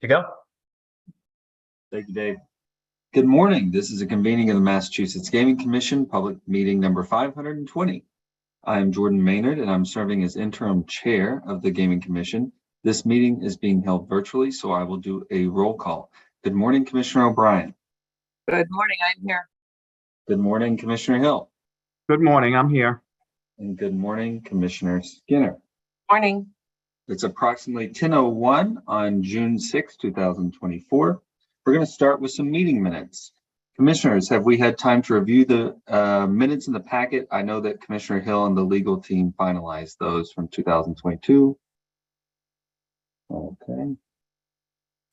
You go. Thank you, Dave. Good morning. This is a convening of the Massachusetts Gaming Commission, public meeting number 520. I am Jordan Maynard, and I'm serving as interim chair of the Gaming Commission. This meeting is being held virtually, so I will do a roll call. Good morning, Commissioner O'Brien. Good morning, I'm here. Good morning, Commissioner Hill. Good morning, I'm here. And good morning, Commissioner Skinner. Morning. It's approximately 10:01 on June 6, 2024. We're going to start with some meeting minutes. Commissioners, have we had time to review the minutes in the packet? I know that Commissioner Hill and the legal team finalized those from 2022. Okay.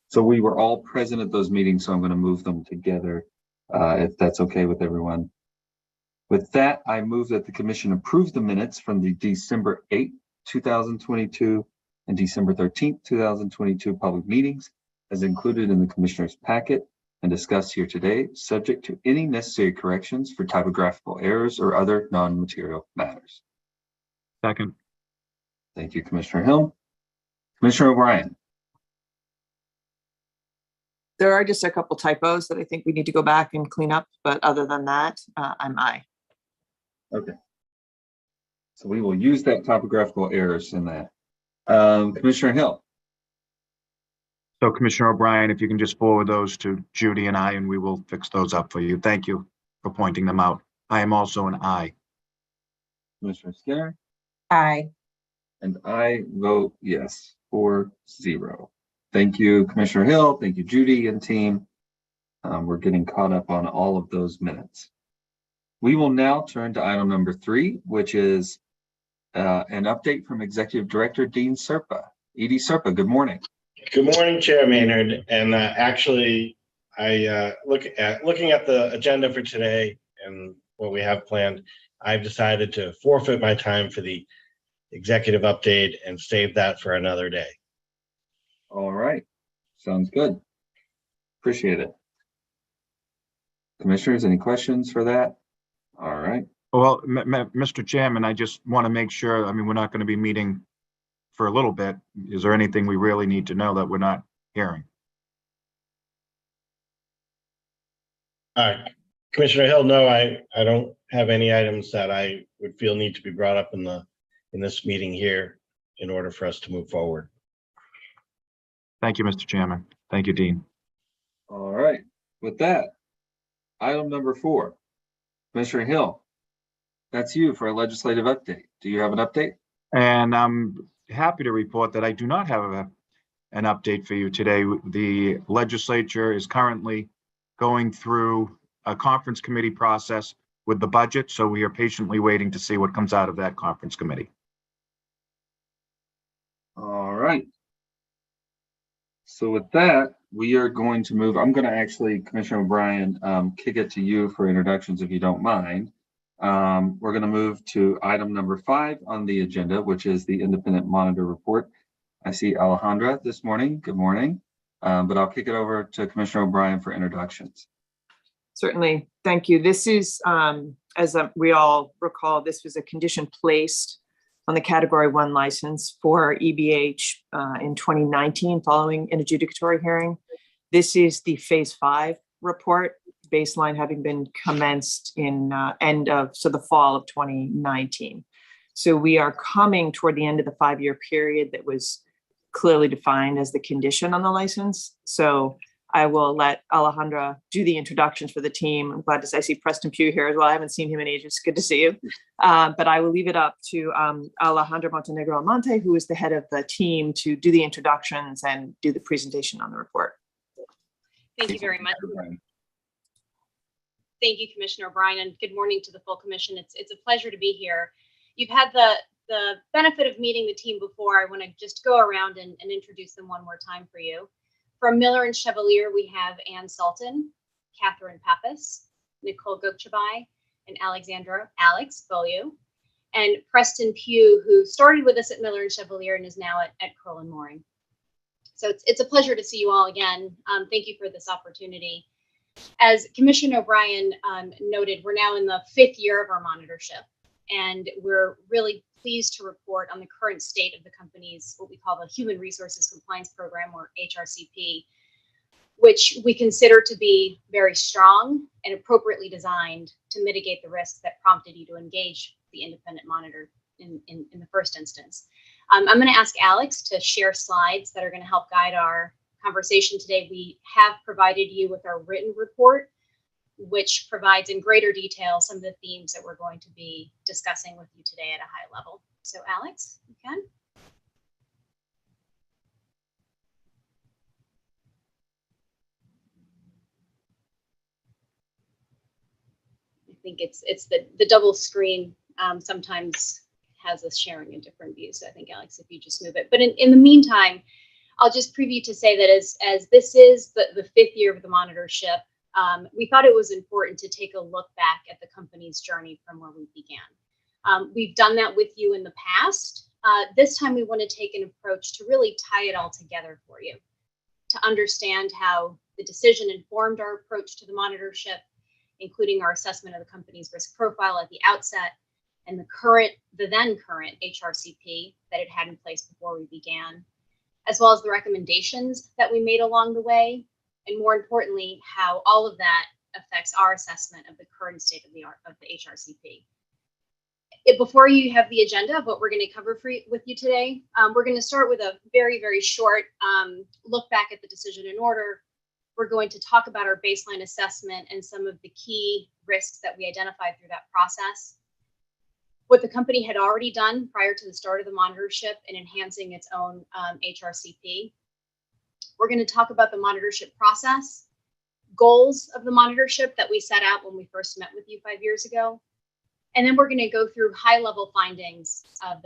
So we were all present at those meetings, so I'm going to move them together if that's okay with everyone. With that, I move that the commission approve the minutes from the December 8, 2022 and December 13th, 2022 public meetings as included in the commissioner's packet and discussed here today, subject to any necessary corrections for typographical errors or other non-material matters. Second. Thank you, Commissioner Hill. Commissioner O'Brien. There are just a couple typos that I think we need to go back and clean up, but other than that, I'm aye. Okay. So we will use that typographical errors in that. Commissioner Hill. So Commissioner O'Brien, if you can just forward those to Judy and I, and we will fix those up for you. Thank you for pointing them out. I am also an aye. Commissioner Skinner. Aye. And I vote yes, 4-0. Thank you, Commissioner Hill. Thank you, Judy and team. We're getting caught up on all of those minutes. We will now turn to item number 3, which is an update from Executive Director Dean Serpa. Edie Serpa, good morning. Good morning, Chair Maynard. And actually, I looking at the agenda for today and what we have planned, I've decided to forfeit my time for the executive update and save that for another day. All right, sounds good. Appreciate it. Commissioners, any questions for that? All right. Well, Mr. Chairman, I just want to make sure, I mean, we're not going to be meeting for a little bit. Is there anything we really need to know that we're not hearing? Commissioner Hill, no, I don't have any items that I would feel need to be brought up in this meeting here in order for us to move forward. Thank you, Mr. Chairman. Thank you, Dean. All right. With that, item number 4, Commissioner Hill, that's you for a legislative update. Do you have an update? And I'm happy to report that I do not have an update for you today. The legislature is currently going through a conference committee process with the budget, so we are patiently waiting to see what comes out of that conference committee. All right. So with that, we are going to move. I'm going to actually, Commissioner O'Brien, kick it to you for introductions if you don't mind. We're going to move to item number 5 on the agenda, which is the independent monitor report. I see Alejandra this morning. Good morning. But I'll kick it over to Commissioner O'Brien for introductions. Certainly. Thank you. This is, as we all recall, this was a condition placed on the Category 1 license for EBH in 2019 following an adjudicatory hearing. This is the Phase 5 report, baseline having been commenced in the fall of 2019. So we are coming toward the end of the 5-year period that was clearly defined as the condition on the license. So I will let Alejandra do the introductions for the team. I'm glad to say I see Preston Pugh here as well. I haven't seen him in ages. Good to see you. But I will leave it up to Alejandra Montenegro Almonte, who is the head of the team, to do the introductions and do the presentation on the report. Thank you very much. Thank you, Commissioner O'Brien, and good morning to the full commission. It's a pleasure to be here. You've had the benefit of meeting the team before. I want to just go around and introduce them one more time for you. From Miller and Chevalier, we have Ann Sultan, Catherine Pappas, Nicole Gokchabai, and Alex Beaulieu, and Preston Pugh, who started with us at Miller and Chevalier and is now at Crowell & Mooring. So it's a pleasure to see you all again. Thank you for this opportunity. As Commissioner O'Brien noted, we're now in the 5th year of our monitorship. and we're really pleased to report on the current state of the company's what we call the Human Resources Compliance Program, or HRCP, which we consider to be very strong and appropriately designed to mitigate the risks that prompted you to engage the independent monitor in the first instance. I'm going to ask Alex to share slides that are going to help guide our conversation today. We have provided you with our written report, which provides in greater detail some of the themes that we're going to be discussing with you today at a high level. So Alex, you can. I think it's the double screen sometimes has us sharing in different views. So I think, Alex, if you just move it. But in the meantime, I'll just preview to say that as this is the 5th year of the monitorship, we thought it was important to take a look back at the company's journey from where we began. We've done that with you in the past. This time we want to take an approach to really tie it all together for you, to understand how the decision informed our approach to the monitorship, including our assessment of the company's risk profile at the outset, and the then current HRCP that it had in place before we began, as well as the recommendations that we made along the way, and more importantly, how all of that affects our assessment of the current state of the art of the HRCP. Before you have the agenda of what we're going to cover with you today, we're going to start with a very, very short look back at the decision in order. We're going to talk about our baseline assessment and some of the key risks that we identified through that process, what the company had already done prior to the start of the monitorship in enhancing its own HRCP. We're going to talk about the monitorship process, goals of the monitorship that we set out when we first met with you 5 years ago. And then we're going to go through high-level findings of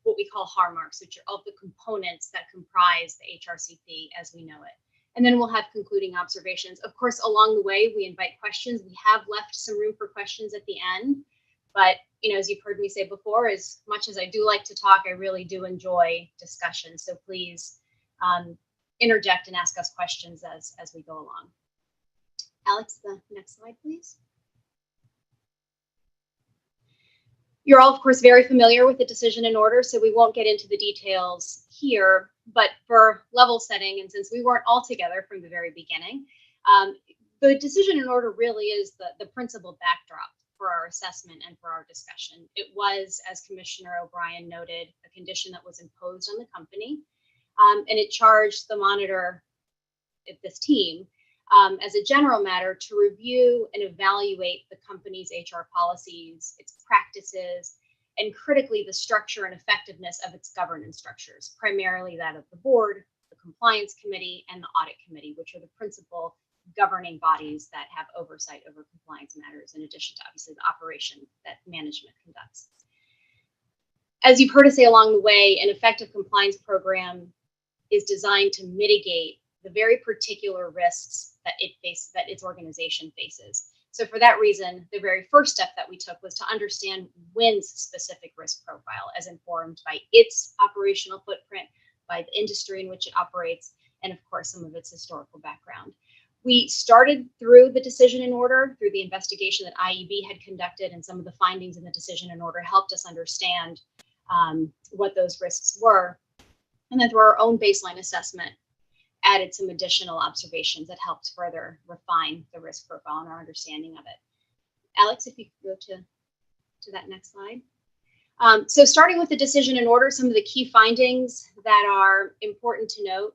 what we call hallmarks, which are all the components that comprise the HRCP as we know it. And then we'll have concluding observations. Of course, along the way, we invite questions. We have left some room for questions at the end. But, as you've heard me say before, as much as I do like to talk, I really do enjoy discussion. So please interject and ask us questions as we go along. Alex, the next slide, please. You're all, of course, very familiar with the decision in order, so we won't get into the details here. But for level setting, and since we weren't all together from the very beginning, the decision in order really is the principal backdrop for our assessment and for our discussion. It was, as Commissioner O'Brien noted, a condition that was imposed on the company, and it charged the monitor, this team, as a general matter, to review and evaluate the company's HR policies, its practices, and critically the structure and effectiveness of its governance structures, primarily that of the board, the compliance committee, and the audit committee, which are the principal governing bodies that have oversight over compliance matters, in addition to obviously the operation that management conducts. As you've heard us say along the way, an effective compliance program is designed to mitigate the very particular risks that its organization faces. So for that reason, the very first step that we took was to understand WIN's specific risk profile as informed by its operational footprint, by the industry in which it operates, and of course, some of its historical background. We started through the decision in order, through the investigation that IEB had conducted, and some of the findings in the decision in order helped us understand what those risks were. And then through our own baseline assessment, added some additional observations that helped further refine the risk profile and our understanding of it. Alex, if you could go to that next slide. So starting with the decision in order, some of the key findings that are important to note.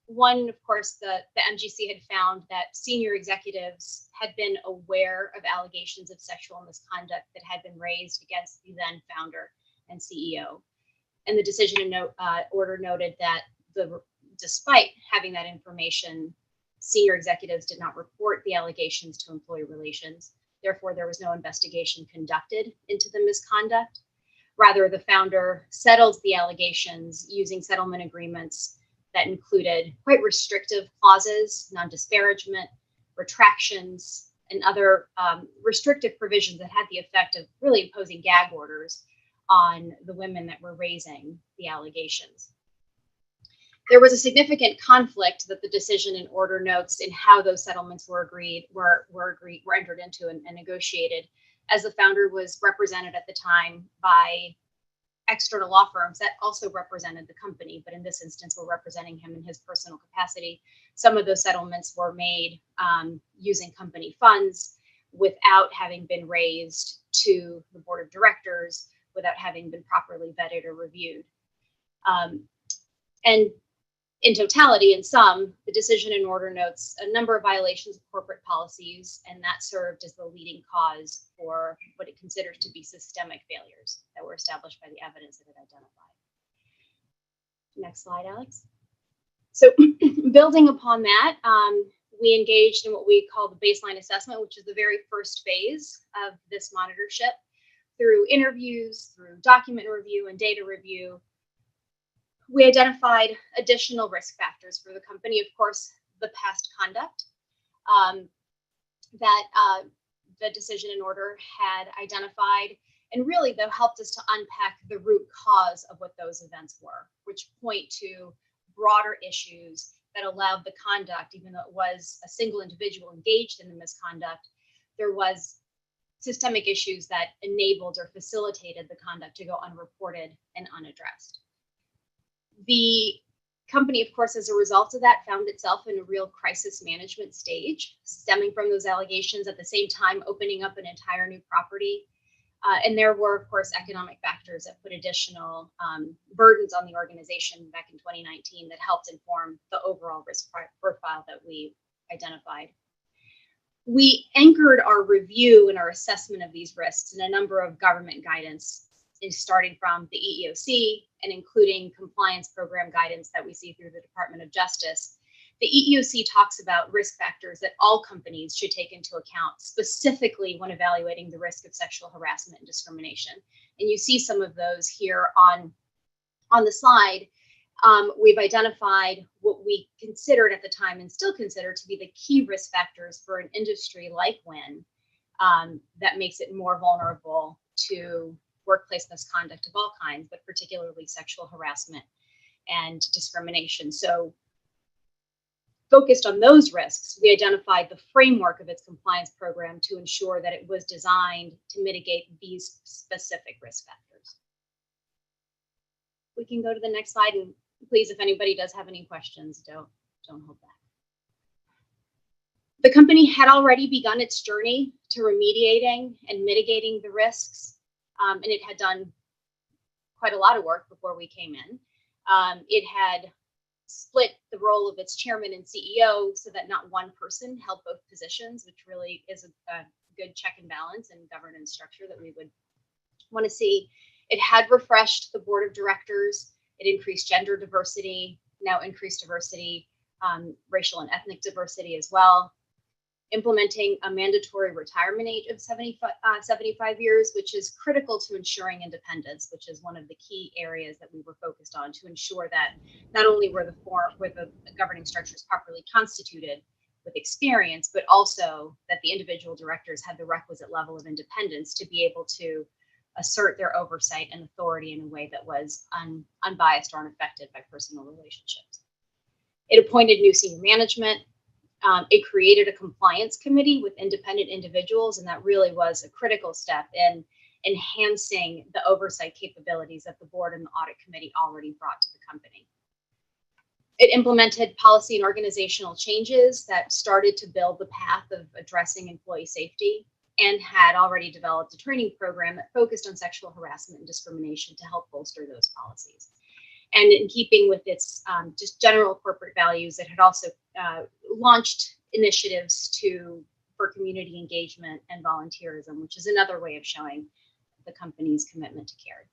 One, of course, the MGC had found that senior executives had been aware of allegations of sexual misconduct that had been raised against the then founder and CEO. And the decision in order noted that despite having that information, senior executives did not report the allegations to employee relations. Therefore, there was no investigation conducted into the misconduct. Rather, the founder settled the allegations using settlement agreements that included quite restrictive clauses, non-disparagement, retractions, and other restrictive provisions that had the effect of really imposing gag orders on the women that were raising the allegations. There was a significant conflict that the decision in order notes in how those settlements were entered into and negotiated as the founder was represented at the time by external law firms that also represented the company, but in this instance, were representing him in his personal capacity. Some of those settlements were made using company funds without having been raised to the board of directors, without having been properly vetted or reviewed. And in totality, in sum, the decision in order notes a number of violations of corporate policies, and that served as the leading cause for what it considers to be systemic failures that were established by the evidence that it identified. Next slide, Alex. So building upon that, we engaged in what we call the baseline assessment, which is the very first phase of this monitorship. Through interviews, through document review and data review, we identified additional risk factors for the company. Of course, the past conduct that the decision in order had identified, and really, though, helped us to unpack the root cause of what those events were, which point to broader issues that allowed the conduct, even though it was a single individual engaged in the misconduct, there was systemic issues that enabled or facilitated the conduct to go unreported and unaddressed. The company, of course, as a result of that, found itself in a real crisis management stage, stemming from those allegations, at the same time opening up an entire new property. And there were, of course, economic factors that put additional burdens on the organization back in 2019 that helped inform the overall risk profile that we identified. We anchored our review and our assessment of these risks in a number of government guidance, starting from the EEOC and including compliance program guidance that we see through the Department of Justice. The EEOC talks about risk factors that all companies should take into account, specifically when evaluating the risk of sexual harassment and discrimination. And you see some of those here on the slide. We've identified what we considered at the time and still consider to be the key risk factors for an industry like WIN that makes it more vulnerable to workplace misconduct of all kinds, but particularly sexual harassment and discrimination. So focused on those risks, we identified the framework of its compliance program to ensure that it was designed to mitigate these specific risk factors. We can go to the next slide, and please, if anybody does have any questions, don't hold back. The company had already begun its journey to remediating and mitigating the risks, and it had done quite a lot of work before we came in. It had split the role of its chairman and CEO so that not one person held both positions, which really is a good check and balance and governance structure that we would want to see. It had refreshed the board of directors. It increased gender diversity, now increased diversity, racial and ethnic diversity as well. Implementing a mandatory retirement age of 75 years, which is critical to ensuring independence, which is one of the key areas that we were focused on to ensure that not only were the governing structures properly constituted with experience, but also that the individual directors had the requisite level of independence to be able to assert their oversight and authority in a way that was unbiased or unaffected by personal relationships. It appointed new senior management. It created a compliance committee with independent individuals, and that really was a critical step in enhancing the oversight capabilities that the board and the audit committee already brought to the company. It implemented policy and organizational changes that started to build the path of addressing employee safety, and had already developed a training program that focused on sexual harassment and discrimination to help bolster those policies. And in keeping with its just general corporate values, it had also launched initiatives for community engagement and volunteerism, which is another way of showing the company's commitment to care.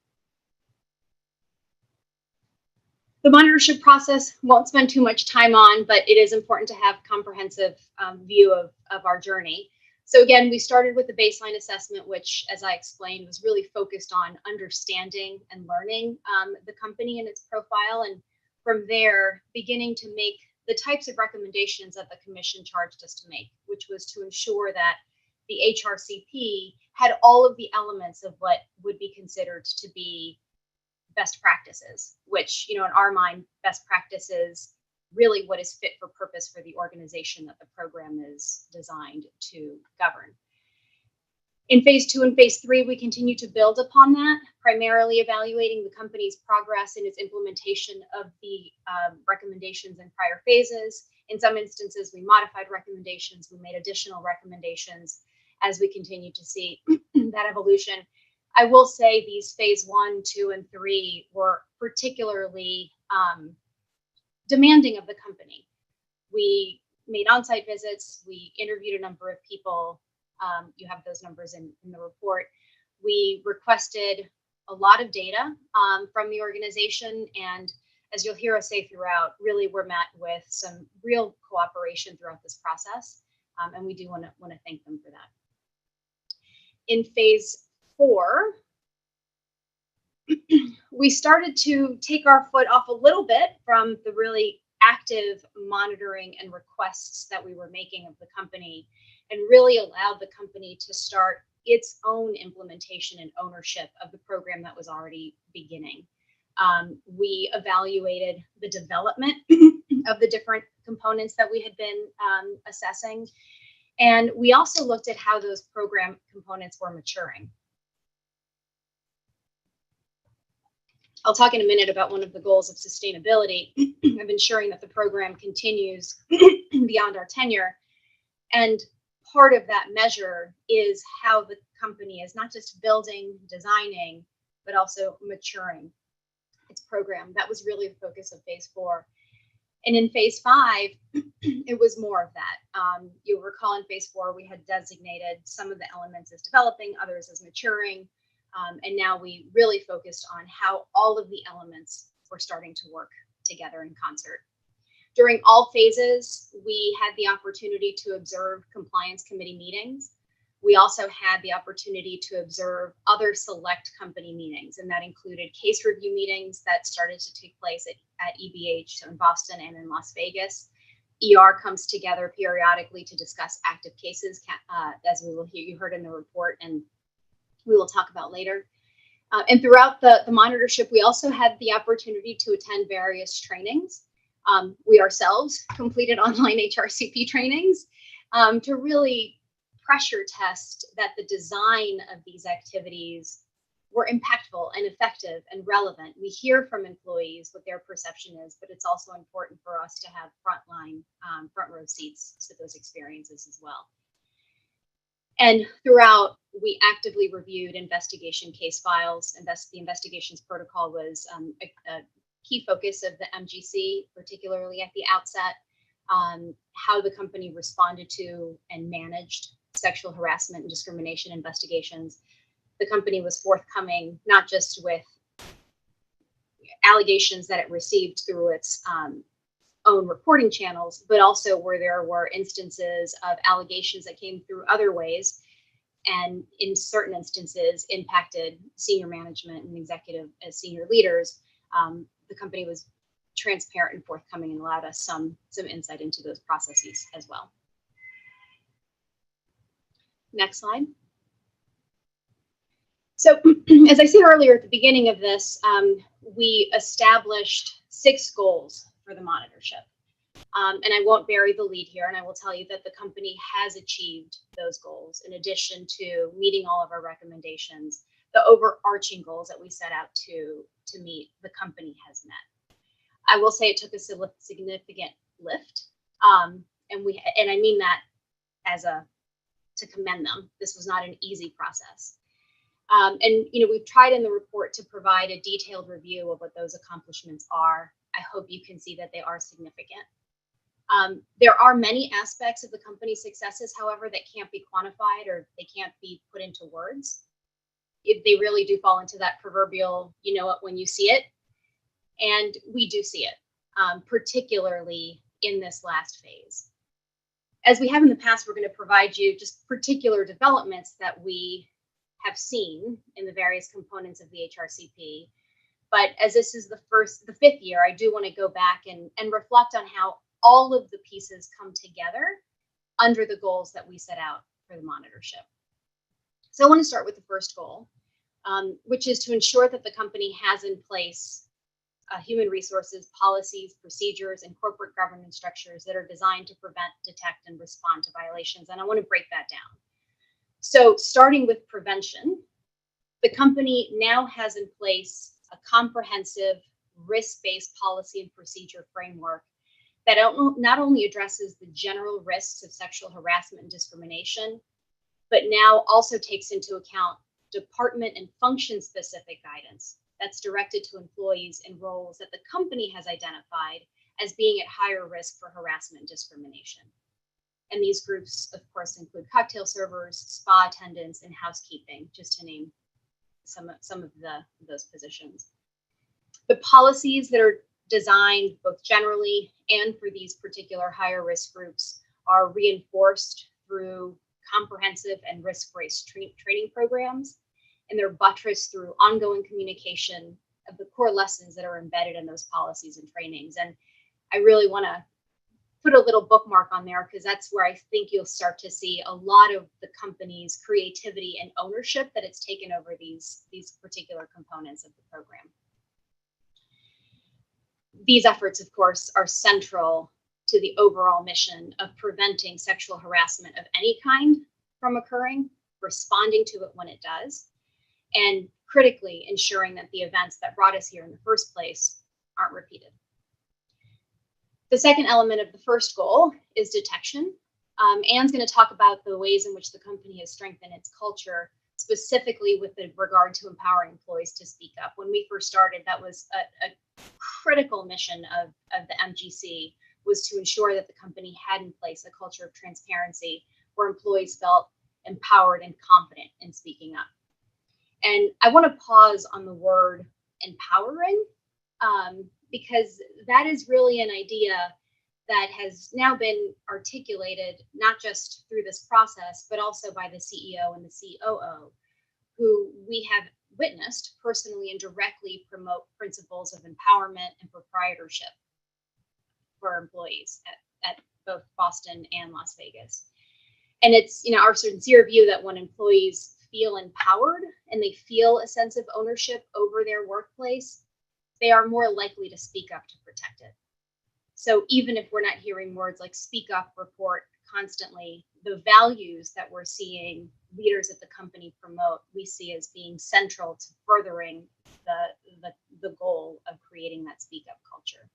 The monitorship process won't spend too much time on, but it is important to have a comprehensive view of our journey. So again, we started with the baseline assessment, which, as I explained, was really focused on understanding and learning the company and its profile. And from there, beginning to make the types of recommendations that the commission charged us to make, which was to ensure that the HRCP had all of the elements of what would be considered to be best practices, which, in our mind, best practices really what is fit for purpose for the organization that the program is designed to govern. In phase 2 and phase 3, we continue to build upon that, primarily evaluating the company's progress in its implementation of the recommendations in prior phases. In some instances, we modified recommendations, we made additional recommendations as we continue to see that evolution. I will say these phase 1, 2, and 3 were particularly demanding of the company. We made on-site visits, we interviewed a number of people. You have those numbers in the report. We requested a lot of data from the organization, and as you'll hear us say throughout, really we're met with some real cooperation throughout this process, and we do want to thank them for that. In phase 4, we started to take our foot off a little bit from the really active monitoring and requests that we were making of the company, and really allowed the company to start its own implementation and ownership of the program that was already beginning. We evaluated the development of the different components that we had been assessing, and we also looked at how those program components were maturing. I'll talk in a minute about one of the goals of sustainability of ensuring that the program continues beyond our tenure. And part of that measure is how the company is not just building, designing, but also maturing its program. That was really the focus of phase 4. And in phase 5, it was more of that. You'll recall in phase 4, we had designated some of the elements as developing, others as maturing. And now we really focused on how all of the elements were starting to work together in concert. During all phases, we had the opportunity to observe compliance committee meetings. We also had the opportunity to observe other select company meetings, and that included case review meetings that started to take place at EBH, so in Boston and in Las Vegas. ER comes together periodically to discuss active cases, as we will hear, you heard in the report, and we will talk about later. And throughout the monitorship, we also had the opportunity to attend various trainings. We ourselves completed online HRCP trainings to really pressure test that the design of these activities were impactful and effective and relevant. We hear from employees what their perception is, but it's also important for us to have front row seats to those experiences as well. And throughout, we actively reviewed investigation case files. The investigations protocol was a key focus of the MGC, particularly at the outset, how the company responded to and managed sexual harassment and discrimination investigations. The company was forthcoming, not just with allegations that it received through its own reporting channels, but also where there were instances of allegations that came through other ways, and in certain instances impacted senior management and executive as senior leaders. The company was transparent and forthcoming and allowed us some insight into those processes as well. Next slide. So as I said earlier at the beginning of this, we established 6 goals for the monitorship. And I won't bury the lead here, and I will tell you that the company has achieved those goals in addition to meeting all of our recommendations. The overarching goals that we set out to meet, the company has met. I will say it took a significant lift, and I mean that as to commend them. This was not an easy process. And we've tried in the report to provide a detailed review of what those accomplishments are. I hope you can see that they are significant. There are many aspects of the company's successes, however, that can't be quantified or they can't be put into words. They really do fall into that proverbial, you know it when you see it. And we do see it, particularly in this last phase. As we have in the past, we're going to provide you just particular developments that we have seen in the various components of the HRCP. But as this is the 5th year, I do want to go back and reflect on how all of the pieces come together under the goals that we set out for the monitorship. So I want to start with the first goal, which is to ensure that the company has in place human resources, policies, procedures, and corporate governance structures that are designed to prevent, detect, and respond to violations. And I want to break that down. So starting with prevention, the company now has in place a comprehensive risk-based policy and procedure framework that not only addresses the general risks of sexual harassment and discrimination, but now also takes into account department and function-specific guidance that's directed to employees in roles that the company has identified as being at higher risk for harassment and discrimination. And these groups, of course, include cocktail servers, spa attendants, and housekeeping, just to name some of those positions. The policies that are designed both generally and for these particular higher risk groups are reinforced through comprehensive and risk-based training programs, and they're buttressed through ongoing communication of the core lessons that are embedded in those policies and trainings. And I really want to put a little bookmark on there because that's where I think you'll start to see a lot of the company's creativity and ownership that it's taken over these particular components of the program. These efforts, of course, are central to the overall mission of preventing sexual harassment of any kind from occurring, responding to it when it does, and critically ensuring that the events that brought us here in the first place aren't repeated. The second element of the first goal is detection. Anne's going to talk about the ways in which the company has strengthened its culture, specifically with regard to empowering employees to speak up. When we first started, that was a critical mission of the MGC, was to ensure that the company had in place a culture of transparency where employees felt empowered and confident in speaking up. And I want to pause on the word empowering, because that is really an idea that has now been articulated, not just through this process, but also by the CEO and the COO, who we have witnessed personally and directly promote principles of empowerment and proprietorship for employees at both Boston and Las Vegas. And it's, our sincere view that when employees feel empowered and they feel a sense of ownership over their workplace, they are more likely to speak up to protect it. So even if we're not hearing words like speak up, report constantly, the values that we're seeing leaders at the company promote, we see as being central to furthering the goal of creating that speak up culture.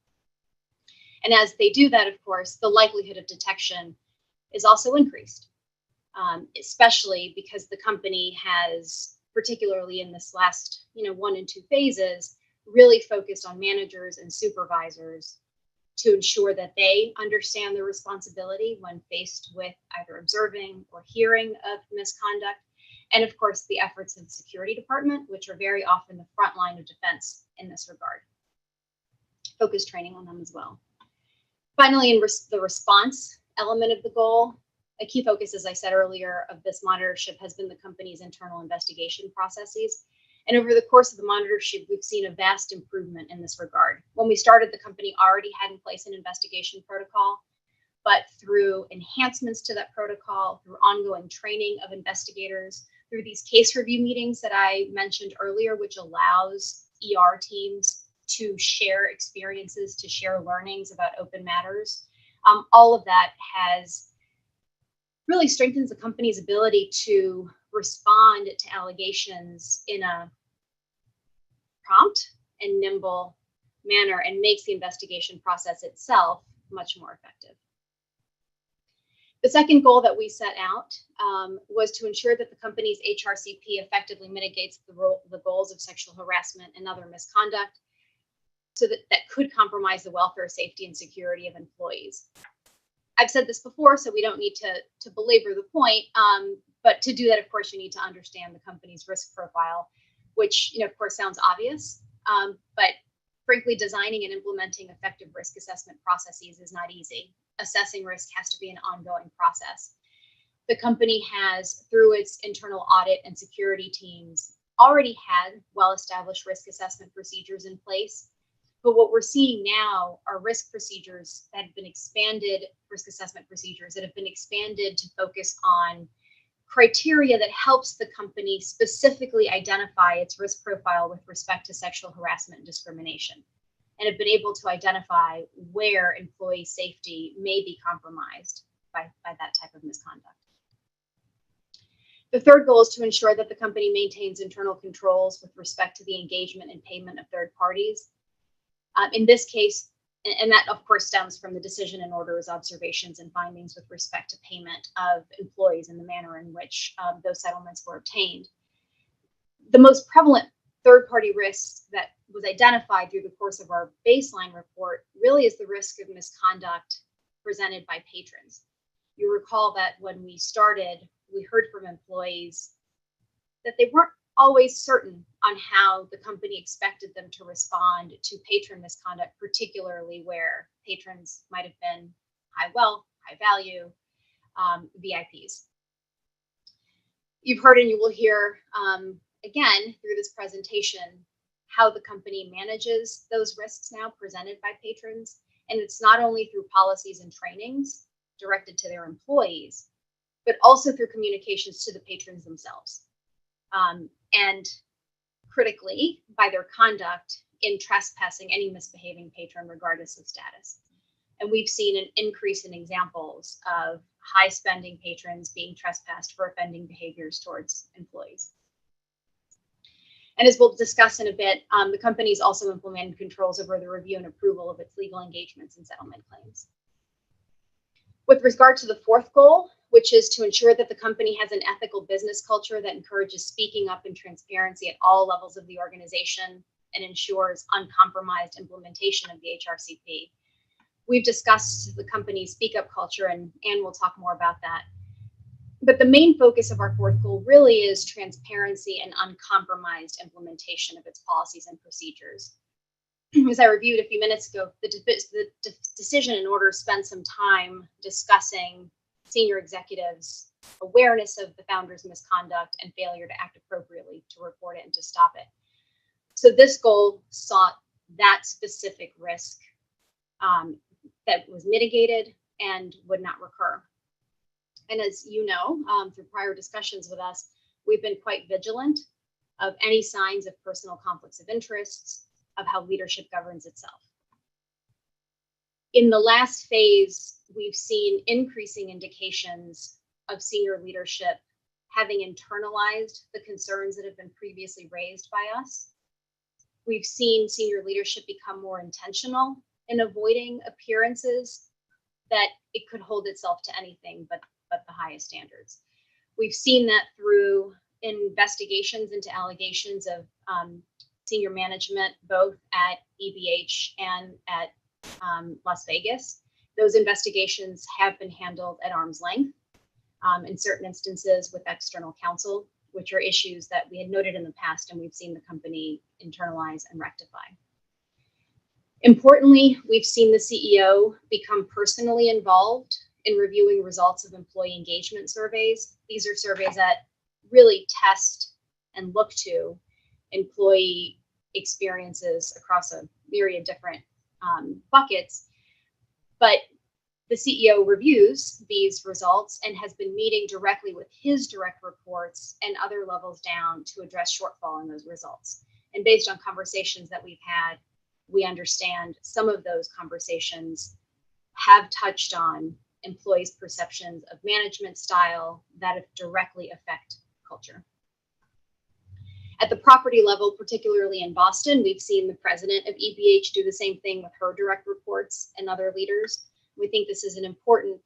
And as they do that, of course, the likelihood of detection is also increased, especially because the company has, particularly in this last 1 and 2 phases, really focused on managers and supervisors to ensure that they understand their responsibility when faced with either observing or hearing of misconduct. And of course, the efforts of the security department, which are very often the front line of defense in this regard. Focus training on them as well. Finally, in the response element of the goal, a key focus, as I said earlier, of this monitorship has been the company's internal investigation processes. And over the course of the monitorship, we've seen a vast improvement in this regard. When we started, the company already had in place an investigation protocol, but through enhancements to that protocol, through ongoing training of investigators, through these case review meetings that I mentioned earlier, which allows ER teams to share experiences, to share learnings about open matters, all of that has really strengthens the company's ability to respond to allegations in a prompt and nimble manner and makes the investigation process itself much more effective. The second goal that we set out was to ensure that the company's HRCP effectively mitigates the goals of sexual harassment and other misconduct so that could compromise the welfare, safety, and security of employees. I've said this before, so we don't need to belabor the point, but to do that, of course, you need to understand the company's risk profile, which, of course, sounds obvious, but frankly, designing and implementing effective risk assessment processes is not easy. Assessing risk has to be an ongoing process. The company has, through its internal audit and security teams, already had well-established risk assessment procedures in place. But what we're seeing now are risk procedures that have been expanded, risk assessment procedures that have been expanded to focus on criteria that helps the company specifically identify its risk profile with respect to sexual harassment and discrimination, and have been able to identify where employee safety may be compromised by that type of misconduct. The third goal is to ensure that the company maintains internal controls with respect to the engagement and payment of third parties. In this case, and that of course stems from the decision and orders, observations, and findings with respect to payment of employees and the manner in which those settlements were obtained. The most prevalent third-party risk that was identified through the course of our baseline report really is the risk of misconduct presented by patrons. You recall that when we started, we heard from employees that they weren't always certain on how the company expected them to respond to patron misconduct, particularly where patrons might have been high wealth, high value, VIPs. You've heard and you will hear again through this presentation how the company manages those risks now presented by patrons. And it's not only through policies and trainings directed to their employees, but also through communications to the patrons themselves. And critically, by their conduct in trespassing any misbehaving patron, regardless of status. And we've seen an increase in examples of high spending patrons being trespassed for offending behaviors towards employees. And as we'll discuss in a bit, the company's also implemented controls over the review and approval of its legal engagements and settlement claims. With regard to the fourth goal, which is to ensure that the company has an ethical business culture that encourages speaking up and transparency at all levels of the organization and ensures uncompromised implementation of the HRCP. We've discussed the company's speak up culture, and Anne will talk more about that. But the main focus of our fourth goal really is transparency and uncompromised implementation of its policies and procedures. As I reviewed a few minutes ago, the decision and order spent some time discussing senior executives' awareness of the founder's misconduct and failure to act appropriately to report it and to stop it. So this goal sought that specific risk that was mitigated and would not recur. And as you know, through prior discussions with us, we've been quite vigilant of any signs of personal conflicts of interests, of how leadership governs itself. In the last phase, we've seen increasing indications of senior leadership having internalized the concerns that have been previously raised by us. We've seen senior leadership become more intentional in avoiding appearances that it could hold itself to anything but the highest standards. We've seen that through investigations into allegations of senior management, both at EBH and at Las Vegas. Those investigations have been handled at arm's length, in certain instances with external counsel, which are issues that we had noted in the past and we've seen the company internalize and rectify. Importantly, we've seen the CEO become personally involved in reviewing results of employee engagement surveys. These are surveys that really test and look to employee experiences across a myriad of different buckets. But the CEO reviews these results and has been meeting directly with his direct reports and other levels down to address shortfall in those results. And based on conversations that we've had, we understand some of those conversations have touched on employees' perceptions of management style that directly affect culture. At the property level, particularly in Boston, we've seen the president of EBH do the same thing with her direct reports and other leaders. We think this is an important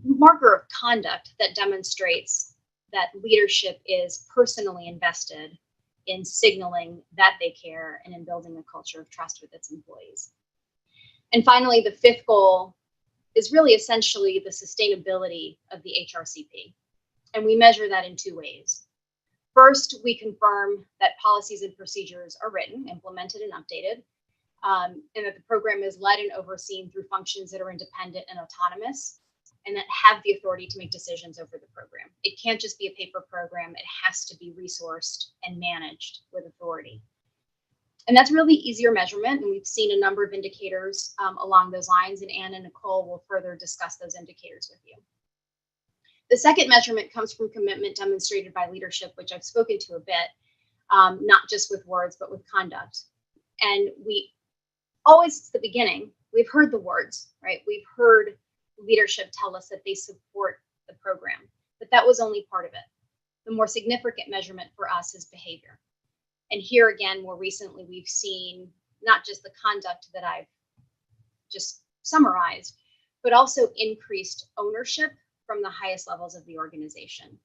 marker of conduct that demonstrates that leadership is personally invested in signaling that they care and in building a culture of trust with its employees. And finally, the fifth goal is really essentially the sustainability of the HRCP. And we measure that in two ways. First, we confirm that policies and procedures are written, implemented, and updated, and that the program is led and overseen through functions that are independent and autonomous, and that have the authority to make decisions over the program. It can't just be a paper program. It has to be resourced and managed with authority. And that's really easier measurement, and we've seen a number of indicators along those lines, and Anne and Nicole will further discuss those indicators with you. The second measurement comes from commitment demonstrated by leadership, which I've spoken to a bit, not just with words, but with conduct. And we always, at the beginning, we've heard the words, right? We've heard leadership tell us that they support the program, but But that was only part of it. The more significant measurement for us is behavior. And here again, more recently, we've seen not just the conduct that I've just summarized, but also increased ownership from the highest levels of the organization.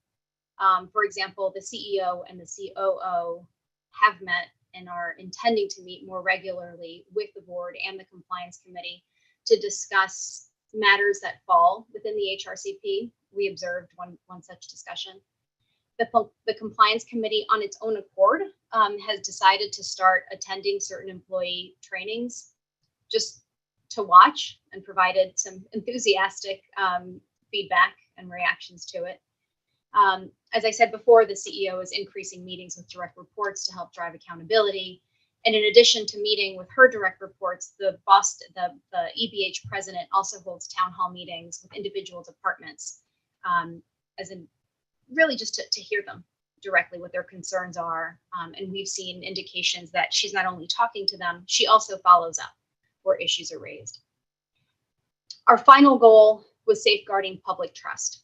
For example, the CEO and the COO have met and are intending to meet more regularly with the board and the compliance committee to discuss matters that fall within the HRCP. We observed one such discussion. The compliance committee on its own accord has decided to start attending certain employee trainings just to watch, and provided some enthusiastic feedback and reactions to it. As I said before, the CEO is increasing meetings with direct reports to help drive accountability. And in addition to meeting with her direct reports, the EBH president also holds town hall meetings with individual departments, as in really just to hear them directly what their concerns are. And we've seen indications that she's not only talking to them, she also follows up where issues are raised. Our final goal was safeguarding public trust.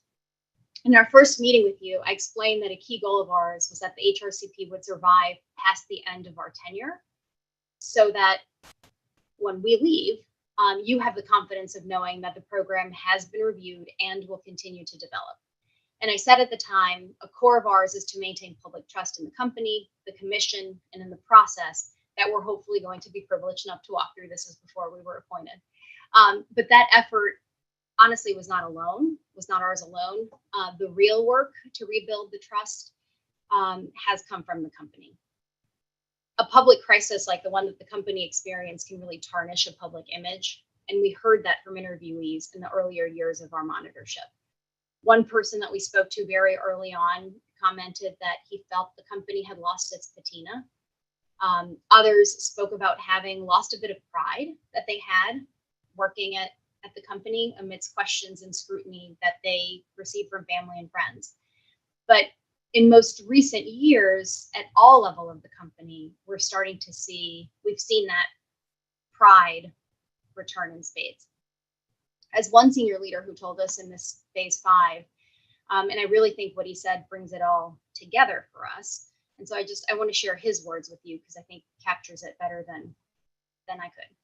In our first meeting with you, I explained that a key goal of ours was that the HRCP would survive past the end of our tenure, so that when we leave, you have the confidence of knowing that the program has been reviewed and will continue to develop. And I said at the time, a core of ours is to maintain public trust in the company, the commission, and in the process that we're hopefully going to be privileged enough to walk through. This is before we were appointed. But that effort honestly was not ours alone. The real work to rebuild the trust has come from the company. A public crisis like the one that the company experienced can really tarnish a public image. And we heard that from interviewees in the earlier years of our monitorship. One person that we spoke to very early on commented that he felt the company had lost its patina. Others spoke about having lost a bit of pride that they had working at the company amidst questions and scrutiny that they received from family and friends. But in most recent years, at all levels of the company, we've seen that pride return in spades. As one senior leader who told us in this phase 5, and I really think what he said brings it all together for us. And so I want to share his words with you because I think captures it better than I could.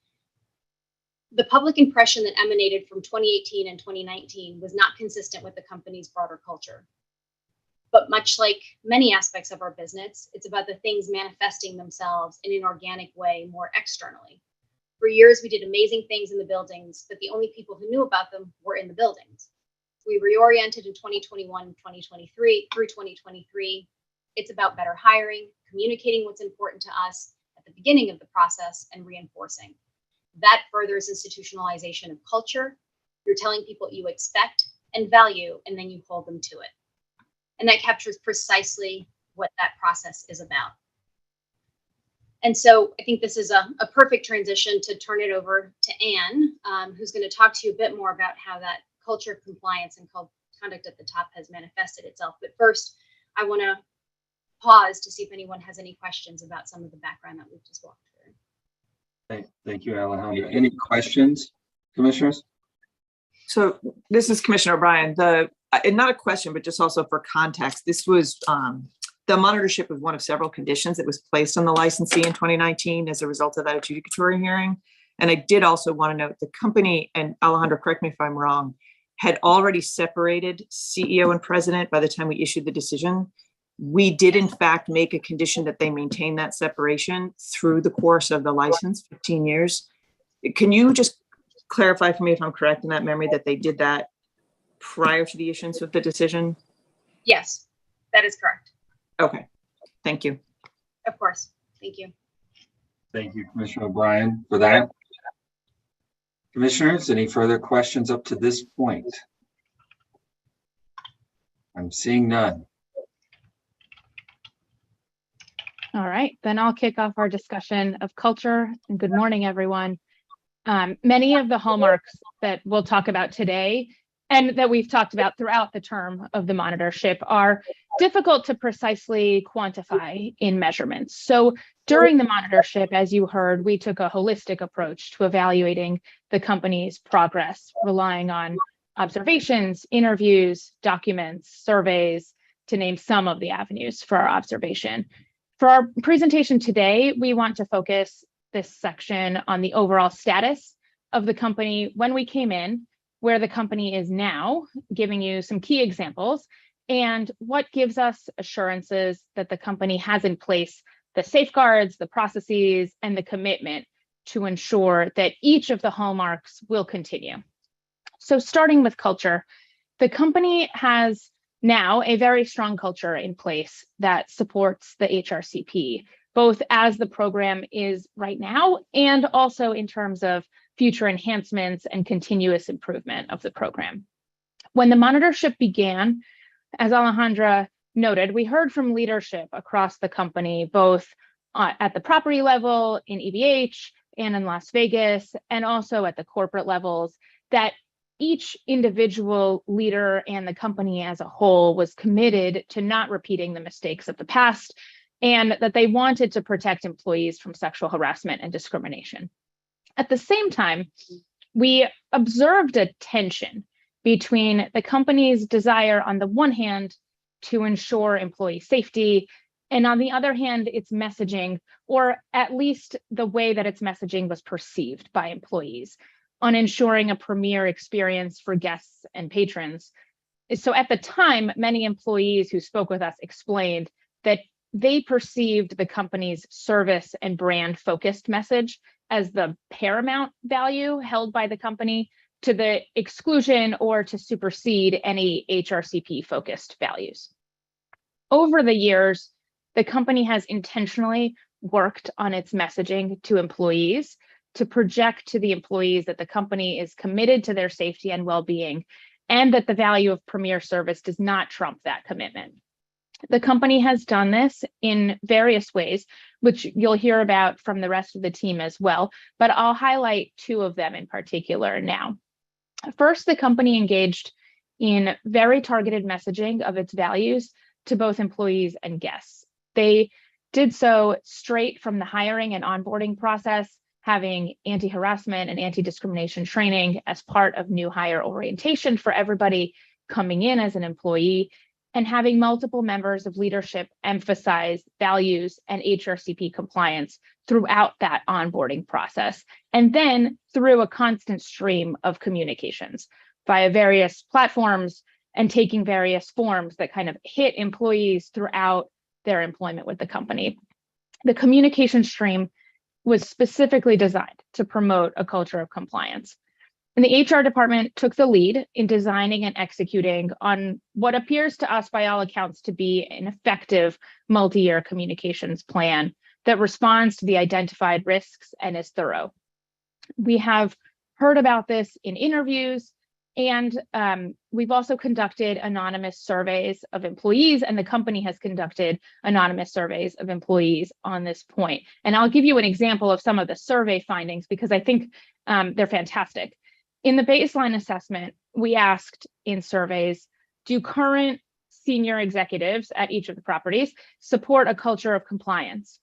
The public impression that emanated from 2018 and 2019 was not consistent with the company's broader culture. But much like many aspects of our business, it's about the things manifesting themselves in an organic way more externally. For years, we did amazing things in the buildings, but the only people who knew about them were in the buildings. We reoriented in 2021, 2023, through 2023. It's about better hiring, communicating what's important to us at the beginning of the process, and reinforcing. That furthers institutionalization of culture. You're telling people what you expect and value, and then you hold them to it. And that captures precisely what that process is about. And so I think this is a perfect transition to turn it over to Anne, who's going to talk to you a bit more about how that culture of compliance and conduct at the top has manifested itself. But first, I want to pause to see if anyone has any questions about some of the background that we've just walked through. Thank you, Alejandra. Any questions, commissioners? So this is Commissioner O'Brien. And not a question, but just also for context, this was the monitorship of one of several conditions that was placed on the licensee in 2019 as a result of that adjudicatory hearing. And I did also want to note the company, and Alejandro, correct me if I'm wrong, had already separated CEO and president by the time we issued the decision. We did, in fact, make a condition that they maintain that separation through the course of the license, 15 years. Can you just clarify for me if I'm correct in that memory that they did that prior to the issuance of the decision? Yes, that is correct. Okay, thank you. Of course, thank you. Thank you, Commissioner O'Brien, for that. Commissioners, any further questions up to this point? I'm seeing none. All right, then I'll kick off our discussion of culture. And good morning, everyone. Many of the hallmarks that we'll talk about today and that we've talked about throughout the term of the monitorship are difficult to precisely quantify in measurements. So during the monitorship, as you heard, we took a holistic approach to evaluating the company's progress, relying on observations, interviews, documents, surveys, to name some of the avenues for our observation. For our presentation today, we want to focus this section on the overall status of the company when we came in, where the company is now, giving you some key examples, and what gives us assurances that the company has in place the safeguards, the processes, and the commitment to ensure that each of the hallmarks will continue. So starting with culture, the company has now a very strong culture in place that supports the HRCP, both as the program is right now and also in terms of future enhancements and continuous improvement of the program. When the monitorship began, as Alejandra noted, we heard from leadership across the company, both at the property level in EBH and in Las Vegas, and also at the corporate levels, that each individual leader and the company as a whole was committed to not repeating the mistakes of the past, and that they wanted to protect employees from sexual harassment and discrimination. At the same time, we observed a tension between the company's desire, on the one hand, to ensure employee safety, and on the other hand, its messaging, or at least the way that its messaging was perceived by employees, on ensuring a premier experience for guests and patrons. So at the time, many employees who spoke with us explained that they perceived the company's service and brand focused message as the paramount value held by the company, to the exclusion or to supersede any HRCP focused values. Over the years, the company has intentionally worked on its messaging to employees to project to the employees that the company is committed to their safety and well-being, and that the value of premier service does not trump that commitment. The company has done this in various ways, which you'll hear about from the rest of the team as well, but I'll highlight two of them in particular now. First, the company engaged in very targeted messaging of its values to both employees and guests. They did so straight from the hiring and onboarding process, having anti-harassment and anti-discrimination training as part of new hire orientation for everybody coming in as an employee, and having multiple members of leadership emphasize values and HRCP compliance throughout that onboarding process, and then through a constant stream of communications via various platforms and taking various forms that kind of hit employees throughout their employment with the company. The communication stream was specifically designed to promote a culture of compliance. And the HR department took the lead in designing and executing on what appears to us, by all accounts, to be an effective multi-year communications plan that responds to the identified risks and is thorough. We have heard about this in interviews, and we've also conducted anonymous surveys of employees, and the company has conducted anonymous surveys of employees on this point. And I'll give you an example of some of the survey findings because I think they're fantastic. In the baseline assessment, we asked in surveys, do current senior executives at each of the properties support a culture of compliance,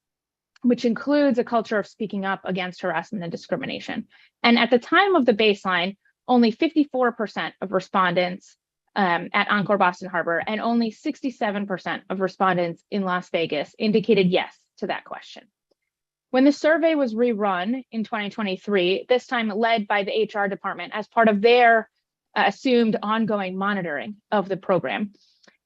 which includes a culture of speaking up against harassment and discrimination? And at the time of the baseline, only 54% of respondents at Encore Boston Harbor and only 67% of respondents in Las Vegas indicated yes to that question. When the survey was rerun in 2023, this time led by the HR department as part of their assumed ongoing monitoring of the program,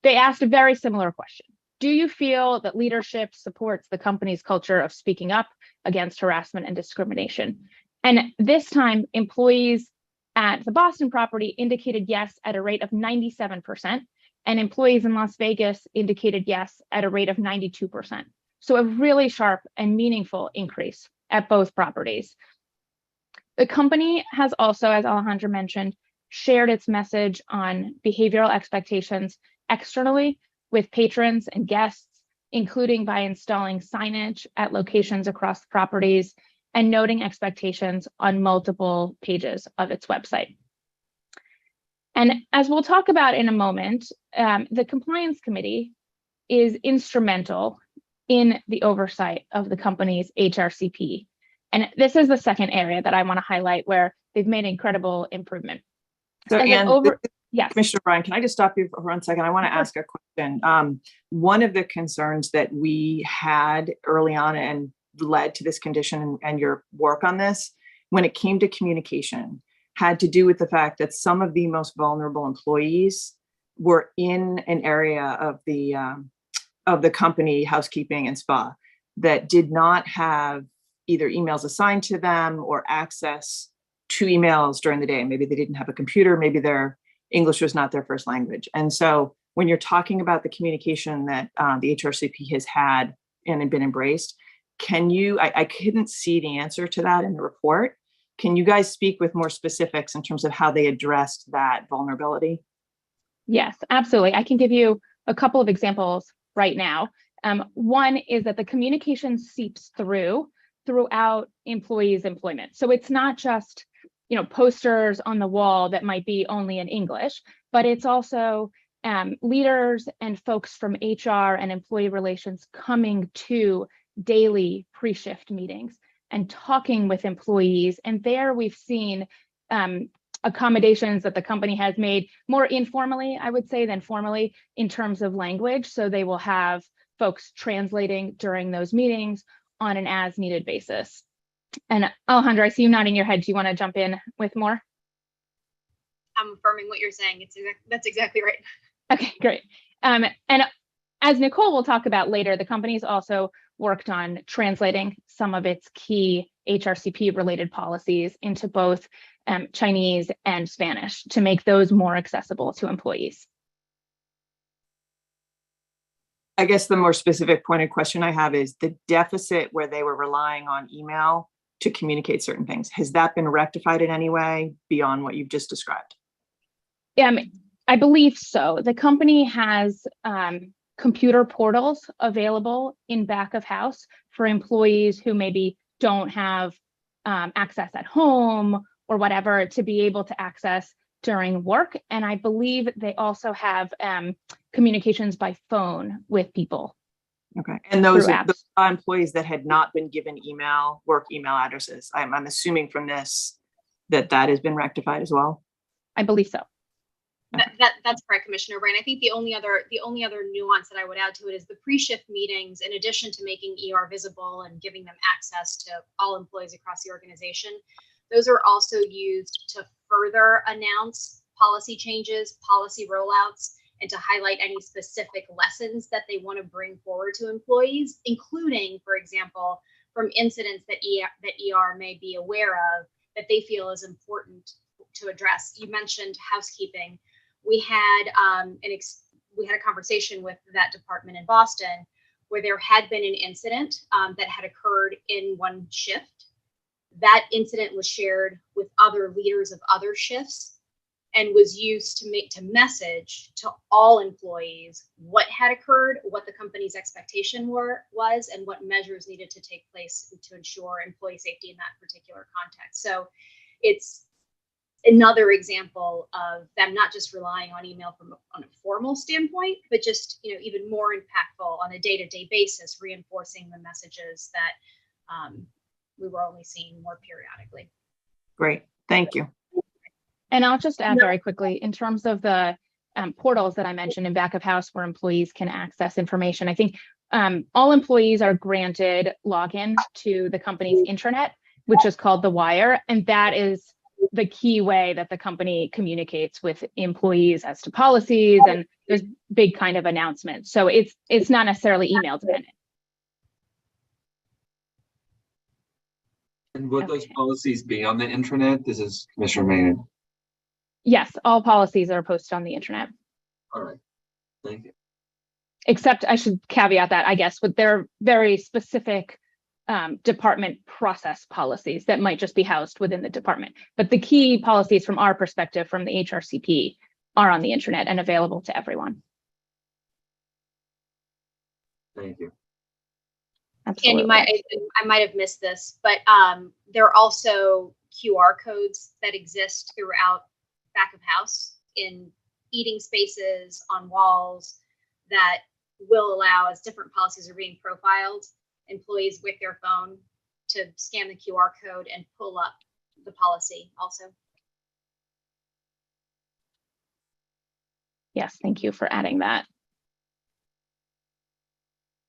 they asked a very similar question. Do you feel that leadership supports the company's culture of speaking up against harassment and discrimination? And this time, employees at the Boston property indicated yes at a rate of 97%, and employees in Las Vegas indicated yes at a rate of 92%. So a really sharp and meaningful increase at both properties. The company has also, as Alejandra mentioned, shared its message on behavioral expectations externally with patrons and guests, including by installing signage at locations across the properties and noting expectations on multiple pages of its website. And as we'll talk about in a moment, the Compliance Committee is instrumental in the oversight of the company's HRCP. And this is the second area that I want to highlight where they've made incredible improvement. So, And then Anne, yes, Commissioner Bryan, can I just stop you for 1 second? I want to ask a question. One of the concerns that we had early on and led to this condition and your work on this, when it came to communication, had to do with the fact that some of the most vulnerable employees were in an area of the company, housekeeping and spa, that did not have either emails assigned to them or access to emails during the day. Maybe they didn't have a computer, maybe their English was not their first language. And so when you're talking about the communication that the HRCP has had and been embraced, can you, I couldn't see the answer to that in the report. Can you guys speak with more specifics in terms of how they addressed that vulnerability? yes, absolutely. I can give you a couple of examples right now. One is that the communication seeps throughout employees' employment. So it's not just, posters on the wall that might be only in English, but it's also leaders and folks from HR and employee relations coming to daily pre-shift meetings and talking with employees. And there we've seen accommodations that the company has made more informally, I would say, than formally in terms of language. So they will have folks translating during those meetings on an as needed basis. And Alejandra, I see you nodding your head. Do you want to jump in with more? I'm affirming what you're saying. That's exactly right. Okay, great. And as Nicole will talk about later, the company's also worked on translating some of its key HRCP related policies into both Chinese and Spanish to make those more accessible to employees. I guess the more specific pointed question I have is the deficit where they were relying on email to communicate certain things. Has that been rectified in any way beyond what you've just described? I believe so. The company has computer portals available in back of house for employees who maybe don't have access at home or whatever to be able to access during work. And I believe they also have communications by phone with people. Okay. And those through are apps. the employees that had not been given work email addresses. I'm assuming from this that has been rectified as well. I believe so. That's correct, Commissioner Bryan. I think the only other nuance that I would add to it is the pre-shift meetings, in addition to making ER visible and giving them access to all employees across the organization, those are also used to further announce policy changes, policy rollouts, and to highlight any specific lessons that they want to bring forward to employees, including, for example, from incidents that ER may be aware of that they feel is important to address. You mentioned housekeeping. We had a conversation with that department in Boston where there had been an incident that had occurred in one shift. That incident was shared with other leaders of other shifts and was used to message to all employees what had occurred, what the company's expectation was, and what measures needed to take place to ensure employee safety in that particular context. So it's another example of them not just relying on email on a formal standpoint, but just even more impactful on a day-to-day basis, reinforcing the messages that we were only seeing more periodically. Great, thank you. And I'll just add very quickly, in terms of the portals that I mentioned in back of house where employees can access information, I think all employees are granted login to the company's intranet, which is called The Wire. And that is the key way that the company communicates with employees as to policies, and there's big kind of announcements. So it's not necessarily email dependent. And would those policies be on the intranet? This is Commissioner Maynard. Yes, all policies are posted on the internet. All right, thank you. Except I should caveat that, I guess, with their very specific department process policies that might just be housed within the department. But the key policies from our perspective, from the HRCP, are on the internet and available to everyone. Thank you. Absolutely. And I might have missed this, but there are also QR codes that exist throughout back of house in eating spaces, on walls, that will allow, as different policies are being profiled, employees with their phone to scan the QR code and pull up the policy also. Yes, thank you for adding that.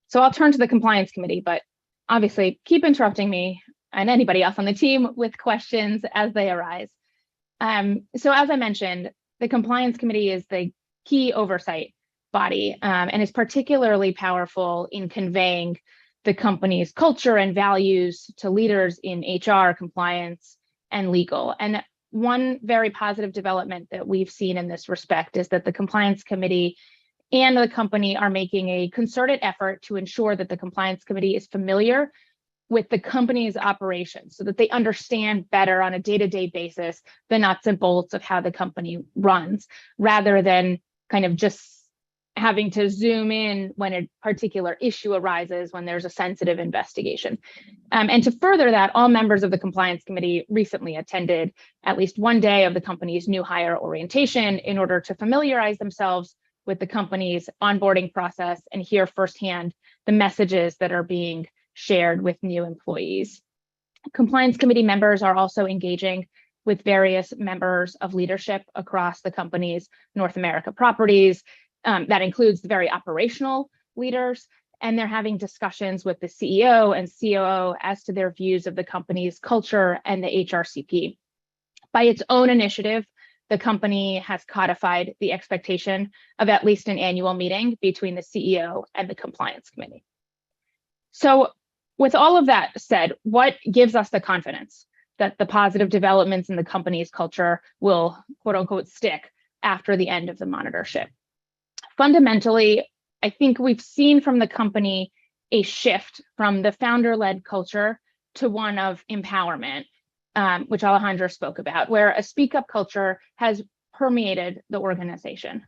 So I'll turn to the compliance committee, but obviously keep interrupting me and anybody else on the team with questions as they arise. So as I mentioned, the compliance committee is the key oversight body and is particularly powerful in conveying the company's culture and values to leaders in HR, compliance, and legal. And one very positive development that we've seen in this respect is that the compliance committee and the company are making a concerted effort to ensure that the compliance committee is familiar with the company's operations so that they understand better on a day-to-day basis the nuts and bolts of how the company runs, rather than kind of just having to zoom in when a particular issue arises when there's a sensitive investigation. And to further that, all members of the compliance committee recently attended at least one day of the company's new hire orientation in order to familiarize themselves with the company's onboarding process and hear firsthand the messages that are being shared with new employees. Compliance committee members are also engaging with various members of leadership across the company's North America properties. That includes the very operational leaders, and they're having discussions with the CEO and COO as to their views of the company's culture and the HRCP. By its own initiative, the company has codified the expectation of at least an annual meeting between the CEO and the compliance committee. So with all of that said, what gives us the confidence that the positive developments in the company's culture will, quote unquote, stick after the end of the monitorship? Fundamentally, I think we've seen from the company a shift from the founder-led culture to one of empowerment, which Alejandra spoke about, where a speak-up culture has permeated the organization.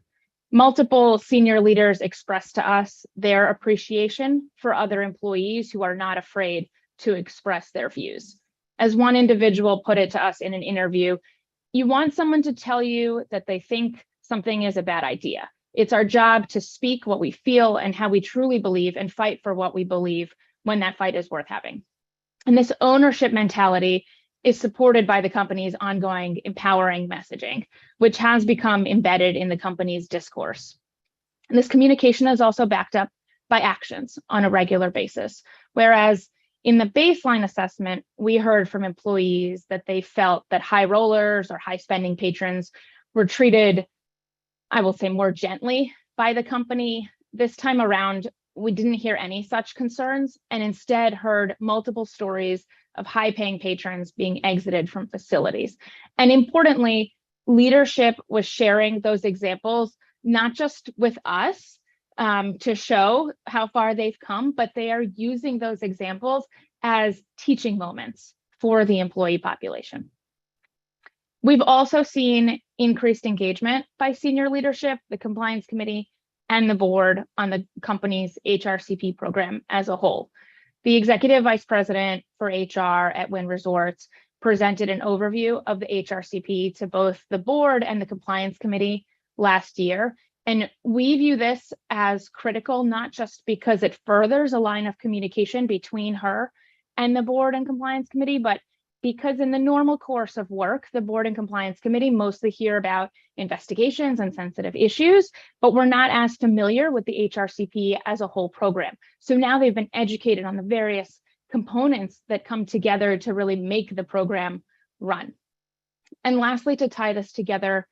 Multiple senior leaders expressed to us their appreciation for other employees who are not afraid to express their views. As one individual put it to us in an interview, you want someone to tell you that they think something is a bad idea. It's our job to speak what we feel and how we truly believe and fight for what we believe when that fight is worth having. And this ownership mentality is supported by the company's ongoing empowering messaging, which has become embedded in the company's discourse. And this communication is also backed up by actions on a regular basis. Whereas in the baseline assessment, we heard from employees that they felt that high rollers or high spending patrons were treated, I will say, more gently by the company. This time around, we didn't hear any such concerns and instead heard multiple stories of high-paying patrons being exited from facilities. And importantly, leadership was sharing those examples, not just with us to show how far they've come, but they are using those examples as teaching moments for the employee population. We've also seen increased engagement by senior leadership, the compliance committee, and the board on the company's HRCP program as a whole. The executive vice president for HR at Wynn Resorts presented an overview of the HRCP to both the board and the compliance committee last year. And we view this as critical, not just because it furthers a line of communication between her and the board and compliance committee, but because in the normal course of work, the board and compliance committee mostly hear about investigations and sensitive issues, but we're not as familiar with the HRCP as a whole program. So now they've been educated on the various components that come together to really make the program run. And lastly, to tie this together,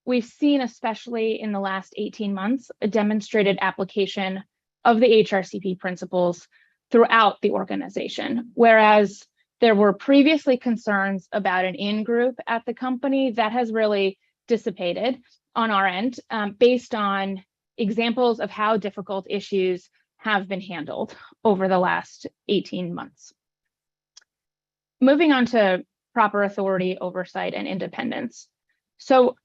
we've seen, especially in the last 18 months, a demonstrated application of the HRCP principles throughout the organization, whereas there were previously concerns about an in-group at the company that has really dissipated on our end based on examples of how difficult issues have been handled over the last 18 months. Moving on to proper authority, oversight, and independence. So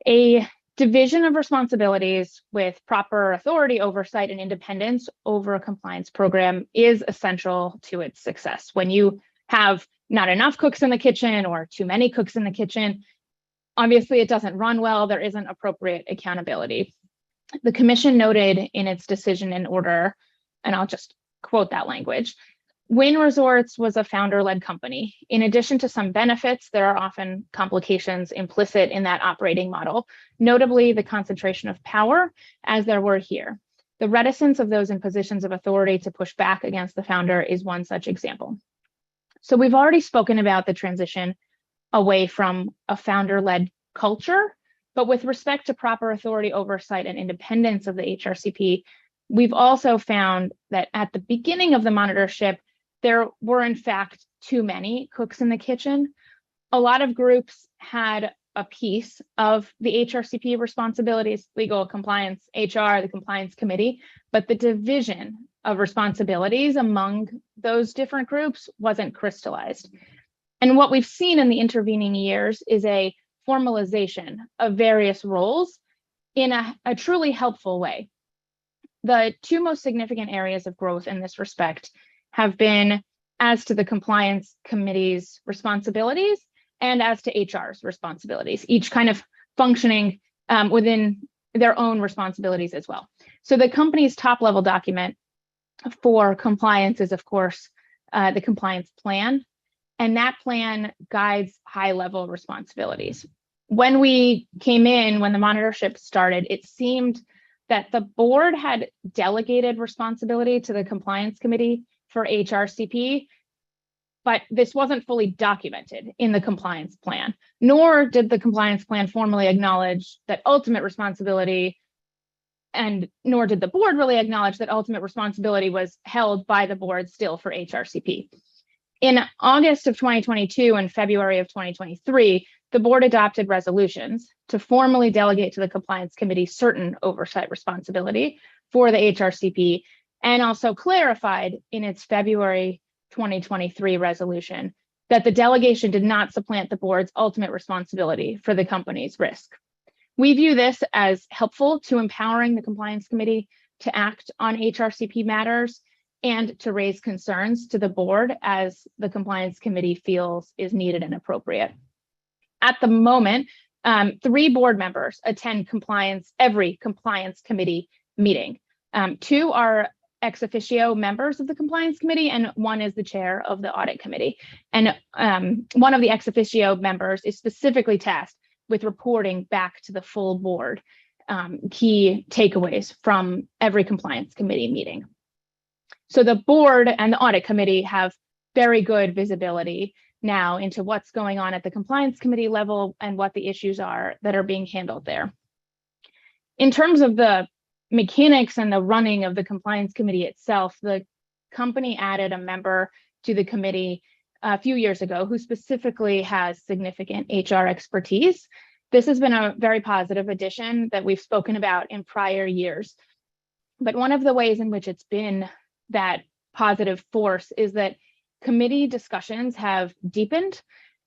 a division of responsibilities with proper authority, oversight, and independence over a compliance program is essential to its success. When you have not enough cooks in the kitchen or too many cooks in the kitchen, obviously it doesn't run well, there isn't appropriate accountability. The commission noted in its decision in order, and I'll just quote that language, Wynn Resorts was a founder-led company. In addition to some benefits, there are often complications implicit in that operating model, notably the concentration of power, as there were here. The reticence of those in positions of authority to push back against the founder is one such example. So we've already spoken about the transition away from a founder-led culture, but with respect to proper authority, oversight, and independence of the HRCP, we've also found that at the beginning of the monitorship, there were in fact too many cooks in the kitchen. A lot of groups had a piece of the HRCP responsibilities, legal, compliance, HR, the compliance committee, but the division of responsibilities among those different groups wasn't crystallized. And what we've seen in the intervening years is a formalization of various roles in a truly helpful way. The two most significant areas of growth in this respect have been as to the compliance committee's responsibilities and as to HR's responsibilities, each kind of functioning within their own responsibilities as well. So the company's top level document for compliance is, of course, the compliance plan, and that plan guides high level responsibilities. When we came in, when the monitorship started, it seemed that the board had delegated responsibility to the compliance committee for HRCP, but this wasn't fully documented in the compliance plan, nor did the compliance plan formally acknowledge that ultimate responsibility, and nor did the board really acknowledge that ultimate responsibility was held by the board still for HRCP. In August of 2022 and February of 2023, the board adopted resolutions to formally delegate to the compliance committee certain oversight responsibility for the HRCP, and also clarified in its February 2023 resolution that the delegation did not supplant the board's ultimate responsibility for the company's risk. We view this as helpful to empowering the compliance committee to act on HRCP matters and to raise concerns to the board as the compliance committee feels is needed and appropriate. At the moment, 3 board members attend every compliance committee meeting. 2 are ex officio members of the compliance committee, and 1 is the chair of the audit committee. And one of the ex officio members is specifically tasked with reporting back to the full board key takeaways from every compliance committee meeting. So the board and the audit committee have very good visibility now into what's going on at the compliance committee level and what the issues are that are being handled there. In terms of the mechanics and the running of the compliance committee itself, the company added a member to the committee a few years ago who specifically has significant HR expertise. This has been a very positive addition that we've spoken about in prior years. But one of the ways in which it's been that positive force is that committee discussions have deepened,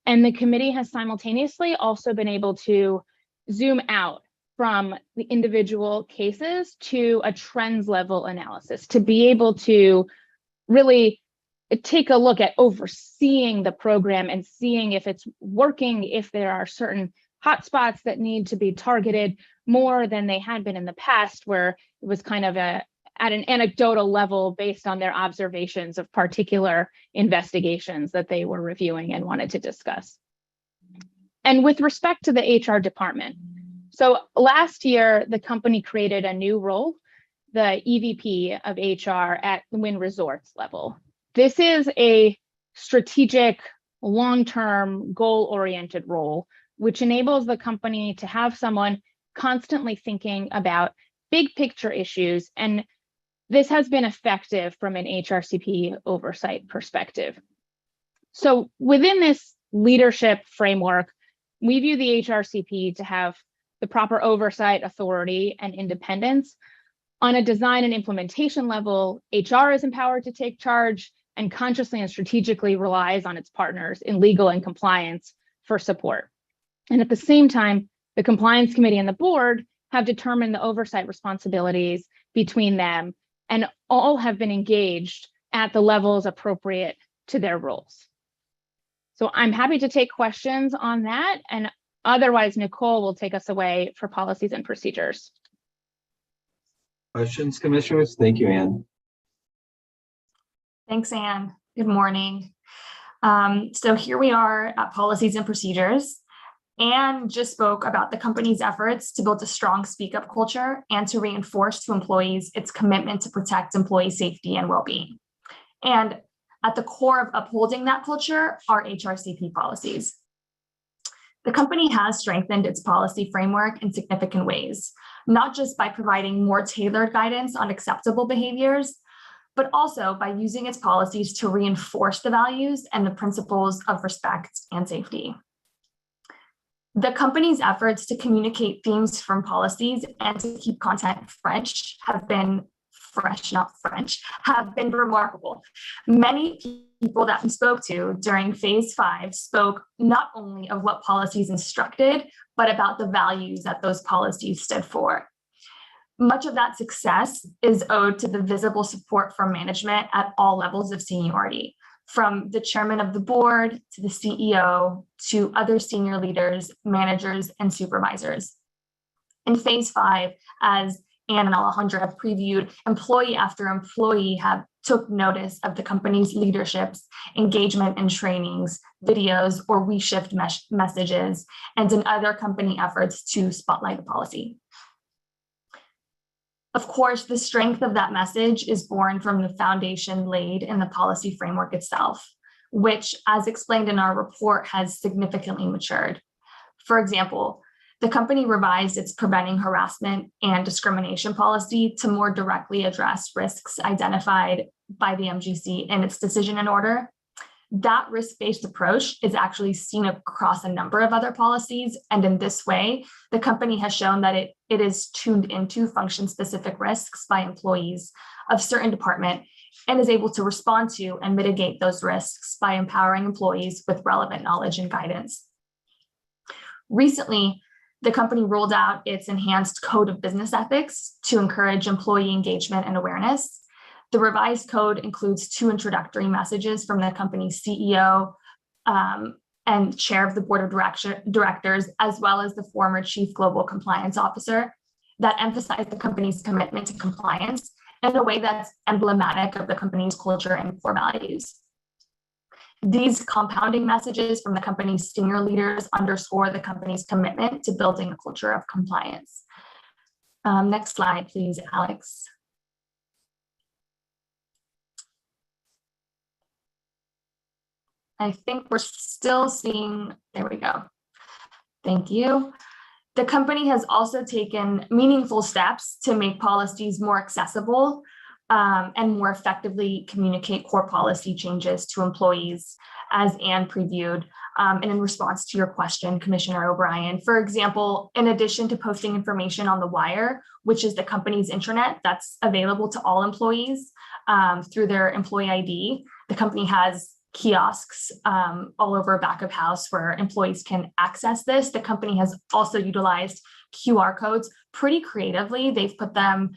and the committee has simultaneously also been able to zoom out from the individual cases to a trends level analysis, to be able to really take a look at overseeing the program and seeing if it's working, if there are certain hotspots that need to be targeted more than they had been in the past, where it was kind of at an anecdotal level based on their observations of particular investigations that they were reviewing and wanted to discuss. And with respect to the HR department, so last year, the company created a new role, the EVP of HR at Wynn Resorts level. This is a strategic, long-term, goal-oriented role, which enables the company to have someone constantly thinking about big picture issues, and this has been effective from an HRCP oversight perspective. So within this leadership framework, we view the HRCP to have the proper oversight, authority, and independence. On a design and implementation level, HR is empowered to take charge and consciously and strategically relies on its partners in legal and compliance for support. And at the same time, the compliance committee and the board have determined the oversight responsibilities between them, and all have been engaged at the levels appropriate to their roles. So I'm happy to take questions on that, and otherwise Nicole will take us away for policies and procedures. Questions, commissioners? Thank you, Anne. Thanks, Anne. Good morning. So here we are at Policies and Procedures. Anne just spoke about the company's efforts to build a strong speak up culture and to reinforce to employees its commitment to protect employee safety and well-being. And at the core of upholding that culture are HRCP policies. The company has strengthened its policy framework in significant ways, not just by providing more tailored guidance on acceptable behaviors, but also by using its policies to reinforce the values and the principles of respect and safety. The company's efforts to communicate themes from policies and to keep content fresh, have been remarkable. Many people that we spoke to during phase 5 spoke not only of what policies instructed, but about the values that those policies stood for. Much of that success is owed to the visible support from management at all levels of seniority, from the chairman of the board to the CEO to other senior leaders, managers, and supervisors. In phase 5, as Anne and Alejandra have previewed, employee after employee took notice of the company's leadership's engagement in trainings, videos, or We Shift messages, and in other company efforts to spotlight the policy. Of course, the strength of that message is born from the foundation laid in the policy framework itself, which, as explained in our report, has significantly matured. For example, the company revised its preventing harassment and discrimination policy to more directly address risks identified by the MGC in its decision and order. That risk-based approach is actually seen across a number of other policies. And in this way, the company has shown that it is tuned into function-specific risks by employees of certain department and is able to respond to and mitigate those risks by empowering employees with relevant knowledge and guidance. Recently, the company rolled out its enhanced code of business ethics to encourage employee engagement and awareness. The revised code includes 2 introductory messages from the company's CEO and chair of the board of directors, as well as the former chief global compliance officer, that emphasize the company's commitment to compliance in a way that's emblematic of the company's culture and core values. These compounding messages from the company's senior leaders underscore the company's commitment to building a culture of compliance. Next slide, please, Alex. I think we're still seeing, there we go. Thank you. The company has also taken meaningful steps to make policies more accessible and more effectively communicate core policy changes to employees, as Anne previewed, and in response to your question, Commissioner O'Brien. For example, in addition to posting information on the Wire, which is the company's intranet that's available to all employees through their employee ID, the company has kiosks all over back of house where employees can access this. The company has also utilized QR codes pretty creatively. They've put them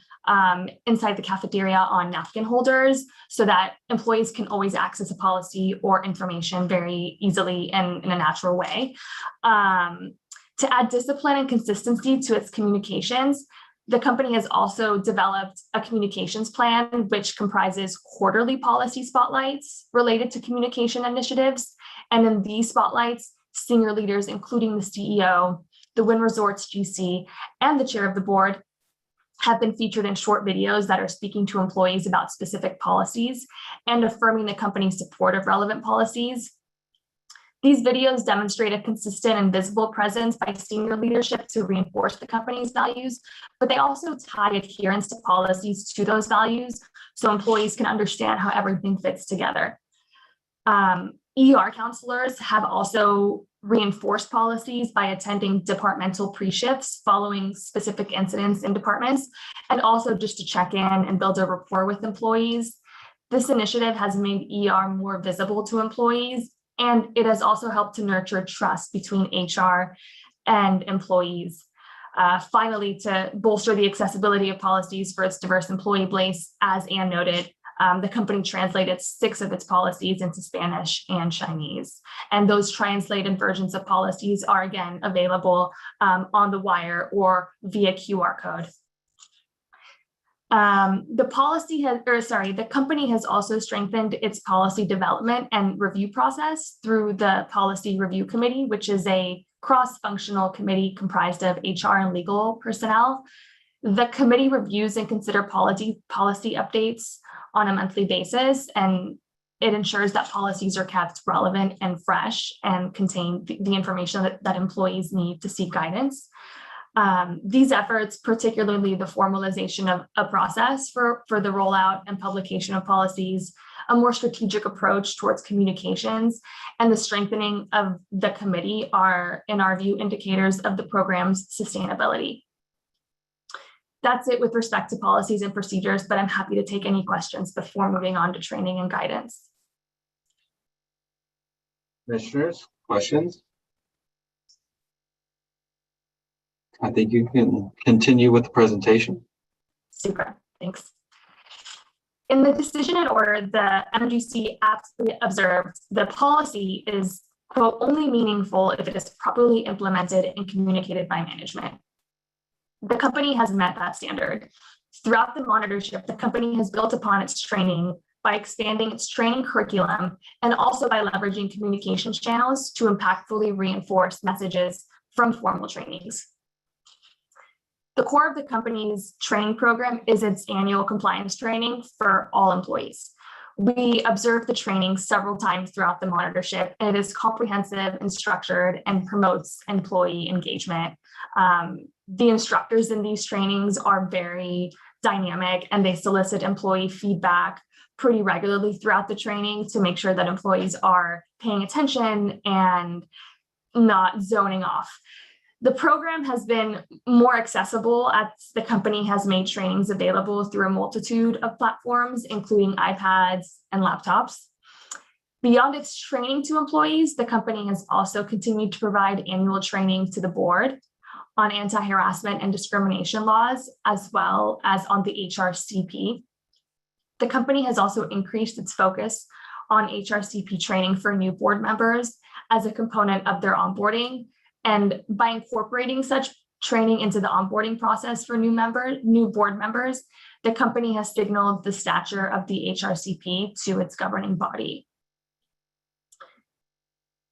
inside the cafeteria on napkin holders so that employees can always access a policy or information very easily and in a natural way. To add discipline and consistency to its communications, the company has also developed a communications plan, which comprises quarterly policy spotlights related to communication initiatives. And in these spotlights, senior leaders, including the CEO, the Wynn Resorts GC, and the chair of the board have been featured in short videos that are speaking to employees about specific policies and affirming the company's support of relevant policies. These videos demonstrate a consistent and visible presence by senior leadership to reinforce the company's values, but they also tie adherence to policies to those values so employees can understand how everything fits together. ER counselors have also reinforced policies by attending departmental pre-shifts following specific incidents in departments, and also just to check in and build a rapport with employees. This initiative has made ER more visible to employees, and it has also helped to nurture trust between HR and employees. Finally, to bolster the accessibility of policies for its diverse employee base, as Anne noted, the company translated 6 of its policies into Spanish and Chinese. And those translated versions of policies are, again, available on the Wire or via QR code. The company has also strengthened its policy development and review process through the Policy Review Committee, which is a cross-functional committee comprised of HR and legal personnel. The committee reviews and consider policy updates on a monthly basis, and it ensures that policies are kept relevant and fresh and contain the information that employees need to seek guidance. These efforts, particularly the formalization of a process for the rollout and publication of policies, a more strategic approach towards communications, and the strengthening of the committee are, in our view, indicators of the program's sustainability. That's it with respect to policies and procedures, but I'm happy to take any questions before moving on to training and guidance. Commissioners, questions? I think you can continue with the presentation. Super, thanks. In the decision and order, the MGC aptly observed the policy is, quote, only meaningful if it is properly implemented and communicated by management. The company has met that standard. Throughout the monitorship, the company has built upon its training by expanding its training curriculum and also by leveraging communications channels to impactfully reinforce messages from formal trainings. The core of the company's training program is its annual compliance training for all employees. We observe the training several times throughout the monitorship, and it is comprehensive and structured and promotes employee engagement. The instructors in these trainings are very dynamic, and they solicit employee feedback pretty regularly throughout the training to make sure that employees are paying attention and not zoning off. The program has been more accessible as the company has made trainings available through a multitude of platforms, including iPads and laptops. Beyond its training to employees, the company has also continued to provide annual training to the board on anti-harassment and discrimination laws, as well as on the HRCP. The company has also increased its focus on HRCP training for new board members as a component of their onboarding. And by incorporating such training into the onboarding process for new board members, the company has signaled the stature of the HRCP to its governing body.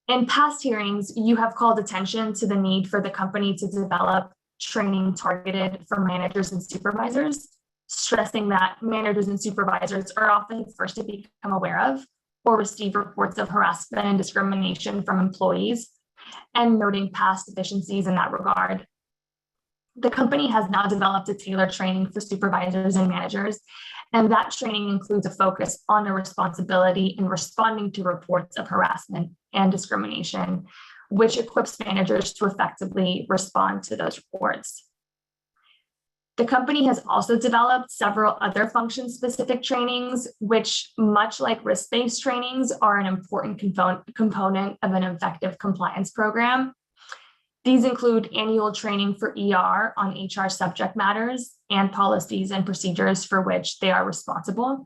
In past hearings, you have called attention to the need for the company to develop training targeted for managers and supervisors, stressing that managers and supervisors are often the first to become aware of or receive reports of harassment and discrimination from employees, and noting past deficiencies in that regard. The company has now developed a tailored training for supervisors and managers, and that training includes a focus on the responsibility in responding to reports of harassment and discrimination, which equips managers to effectively respond to those reports. The company has also developed several other function-specific trainings, which, much like risk-based trainings, are an important component of an effective compliance program. These include annual training for ER on HR subject matters and policies and procedures for which they are responsible,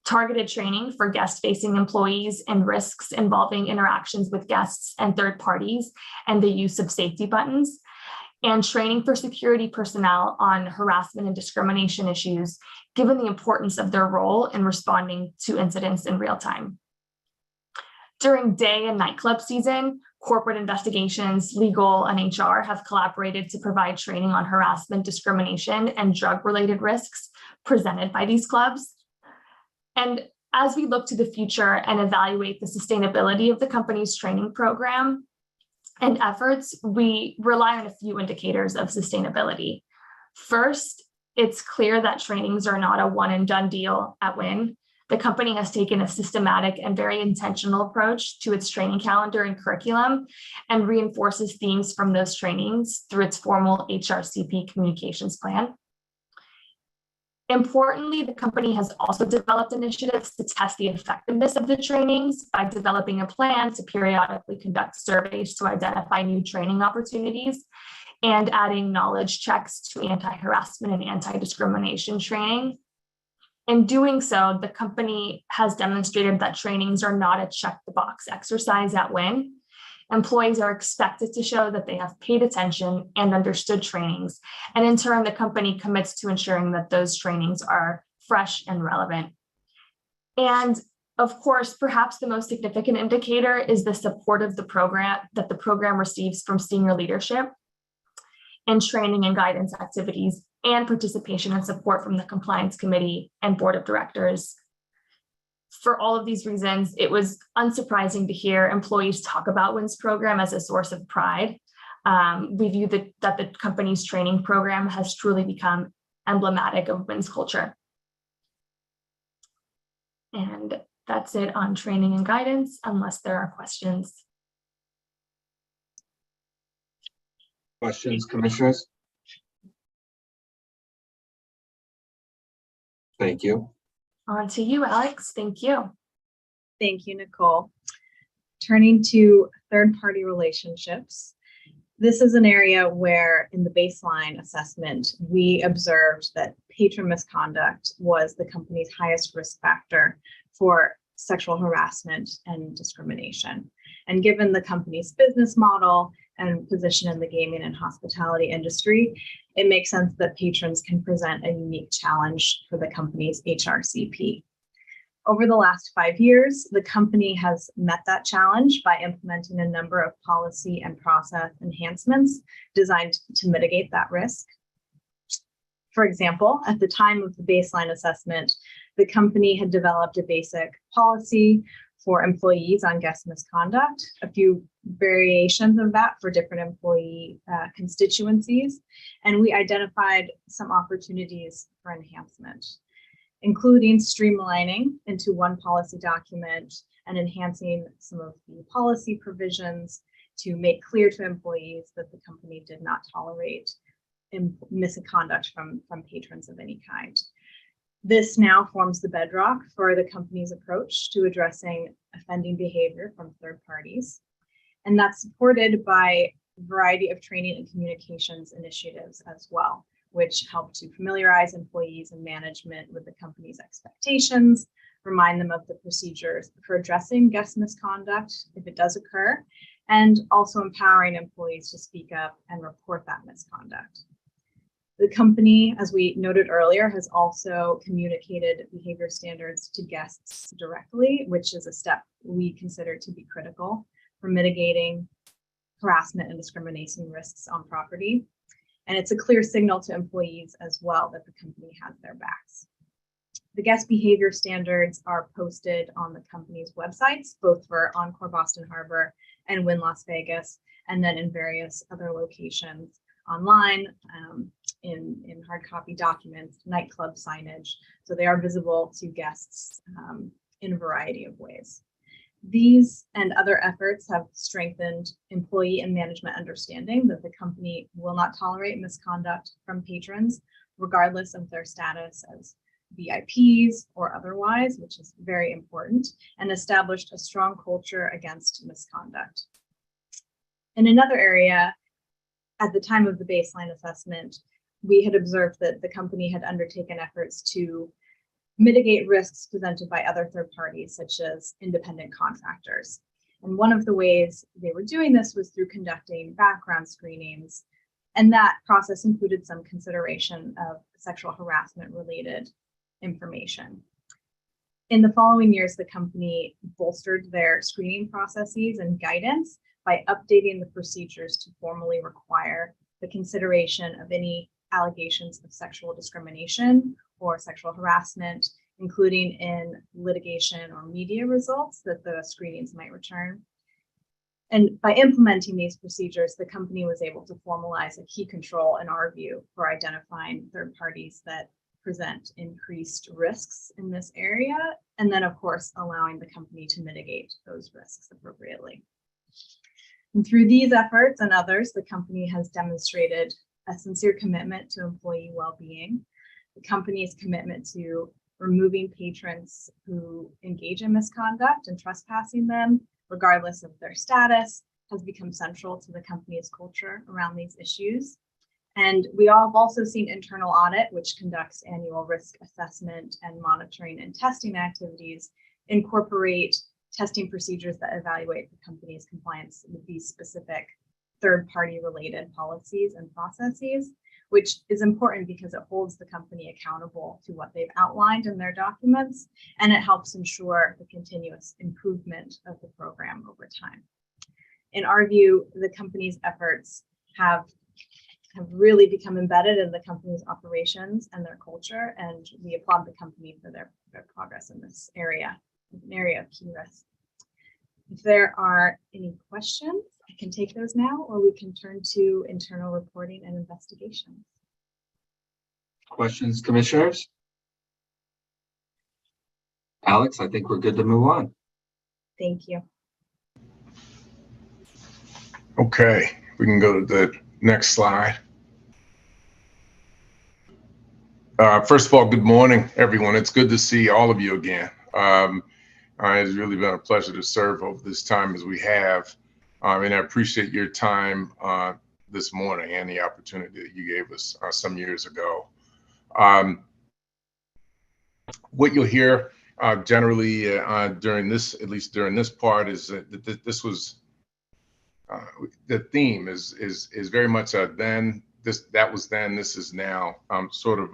targeted training for guest-facing employees and risks involving interactions with guests and third parties and the use of safety buttons, and training for security personnel on harassment and discrimination issues, given the importance of their role in responding to incidents in real time. During day and nightclub season, corporate investigations, legal, and HR have collaborated to provide training on harassment, discrimination, and drug-related risks presented by these clubs. And as we look to the future and evaluate the sustainability of the company's training program and efforts, we rely on a few indicators of sustainability. First, it's clear that trainings are not a one and done deal at WIN. The company has taken a systematic and very intentional approach to its training calendar and curriculum and reinforces themes from those trainings through its formal HRCP communications plan. Importantly, the company has also developed initiatives to test the effectiveness of the trainings by developing a plan to periodically conduct surveys to identify new training opportunities and adding knowledge checks to anti-harassment and anti-discrimination training. In doing so, the company has demonstrated that trainings are not a check-the-box exercise at WIN. Employees are expected to show that they have paid attention and understood trainings, and in turn, the company commits to ensuring that those trainings are fresh and relevant. And of course, perhaps the most significant indicator is the support of the program that the program receives from senior leadership in training and guidance activities, and participation and support from the compliance committee and board of directors. For all of these reasons, it was unsurprising to hear employees talk about WIN's program as a source of pride. We view that the company's training program has truly become emblematic of WIN's culture. And that's it on training and guidance, unless there are questions. Questions, commissioners? Thank you. On to you, Alex. Thank you. Thank you, Nicole. Turning to third-party relationships, this is an area where in the baseline assessment, we observed that patron misconduct was the company's highest risk factor for sexual harassment and discrimination. And given the company's business model and position in the gaming and hospitality industry, it makes sense that patrons can present a unique challenge for the company's HRCP. Over the last 5 years, the company has met that challenge by implementing a number of policy and process enhancements designed to mitigate that risk. For example, at the time of the baseline assessment, the company had developed a basic policy for employees on guest misconduct, a few variations of that for different employee constituencies, and we identified some opportunities for enhancement, including streamlining into one policy document and enhancing some of the policy provisions to make clear to employees that the company did not tolerate misconduct from patrons of any kind. This now forms the bedrock for the company's approach to addressing offending behavior from third parties. And that's supported by a variety of training and communications initiatives as well, which help to familiarize employees and management with the company's expectations, remind them of the procedures for addressing guest misconduct if it does occur, and also empowering employees to speak up and report that misconduct. The company, as we noted earlier, has also communicated behavior standards to guests directly, which is a step we consider to be critical for mitigating harassment and discrimination risks on property. And it's a clear signal to employees as well that the company has their backs. The guest behavior standards are posted on the company's websites, both for Encore Boston Harbor and Wynn Las Vegas, and then in various other locations online, in hard copy documents, nightclub signage. So they are visible to guests in a variety of ways. These and other efforts have strengthened employee and management understanding that the company will not tolerate misconduct from patrons, regardless of their status as VIPs or otherwise, which is very important, and established a strong culture against misconduct. In another area, at the time of the baseline assessment, we had observed that the company had undertaken efforts to mitigate risks presented by other third parties, such as independent contractors. And one of the ways they were doing this was through conducting background screenings. And that process included some consideration of sexual harassment related information. In the following years, the company bolstered their screening processes and guidance by updating the procedures to formally require the consideration of any allegations of sexual discrimination or sexual harassment, including in litigation or media results that the screenings might return. And by implementing these procedures, the company was able to formalize a key control, in our view, for identifying third parties that present increased risks in this area, and then, of course, allowing the company to mitigate those risks appropriately. And through these efforts and others, the company has demonstrated a sincere commitment to employee well-being, the company's commitment to removing patrons who engage in misconduct and trespassing them, regardless of their status, has become central to the company's culture around these issues. And we all have also seen internal audit, which conducts annual risk assessment and monitoring and testing activities, incorporate testing procedures that evaluate the company's compliance with these specific third-party related policies and processes, which is important because it holds the company accountable to what they've outlined in their documents, and it helps ensure the continuous improvement of the program over time. In our view, the company's efforts have really become embedded in the company's operations and their culture, and we applaud the company for their progress in this area, an area of key risk. If there are any questions, I can take those now, or we can turn to internal reporting and investigations. Questions, commissioners? Alex, I think we're good to move on. Thank you. Okay, we can go to the next slide. First of all, good morning, everyone. It's good to see all of you again. It's really been a pleasure to serve over this time as we have. And I appreciate your time this morning and the opportunity that you gave us some years ago. What you'll hear generally during this, at least during this part, is that this was the theme is very much a then, that was then, this is now sort of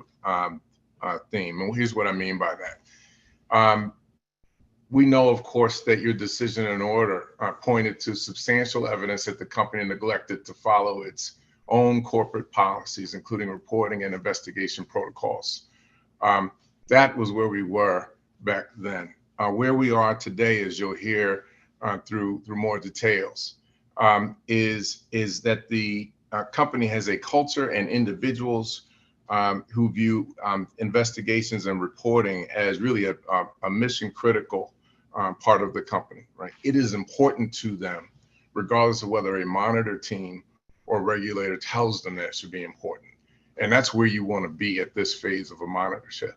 theme. And here's what I mean by that. We know, of course, that your decision and order pointed to substantial evidence that the company neglected to follow its own corporate policies, including reporting and investigation protocols. That was where we were back then. Where we are today, as you'll hear through more details, is that the company has a culture and individuals who view investigations and reporting as really a mission critical part of the company, right? It is important to them, regardless of whether a monitor team or regulator tells them that it should be important. And that's where you want to be at this phase of a monitorship.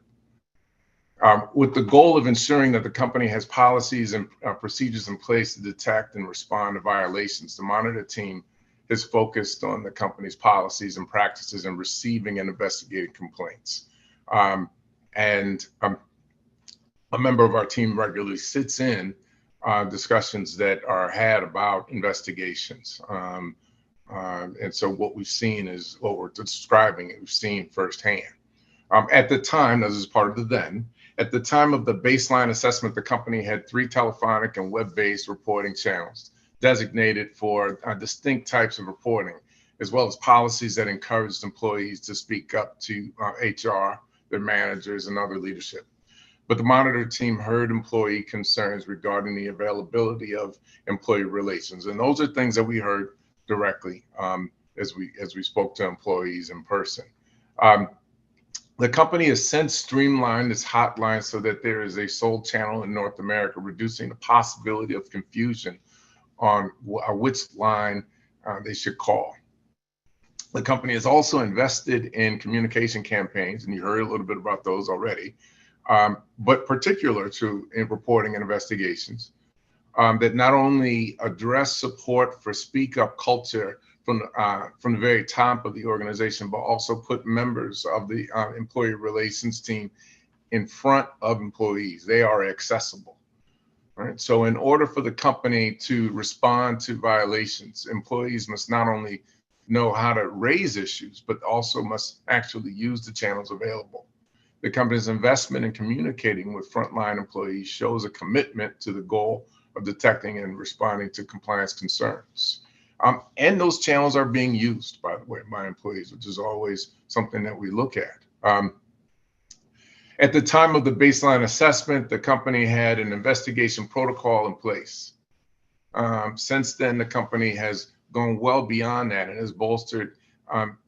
With the goal of ensuring that the company has policies and procedures in place to detect and respond to violations, the monitor team is focused on the company's policies and practices and receiving and investigating complaints. A member of our team regularly sits in discussions that are had about investigations. And so what we've seen is what we're describing, we've seen firsthand. At the time, this is part of the then, at the time of the baseline assessment, the company had 3 telephonic and web-based reporting channels designated for distinct types of reporting, as well as policies that encouraged employees to speak up to HR, their managers, and other leadership. But the monitor team heard employee concerns regarding the availability of employee relations. And those are things that we heard directly as we spoke to employees in person. The company has since streamlined its hotline so that there is a sole channel in North America, reducing the possibility of confusion on which line they should call. The company has also invested in communication campaigns, and you heard a little bit about those already, but particular to in reporting and investigations that not only address support for speak up culture from the very top of the organization, but also put members of the employee relations team in front of employees. They are accessible, right? So in order for the company to respond to violations, employees must not only know how to raise issues, but also must actually use the channels available. The company's investment in communicating with frontline employees shows a commitment to the goal of detecting and responding to compliance concerns. And those channels are being used, by the way, by employees, which is always something that we look at. At the time of the baseline assessment, the company had an investigation protocol in place. Since then, the company has gone well beyond that and has bolstered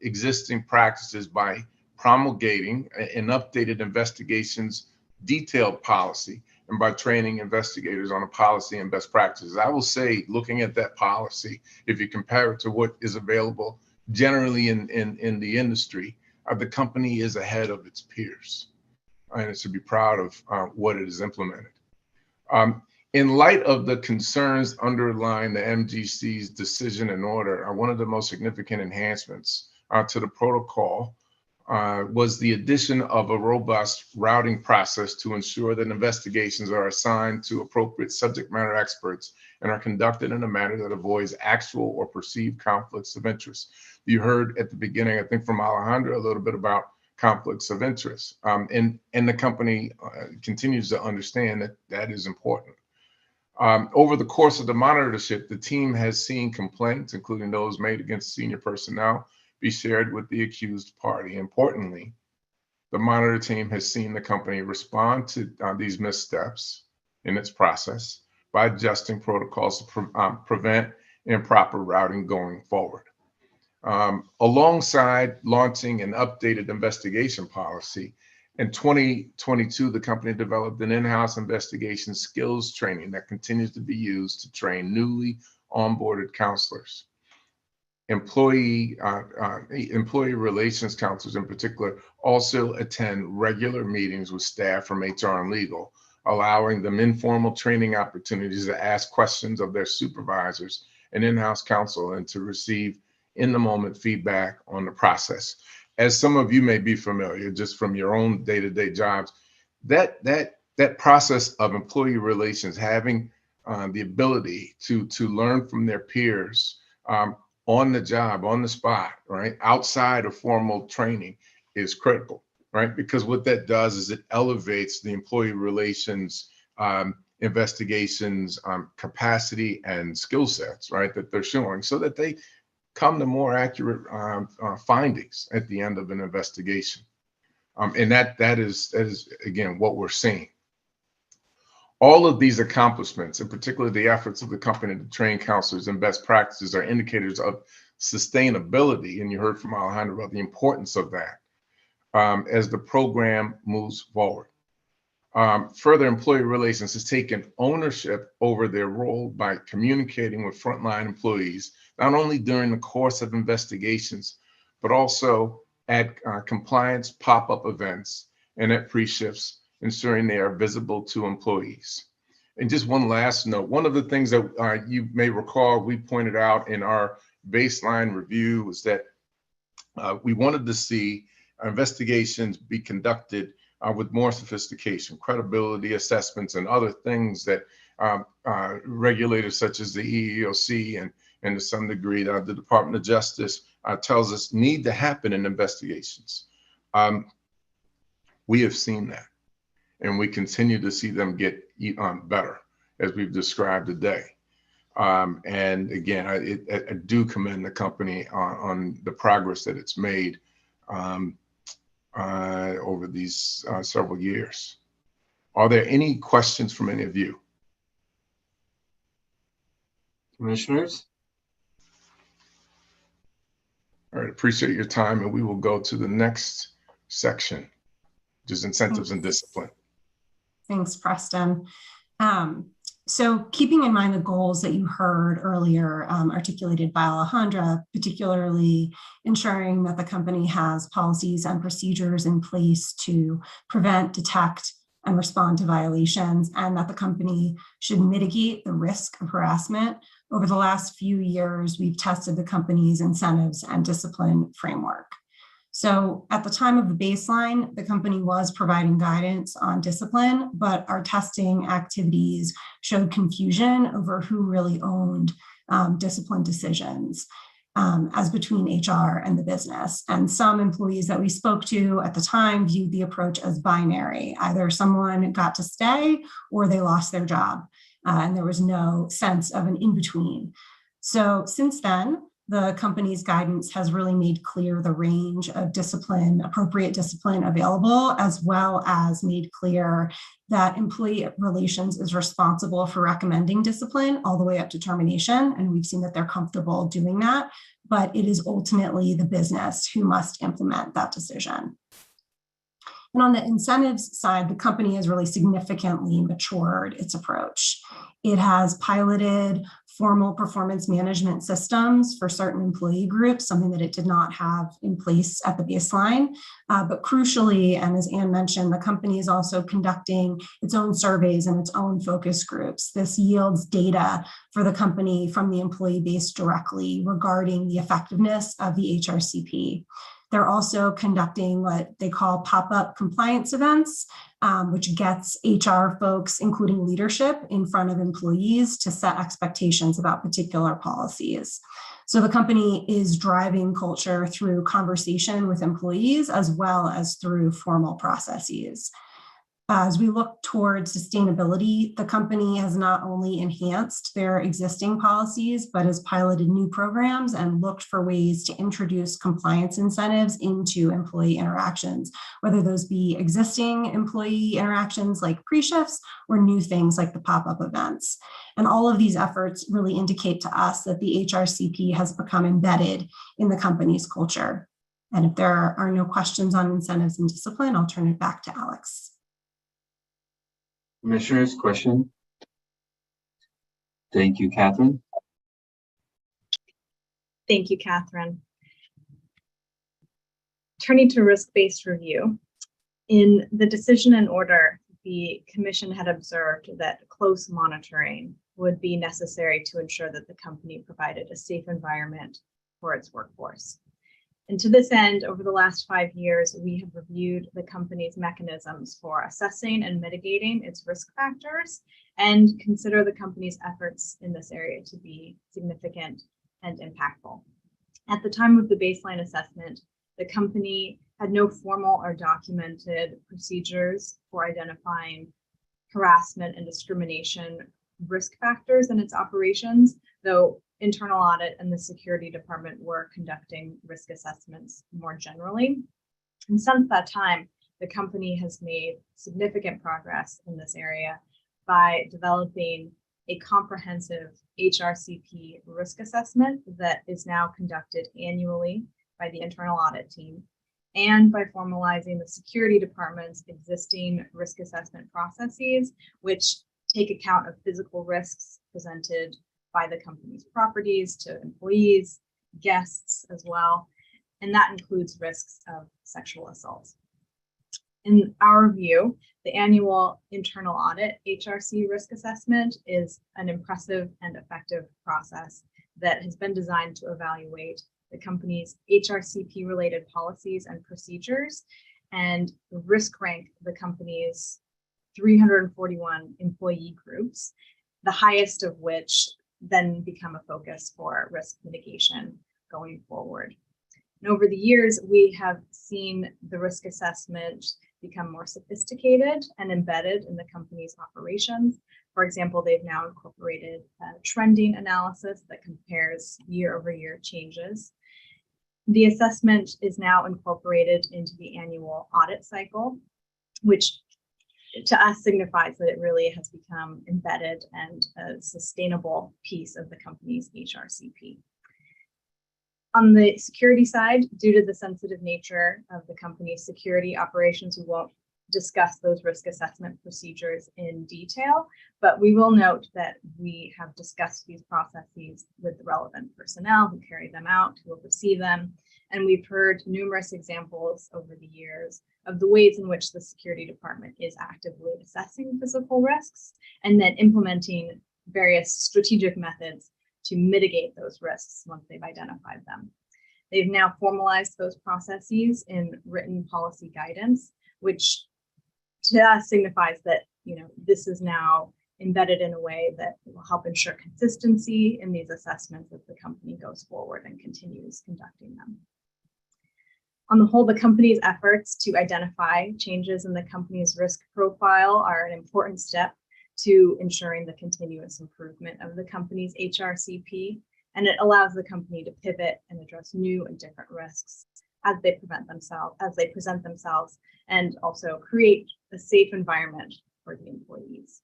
existing practices by promulgating an updated investigations detailed policy and by training investigators on a policy and best practices. I will say, looking at that policy, if you compare it to what is available generally in the industry, the company is ahead of its peers. And it should be proud of what it has implemented. In light of the concerns underlying the MGC's decision and order, one of the most significant enhancements to the protocol was the addition of a robust routing process to ensure that investigations are assigned to appropriate subject matter experts and are conducted in a manner that avoids actual or perceived conflicts of interest. You heard at the beginning, I think from Alejandra, a little bit about conflicts of interest. And the company continues to understand that that is important. Over the course of the monitorship, the team has seen complaints, including those made against senior personnel, be shared with the accused party. Importantly, the monitor team has seen the company respond to these missteps in its process by adjusting protocols to prevent improper routing going forward. Alongside launching an updated investigation policy, in 2022, the company developed an in-house investigation skills training that continues to be used to train newly onboarded counselors. Employee relations counselors in particular also attend regular meetings with staff from HR and legal, allowing them informal training opportunities to ask questions of their supervisors and in-house counsel and to receive in-the-moment feedback on the process. As some of you may be familiar, just from your own day-to-day jobs, that process of employee relations, having the ability to learn from their peers on the job, on the spot, right, outside of formal training is critical, right? Because what that does is it elevates the employee relations investigations capacity and skill sets, right, that they're showing so that they come to more accurate findings at the end of an investigation. And that is again, what we're seeing. All of these accomplishments, in particular the efforts of the company to train counselors and best practices, are indicators of sustainability. And you heard from Alejandra about the importance of that as the program moves forward. Further, employee relations has taken ownership over their role by communicating with frontline employees, not only during the course of investigations, but also at compliance pop-up events and at pre-shifts, ensuring they are visible to employees. And just one last note, one of the things that you may recall we pointed out in our baseline review was that we wanted to see investigations be conducted with more sophistication, credibility assessments, and other things that regulators such as the EEOC and to some degree the Department of Justice tells us need to happen in investigations. We have seen that, and we continue to see them get better, as we've described today. And again, I do commend the company on the progress that it's made over these several years. Are there any questions from any of you? Commissioners? All right, appreciate your time, and we will go to the next section, which is incentives and discipline. Thanks, Preston. So keeping in mind the goals that you heard earlier articulated by Alejandra, particularly ensuring that the company has policies and procedures in place to prevent, detect, and respond to violations, and that the company should mitigate the risk of harassment. Over the last few years, we've tested the company's incentives and discipline framework. So at the time of the baseline, the company was providing guidance on discipline, but our testing activities showed confusion over who really owned discipline decisions as between HR and the business. And some employees that we spoke to at the time viewed the approach as binary. Either someone got to stay or they lost their job. And there was no sense of an in-between. So since then, the company's guidance has really made clear the range of discipline, appropriate discipline available, as well as made clear that employee relations is responsible for recommending discipline all the way up to termination. And we've seen that they're comfortable doing that, but it is ultimately the business who must implement that decision. And on the incentives side, the company has really significantly matured its approach. It has piloted formal performance management systems for certain employee groups, something that it did not have in place at the baseline. But crucially, and as Anne mentioned, the company is also conducting its own surveys and its own focus groups. This yields data for the company from the employee base directly regarding the effectiveness of the HRCP. They're also conducting what they call pop-up compliance events, which gets HR folks, including leadership, in front of employees to set expectations about particular policies. So the company is driving culture through conversation with employees as well as through formal processes. As we look towards sustainability, the company has not only enhanced their existing policies, but has piloted new programs and looked for ways to introduce compliance incentives into employee interactions, whether those be existing employee interactions like pre-shifts or new things like the pop-up events. And all of these efforts really indicate to us that the HRCP has become embedded in the company's culture. And if there are no questions on incentives and discipline, I'll turn it back to Alex. Commissioners, question? Thank you, Catherine. Thank you, Catherine. Turning to risk-based review, in the decision and order, the Commission had observed that close monitoring would be necessary to ensure that the company provided a safe environment for its workforce. And to this end, over the last 5 years, we have reviewed the company's mechanisms for assessing and mitigating its risk factors and consider the company's efforts in this area to be significant and impactful. At the time of the baseline assessment, the company had no formal or documented procedures for identifying harassment and discrimination risk factors in its operations, though internal audit and the security department were conducting risk assessments more generally. And since that time, the company has made significant progress in this area by developing a comprehensive HRCP risk assessment that is now conducted annually by the internal audit team, and by formalizing the security department's existing risk assessment processes, which take account of physical risks presented by the company's properties to employees, guests as well, and that includes risks of sexual assault. In our view, the annual internal audit HRC risk assessment is an impressive and effective process that has been designed to evaluate the company's HRCP related policies and procedures and risk rank the company's 341 employee groups, the highest of which then become a focus for risk mitigation going forward. And over the years, we have seen the risk assessment become more sophisticated and embedded in the company's operations. For example, they've now incorporated a trending analysis that compares year-over-year changes. The assessment is now incorporated into the annual audit cycle, which to us signifies that it really has become embedded and a sustainable piece of the company's HRCP. On the security side, due to the sensitive nature of the company's security operations, we won't discuss those risk assessment procedures in detail, but we will note that we have discussed these processes with the relevant personnel who carry them out, who oversee them, and we've heard numerous examples over the years of the ways in which the security department is actively assessing physical risks and then implementing various strategic methods to mitigate those risks once they've identified them. They've now formalized those processes in written policy guidance, which to us signifies that this is now embedded in a way that will help ensure consistency in these assessments as the company goes forward and continues conducting them. On the whole, the company's efforts to identify changes in the company's risk profile are an important step to ensuring the continuous improvement of the company's HRCP, and it allows the company to pivot and address new and different risks as they present themselves, and also create a safe environment for the employees.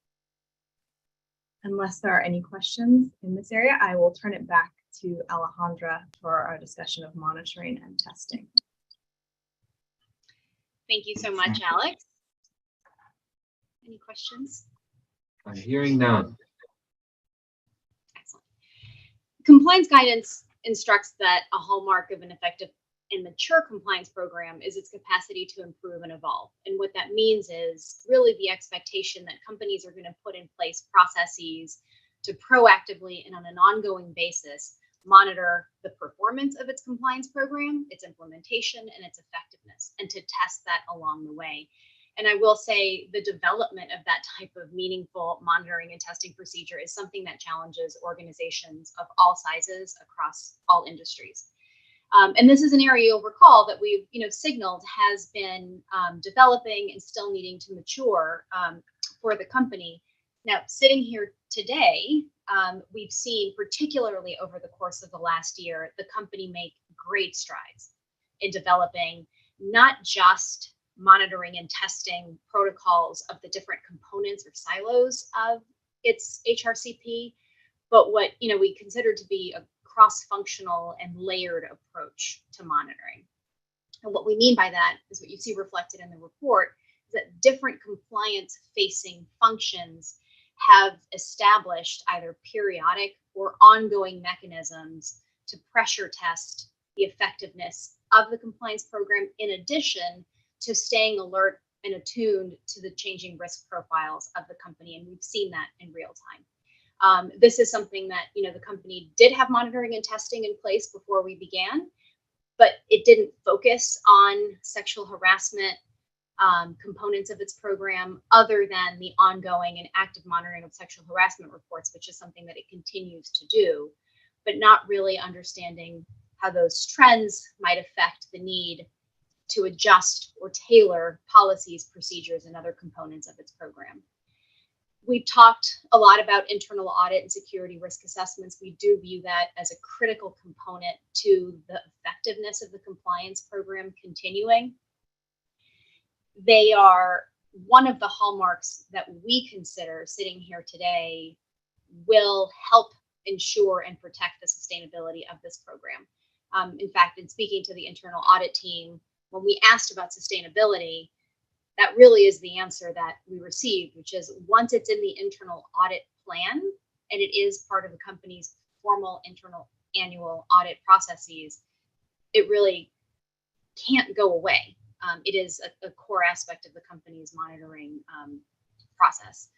Unless there are any questions in this area, I will turn it back to Alejandra for our discussion of monitoring and testing. Thank you so much, Alex. Any questions? I'm hearing none. Excellent. Compliance guidance instructs that a hallmark of an effective and mature compliance program is its capacity to improve and evolve. And what that means is really the expectation that companies are going to put in place processes to proactively and on an ongoing basis monitor the performance of its compliance program, its implementation, and its effectiveness, and to test that along the way. And I will say the development of that type of meaningful monitoring and testing procedure is something that challenges organizations of all sizes across all industries. And this is an area you'll recall that we've signaled has been developing and still needing to mature for the company. Now, sitting here today, we've seen, particularly over the course of the last year, the company make great strides in developing not just monitoring and testing protocols of the different components or silos of its HRCP, but what we consider to be a cross-functional and layered approach to monitoring. And what we mean by that is what you see reflected in the report, is that different compliance-facing functions have established either periodic or ongoing mechanisms to pressure test the effectiveness of the compliance program, in addition to staying alert and attuned to the changing risk profiles of the company. And we've seen that in real time. This is something that the company did have monitoring and testing in place before we began, but it didn't focus on sexual harassment components of its program, other than the ongoing and active monitoring of sexual harassment reports, which is something that it continues to do, but not really understanding how those trends might affect the need to adjust or tailor policies, procedures, and other components of its program. We've talked a lot about internal audit and security risk assessments. We do view that as a critical component to the effectiveness of the compliance program continuing. They are one of the hallmarks that we consider, sitting here today, will help ensure and protect the sustainability of this program. In fact, in speaking to the internal audit team, when we asked about sustainability, that really is the answer that we received, which is once it's in the internal audit plan and it is part of the company's formal internal annual audit processes, it really can't go away. It is a core aspect of the company's monitoring process.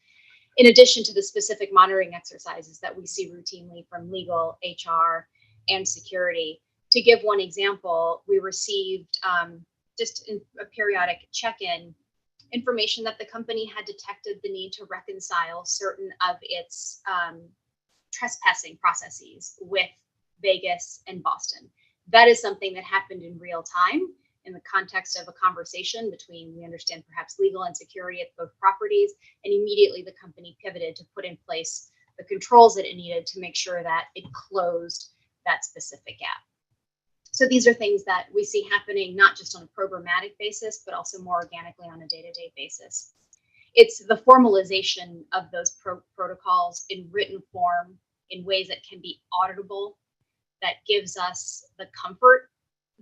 In addition to the specific monitoring exercises that we see routinely from legal, HR, and security. To give one example, we received just in a periodic check-in information that the company had detected the need to reconcile certain of its trespassing processes with Vegas and Boston. That is something that happened in real time in the context of a conversation between, we understand, perhaps legal and security at both properties, and immediately the company pivoted to put in place the controls that it needed to make sure that it closed that specific gap. So these are things that we see happening not just on a programmatic basis, but also more organically on a day-to-day basis. It's the formalization of those protocols in written form in ways that can be auditable that gives us the comfort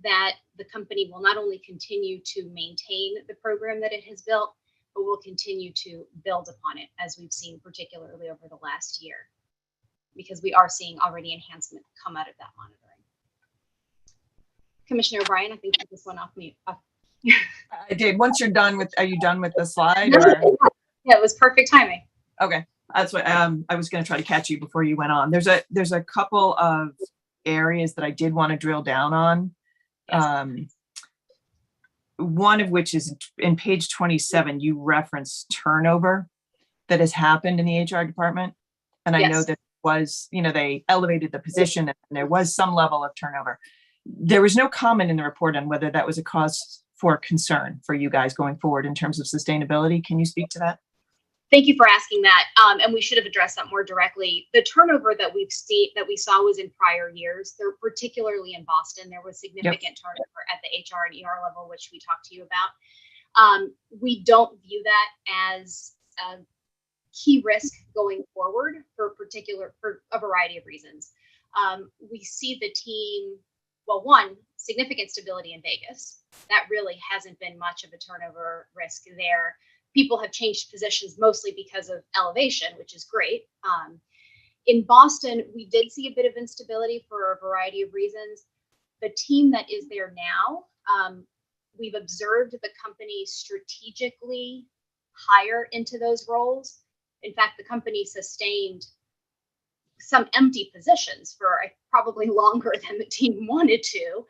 that the company will not only continue to maintain the program that it has built, but will continue to build upon it, as we've seen particularly over the last year, because we are seeing already enhancement come out of that monitoring. Commissioner O'Brien, I think you just went off mute. I did. Once you're done with, are you done with the slide? No, Or? yeah, it was perfect timing. Okay, that's what I was going to try to catch you before you went on. There's a couple of areas that I did want to drill down on. One of which is in page 27, you reference turnover that has happened in the HR department. And I know that was, they elevated the position and there was some level of turnover. There was no comment in the report on whether that was a cause for concern for you guys going forward in terms of sustainability. Can you speak to that? Thank you for asking that. And we should have addressed that more directly. The turnover that we saw was in prior years. There, particularly in Boston, there was significant turnover at the HR and ER level, which we talked to you about. We don't view that as a key risk going forward for a variety of reasons. We see the team, well, one, significant stability in Vegas. That really hasn't been much of a turnover risk there. People have changed positions mostly because of elevation, which is great. In Boston, we did see a bit of instability for a variety of reasons. The team that is there now, we've observed the company strategically hire into those roles. In fact, the company sustained some empty positions for probably longer than the team wanted to.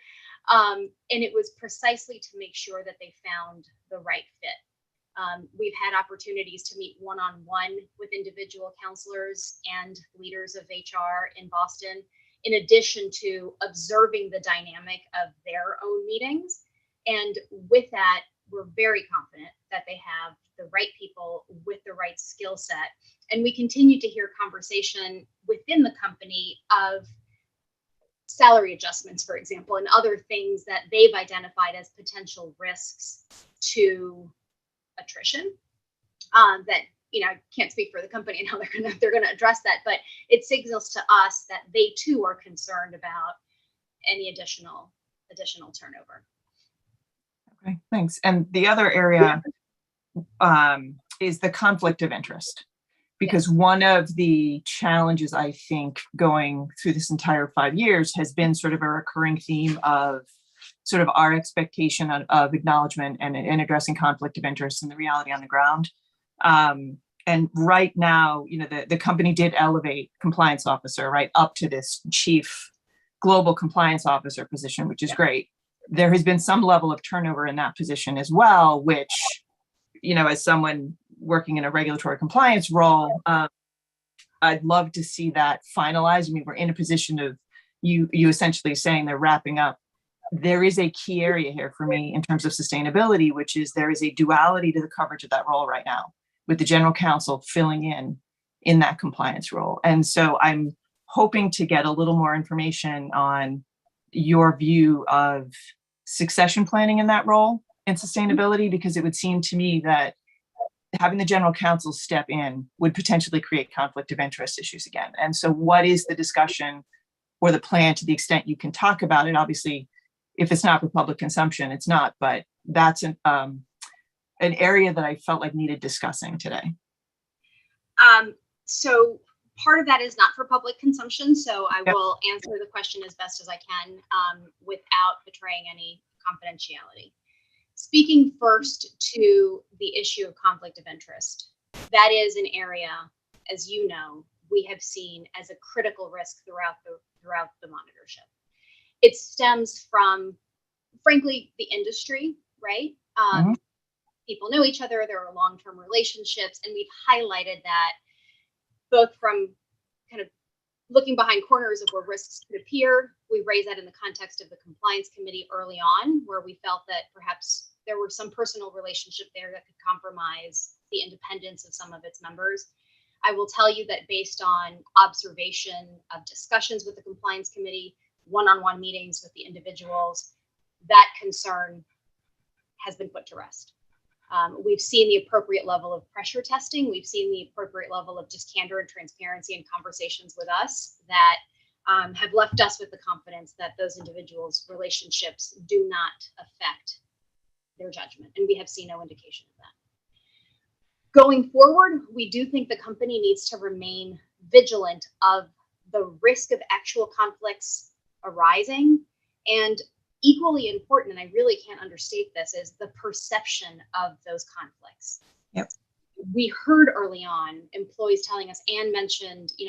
And it was precisely to make sure that they found the right fit. We've had opportunities to meet one-on-one with individual counselors and leaders of HR in Boston, in addition to observing the dynamic of their own meetings. And with that, we're very confident that they have the right people with the right skill set. And we continue to hear conversation within the company of salary adjustments, for example, and other things that they've identified as potential risks to attrition. That, I can't speak for the company and how they're gonna address that, but it signals to us that they too are concerned about any additional turnover. Okay, thanks. And the other area is the conflict of interest, because one of the challenges, I think, going through this entire 5 years has been sort of a recurring theme of sort of our expectation of acknowledgement and addressing conflict of interest and the reality on the ground. And right now, the company did elevate compliance officer right up to this chief global compliance officer position, which is great. There has been some level of turnover in that position as well, which, as someone working in a regulatory compliance role, I'd love to see that finalized. I mean, we're in a position of you essentially saying they're wrapping up. There is a key area here for me in terms of sustainability, which is there is a duality to the coverage of that role right now, with the general counsel filling in that compliance role. And so I'm hoping to get a little more information on your view of succession planning in that role and sustainability, because it would seem to me that having the general counsel step in would potentially create conflict of interest issues again. And so what is the discussion or the plan, to the extent you can talk about it? Obviously, if it's not for public consumption, it's not, but that's an area that I felt like needed discussing today. So part of that is not for public consumption, so I will answer the question as best as I can without betraying any confidentiality. Speaking first to the issue of conflict of interest, that is an area, as you know, we have seen as a critical risk throughout the monitorship. It stems from, frankly, the industry, right? People know each other, there are long-term relationships, and we've highlighted that both from kind of looking behind corners of where risks could appear. We raised that in the context of the compliance committee early on, where we felt that perhaps there were some personal relationship there that could compromise the independence of some of its members. I will tell you that based on observation of discussions with the compliance committee, one-on-one meetings with the individuals, that concern has been put to rest. We've seen the appropriate level of pressure testing. We've seen the appropriate level of just candor and transparency and conversations with us that have left us with the confidence that those individuals' relationships do not affect their judgment. And we have seen no indication of that. Going forward, we do think the company needs to remain vigilant of the risk of actual conflicts arising, and equally important, and I really can't understate this, is the perception of those conflicts. Yep. We heard early on employees telling us, Anne mentioned, the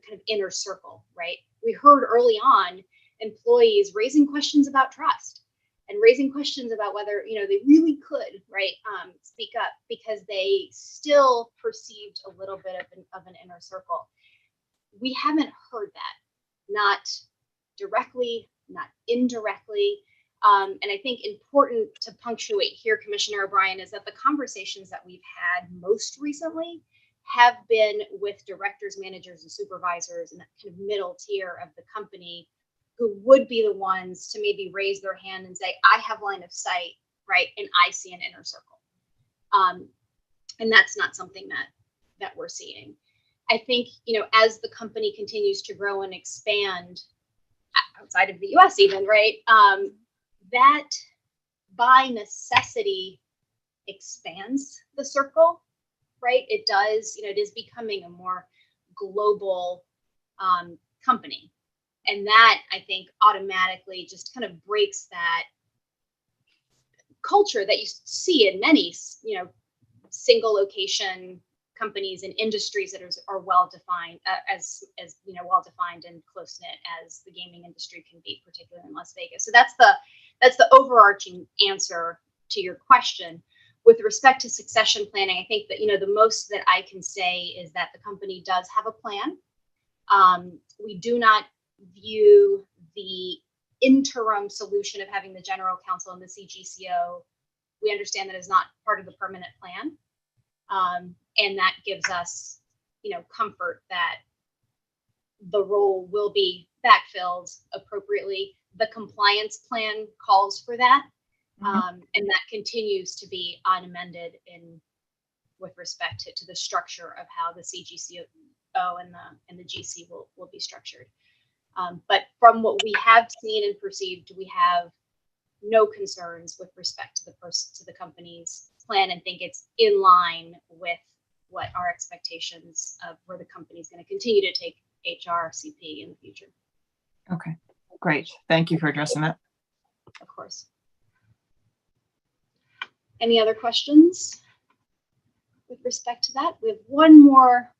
kind of inner circle, right? We heard early on employees raising questions about trust and raising questions about whether, they really could, right, speak up, because they still perceived a little bit of an inner circle. We haven't heard that, not directly, not indirectly. And I think important to punctuate here, Commissioner O'Brien, is that the conversations that we've had most recently have been with directors, managers, and supervisors in that kind of middle tier of the company, who would be the ones to maybe raise their hand and say, I have line of sight, right, and I see an inner circle. And that's not something that we're seeing. I think, as the company continues to grow and expand outside of the US even, right, that by necessity expands the circle, right? It does, it is becoming a more global company. And that, I think, automatically just kind of breaks that culture that you see in many, single location companies and industries that are well defined, as well defined and close knit as the gaming industry can be, particularly in Las Vegas. So that's the overarching answer to your question. With respect to succession planning, I think that the most that I can say is that the company does have a plan. We do not view the interim solution of having the general counsel and the CGCO. We understand that is not part of the permanent plan. And that gives us, comfort that the role will be backfilled appropriately. The compliance plan calls for that. And that continues to be unamended with respect to the structure of how the CGCO and the GC will be structured. But from what we have seen and perceived, we have no concerns with respect to the company's plan, and think it's in line with what our expectations of where the company is going to continue to take HRCP in the future. Okay, great. Thank you for addressing that. Of course. Any other questions with respect to that? We have one more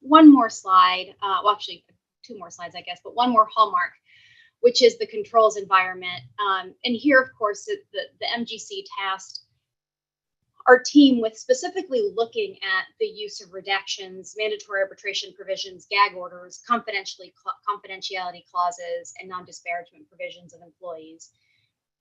slide. Well, actually, two more slides, I guess, but one more hallmark, which is the controls environment. And here, of course, the MGC tasked our team with specifically looking at the use of redactions, mandatory arbitration provisions, gag orders, confidentiality clauses, and non-disparagement provisions of employees.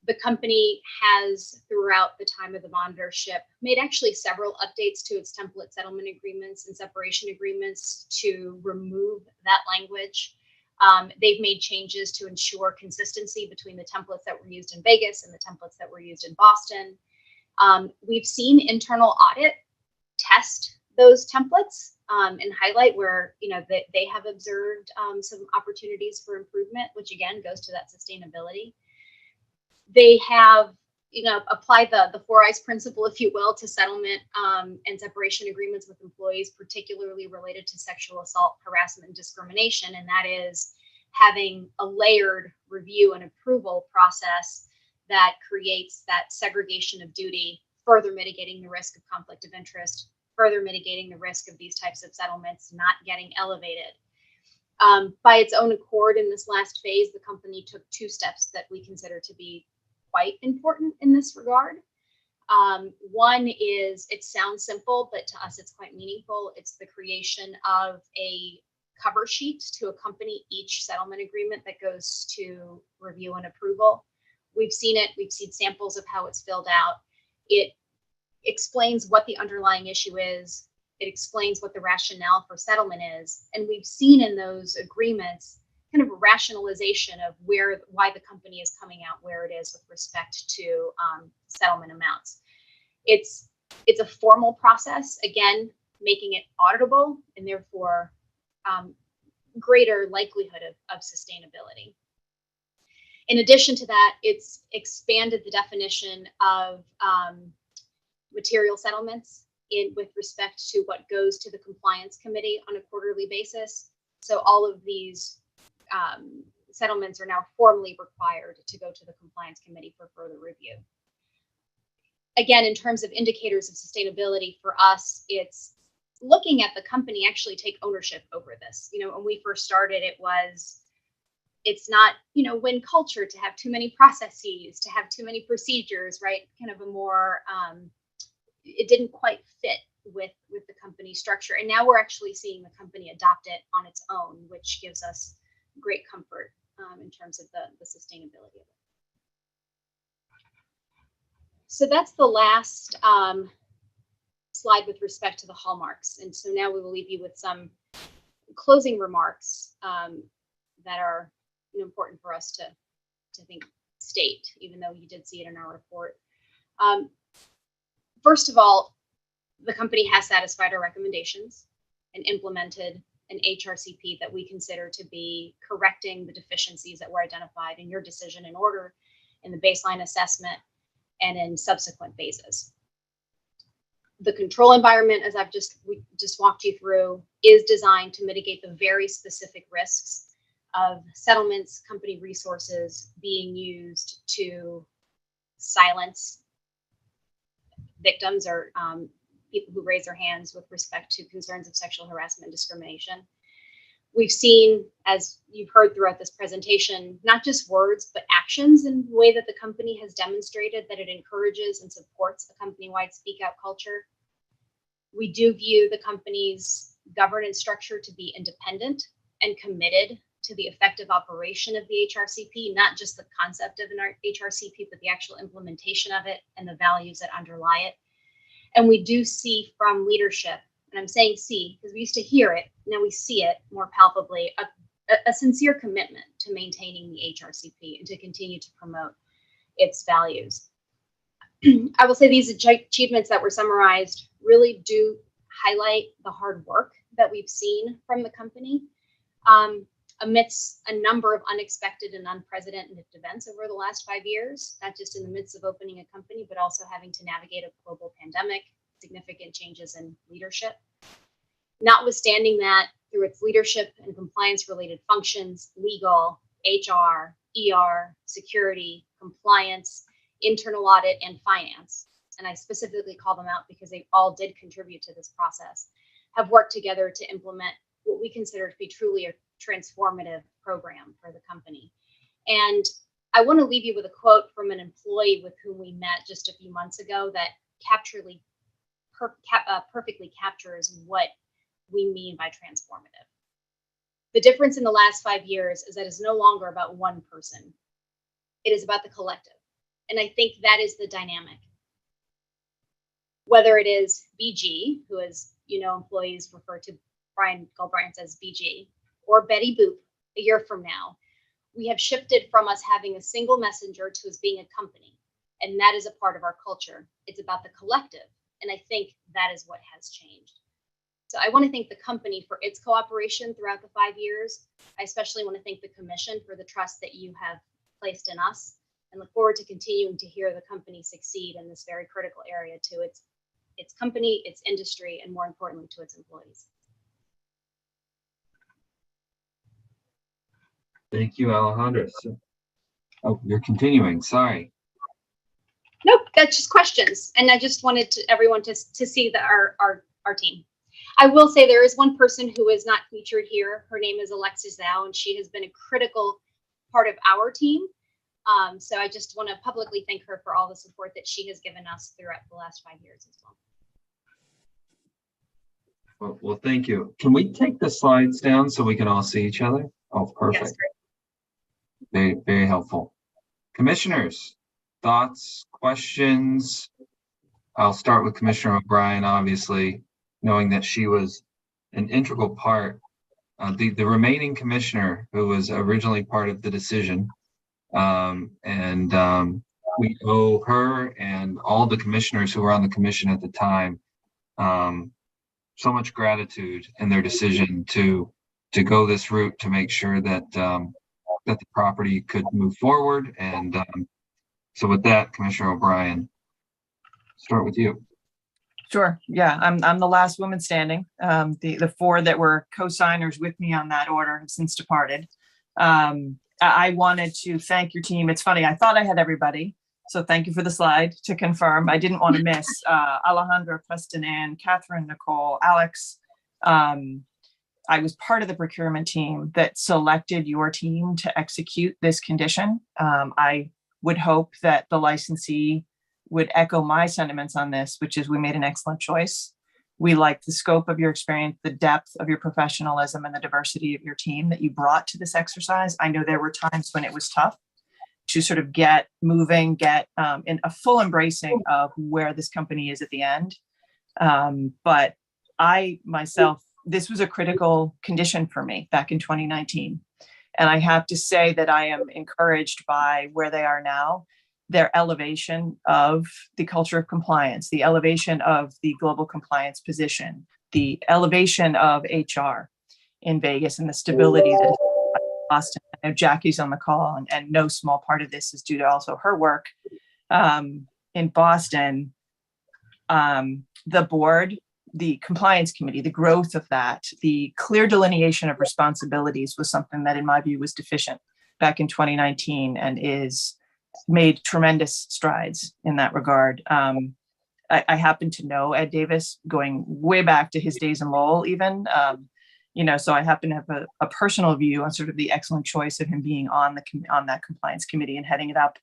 The company has, throughout the time of the monitorship, made actually several updates to its template settlement agreements and separation agreements to remove that language. They've made changes to ensure consistency between the templates that were used in Vegas and the templates that were used in Boston. We've seen internal audit test those templates and highlight where they have observed some opportunities for improvement, which again goes to that sustainability. They have applied the 4 Eyes principle, if you will, to settlement and separation agreements with employees, particularly related to sexual assault, harassment, and discrimination, and that is having a layered review and approval process that creates that segregation of duty, further mitigating the risk of conflict of interest, further mitigating the risk of these types of settlements not getting elevated. By its own accord, in this last phase, the company took 2 steps that we consider to be quite important in this regard. One is, it sounds simple, but to us it's quite meaningful. It's the creation of a cover sheet to accompany each settlement agreement that goes to review and approval. We've seen it. We've seen samples of how it's filled out. It explains what the underlying issue is. It explains what the rationale for settlement is. And we've seen in those agreements kind of a rationalization of why the company is coming out where it is with respect to settlement amounts. It's a formal process, again, making it auditable and therefore greater likelihood of sustainability. In addition to that, it's expanded the definition of material settlements with respect to what goes to the compliance committee on a quarterly basis. So all of these settlements are now formally required to go to the compliance committee for further review. Again, in terms of indicators of sustainability for us, it's looking at the company actually take ownership over this. When we first started, it's not, win culture to have too many processes, to have too many procedures, right? Kind of a more, it didn't quite fit with the company structure. And now we're actually seeing the company adopt it on its own, which gives us great comfort in terms of the sustainability of it. So that's the last slide with respect to the hallmarks. And so now we will leave you with some closing remarks that are important for us to think state, even though you did see it in our report. First of all, the company has satisfied our recommendations and implemented an HRCP that we consider to be correcting the deficiencies that were identified in your decision in order, in the baseline assessment, and in subsequent phases. The control environment, as we just walked you through, is designed to mitigate the very specific risks of settlements, company resources being used to silence victims or people who raise their hands with respect to concerns of sexual harassment and discrimination. We've seen, as you've heard throughout this presentation, not just words, but actions in the way that the company has demonstrated that it encourages and supports a company-wide speak out culture. We do view the company's governance structure to be independent and committed to the effective operation of the HRCP, not just the concept of an HRCP, but the actual implementation of it and the values that underlie it. And we do see from leadership, and I'm saying see because we used to hear it, now we see it more palpably, a sincere commitment to maintaining the HRCP and to continue to promote its values. I will say these achievements that were summarized really do highlight the hard work that we've seen from the company amidst a number of unexpected and unprecedented events over the last 5 years, not just in the midst of opening a company, but also having to navigate a global pandemic, significant changes in leadership. Notwithstanding that, through its leadership and compliance related functions, legal, HR, ER, security, compliance, internal audit, and finance, and I specifically call them out because they all did contribute to this process, have worked together to implement what we consider to be truly a transformative program for the company. And I want to leave you with a quote from an employee with whom we met just a few months ago that perfectly captures what we mean by transformative. The difference in the last 5 years is that it's no longer about one person. It is about the collective. And I think that is the dynamic. Whether it is BG, who is, employees refer to Brian Galbraith as BG, or Betty Boop a year from now, we have shifted from us having a single messenger to us being a company. And that is a part of our culture. It's about the collective. And I think that is what has changed. So I want to thank the company for its cooperation throughout the 5 years. I especially want to thank the commission for the trust that you have placed in us, and look forward to continuing to hear the company succeed in this very critical area to its company, its industry, and more importantly, to its employees. Thank you, Alejandra. Oh, you're continuing. Sorry. Nope, that's just questions. And I just wanted everyone to see that our team. I will say there is one person who is not featured here. Her name is Alexis Zhao, and she has been a critical part of our team. So I just want to publicly thank her for all the support that she has given us throughout the last 5 years as well. Well, thank you. Can we take the slides down so we can all see each other? Oh, perfect. Yes, very, very helpful. Commissioners, thoughts, questions? I'll start with Commissioner O'Brien, obviously, knowing that she was an integral part, the remaining commissioner who was originally part of the decision. We owe her and all the commissioners who were on the commission at the time so much gratitude in their decision to go this route to make sure that that the property could move forward. And so with that, Commissioner O'Brien, start with you. Sure. Yeah, I'm the last woman standing. The four that were co-signers with me on that order have since departed. I wanted to thank your team. It's funny, I thought I had everybody. So thank you for the slide to confirm. I didn't want to miss Alejandra, Preston, Ann, Catherine, Nicole, Alex. I was part of the procurement team that selected your team to execute this condition. I would hope that the licensee would echo my sentiments on this, which is we made an excellent choice. We like the scope of your experience, the depth of your professionalism, and the diversity of your team that you brought to this exercise. I know there were times when it was tough to sort of get moving, get in a full embracing of where this company is at the end. But I myself, this was a critical condition for me back in 2019. And I have to say that I am encouraged by where they are now, their elevation of the culture of compliance, the elevation of the global compliance position, the elevation of HR in Vegas, and the stability that is in Boston. I know Jackie's on the call, and no small part of this is due to also her work in Boston. The board, the compliance committee, the growth of that, the clear delineation of responsibilities was something that in my view was deficient back in 2019 and is made tremendous strides in that regard. I happen to know Ed Davis going way back to his days in Lowell even. So I happen to have a personal view on sort of the excellent choice of him being on that compliance committee and heading it up.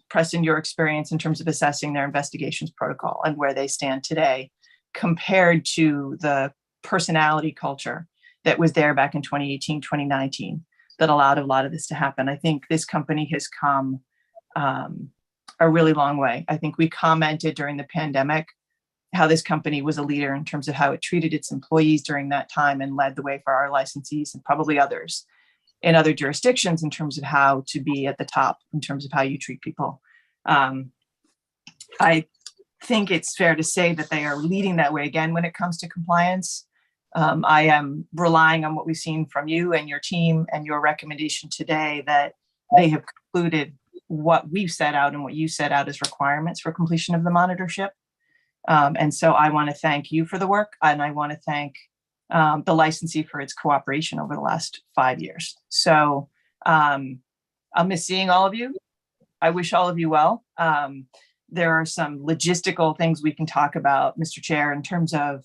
Preston, your experience in terms of assessing their investigations protocol and where they stand today compared to the personality culture that was there back in 2018, 2019, that allowed a lot of this to happen. I think this company has come a really long way. I think we commented during the pandemic how this company was a leader in terms of how it treated its employees during that time and led the way for our licensees and probably others in other jurisdictions in terms of how to be at the top in terms of how you treat people. I think it's fair to say that they are leading that way again when it comes to compliance. I am relying on what we've seen from you and your team and your recommendation today that they have concluded what we've set out and what you set out as requirements for completion of the monitorship. And so I want to thank you for the work, and I want to thank the licensee for its cooperation over the last 5 years. So I'll miss seeing all of you. I wish all of you well. There are some logistical things we can talk about, Mr. Chair, in terms of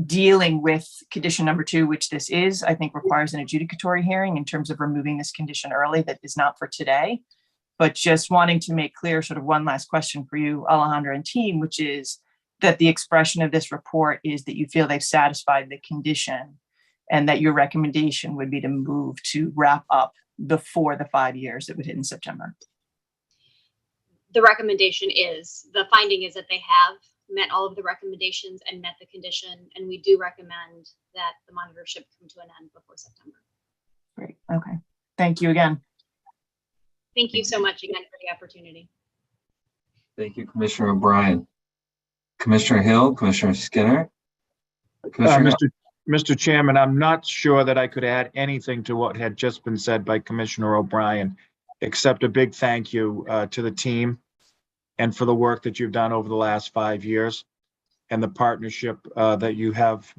dealing with condition number 2, which this is, I think requires an adjudicatory hearing in terms of removing this condition early. That is not for today, but just wanting to make clear sort of one last question for you, Alejandra and team, which is that the expression of this report is that you feel they've satisfied the condition and that your recommendation would be to move to wrap up before the 5 years that would hit in September. The recommendation is, the finding is that they have met all of the recommendations and met the condition, and we do recommend that the monitorship come to an end before September. Great. Okay. Thank you again. Thank you so much again for the opportunity. Thank you, Commissioner O'Brien. Commissioner Hill, Commissioner Skinner. Mr. Chairman, I'm not sure that I could add anything to what had just been said by Commissioner O'Brien, except a big thank you to the team and for the work that you've done over the last 5 years and the partnership that you have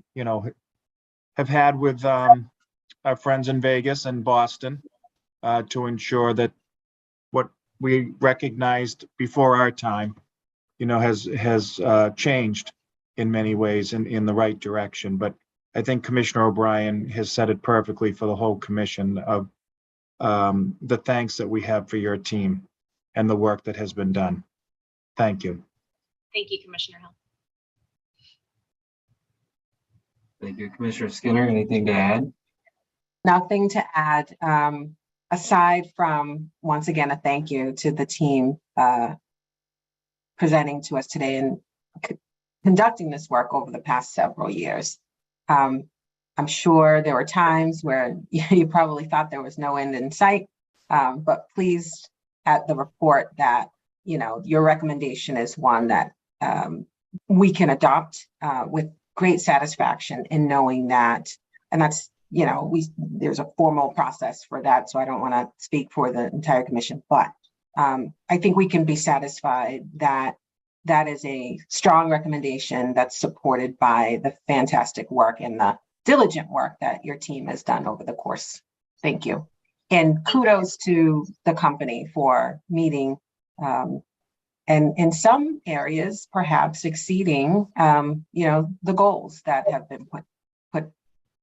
had with our friends in Vegas and Boston to ensure that what we recognized before our time, has changed in many ways in the right direction. But I think Commissioner O'Brien has said it perfectly for the whole commission of the thanks that we have for your team and the work that has been done. Thank you. Thank you, Commissioner Hill. Thank you, Commissioner Skinner. Anything to add? Nothing to add, aside from, once again, a thank you to the team presenting to us today and conducting this work over the past several years. I'm sure there were times where you probably thought there was no end in sight, but pleased at the report that your recommendation is one that we can adopt with great satisfaction in knowing that, and that's, there's a formal process for that, so I don't want to speak for the entire commission, but I think we can be satisfied that that is a strong recommendation that's supported by the fantastic work and the diligent work that your team has done over the course. Thank you. And kudos to the company for meeting and in some areas, perhaps exceeding, the goals that have been put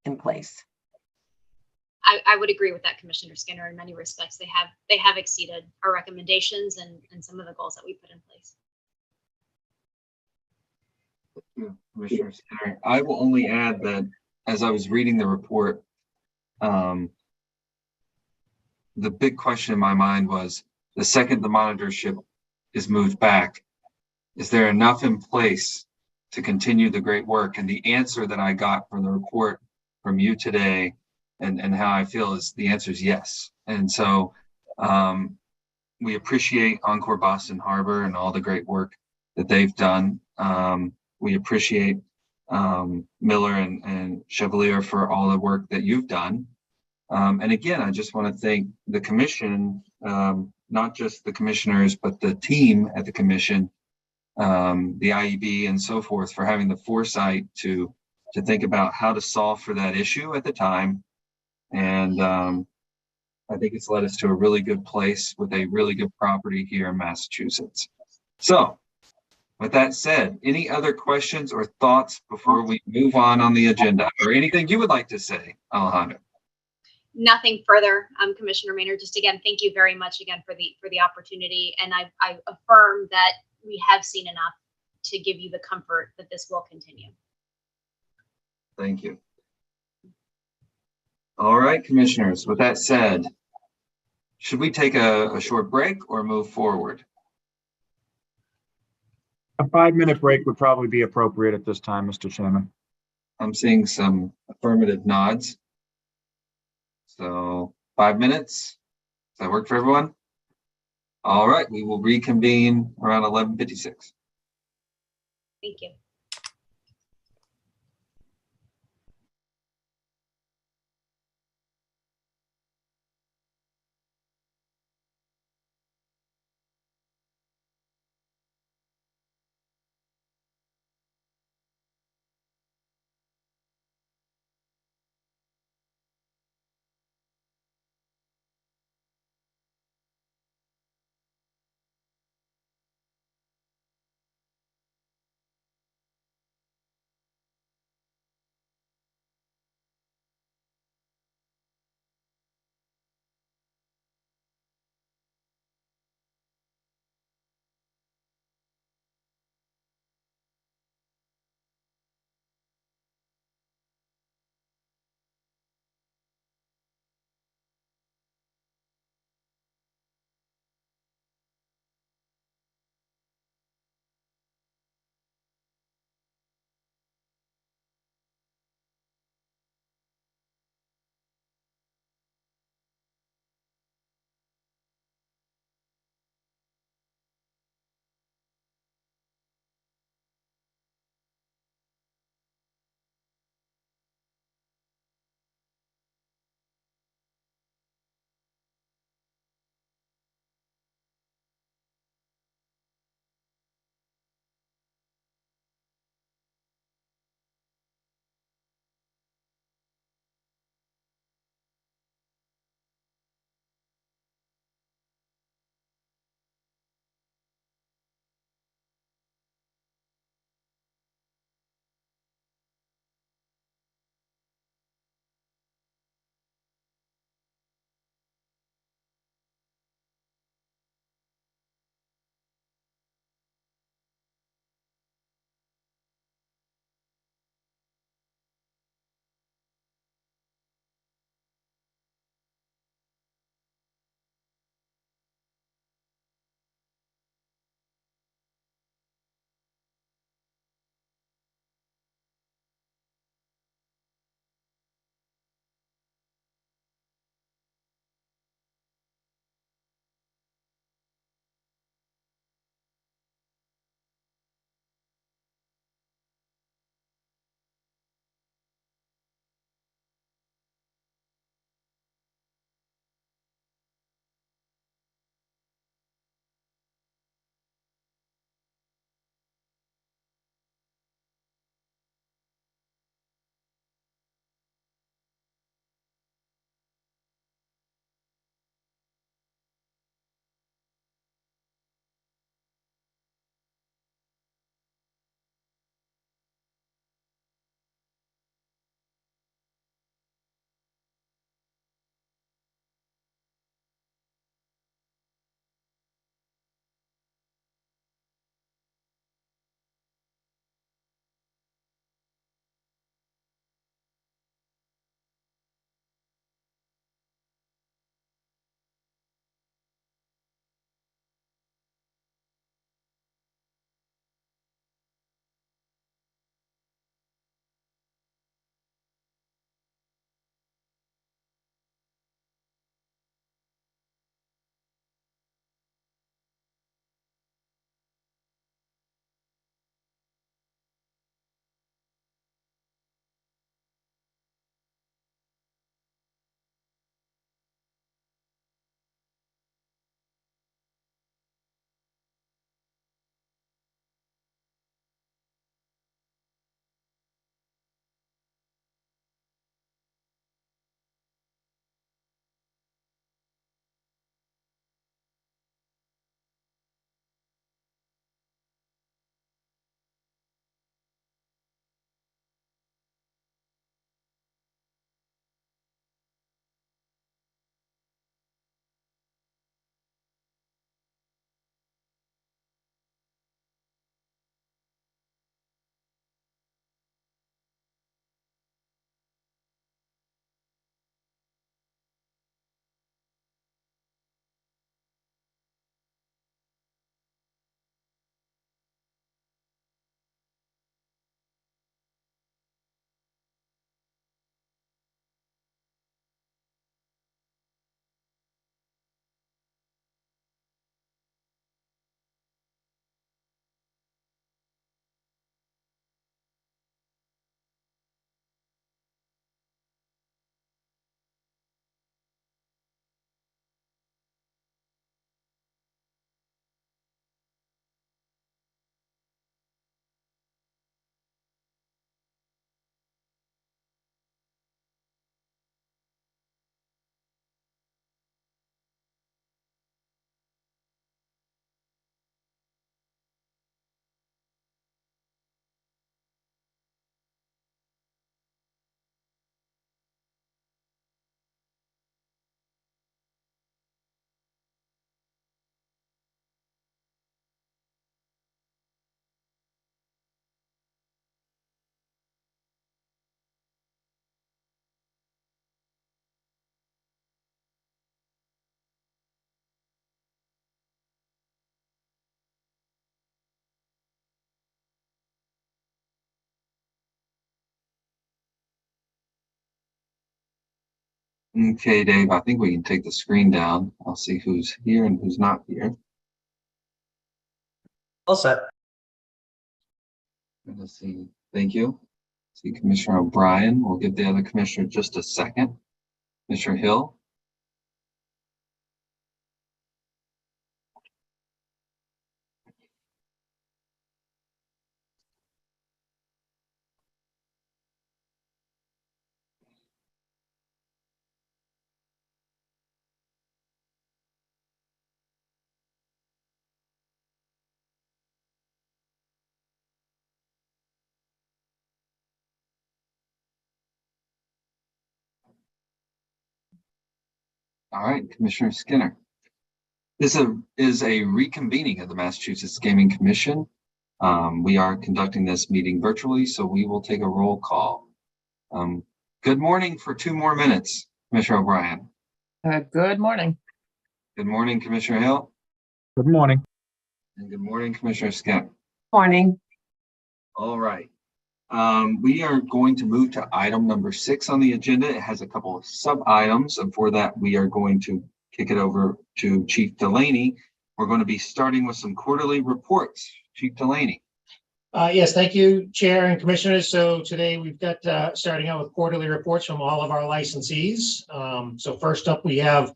in place. I would agree with that, Commissioner Skinner. In many respects, they have exceeded our recommendations and some of the goals that we put in place. Thank you, Commissioner Skinner. I will only add that as I was reading the report, the big question in my mind was, the second the monitorship is moved back, is there enough in place to continue the great work? And the answer that I got from the report from you today and how I feel is the answer is yes. And so we appreciate Encore Boston Harbor and all the great work that they've done. We appreciate Miller and Chevalier for all the work that you've done. And again, I just want to thank the commission, not just the commissioners, but the team at the commission, the IEB and so forth, for having the foresight to think about how to solve for that issue at the time. And I think it's led us to a really good place with a really good property here in Massachusetts. So With that said, any other questions or thoughts before we move on the agenda, or anything you would like to say, Alejandra? Nothing further, Commissioner Maynard. Just again, thank you very much again for the opportunity, and I affirm that we have seen enough to give you the comfort that this will continue. Thank you. All right, commissioners, with that said, should we take a short break or move forward? A 5-minute break would probably be appropriate at this time, Mr. Chairman. I'm seeing some affirmative nods. So 5 minutes. Does that work for everyone? All right, we will reconvene around 11:56. Thank you. Okay, Dave, I think we can take the screen down. I'll see who's here and who's not here. All set. Let's see. Thank you. See Commissioner O'Brien. We'll give the other commissioner just a second. Commissioner Hill. All right, Commissioner Skinner. This is a reconvening of the Massachusetts Gaming Commission. We are conducting this meeting virtually, so we will take a roll call. Good morning for 2 more minutes, Commissioner O'Brien. Good morning. Good morning, Commissioner Hill. Good morning. And good morning, Commissioner Skinner. Morning. All right. We are going to move to item number 6 on the agenda. It has a couple of sub items, and for that, we are going to kick it over to Chief Delaney. We're going to be starting with some quarterly reports. Chief Delaney. Yes, thank you, Chair and Commissioners. So today we've got starting out with quarterly reports from all of our licensees. So first up, we have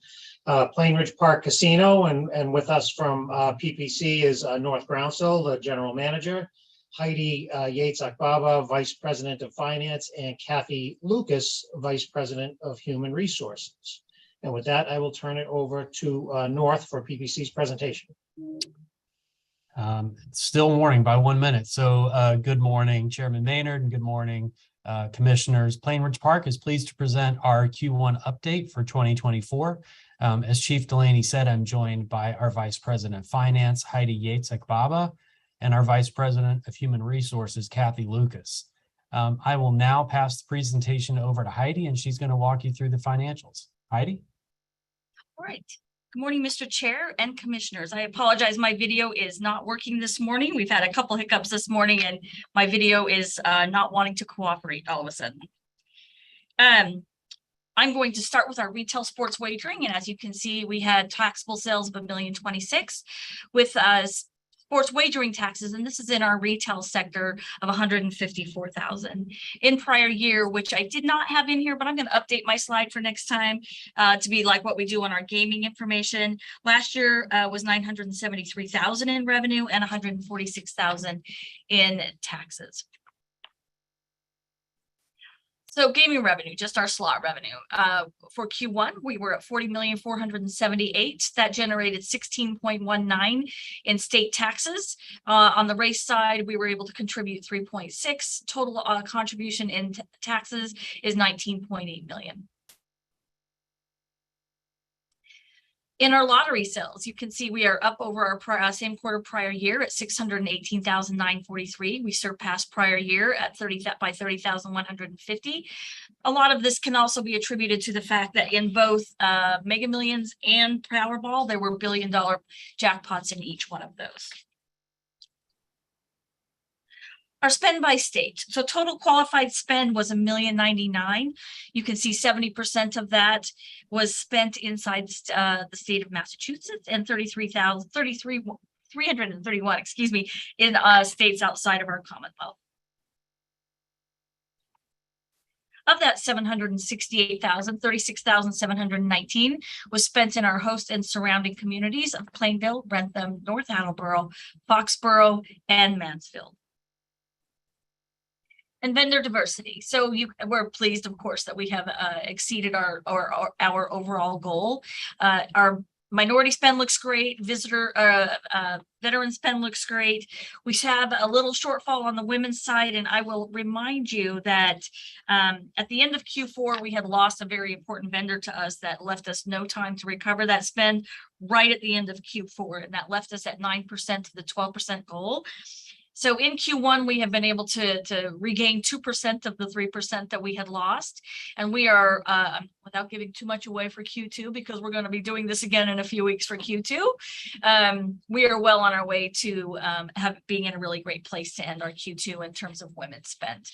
Plain Ridge Park Casino, and with us from PPC is North Groundsel, the General Manager, Heidi Yates Akbaba, Vice President of Finance, and Kathy Lucas, Vice President of Human Resources. And with that, I will turn it over to North for PPC's presentation. It's still morning by 1 minute. So good morning, Chairman Maynard, and good morning, Commissioners. Plain Ridge Park is pleased to present our Q1 update for 2024. As Chief Delaney said, I'm joined by our Vice President of Finance, Heidi Yates Akbaba, and our Vice President of Human Resources, Kathy Lucas. I will now pass the presentation over to Heidi, and she's going to walk you through the financials. Heidi? All right. Good morning, Mr. Chair and Commissioners. I apologize, my video is not working this morning. We've had a couple hiccups this morning and my video is not wanting to cooperate all of a sudden. I'm going to start with our retail sports wagering. And as you can see, we had taxable sales of $1,026,000 with sports wagering taxes, and this is in our retail sector, of $154,000. In prior year, which I did not have in here, but I'm going to update my slide for next time to be like what we do on our gaming information. Last year was $973,000 in revenue and $146,000 in taxes. So gaming revenue, just our slot revenue. For Q1, we were at $40,478,000. That generated 16.19 in state taxes. On the race side, we were able to contribute 3.6. Total contribution in taxes is 19.8 million. In our lottery sales, you can see we are up over our same quarter prior year at $618,943. We surpassed prior year at by 30,150. A lot of this can also be attributed to the fact that in both Mega Millions and Powerball, there were billion-dollar jackpots in each one of those. Our spend by state. So total qualified spend was $1,099,000. You can see 70% of that was spent inside the state of Massachusetts and 331, excuse me, in states outside of our Commonwealth. Of that 768,000, 36,719 was spent in our host and surrounding communities of Plainville, Rentham, North Attleboro, Foxborough, and Mansfield. And vendor diversity. So we're pleased, of course, that we have exceeded our overall goal. Our minority spend looks great. Veteran spend looks great. We have a little shortfall on the women's side, and I will remind you that at the end of Q4, we had lost a very important vendor to us that left us no time to recover that spend right at the end of Q4, and that left us at 9% of the 12% goal. So in Q1, we have been able to regain 2% of the 3% that we had lost. And we are, without giving too much away for Q2, because we're going to be doing this again in a few weeks for Q2, we are well on our way to being in a really great place to end our Q2 in terms of women's spend.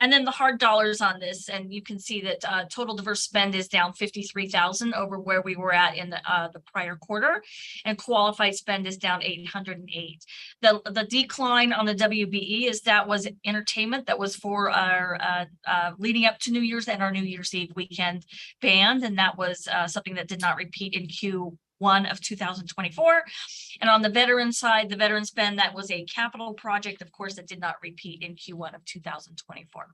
And then the hard dollars on this, and you can see that total diverse spend is down 53,000 over where we were at in the prior quarter, and qualified spend is down 808. The decline on the WBE is that was entertainment that was for our leading up to New Year's and our New Year's Eve weekend band, and that was something that did not repeat in Q1 of 2024. And on the veteran side, the veteran spend, that was a capital project, of course, that did not repeat in Q1 of 2024.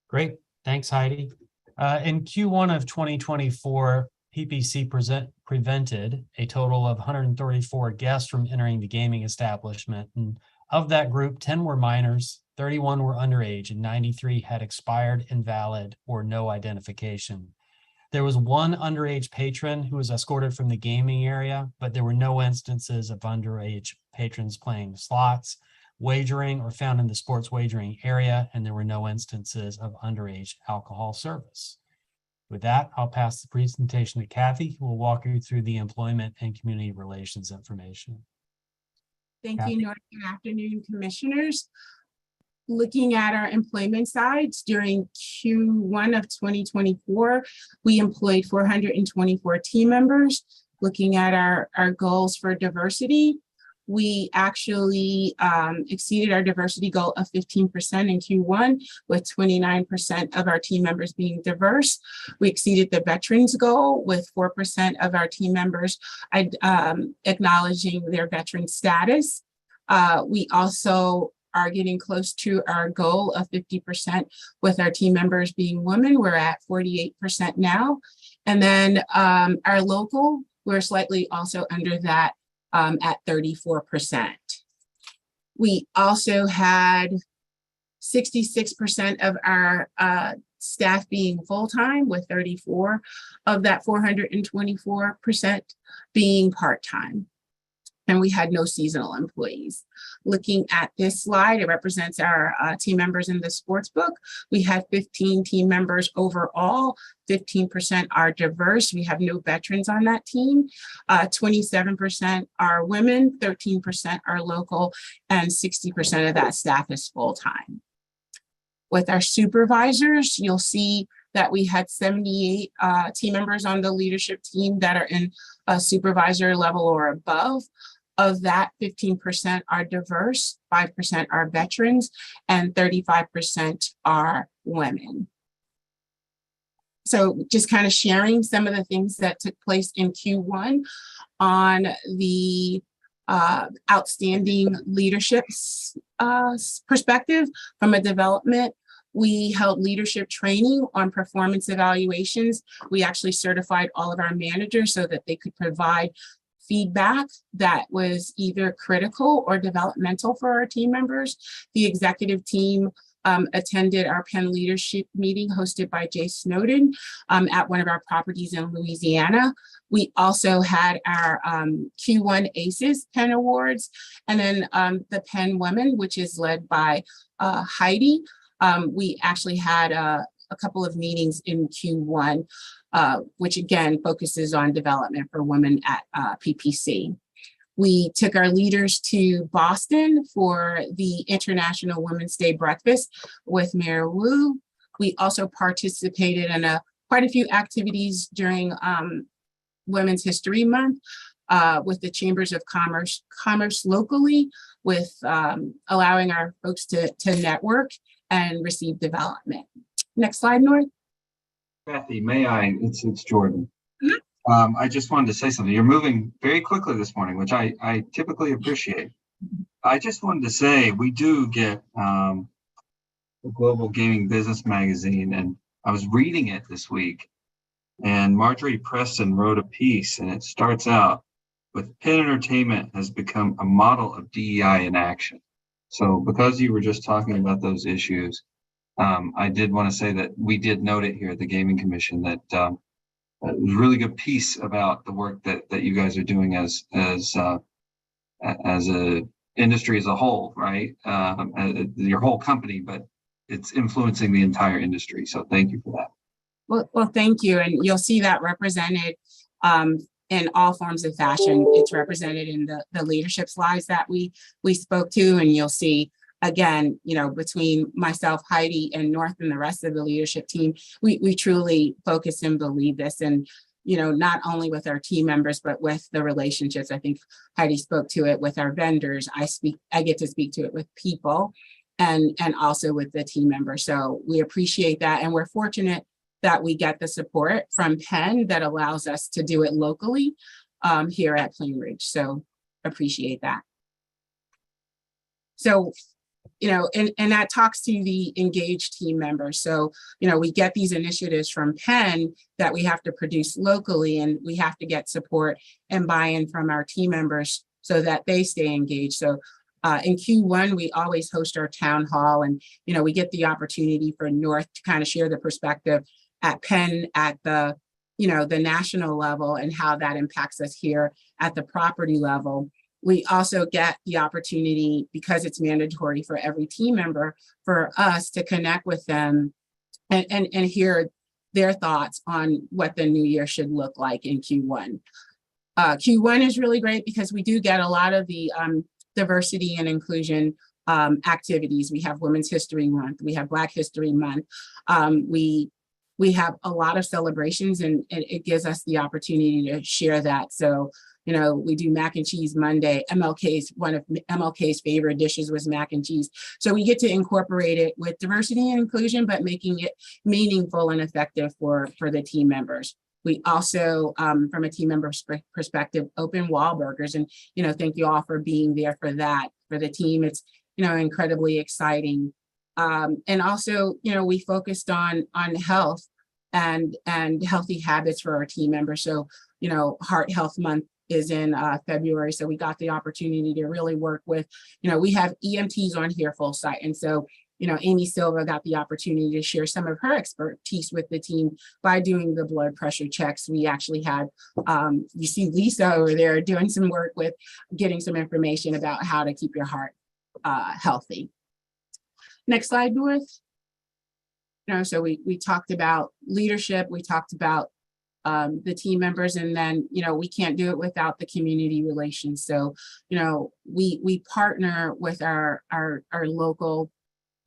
Great. Thanks, Heidi. In Q1 of 2024, PPC prevented a total of 134 guests from entering the gaming establishment. And of that group, 10 were minors, 31 were underage, and 93 had expired, invalid, or no identification. There was one underage patron who was escorted from the gaming area, but there were no instances of underage patrons playing slots, wagering, or found in the sports wagering area, and there were no instances of underage alcohol service. With that, I'll pass the presentation to Kathy, who will walk you through the employment and community relations information. Thank Kathy. you, Nora. Good afternoon, commissioners. Looking at our employment sides, during Q1 of 2024, we employed 424 team members. Looking at our goals for diversity, we actually exceeded our diversity goal of 15% in Q1, with 29% of our team members being diverse. We exceeded the veterans goal with 4% of our team members acknowledging their veteran status. We also are getting close to our goal of 50% with our team members being women. We're at 48% now. And then our local, we're slightly also under that at 34%. We also had 66% of our staff being full-time, with 34 of that 424% being part-time. And we had no seasonal employees. Looking at this slide, it represents our team members in the sports book. We had 15 team members overall, 15% are diverse. We have no veterans on that team. 27% are women, 13% are local, and 60% of that staff is full-time. With our supervisors, you'll see that we had 78 team members on the leadership team that are in a supervisor level or above. Of that, 15% are diverse, 5% are veterans, and 35% are women. So just kind of sharing some of the things that took place in Q1 on the outstanding leadership perspective from a development. We held leadership training on performance evaluations. We actually certified all of our managers so that they could provide feedback that was either critical or developmental for our team members. The executive team attended our Penn leadership meeting hosted by Jay Snowden at one of our properties in Louisiana. We also had our Q1 ACES Penn Awards, and then the Penn Women, which is led by Heidi. We actually had a couple of meetings in Q1, which again focuses on development for women at PPC. We took our leaders to Boston for the International Women's Day breakfast with Mayor Wu. We also participated in quite a few activities during Women's History Month with the Chambers of Commerce locally, with allowing our folks to network and receive development. Next slide, Nora. Kathy, may I? It's Jordan. I just wanted to say something. You're moving very quickly this morning, which I typically appreciate. I just wanted to say we do get the Global Gaming Business Magazine, and I was reading it this week, and Marjorie Preston wrote a piece, and it starts out with Penn Entertainment has become a model of DEI in action. So because you were just talking about those issues, I did want to say that we did note it here at the Gaming Commission that it was a really good piece about the work that you guys are doing as a industry as a whole, right? Your whole company, but it's influencing the entire industry. So thank you for that. Well, thank you. And you'll see that represented in all forms of fashion. It's represented in the leadership slides that we spoke to, and you'll see again, between myself, Heidi, and North and the rest of the leadership team, we truly focus and believe this. And, not only with our team members, but with the relationships. I think Heidi spoke to it with our vendors. I get to speak to it with people and also with the team members. So we appreciate that. And we're fortunate that we get the support from Penn that allows us to do it locally here at Plainridge. So appreciate that. So, and that talks to the engaged team members. So, we get these initiatives from Penn that we have to produce locally, and we have to get support and buy-in from our team members so that they stay engaged. So in Q1, we always host our town hall, and, we get the opportunity for North to kind of share the perspective at Penn at the, the national level and how that impacts us here at the property level. We also get the opportunity, because it's mandatory for every team member, for us to connect with them and hear their thoughts on what the new year should look like in Q1. Q1 is really great because we do get a lot of the diversity and inclusion activities. We have Women's History Month, we have Black History Month. We have a lot of celebrations, and it gives us the opportunity to share that. So, we do mac and cheese Monday. One of MLK's favorite dishes was mac and cheese. So we get to incorporate it with diversity and inclusion, but making it meaningful and effective for the team members. We also, from a team member perspective, open Wahlburgers, and, thank you all for being there for that. For the team, it's, incredibly exciting. And also, we focused on health and healthy habits for our team members. So, Heart Health Month is in February. So we got the opportunity to really work with, we have EMTs on here full site. And so, Amy Silva got the opportunity to share some of her expertise with the team by doing the blood pressure checks. We actually had, you see Lisa over there doing some work with getting some information about how to keep your heart healthy. Next slide, North. So we talked about leadership, we talked about the team members, and then, we can't do it without the community relations. So, we partner with our local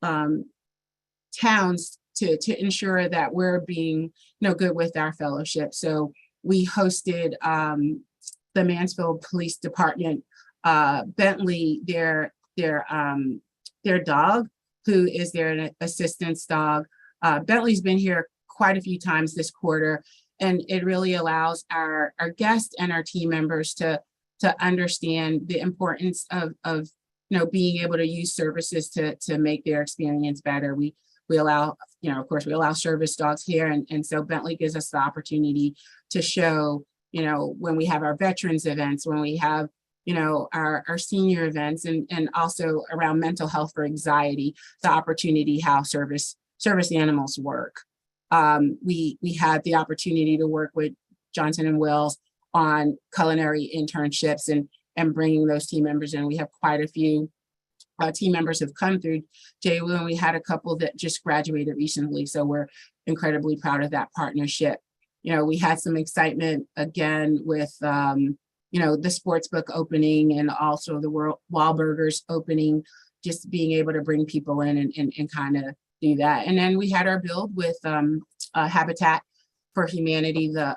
towns to ensure that we're being, good with our fellowship. So we hosted the Mansfield Police Department, Bentley, their dog, who is their assistance dog. Bentley's been here quite a few times this quarter, and it really allows our guests and our team members to understand the importance of being able to use services to make their experience better. We allow, of course, we allow service dogs here, and so Bentley gives us the opportunity to show, when we have our veterans events, when we have our senior events, and also around mental health for anxiety, the opportunity how service animals work. We had the opportunity to work with Johnson & Wales on culinary internships and bringing those team members in. We have quite a few team members have come through JWU, and we had a couple that just graduated recently. So we're incredibly proud of that partnership. We had some excitement again with, the sports book opening, and also the Wahlburgers opening, just being able to bring people in and kind of do that. And then we had our build with Habitat for Humanity, the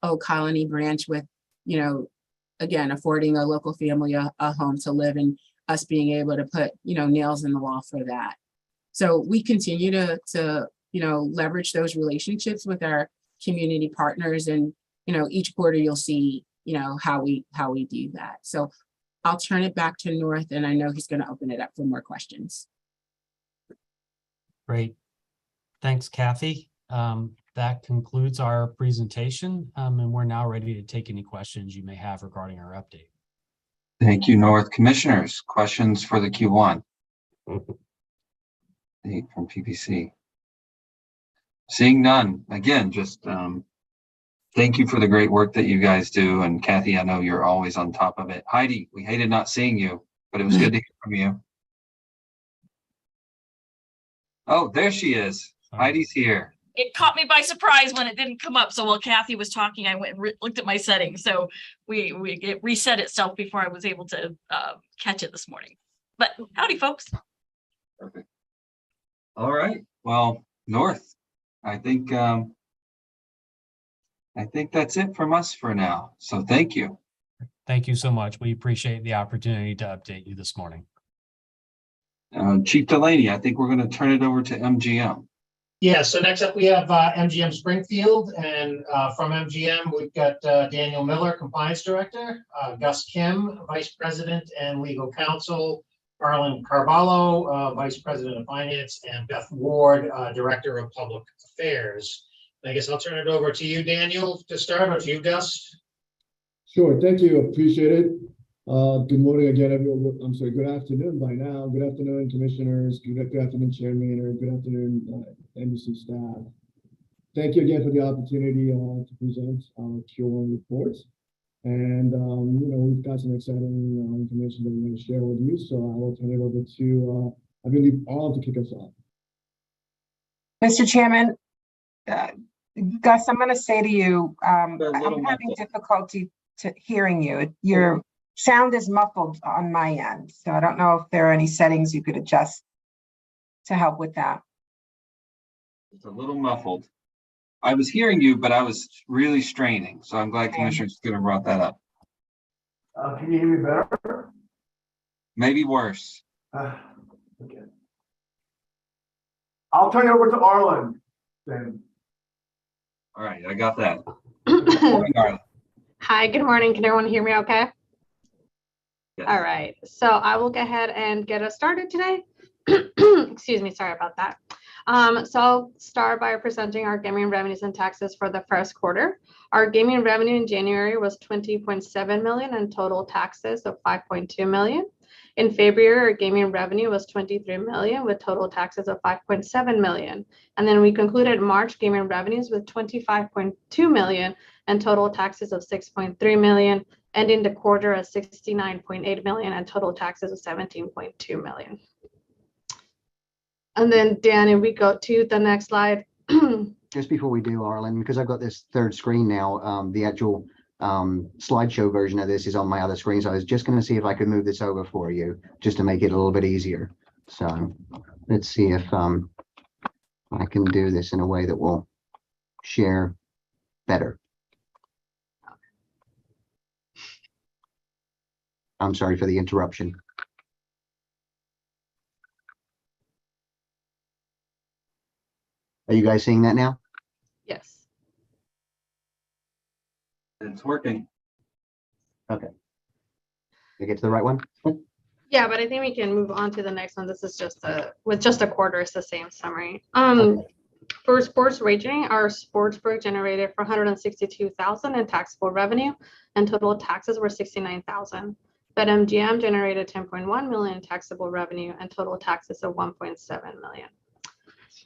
Oak Colony branch, with, again, affording a local family a home to live, and us being able to put, nails in the wall for that. So we continue to leverage those relationships with our community partners, and, each quarter you'll see, how we do that. So I'll turn it back to North, and I know he's going to open it up for more questions. Great. Thanks, Kathy. That concludes our presentation, and we're now ready to take any questions you may have regarding our update. Thank you, North. Commissioners, questions for the Q1? Nate from PPC. Seeing none, again, just thank you for the great work that you guys do. And Kathy, I know you're always on top of it. Heidi, we hated not seeing you, but it was good to hear from you. Oh, there she is. Heidi's here. it caught me by surprise when it didn't come up. So while Kathy was talking, I went and looked at my settings. So it reset itself before I was able to catch it this morning. But howdy, folks. Perfect. All right. Well, North, I think that's it from us for now. So thank you. Thank you so much. We appreciate the opportunity to update you this morning. Chief Delaney, I think we're going to turn it over to MGM. Yeah, so next up we have MGM Springfield, and from MGM we've got Daniel Miller, Compliance Director, Gus Kim, Vice President and Legal Counsel, Arlen Carvalho, Vice President of Finance, and Beth Ward, Director of Public Affairs. I guess I'll turn it over to you, Daniel, to start, or to you, Gus. Sure, thank you, appreciate it. Good morning again, everyone. I'm sorry, good afternoon by now. Good afternoon, commissioners. Good afternoon, Chairman, or good afternoon, MGC staff. Thank you again for the opportunity to present our Q1 reports. And, we've got some exciting information that we're going to share with you. So I will turn it over to, I believe, Arlen to kick us off. Mr. Chairman, Gus, I'm going to say to you, I'm having difficulty hearing you. Your sound is muffled on my end, so I don't know if there are any settings you could adjust to help with that. It's a little muffled. I was hearing you, but I was really straining, so I'm glad Commissioner Skinner brought that up. Can you hear me better? Maybe worse. Okay. I'll turn it over to Arlen then. All right, I got that. Good morning, Arlen. Hi, good morning. Can everyone hear me okay? Yes. All right, so I will go ahead and get us started today. Excuse me, sorry about that. So I'll start by presenting our gaming revenues and taxes for the first quarter. Our gaming revenue in January was 20.7 million and total taxes of 5.2 million. In February, our gaming revenue was 23 million with total taxes of 5.7 million. And then we concluded March gaming revenues with 25.2 million and total taxes of 6.3 million, ending the quarter at 69.8 million and total taxes of 17.2 million. And then Dan, if we go to the next slide. Just before we do, Arlen, because I've got this third screen now, the actual slideshow version of this is on my other screen. So I was just going to see if I could move this over for you just to make it a little bit easier. So let's see if I can do this in a way that will share better. I'm sorry for the interruption. Are you guys seeing that now? Yes. It's working. Okay. Did I get to the right one? Yeah, but I think we can move on to the next one. This is just with just a quarter, it's the same summary. Okay. For sports wagering, our sportsbook generated 462,000 in taxable revenue and total taxes were 69,000. BetMGM generated 10.1 million in taxable revenue and total taxes of 1.7 million.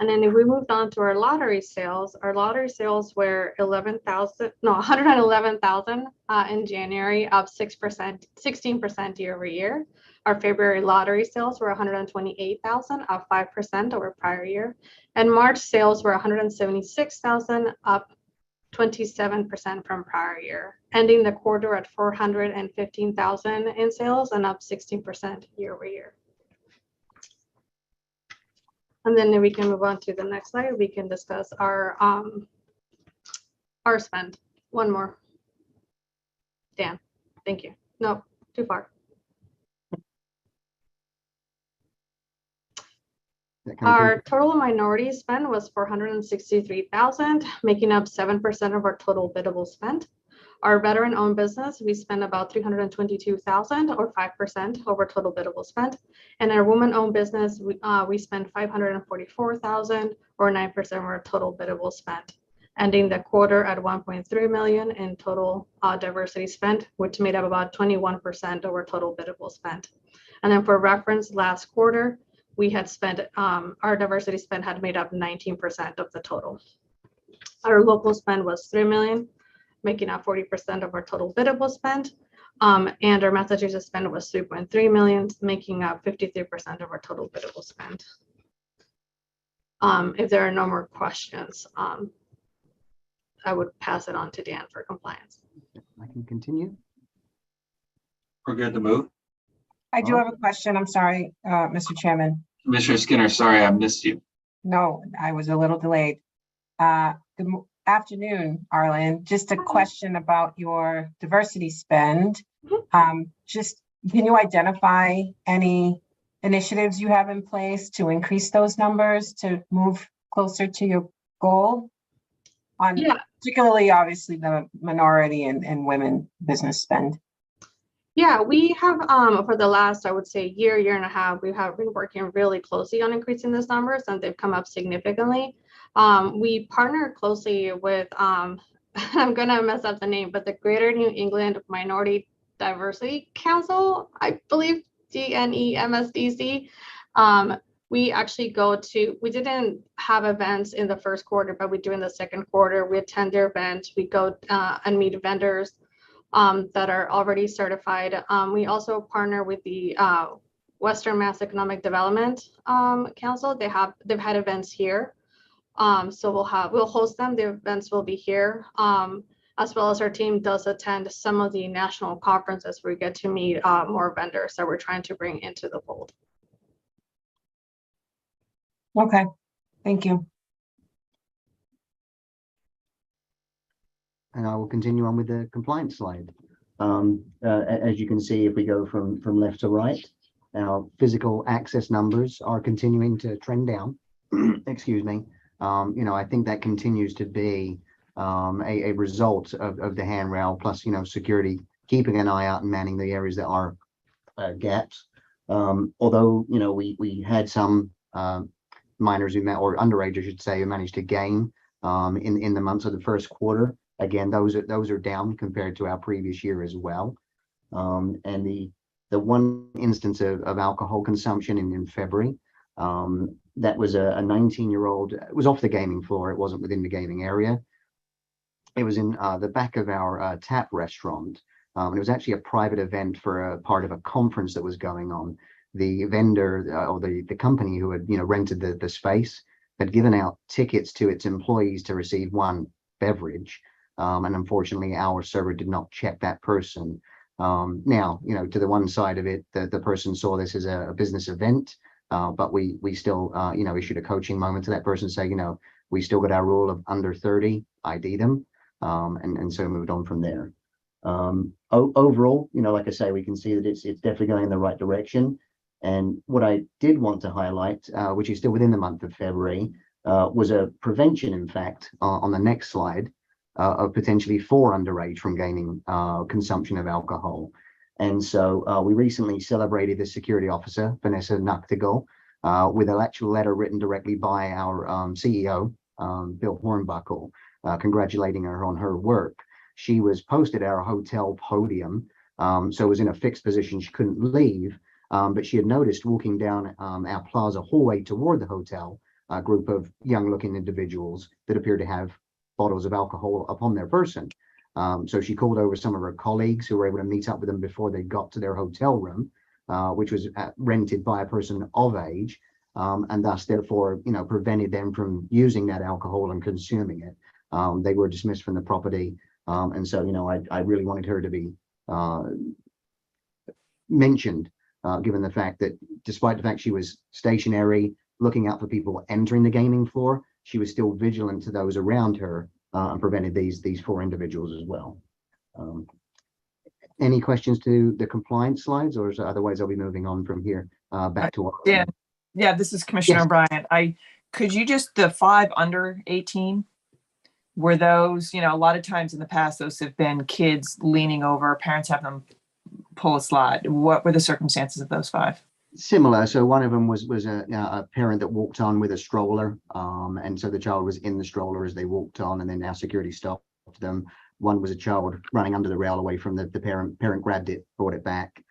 And then if we moved on to our lottery sales were 111,000 in January, up 16% year over year. Our February lottery sales were 128,000, up 5% over prior year. And March sales were 176,000, up 27% from prior year, ending the quarter at 415,000 in sales and up 16% year over year. And then we can move on to the next slide. We can discuss our spend. One more. Dan, thank you. No, too far. Our total minority spend was 463,000, making up 7% of our total biddable spend. Our veteran-owned business, we spend about 322,000 or 5% over total biddable spend. And our woman-owned business, we spend 544,000 or 9% of our total biddable spend, ending the quarter at 1.3 million in total diversity spend, which made up about 21% of our total biddable spend. And then for reference, last quarter, we had spent, our diversity spend had made up 19% of the total. Our local spend was 3 million. Making up 40% of our total biddable spend. And our Massachusetts spend was 3.3 million, making up 53% of our total biddable spend. If there are no more questions, I would pass it on to Dan for compliance. I can continue. We're good to move. I do have a question. I'm sorry, Mr. Chairman. Commissioner Skinner, sorry, I missed you. No, I was a little delayed. Afternoon, Arlen. Just a question about your diversity spend. Just can you identify any initiatives you have in place to increase those numbers to move closer to your goal? Particularly, obviously, the minority and women business spend. Yeah, we have for the last, I would say, year and a half, we have been working really closely on increasing these numbers, and they've come up significantly. We partner closely with, I'm gonna mess up the name, but the Greater New England Minority Diversity Council, I believe, GNEMSDC. We actually we didn't have events in the first quarter, but we do in the second quarter. We attend their events. We go and meet vendors that are already certified. We also partner with the Western Mass Economic Development Council. They've had events here. So we'll host them. The events will be here. As well as our team does attend some of the national conferences where we get to meet more vendors that we're trying to bring into the fold. Okay, thank you. And I will continue on with the compliance slide. As you can see, if we go from left to right, our physical access numbers are continuing to trend down. Excuse me. I think that continues to be a result of the handrail plus, security keeping an eye out and manning the areas that are gaps. Although, we had some minors or underage, I should say, who managed to gain in the months of the first quarter. Again, those are down compared to our previous year as well. And the one instance of alcohol consumption in February, that was a 19-year-old. It was off the gaming floor. It wasn't within the gaming area. It was in the back of our tap restaurant. It was actually a private event for a part of a conference that was going on. The vendor or the company who had rented the space had given out tickets to its employees to receive one beverage. And unfortunately, our server did not check that person. Now, to the one side of it, the person saw this as a business event, but we still, issued a coaching moment to that person, say, we still got our rule of under 30, ID them, and so moved on from there. Overall, like I say, we can see that it's definitely going in the right direction. And what I did want to highlight, which is still within the month of February, was a prevention, in fact, on the next slide, of potentially 4 underage from gaining consumption of alcohol. And so we recently celebrated the security officer, Vanessa Nachtigall, with an actual letter written directly by our CEO, Bill Hornbuckle, congratulating her on her work. She was posted at our hotel podium, so was in a fixed position. She couldn't leave, but she had noticed walking down our plaza hallway toward the hotel, a group of young-looking individuals that appeared to have bottles of alcohol upon their person. So she called over some of her colleagues who were able to meet up with them before they got to their hotel room, which was rented by a person of age, and thus, therefore, prevented them from using that alcohol and consuming it. They were dismissed from the property. And so, I really wanted her to be mentioned, given the fact that despite the fact she was stationary, looking out for people entering the gaming floor, she was still vigilant to those around her and prevented these 4 individuals as well. Any questions to the compliance slides, or otherwise I'll be moving on from here back to Dan. Yeah, this is Commissioner O'Brien. Could you just, the 5 under 18, were those, a lot of times in the past, those have been kids leaning over, parents have them pull a slide. What were the circumstances of those 5? Similar. So one of them was a parent that walked on with a stroller, and so the child was in the stroller as they walked on, and then our security stopped them. One was a child running under the rail away from the parent. Parent grabbed it, brought it back.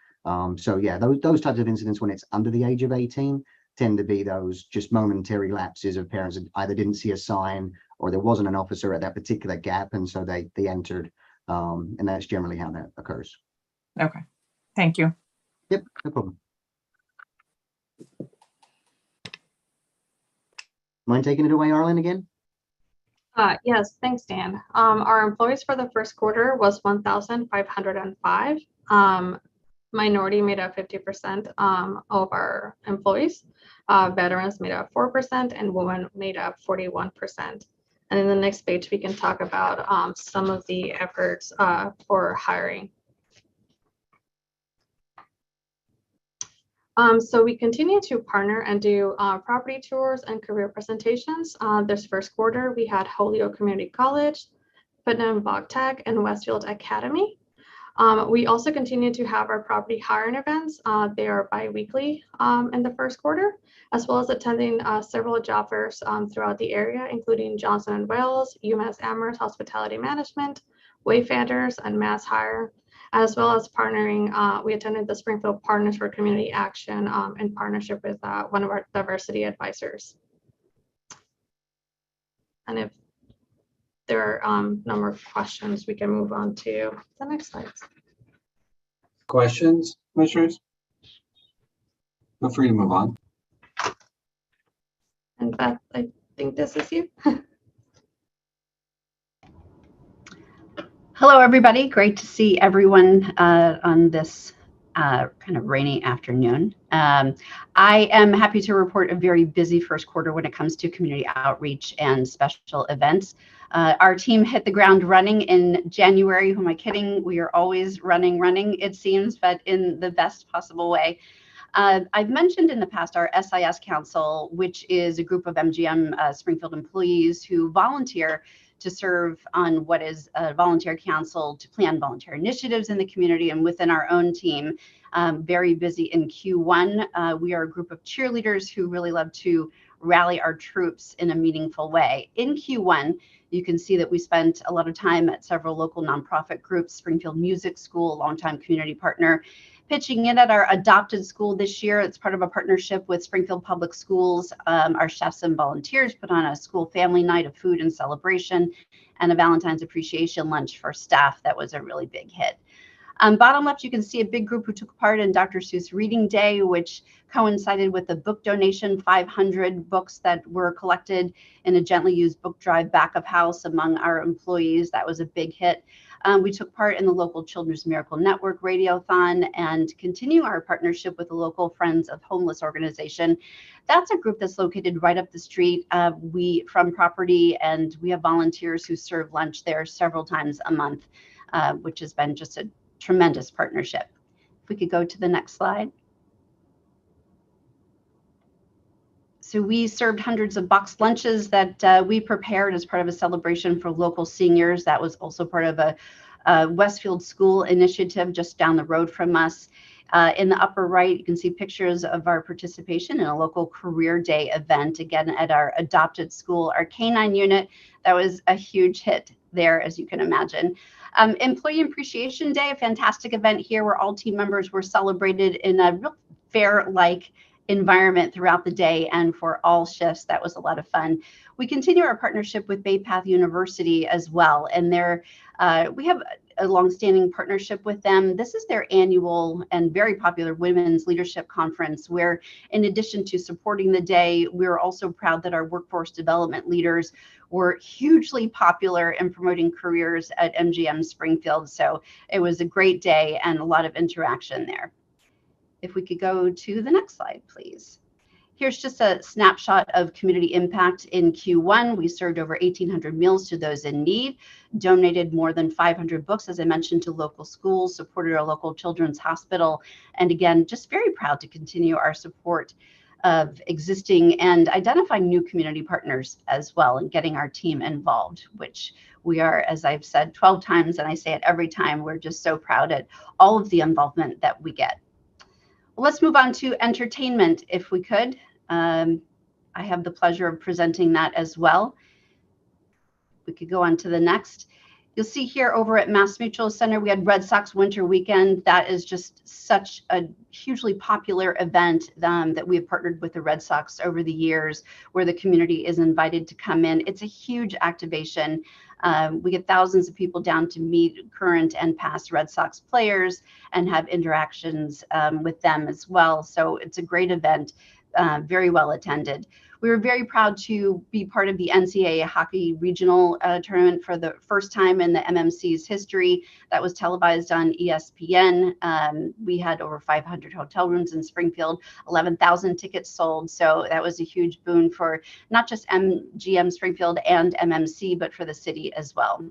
So yeah, those types of incidents when it's under the age of 18 tend to be those just momentary lapses of parents that either didn't see a sign or there wasn't an officer at that particular gap, and so they entered, and that's generally how that occurs. Okay, thank you. Yep, no problem. Mind taking it away, Arlen, again? Yes, thanks, Dan. Our employees for the first quarter was 1,505. Minority made up 50% of our employees. Veterans made up 4%, and women made up 41%. And in the next page, we can talk about some of the efforts for hiring. So we continue to partner and do property tours and career presentations. This first quarter, we had Holyoke Community College, Putnam Bog Tech, and Westfield Academy. We also continue to have our property hiring events. They are bi-weekly in the first quarter, as well as attending several job fairs throughout the area, including Johnson & Wales, UMass Amherst Hospitality Management, Wayfinders, and Mass Hire, as well as partnering. We attended the Springfield Partners for Community Action in partnership with one of our diversity advisors. And if there are no more questions, we can move on to the next slide. Questions, commissioners? Feel free to move on. And Beth, I think this is you. Hello, everybody. Great to see everyone on this kind of rainy afternoon. I am happy to report a very busy first quarter when it comes to community outreach and special events. Our team hit the ground running in January. Who am I kidding? We are always running, it seems, but in the best possible way. I've mentioned in the past our SIS Council, which is a group of MGM Springfield employees who volunteer to serve on what is a volunteer council to plan volunteer initiatives in the community and within our own team. Very busy in Q1. We are a group of cheerleaders who really love to rally our troops in a meaningful way. In Q1, you can see that we spent a lot of time at several local nonprofit groups, Springfield Music School, a longtime community partner, pitching in at our adopted school this year. It's part of a partnership with Springfield Public Schools. Our chefs and volunteers put on a school family night of food and celebration and a Valentine's appreciation lunch for staff. That was a really big hit. Bottom left, you can see a big group who took part in Dr. Seuss Reading Day, which coincided with the book donation, 500 books that were collected in a gently used book drive back of house among our employees. That was a big hit. We took part in the local Children's Miracle Network Radiothon and continue our partnership with the local Friends of Homeless organization. That's a group that's located right up the street from property, and we have volunteers who serve lunch there several times a month, which has been just a tremendous partnership. If we could go to the next slide. So we served hundreds of boxed lunches that we prepared as part of a celebration for local seniors. That was also part of a Westfield School initiative just down the road from us. In the upper right, you can see pictures of our participation in a local career day event, again, at our adopted school, our K-9 unit. That was a huge hit there, as you can imagine. Employee Appreciation Day, a fantastic event here where all team members were celebrated in a real fair-like environment throughout the day and for all shifts. That was a lot of fun. We continue our partnership with Bay Path University as well, and we have a longstanding partnership with them. This is their annual and very popular Women's Leadership Conference, where in addition to supporting the day, we're also proud that our workforce development leaders were hugely popular in promoting careers at MGM Springfield. So it was a great day and a lot of interaction there. If we could go to the next slide, please. Here's just a snapshot of community impact in Q1. We served over 1,800 meals to those in need, donated more than 500 books, as I mentioned, to local schools, supported our local children's hospital, and again, just very proud to continue our support of existing and identifying new community partners as well and getting our team involved, which we are, as I've said 12 times, and I say it every time, we're just so proud at all of the involvement that we get. Well, let's move on to entertainment, if we could. I have the pleasure of presenting that as well. We could go on to the next. You'll see here over at Mass Mutual Center, we had Red Sox Winter Weekend. That is just such a hugely popular event that we have partnered with the Red Sox over the years, where the community is invited to come in. It's a huge activation. We get thousands of people down to meet current and past Red Sox players and have interactions with them as well. So it's a great event, very well attended. We were very proud to be part of the NCAA hockey regional tournament for the first time in the MMC's history. That was televised on ESPN. We had over 500 hotel rooms in Springfield, 11,000 tickets sold. So that was a huge boon for not just MGM Springfield and MMC, but for the city as well.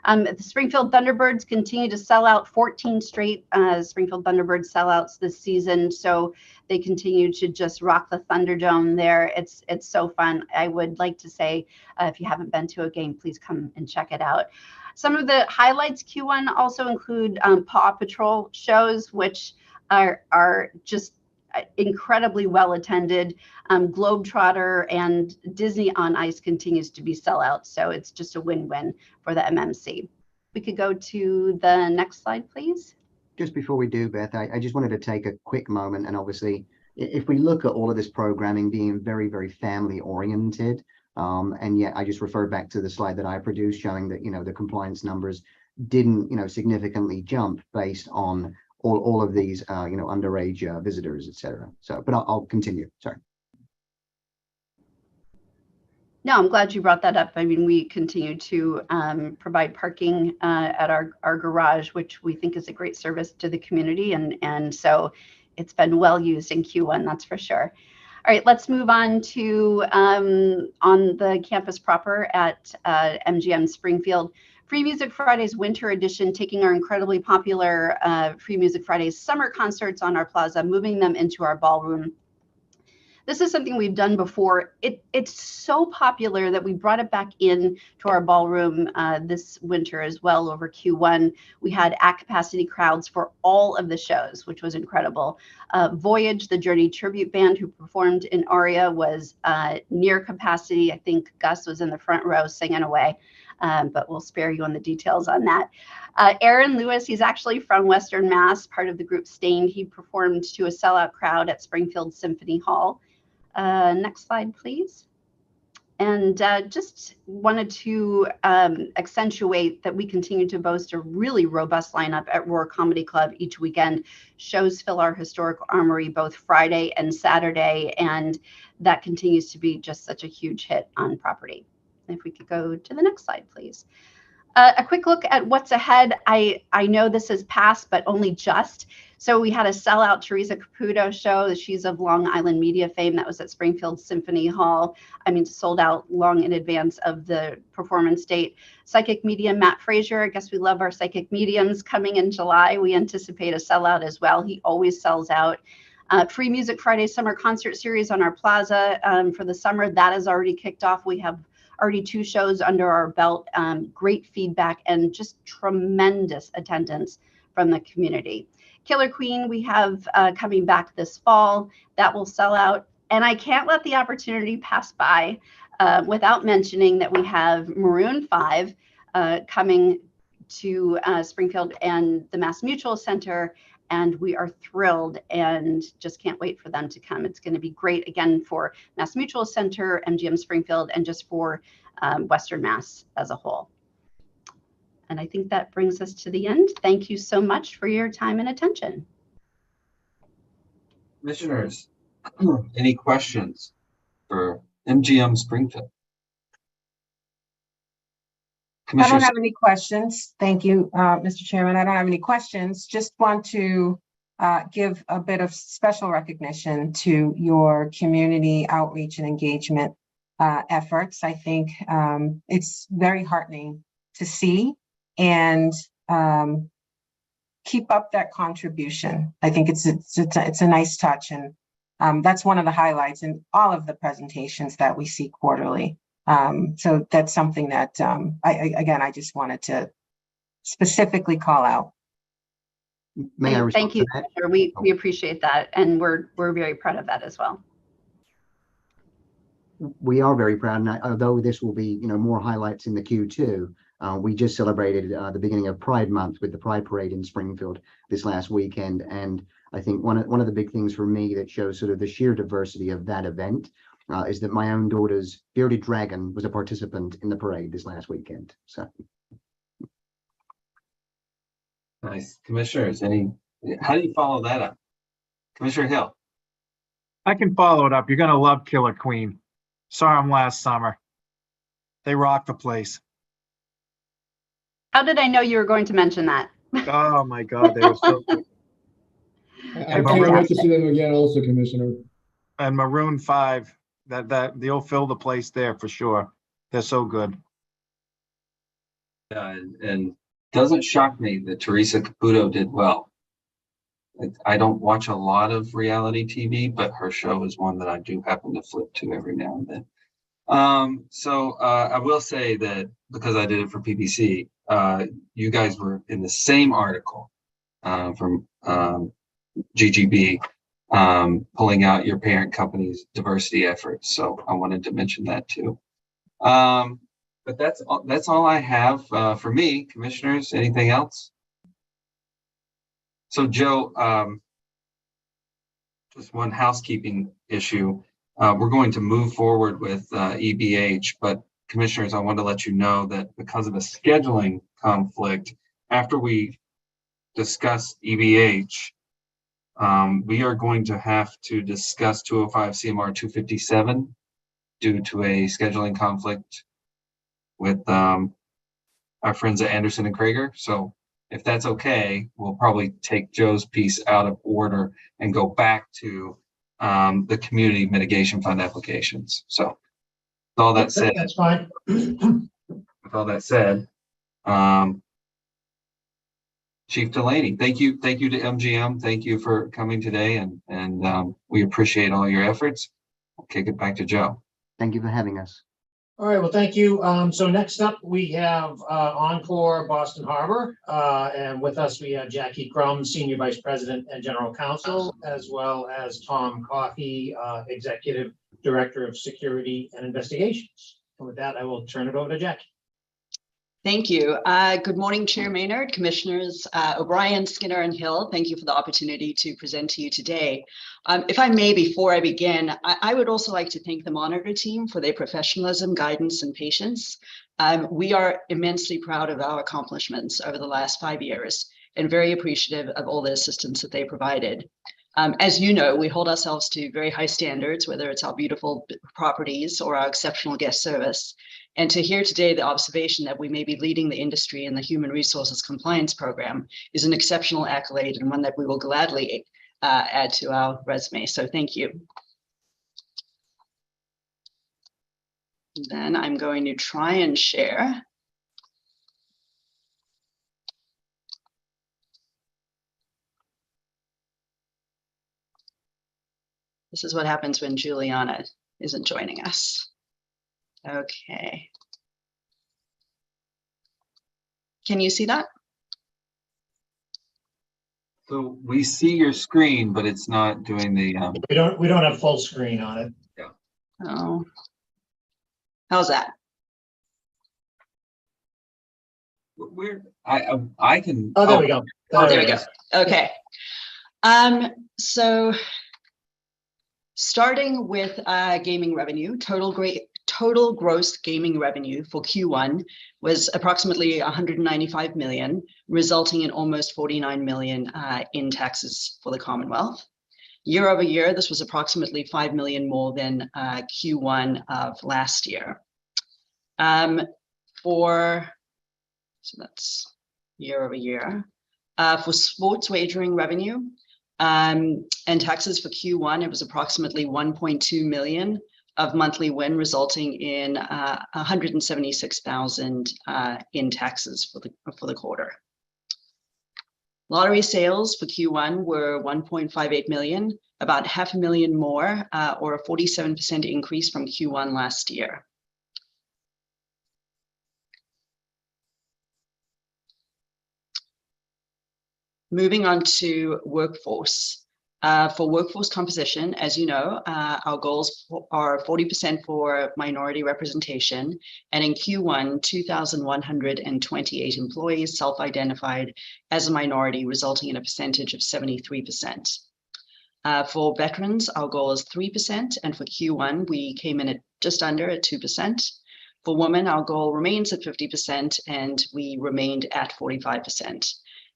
The Springfield Thunderbirds continue to sell out, 14 straight Springfield Thunderbirds sellouts this season. So they continue to just rock the Thunderdome there. It's so fun. I would like to say, if you haven't been to a game, please come and check it out. Some of the highlights Q1 also include Paw Patrol shows, which are just incredibly well attended. Globetrotter and Disney on Ice continues to be sellout, so it's just a win-win for the MMC. We could go to the next slide, please. Just before we do, Beth, I just wanted to take a quick moment, and obviously, if we look at all of this programming being very, very family oriented, and yet I just refer back to the slide that I produced showing that, the compliance numbers didn't, significantly jump based on all of these, underage visitors, et cetera. So, but I'll continue. Sorry. No, I'm glad you brought that up. I mean, we continue to provide parking at our garage, which we think is a great service to the community. And so it's been well used in Q1, that's for sure. All right, let's move on to on the campus proper at MGM Springfield. Free Music Fridays Winter Edition, taking our incredibly popular Free Music Fridays summer concerts on our plaza, moving them into our ballroom. This is something we've done before. It's so popular that we brought it back in to our ballroom this winter as well over Q1. We had at capacity crowds for all of the shows, which was incredible. Voyage, the Journey tribute band who performed in Aria, was near capacity. I think Gus was in the front row singing away. But we'll spare you on the details on that. Aaron Lewis, he's actually from Western Mass, part of the group Stained. He performed to a sellout crowd at Springfield Symphony Hall. Next slide, please. And just wanted to accentuate that we continue to boast a really robust lineup at Roar Comedy Club each weekend. Shows fill our historic armory both Friday and Saturday, and that continues to be just such a huge hit on property. If we could go to the next slide, please. A quick look at what's ahead. I know this is past, but only just. So we had a sellout Teresa Caputo show. She's of Long Island media fame. That was at Springfield Symphony Hall. I mean, sold out long in advance of the performance date. Psychic medium Matt Frazier. I guess we love our psychic mediums. Coming in July, we anticipate a sellout as well. He always sells out. Free Music Friday Summer Concert Series on our plaza for the summer. That has already kicked off. We have already 2 shows under our belt, great feedback and just tremendous attendance from the community. Killer Queen, we have coming back this fall. That will sell out. And I can't let the opportunity pass by without mentioning that we have Maroon 5 coming to Springfield and the Mass Mutual Center. And we are thrilled and just can't wait for them to come. It's going to be great, again, for Mass Mutual Center, MGM Springfield, and just for Western Mass as a whole. And I think that brings us to the end. Thank you so much for your time and attention. Commissioners, any questions for MGM Springfield? I don't have any questions. Thank you, Mr. Chairman. I don't have any questions. Just want to give a bit of special recognition to your community outreach and engagement efforts. I think it's very heartening to see, and keep up that contribution. I think it's a nice touch, and that's one of the highlights in all of the presentations that we see quarterly. So that's something that I just wanted to specifically call out. May I Thank you. We appreciate that, and we're very proud of that as well. We are very proud, and although this will be more highlights in the Q2, we just celebrated the beginning of Pride Month with the Pride Parade in Springfield this last weekend, and I think one of the big things for me that shows sort of the sheer diversity of that event is that my own daughter's bearded dragon was a participant in the parade this last weekend. So nice. Commissioners, how do you follow that up? Commissioner Hill. I can follow it up. You're going to love Killer Queen. Saw them last summer. They rocked the place. How did I know you were going to mention that? Oh my God, they were so good. I can't wait to see them again also, Commissioner. And Maroon 5, that they'll fill the place there for sure. They're so good. And doesn't shock me that Teresa Caputo did well. I don't watch a lot of reality TV, but her show is one that I do happen to flip to every now and then. I will say that because I did it for PBC, you guys were in the same article from GGB, pulling out your parent company's diversity efforts. So I wanted to mention that too. But that's all I have for me. Commissioners, anything else? So Joe, just one housekeeping issue. We're going to move forward with EBH, but commissioners, I want to let you know that because of a scheduling conflict, after we discuss EBH, we are going to have to discuss 205 CMR 257 due to a scheduling conflict with our friends at Anderson and Krager. So if that's okay, we'll probably take Joe's piece out of order and go back to the community mitigation fund applications. So with all that said, That's fine. with all that said, Chief Delaney, thank you to MGM. Thank you for coming today, and we appreciate all your efforts. I'll kick it back to Joe. Thank you for having us. All right, well, thank you. So next up, we have Encore Boston Harbor. And with us, we have Jackie Crum, Senior Vice President and General Counsel, as well as Tom Coffey, Executive Director of Security and Investigations. And with that, I will turn it over to Jackie. Thank you. Good morning, Chair Maynard, Commissioners O'Brien, Skinner, and Hill. Thank you for the opportunity to present to you today. If I may, before I begin, I would also like to thank the monitor team for their professionalism, guidance, and patience. We are immensely proud of our accomplishments over the last 5 years and very appreciative of all the assistance that they provided. As you know, we hold ourselves to very high standards, whether it's our beautiful properties or our exceptional guest service. And to hear today the observation that we may be leading the industry in the Human Resources Compliance Program is an exceptional accolade and one that we will gladly add to our resume. So thank you. Then I'm going to try and share. This is what happens when Juliana isn't joining us. Okay. Can you see that? So we see your screen, but it's not doing the. We don't have full screen on it. Yeah. Oh. How's that? I can. Oh, there we go. There we go. Okay. So starting with gaming revenue, total gross gaming revenue for Q1 was approximately 195 million, resulting in almost 49 million in taxes for the Commonwealth. Year over year, this was approximately 5 million more than Q1 of last year. So that's year over year. For sports wagering revenue and taxes for Q1, it was approximately 1.2 million of monthly win, resulting in 176,000 in taxes for the quarter. Lottery sales for Q1 were 1.58 million, about 500,000 more, or a 47% increase from Q1 last year. Moving on to workforce. For workforce composition, as you know, our goals are 40% for minority representation, and in Q1, 2,128 employees self-identified as a minority, resulting in a percentage of 73%. For veterans, our goal is 3%, and for Q1, we came in at just under at 2%. For women, our goal remains at 50%, and we remained at 45%.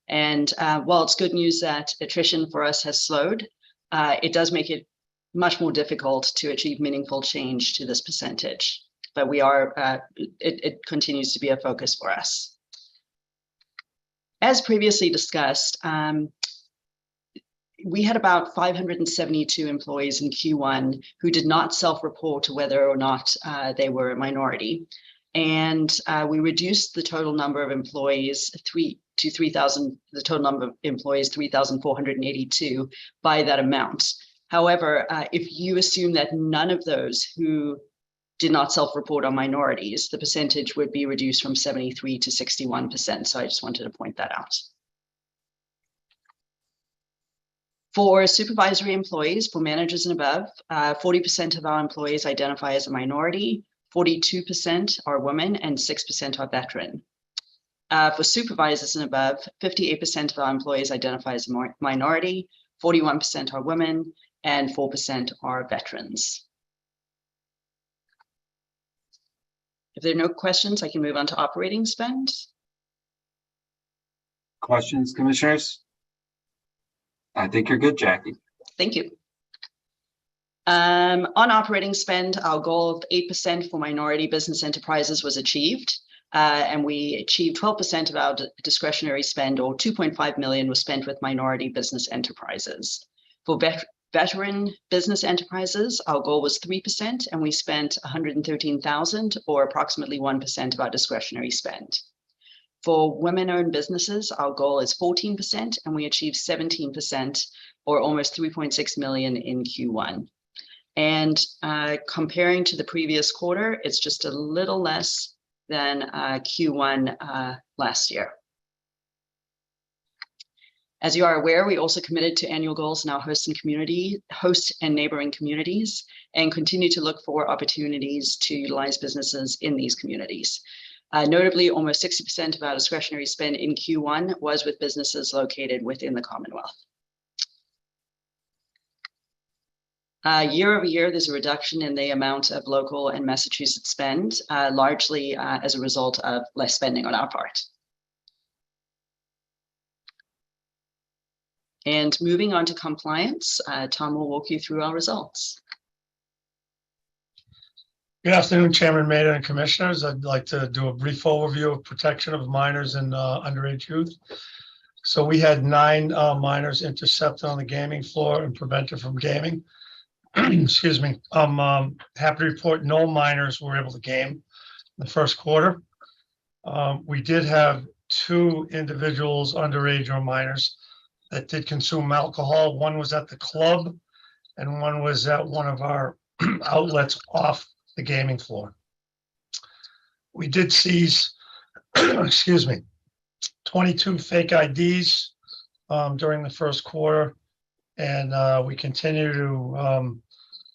And while it's good news that attrition for us has slowed, it does make it much more difficult to achieve meaningful change to this percentage. But we are, it continues to be a focus for us. As previously discussed, we had about 572 employees in Q1 who did not self-report to whether or not they were a minority. And we reduced the total number of employees the total number of employees, 3,482 by that amount. However, if you assume that none of those who did not self-report are minorities, the percentage would be reduced from 73 to 61%. So I just wanted to point that out. For supervisory employees, for managers and above, 40% of our employees identify as a minority, 42% are women, and 6% are veteran. For supervisors and above, 58% of our employees identify as a minority, 41% are women, and 4% are veterans. If there are no questions, I can move on to operating spend. Questions, commissioners? I think you're good, Jackie. Thank you. On operating spend, our goal of 8% for minority business enterprises was achieved, and we achieved 12% of our discretionary spend, or 2.5 million, was spent with minority business enterprises. For veteran business enterprises, our goal was 3%, and we spent 113,000, or approximately 1% of our discretionary spend. For women-owned businesses, our goal is 14%, and we achieved 17%, or almost 3.6 million in Q1. And comparing to the previous quarter, it's just a little less than Q1 last year. As you are aware, we also committed to annual goals in our host and neighboring communities, and continue to look for opportunities to utilize businesses in these communities. Notably, almost 60% of our discretionary spend in Q1 was with businesses located within the Commonwealth. Year over year, there's a reduction in the amount of local and Massachusetts spend, largely as a result of less spending on our part. And moving on to compliance, Tom will walk you through our results. Good afternoon, Chairman Maynard and Commissioners. I'd like to do a brief overview of protection of minors and underage youth. So we had 9 minors intercepted on the gaming floor and prevented from gaming. Excuse me. I'm happy to report no minors were able to game in the first quarter. We did have 2 individuals underage or minors that did consume alcohol. One was at the club and one was at one of our outlets off the gaming floor. We did seize, excuse me, 22 fake IDs during the first quarter, and we continue to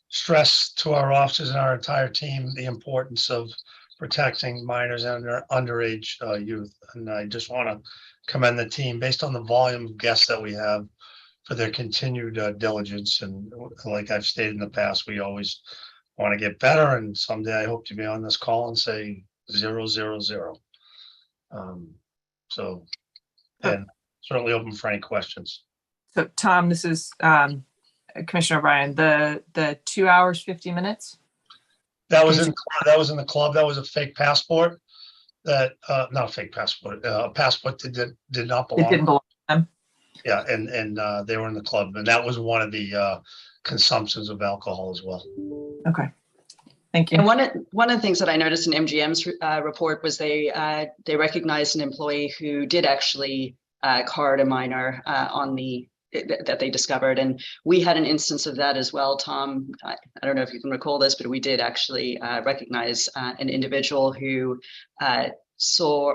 stress to our officers and our entire team the importance of protecting minors and underage youth. And I just want to commend the team based on the volume of guests that we have for their continued diligence. And like I've stated in the past, we always want to get better. And someday I hope to be on this call and say 0, 0, 0. So, and certainly open for any questions. So Tom, this is Commissioner O'Brien, the 2 hours, 50 minutes? That was in the club. That was a fake passport. That not a fake passport. A passport that did not belong. It didn't belong to them. Yeah, and they were in the club, and that was one of the consumptions of alcohol as well. Okay, thank you. And one of the things that I noticed in MGM's report was they recognized an employee who did actually card a minor that they discovered, and we had an instance of that as well. Tom, I don't know if you can recall this, but we did actually recognize an individual who saw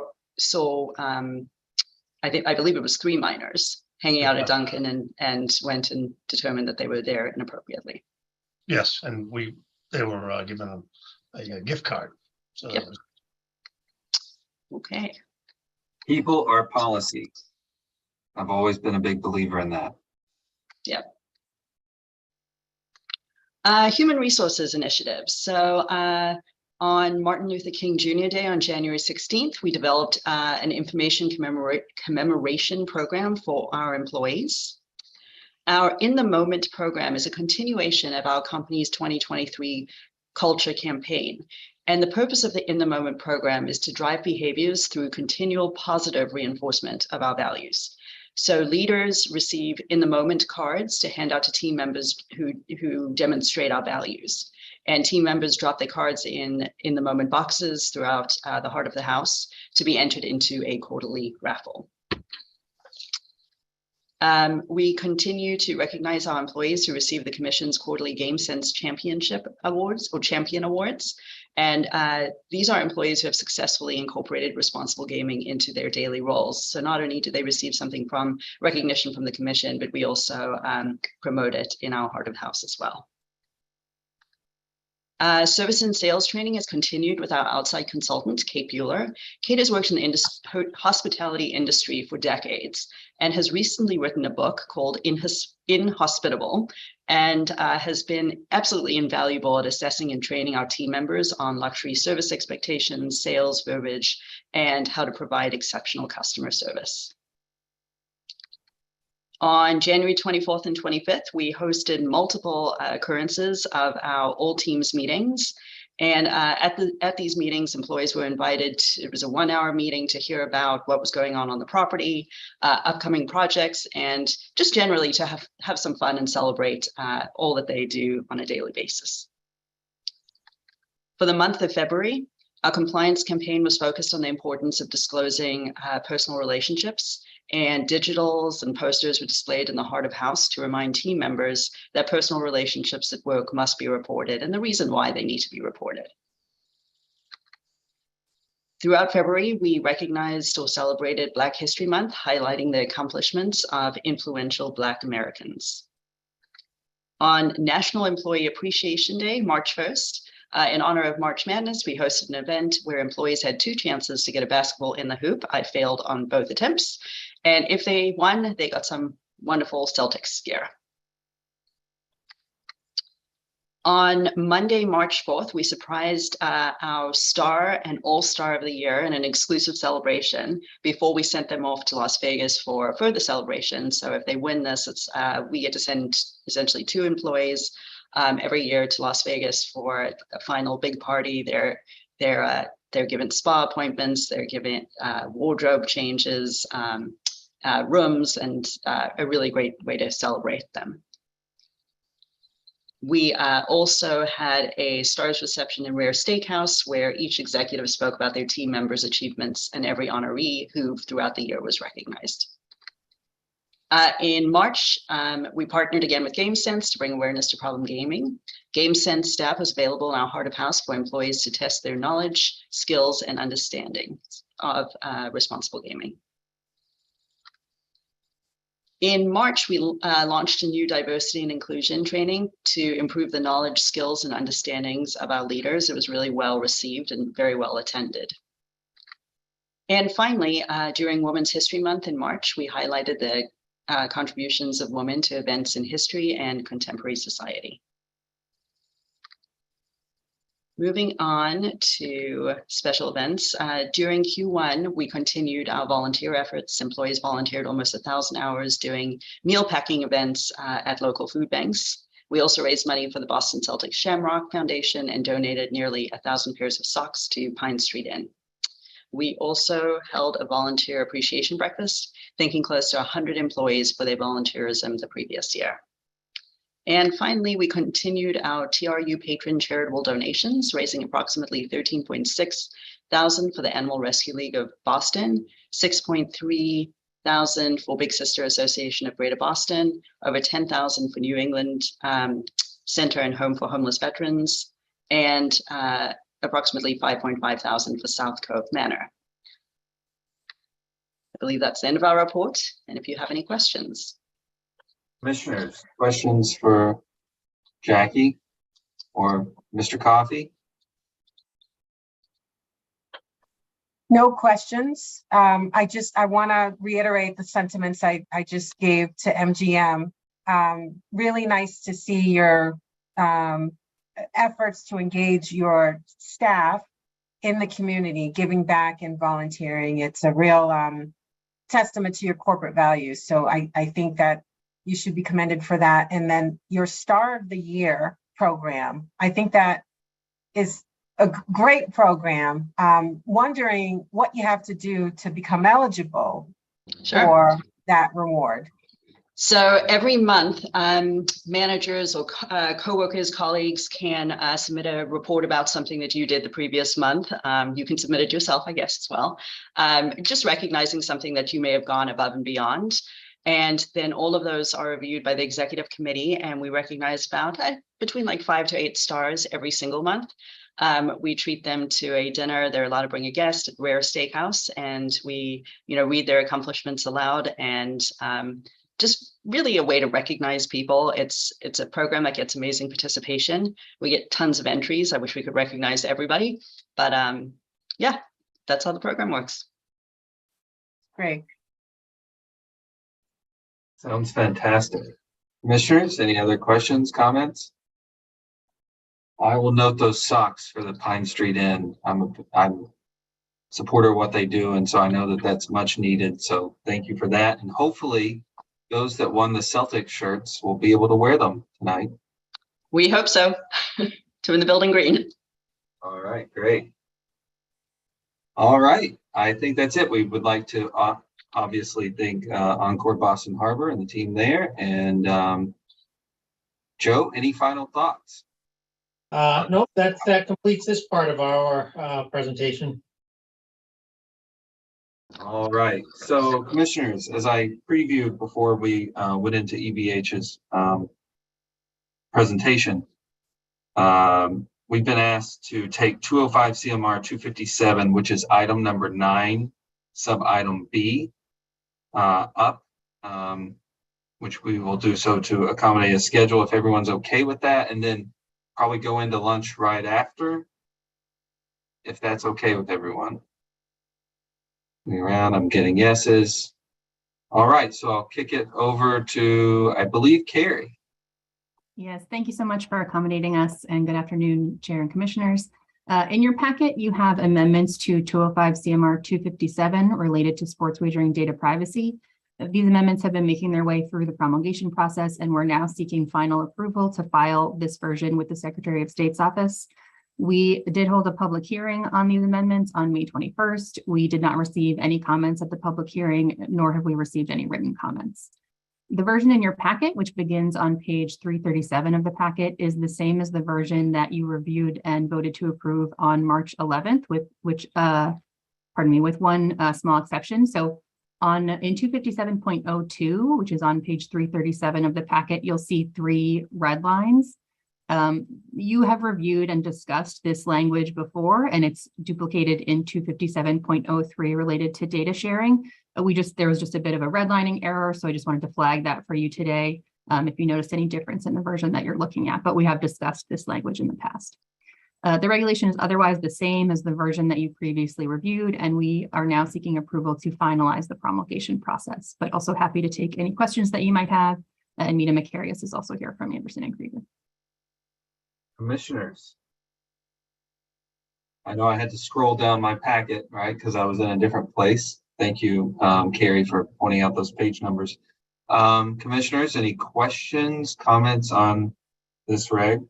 I believe it was 3 minors hanging out at Duncan, and went and determined that they were there inappropriately. Yes, and they were given a gift card. So yep. Okay. People are policy. I've always been a big believer in that. Yeah. Human resources initiatives. So on Martin Luther King Jr. Day on January 16th, we developed an information commemoration program for our employees. Our In the Moment program is a continuation of our company's 2023 culture campaign. And the purpose of the In the Moment program is to drive behaviors through continual positive reinforcement of our values. So leaders receive In the Moment cards to hand out to team members who demonstrate our values. And team members drop their cards in the Moment boxes throughout the heart of the house to be entered into a quarterly raffle. We continue to recognize our employees who receive the Commission's quarterly Game Sense Championship Awards or Champion Awards. And these are employees who have successfully incorporated responsible gaming into their daily roles. So not only do they receive something from recognition from the Commission, but we also promote it in our heart of house as well. Service and sales training has continued with our outside consultant, Kate Bueller. Kate has worked in the hospitality industry for decades and has recently written a book called Inhospitable, and has been absolutely invaluable at assessing and training our team members on luxury service expectations, sales verbiage, and how to provide exceptional customer service. On January 24th and 25th, we hosted multiple occurrences of our all teams meetings. And at these meetings, employees were invited. It was a 1-hour meeting to hear about what was going on the property, upcoming projects, and just generally to have some fun and celebrate all that they do on a daily basis. For the month of February, our compliance campaign was focused on the importance of disclosing personal relationships, and digitals and posters were displayed in the heart of house to remind team members that personal relationships at work must be reported and the reason why they need to be reported. Throughout February, we recognized or celebrated Black History Month, highlighting the accomplishments of influential Black Americans. On National Employee Appreciation Day, March 1st, in honor of March Madness, we hosted an event where employees had 2 chances to get a basketball in the hoop. I failed on both attempts. And if they won, they got some wonderful Celtics gear. On Monday, March 4th, we surprised our star and all-star of the year in an exclusive celebration before we sent them off to Las Vegas for further celebration. So if they win this, we get to send essentially 2 employees every year to Las Vegas for a final big party. They're given spa appointments, they're given wardrobe changes, rooms, and a really great way to celebrate them. We also had a stars reception in Rare Steakhouse where each executive spoke about their team members' achievements and every honoree who throughout the year was recognized. In March, we partnered again with GameSense to bring awareness to problem gaming. GameSense staff was available in our heart of house for employees to test their knowledge, skills, and understanding of responsible gaming. In March, we launched a new diversity and inclusion training to improve the knowledge, skills, and understandings of our leaders. It was really well received and very well attended. And finally, during Women's History Month in March, we highlighted the contributions of women to events in history and contemporary society. Moving on to special events. During Q1, we continued our volunteer efforts. Employees volunteered almost 1,000 hours doing meal packing events at local food banks. We also raised money for the Boston Celtics Shamrock Foundation and donated nearly 1,000 pairs of socks to Pine Street Inn. We also held a volunteer appreciation breakfast, thanking close to 100 employees for their volunteerism the previous year. And finally, we continued our TRU patron charitable donations, raising approximately $13.6 thousand for the Animal Rescue League of Boston, $6.3 thousand for Big Sister Association of Greater Boston, over $10,000 for New England Center and Home for Homeless Veterans, and approximately $5.5 thousand for South Cove Manor. I believe that's the end of our report. And if you have any questions. Commissioners, questions for Jackie or Mr. Coffey? No questions. I want to reiterate the sentiments I just gave to MGM. Really nice to see your efforts to engage your staff in the community, giving back and volunteering. It's a real testament to your corporate values. So I think that You should be commended for that. And then your Star of the Year program, I think that is a great program. Wondering what you have to do to become eligible for that reward. So every month, managers or co-workers, colleagues can submit a report about something that you did the previous month. You can submit it yourself, I guess, as well. Just recognizing something that you may have gone above and beyond. And then all of those are reviewed by the executive committee, and we recognize about between like 5 to 8 stars every single month. We treat them to a dinner. They're allowed to bring a guest at Rare Steakhouse, and we, read their accomplishments aloud, and just really a way to recognize people. It's a program that gets amazing participation. We get tons of entries. I wish we could recognize everybody, but yeah, that's how the program works. Great. Sounds fantastic. Commissioners, any other questions, comments? I will note those socks for the Pine Street Inn. I'm a supporter of what they do, and so I know that that's much needed. So thank you for that. And hopefully those that won the Celtic shirts will be able to wear them tonight. We hope so. To in the building green. All right, great. All right, I think that's it. We would like to obviously thank Encore Boston Harbor and the team there. And Joe, any final thoughts? Nope, that completes this part of our presentation. All right, so commissioners, as I previewed before we went into EBH's presentation, we've been asked to take 205 CMR 257, which is item number 9, sub item B, up, which we will do so to accommodate a schedule if everyone's okay with that, and then probably go into lunch right after, if that's okay with everyone. Around, I'm getting yeses. All right, so I'll kick it over to, I believe, Carrie. Yes, thank you so much for accommodating us, and good afternoon, Chair and Commissioners. In your packet, you have amendments to 205 CMR 257 related to sports wagering data privacy. These amendments have been making their way through the promulgation process, and we're now seeking final approval to file this version with the Secretary of State's office. We did hold a public hearing on these amendments on May 21st. We did not receive any comments at the public hearing, nor have we received any written comments. The version in your packet, which begins on page 337 of the packet, is the same as the version that you reviewed and voted to approve on March 11th, with one small exception. So in 257.02, which is on page 337 of the packet, you'll see 3 red lines. You have reviewed and discussed this language before, and it's duplicated in 257.03 related to data sharing. There was just a bit of a redlining error, so I just wanted to flag that for you today, if you noticed any difference in the version that you're looking at, but we have discussed this language in the past. The regulation is otherwise the same as the version that you previously reviewed, and we are now seeking approval to finalize the promulgation process, but also happy to take any questions that you might have. And Mita Macarius is also here from Anderson and Krieger. Commissioners, I know I had to scroll down my packet, right, because I was in a different place. Thank you, Carrie, for pointing out those page numbers. Commissioners, any questions, comments on this reg?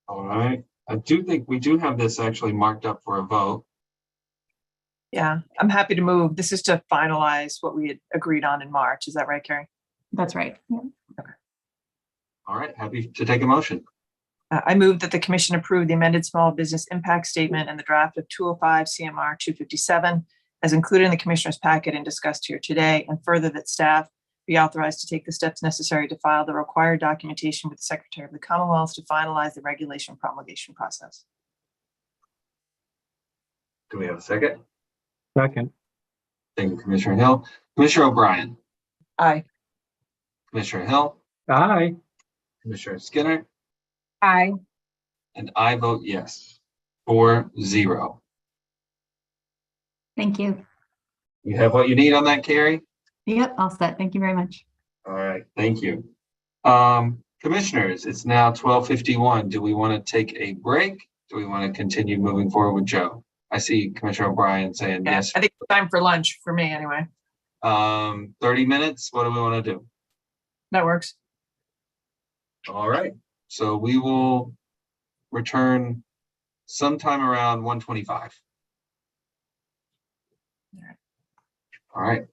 All right. I do think we do have this actually marked up for a vote. Yeah, I'm happy to move. This is to finalize what we had agreed on in March. Is that right, Carrie? That's right. Yeah. Okay. All right, happy to take a motion. I move that the commission approve the amended small business impact statement and the draft of 205 CMR 257 as included in the commissioner's packet and discussed here today, and further that staff be authorized to take the steps necessary to file the required documentation with the Secretary of the Commonwealth to finalize the regulation promulgation process. Do we have a second? Second. Thank you, Commissioner Hill. Commissioner O'Brien. Aye. Commissioner Hill. Aye. Commissioner Skinner. Aye. And I vote yes. 4-0. Thank you. You have what you need on that, Carrie? Yep, all set. Thank you very much. All right, thank you. Commissioners, it's now 12:51. Do we want to take a break? Do we want to continue moving forward with Joe? I see Commissioner O'Brien saying Yeah, yes. I think it's time for lunch for me anyway. 30 minutes. What do we want to do? That works. All right. So we will return sometime around 1:25. All right.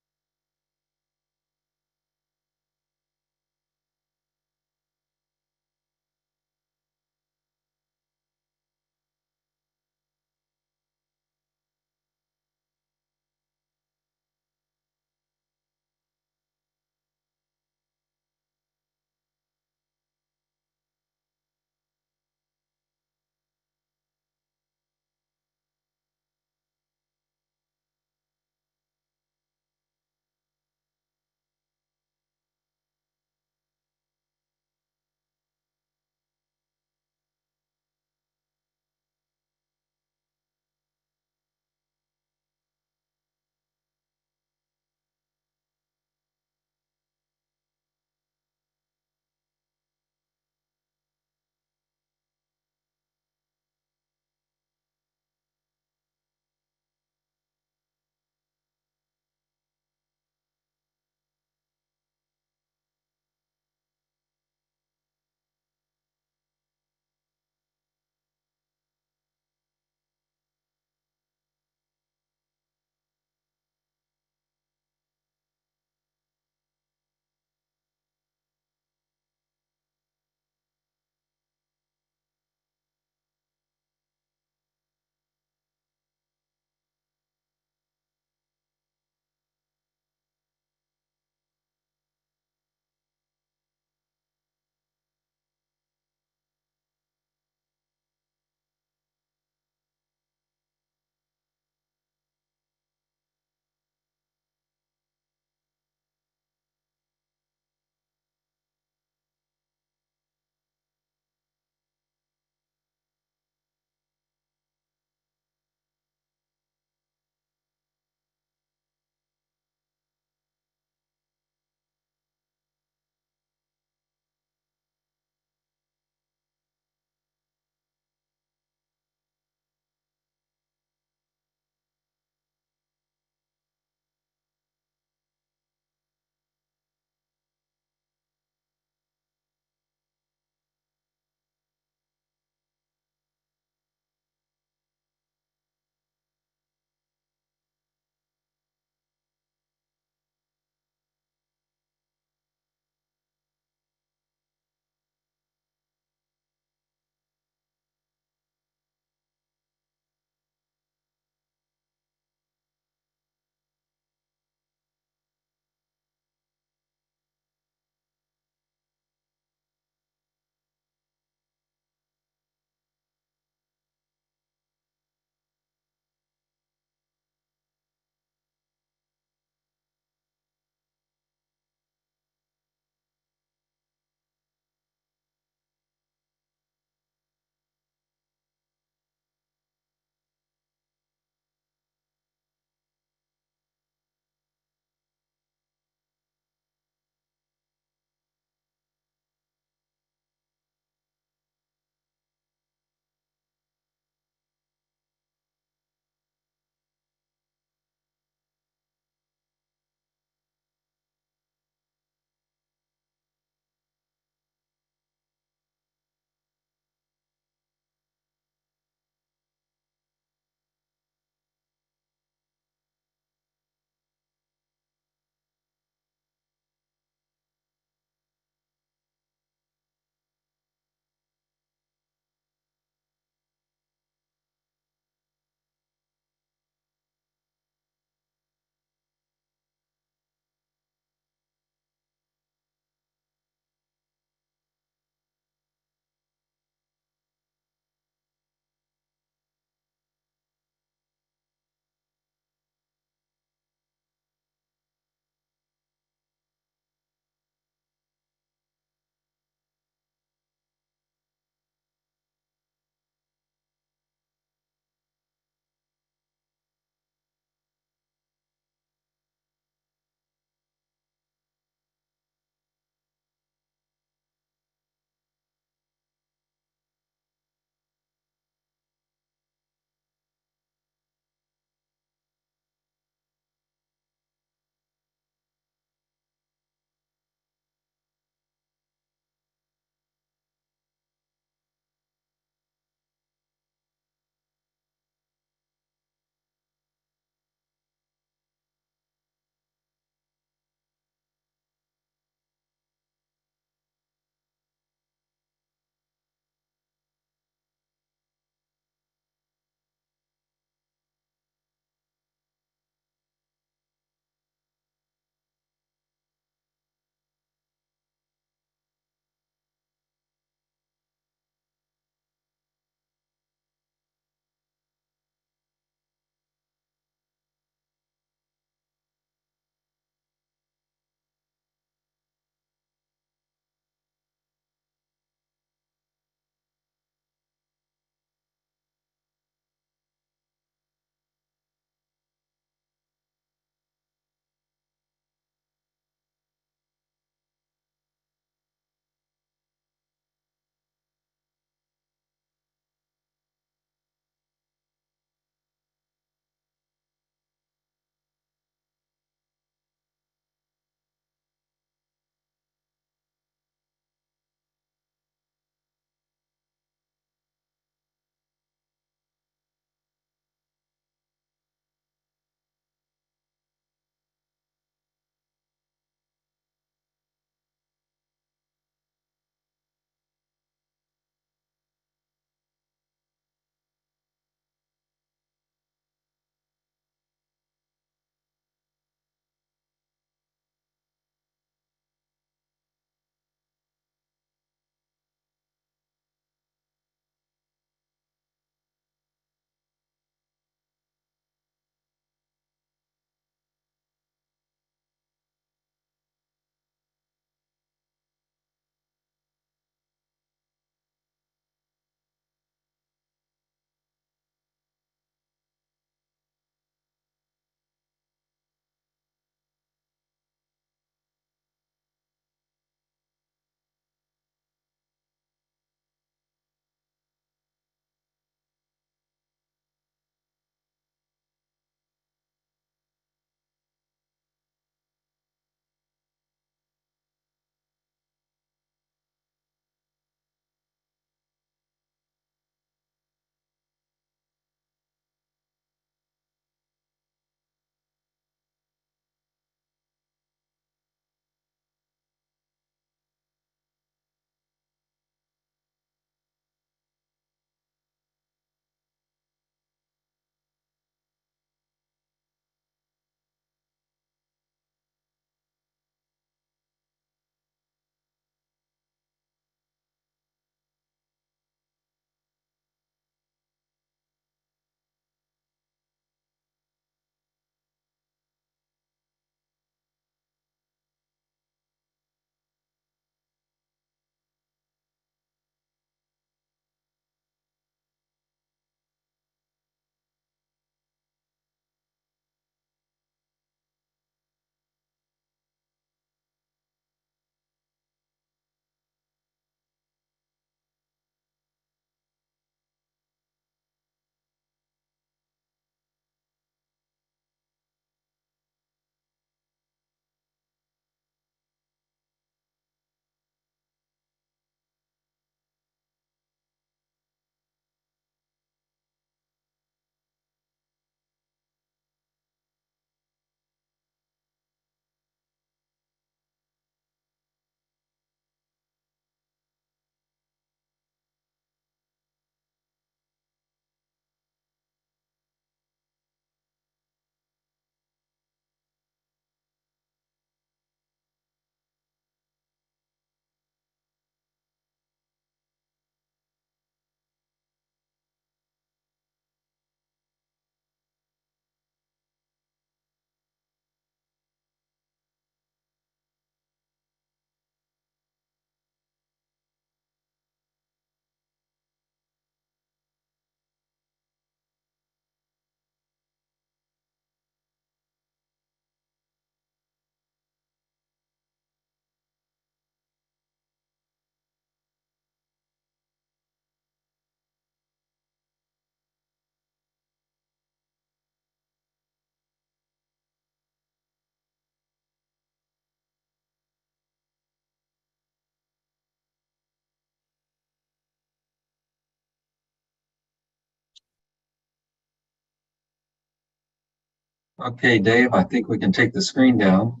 Okay, Dave, I think we can take the screen down.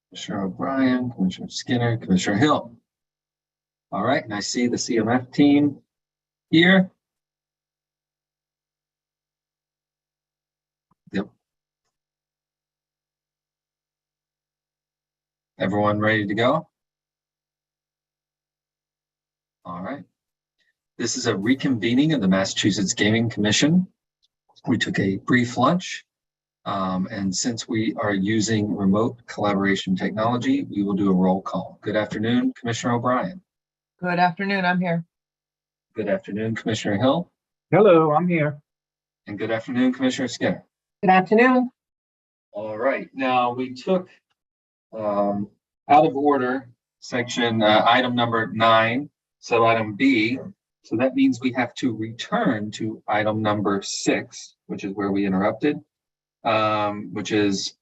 Commissioner O'Brien, Commissioner Skinner, Commissioner Hill. All right, and I see the CMF team here. Yep. Everyone ready to go? All right. This is a reconvening of the Massachusetts Gaming Commission. We took a brief lunch, and since we are using remote collaboration technology, we will do a roll call. Good afternoon, Commissioner O'Brien. Good afternoon, I'm here. Good afternoon, Commissioner Hill. Hello, I'm here. And good afternoon, Commissioner Skinner. Good afternoon. All right, now we took out of order section item number 9, so item B. So that means we have to return to item number 6, which is where we interrupted, which is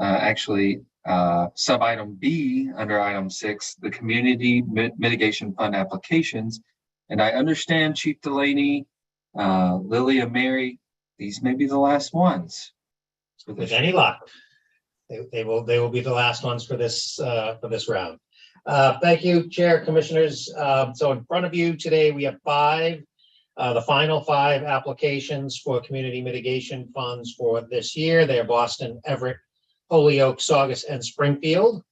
actually sub-item B under item 6, the Community Mitigation Fund applications. And I understand, Chief Delaney, Lily and Mary, these may be the last ones. With any luck, they will be the last ones for this round. Thank you, Chair, Commissioners. So in front of you today, we have the final 5 applications for community mitigation funds for this year. They are Boston, Everett, Holyoke, Saugus, and Springfield.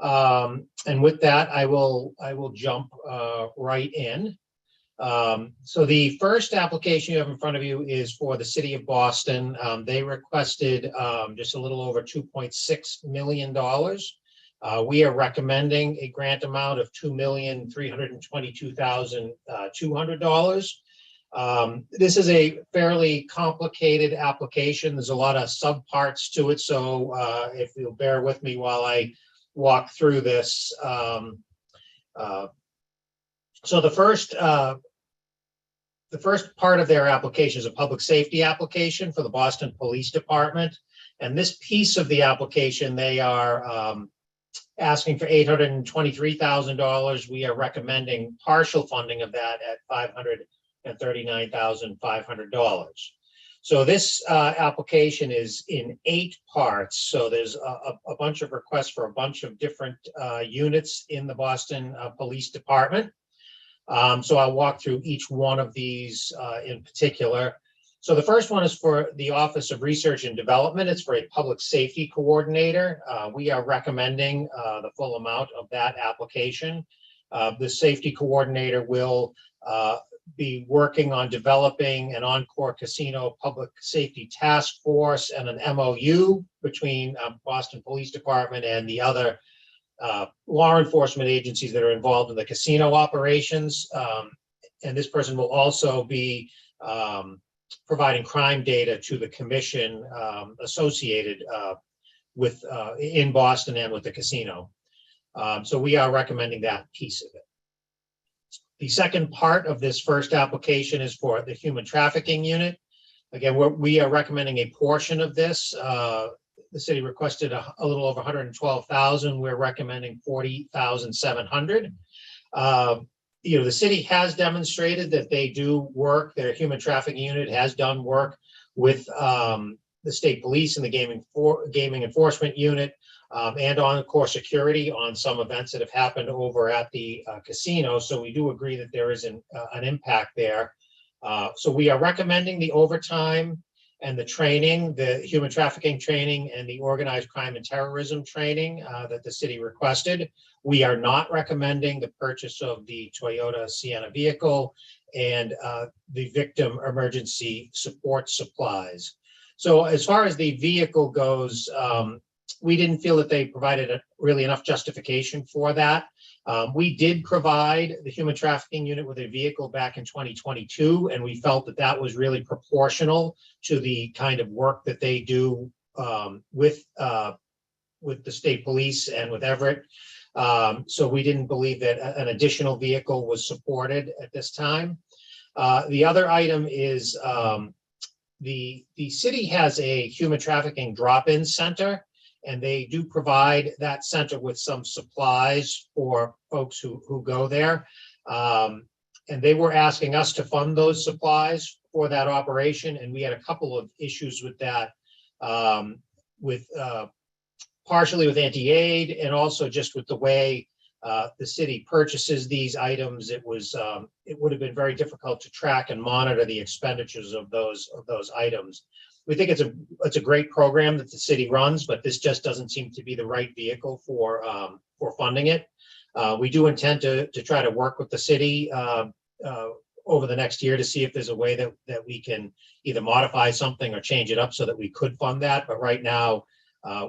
And with that, I will jump right in. So the first application you have in front of you is for the City of Boston. They requested just a little over $2.6 million. We are recommending a grant amount of $2,322,200. This is a fairly complicated application. There's a lot of subparts to it, so if you'll bear with me while I walk through this. So the first part of their application is a public safety application for the Boston Police Department. And this piece of the application, they are asking for $823,000. We are recommending partial funding of that at $539,500. So this application is in 8 parts. So there's a bunch of requests for a bunch of different units in the Boston Police Department. So I'll walk through each one of these in particular. So the first one is for the Office of Research and Development. It's for a public safety coordinator. We are recommending the full amount of that application. The safety coordinator will be working on developing an Encore Casino Public Safety Task Force and an MOU between Boston Police Department and the other law enforcement agencies that are involved in the casino operations. And this person will also be providing crime data to the commission associated with in Boston and with the casino. So we are recommending that piece of it. The second part of this first application is for the human trafficking unit. Again, we are recommending a portion of this. The city requested a little over 112,000. We're recommending 40,700. The city has demonstrated that they do work. Their human trafficking unit has done work with the state police and the gaming enforcement unit and on core security on some events that have happened over at the casino. So we do agree that there is an impact there. So we are recommending the overtime and the training, the human trafficking training and the organized crime and terrorism training that the city requested. We are not recommending the purchase of the Toyota Sienna vehicle and the victim emergency support supplies. So as far as the vehicle goes, we didn't feel that they provided really enough justification for that. We did provide the human trafficking unit with a vehicle back in 2022, and we felt that that was really proportional to the kind of work that they do with the state police and with Everett. So we didn't believe that an additional vehicle was supported at this time. The other item is the city has a human trafficking drop-in center, and they do provide that center with some supplies for folks who go there. And they were asking us to fund those supplies for that operation, and we had a couple of issues with that, partially with anti-aid and also just with the way the city purchases these items. It would have been very difficult to track and monitor the expenditures of those items. We think it's a great program that the city runs, but this just doesn't seem to be the right vehicle for funding it. We do intend to try to work with the city over the next year to see if there's a way that we can either modify something or change it up so that we could fund that. But right now,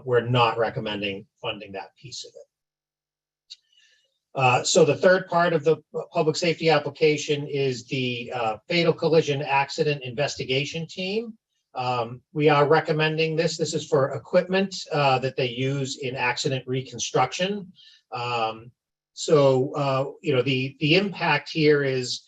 we're not recommending funding that piece of it. So the third part of the public safety application is the fatal collision accident investigation team. We are recommending this. This is for equipment that they use in accident reconstruction. The impact here is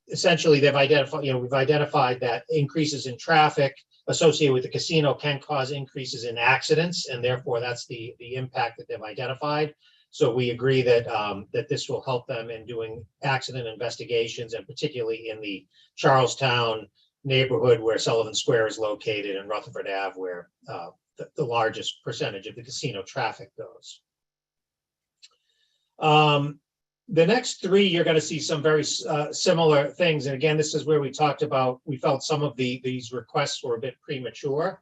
essentially we've identified that increases in traffic associated with the casino can cause increases in accidents, and therefore that's the impact that they've identified. So we agree that that this will help them in doing accident investigations, and particularly in the Charlestown neighborhood where Sullivan Square is located, and Rutherford Ave, where the largest percentage of the casino traffic goes. The next three, you're going to see some very similar things. And again, this is where we talked about, we felt some of these requests were a bit premature.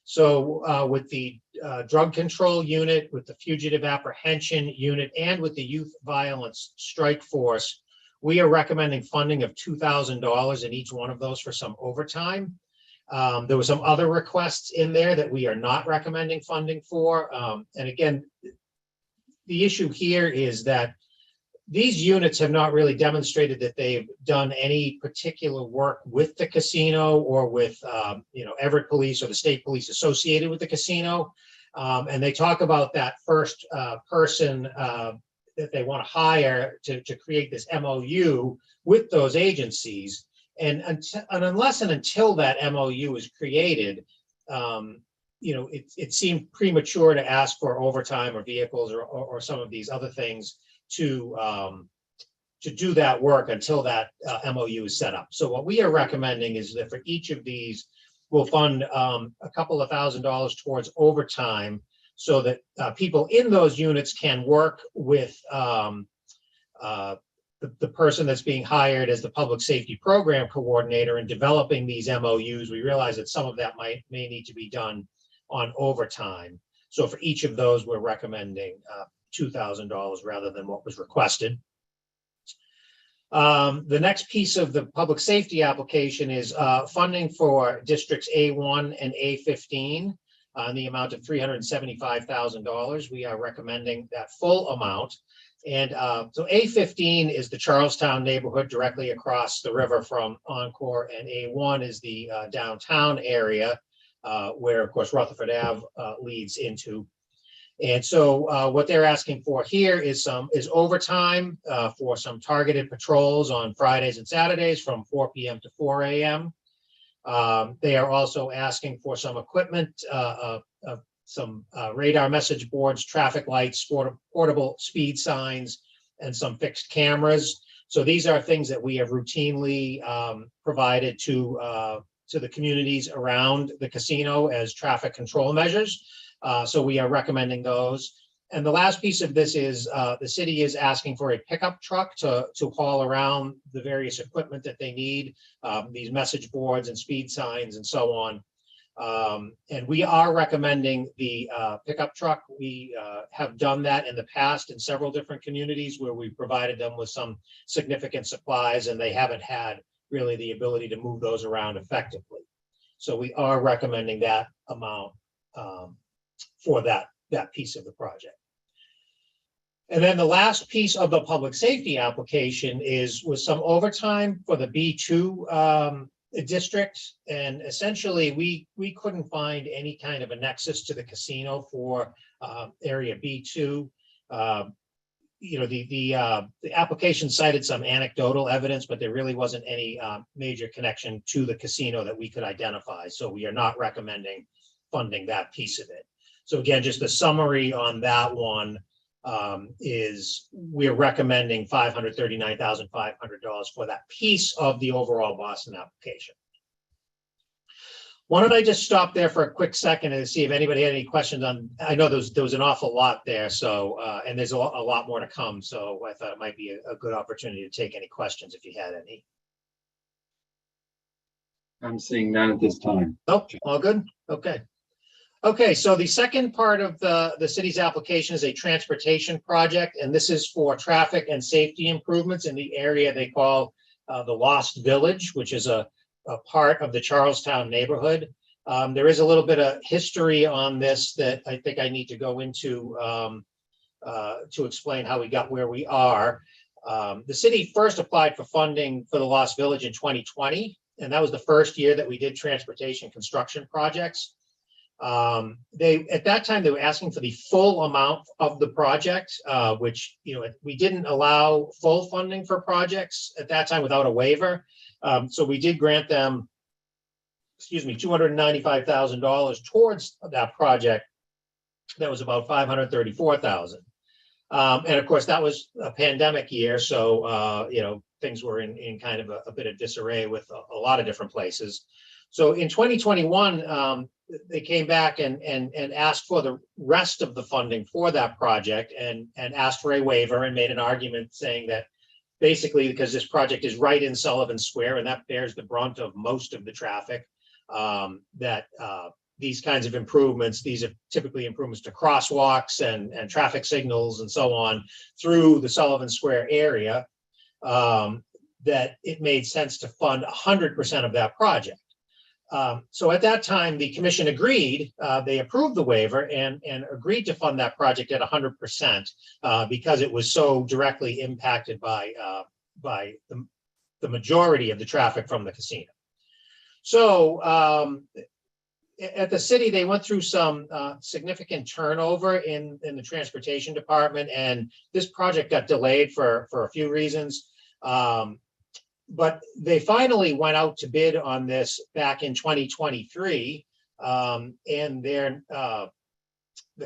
So with the drug control unit, with the fugitive apprehension unit, and with the youth violence strike force, we are recommending funding of $2,000 in each one of those for some overtime. There were some other requests in there that we are not recommending funding for. And again, the issue here is that these units have not really demonstrated that they've done any particular work with the casino or with, Everett Police or the state police associated with the casino. And they talk about that first person that they want to hire to create this MOU with those agencies. And unless and until that MOU is created, it seemed premature to ask for overtime or vehicles or some of these other things to do that work until that MOU is set up. So what we are recommending is that for each of these, we'll fund a couple of $1,000s towards overtime so that people in those units can work with the person that's being hired as the public safety program coordinator in developing these MOUs. We realize that some of that may need to be done on overtime. So for each of those, we're recommending $2,000 rather than what was requested. The next piece of the public safety application is funding for districts A1 and A15 in the amount of $375,000. We are recommending that full amount. And so A15 is the Charlestown neighborhood directly across the river from Encore, and A1 is the downtown area where, of course, Rutherford Ave leads into. And so what they're asking for here is overtime for some targeted patrols on Fridays and Saturdays from 4 p.m. to 4 a.m. They are also asking for some equipment, some radar message boards, traffic lights, portable speed signs, and some fixed cameras. So these are things that we have routinely provided to the communities around the casino as traffic control measures. So we are recommending those. And the last piece of this is the city is asking for a pickup truck to haul around the various equipment that they need, these message boards and speed signs and so on. And we are recommending the pickup truck. We have done that in the past in several different communities where we provided them with some significant supplies, and they haven't had really the ability to move those around effectively. So we are recommending that amount for that piece of the project. And then the last piece of the public safety application was some overtime for the B2 district. And essentially we couldn't find any kind of a nexus to the casino for area B2. The application cited some anecdotal evidence, but there really wasn't any major connection to the casino that we could identify. So we are not recommending funding that piece of it. So again, just a summary on that one. is we're recommending $539,500 for that piece of the overall Boston application. Why don't I just stop there for a quick second and see if anybody had any questions on, I know there was an awful lot there, so, and there's a lot more to come, so I thought it might be a good opportunity to take any questions if you had any. I'm seeing none at this time. Nope, all good? Okay. Okay, so the second part of the city's application is a transportation project, and this is for traffic and safety improvements in the area they call the Lost Village, which is a part of the Charlestown neighborhood. There is a little bit of history on this that I think I need to go into to explain how we got where we are. The city first applied for funding for the Lost Village in 2020, and that was the first year that we did transportation construction projects. At that time, they were asking for the full amount of the project, which, we didn't allow full funding for projects at that time without a waiver. So we did grant them, $295,000 towards that project. That was about $534,000. And of course, that was a pandemic year. So, things were in kind of a bit of disarray with a lot of different places. So in 2021, they came back and asked for the rest of the funding for that project and asked for a waiver and made an argument saying that basically because this project is right in Sullivan Square and that bears the brunt of most of the traffic, that these kinds of improvements, these are typically improvements to crosswalks and traffic signals and so on through the Sullivan Square area, that it made sense to fund 100% of that project. So at that time, the commission agreed, they approved the waiver and agreed to fund that project at 100% because it was so directly impacted by the majority of the traffic from the casino. So at the city, they went through some significant turnover in the transportation department, and this project got delayed for a few reasons. But they finally went out to bid on this back in 2023, and the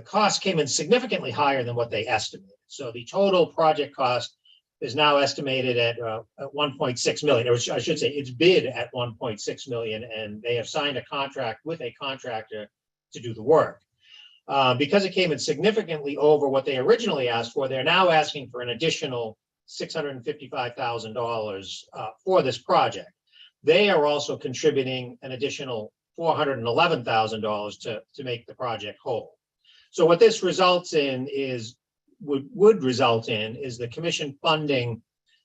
cost came in significantly higher than what they estimated. So the total project cost is now estimated at 1.6 million, or I should say it's bid at 1.6 million, and they have signed a contract with a contractor to do the work. Because it came in significantly over what they originally asked for, they're now asking for an additional $655,000 for this project. They are also contributing an additional $411,000 to make the project whole. So what this results in is, would result in is the commission funding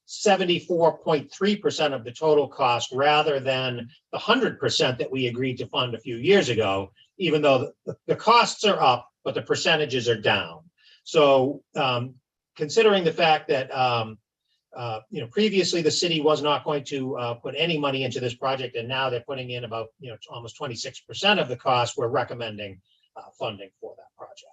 74.3% of the total cost rather than the 100% that we agreed to fund a few years ago, even though the costs are up, but the percentages are down. So considering the fact that previously the city was not going to put any money into this project, and now they're putting in about almost 26% of the cost, we're recommending funding for that project.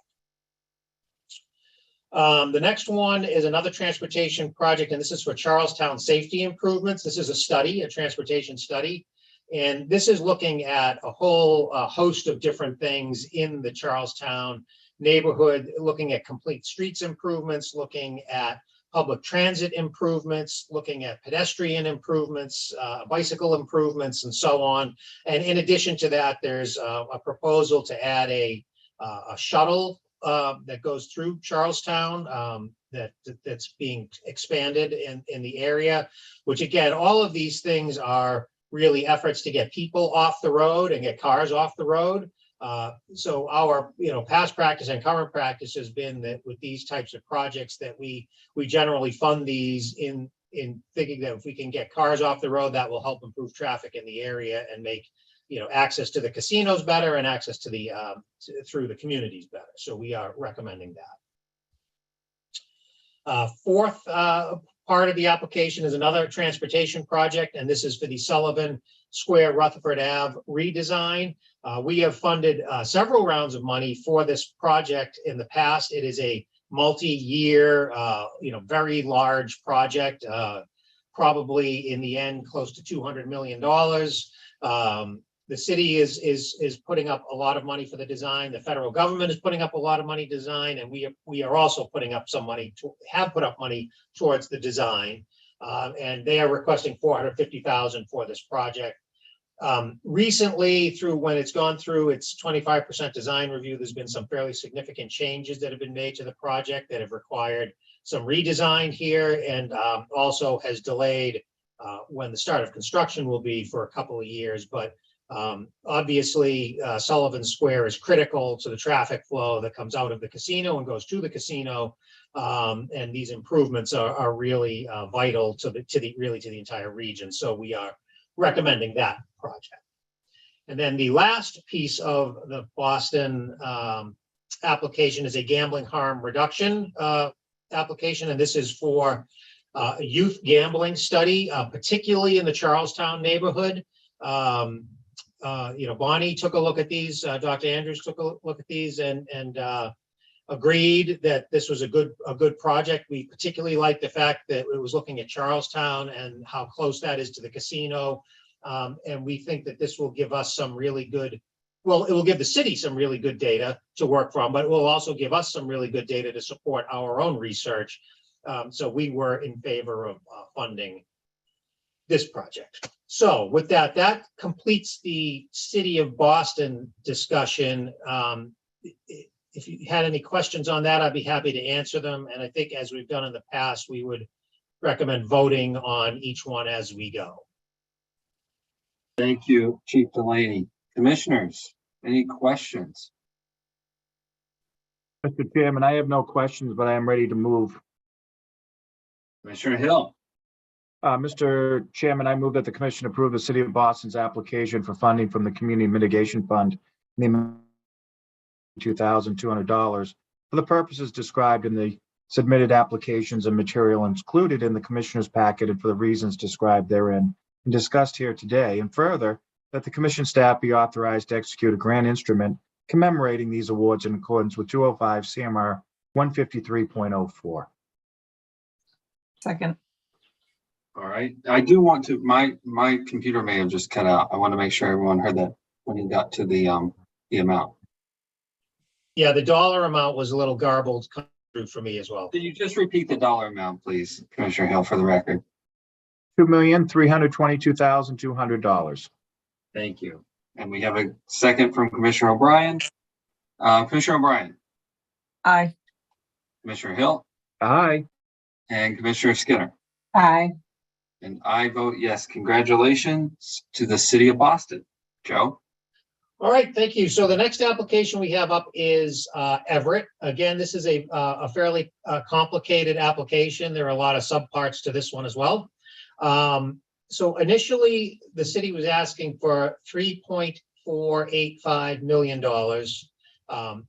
The next one is another transportation project, and this is for Charlestown safety improvements. This is a study, a transportation study, and this is looking at a whole host of different things in the Charlestown neighborhood, looking at complete streets improvements, looking at public transit improvements, looking at pedestrian improvements, bicycle improvements, and so on. And in addition to that, there's a proposal to add a shuttle that goes through Charlestown that's being expanded in the area, which again, all of these things are really efforts to get people off the road and get cars off the road. So our past practice and current practice has been that with these types of projects that we generally fund these in thinking that if we can get cars off the road, that will help improve traffic in the area and make access to the casinos better and access to the through the communities better. So we are recommending that. Fourth part of the application is another transportation project, and this is for the Sullivan Square Rutherford Ave redesign. We have funded several rounds of money for this project in the past. It is a multi-year, very large project, probably in the end close to $200 million. The city is putting up a lot of money for the design. The federal government is putting up a lot of money design, and we are also putting up some money have put up money towards the design. And they are requesting $450,000 for this project. Recently, through when it's gone through its 25% design review, there's been some fairly significant changes that have been made to the project that have required some redesign here, and also has delayed when the start of construction will be for a couple of years. But obviously, Sullivan Square is critical to the traffic flow that comes out of the casino and goes to the casino. And these improvements are really vital to the entire region. So we are recommending that project. And then the last piece of the Boston application is a gambling harm reduction application, and this is for a youth gambling study, particularly in the Charlestown neighborhood. Bonnie took a look at these. Dr. Andrews took a look at these and agreed that this was a good project. We particularly like the fact that it was looking at Charlestown and how close that is to the casino. And we think that this will give us some really good, well, it will give the city some really good data to work from, but it will also give us some really good data to support our own research. So we were in favor of funding this project. So with that, that completes the City of Boston discussion. If you had any questions on that, I'd be happy to answer them. And I think as we've done in the past, we would recommend voting on each one as we go. Thank you, Chief Delaney. Commissioners, any questions? Mr. Chairman, I have no questions, but I am ready to move. Commissioner Hill. Mr. Chairman, I move that the commission approve the City of Boston's application for funding from the Community Mitigation Fund in the amount of $2,200 for the purposes described in the submitted applications and material included in the commissioner's packet and for the reasons described therein and discussed here today. And further, that the commission staff be authorized to execute a grant instrument commemorating these awards in accordance with 205 CMR 153.04. Second. All right. I do want to, my computer may have just cut out. I want to make sure everyone heard that when you got to the amount. Yeah, the dollar amount was a little garbled through for me as well. Can you just repeat the dollar amount, please, Commissioner Hill, for the record? $2,322,200. Thank you. And we have a second from Commissioner O'Brien. Commissioner O'Brien. Aye. Commissioner Hill. Aye. And Commissioner Skinner. Aye. And I vote yes. Congratulations to the City of Boston. Joe. All right, thank you. So the next application we have up is Everett. Again, this is a fairly complicated application. There are a lot of subparts to this one as well. So initially, the city was asking for $3.485 million.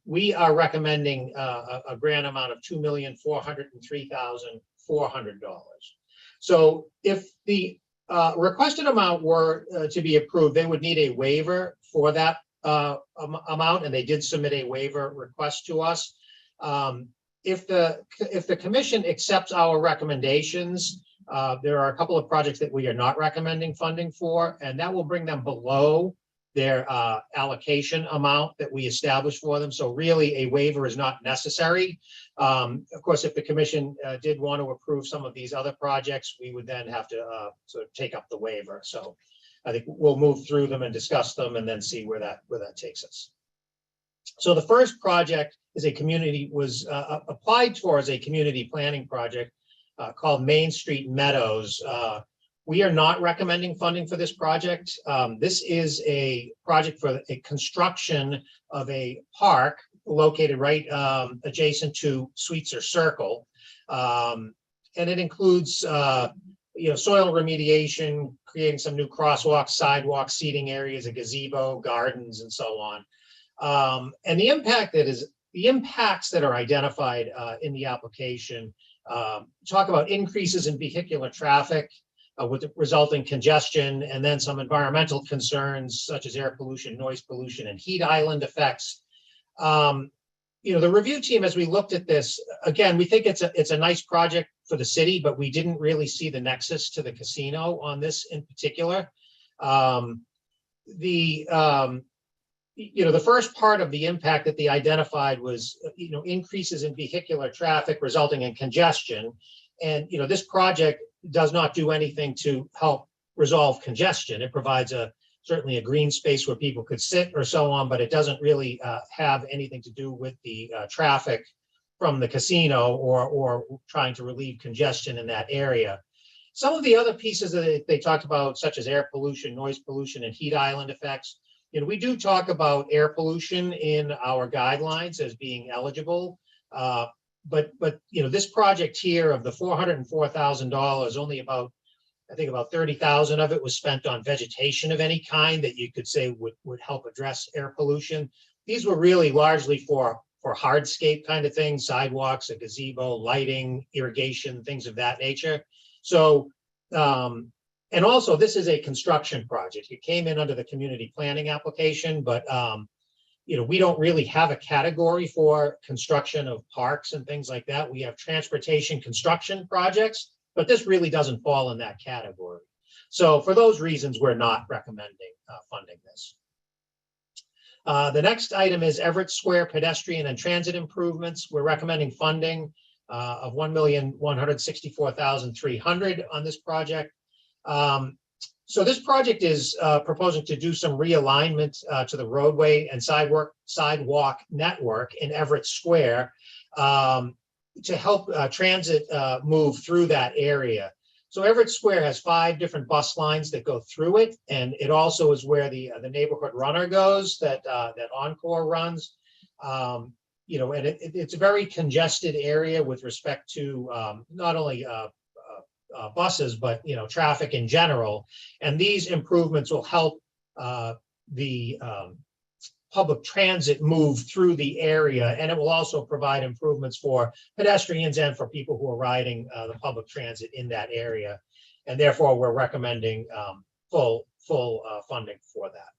We are recommending a grant amount of $2,403,400. So if the requested amount were to be approved, they would need a waiver for that amount, and they did submit a waiver request to us. If the commission accepts our recommendations, there are a couple of projects that we are not recommending funding for, and that will bring them below their allocation amount that we established for them. So really a waiver is not necessary. Of course, if the commission did want to approve some of these other projects, we would then have to sort of take up the waiver. So I think we'll move through them and discuss them and then see where that takes us. So the first project is was applied for as a community planning project called Main Street Meadows. We are not recommending funding for this project. This is a project for a construction of a park located right adjacent to Sweetser Circle. And it includes soil remediation, creating some new crosswalks, sidewalks, seating areas, a gazebo, gardens, and so on. And the impacts that are identified in the application talk about increases in vehicular traffic, with resulting congestion, and then some environmental concerns such as air pollution, noise pollution, and heat island effects. The review team, as we looked at this, again, we think it's a nice project for the city, but we didn't really see the nexus to the casino on this in particular. the the first part of the impact that they identified was increases in vehicular traffic resulting in congestion. And this project does not do anything to help resolve congestion. It provides certainly a green space where people could sit or so on, but it doesn't really have anything to do with the traffic from the casino or trying to relieve congestion in that area. Some of the other pieces that they talked about, such as air pollution, noise pollution, and heat island effects, we do talk about air pollution in our guidelines as being eligible. But this project here of the $404,000, only about, I think about 30,000 of it was spent on vegetation of any kind that you could say would help address air pollution. These were really largely for hardscape kind of things, sidewalks, a gazebo, lighting, irrigation, things of that nature. So, and also this is a construction project. It came in under the community planning application, but we don't really have a category for construction of parks and things like that. We have transportation construction projects, but this really doesn't fall in that category. So for those reasons, we're not recommending funding this. The next item is Everett Square pedestrian and transit improvements. We're recommending funding of $1,164,300 on this project. So this project is proposing to do some realignment to the roadway and sidewalk network in Everett Square to help transit move through that area. So Everett Square has 5 different bus lines that go through it, and it also is where the neighborhood runner goes that Encore runs. And it's a very congested area with respect to not only buses, but traffic in general. And these improvements will help the public transit move through the area, and it will also provide improvements for pedestrians and for people who are riding the public transit in that area. And therefore, we're recommending full funding for that.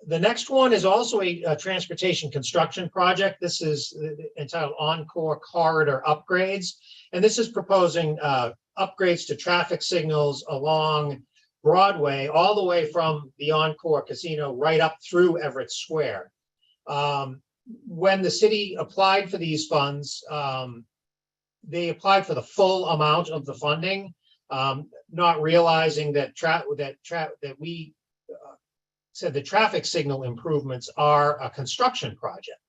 The next one is also a transportation construction project. This is entitled Encore Corridor Upgrades. And this is proposing upgrades to traffic signals along Broadway, all the way from the Encore Casino right up through Everett Square. When the city applied for these funds, they applied for the full amount of the funding, not realizing that we said the traffic signal improvements are a construction project.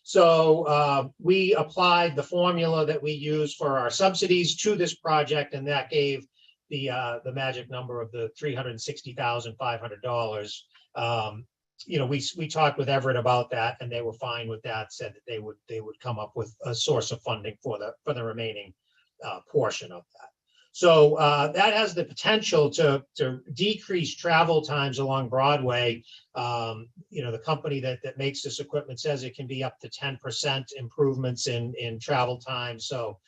So we applied the formula that we use for our subsidies to this project, and that gave the magic number of the $360,500. We talked with Everett about that, and they were fine with that. Said that they would come up with a source of funding for the remaining portion of that. So that has the potential to decrease travel times along Broadway. The company that makes this equipment says it can be up to 10% improvements in travel time. So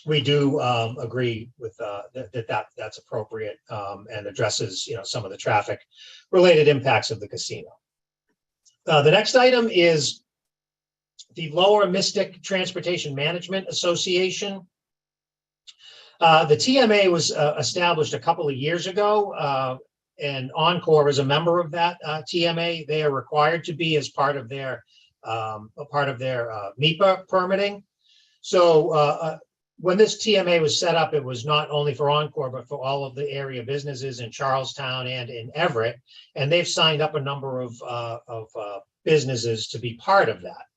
we do agree with that's appropriate and addresses some of the traffic related impacts of the casino. The next item is the Lower Mystic Transportation Management Association. The TMA was established a couple of years ago, and Encore is a member of that TMA. They are required to be as part of their MIPA permitting. So when this TMA was set up, it was not only for Encore, but for all of the area businesses in Charlestown and in Everett, and they've signed up a number of businesses to be part of that.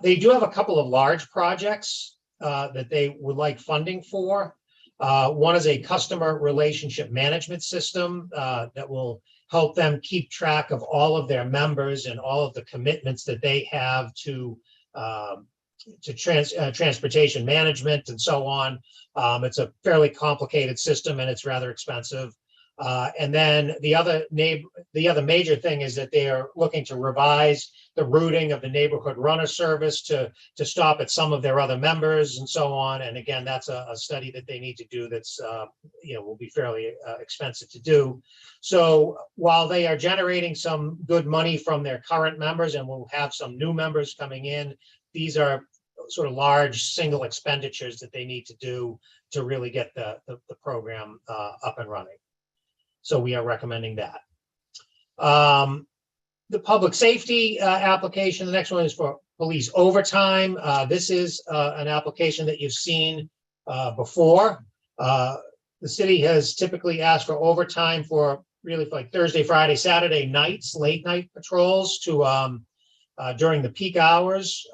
They do have a couple of large projects that they would like funding for. One is a customer relationship management system that will help them keep track of all of their members and all of the commitments that they have to transportation management and so on. It's a fairly complicated system and it's rather expensive. And then the other major thing is that they are looking to revise the routing of the neighborhood runner service to stop at some of their other members and so on. And again, that's a study that they need to do that's will be fairly expensive to do. So while they are generating some good money from their current members and will have some new members coming in, these are sort of large single expenditures that they need to do to really get the program up and running. So we are recommending that. The public safety application, the next one is for police overtime. This is an application that you've seen before. The city has typically asked for overtime for really like Thursday, Friday, Saturday nights, late night patrols to during the peak hours.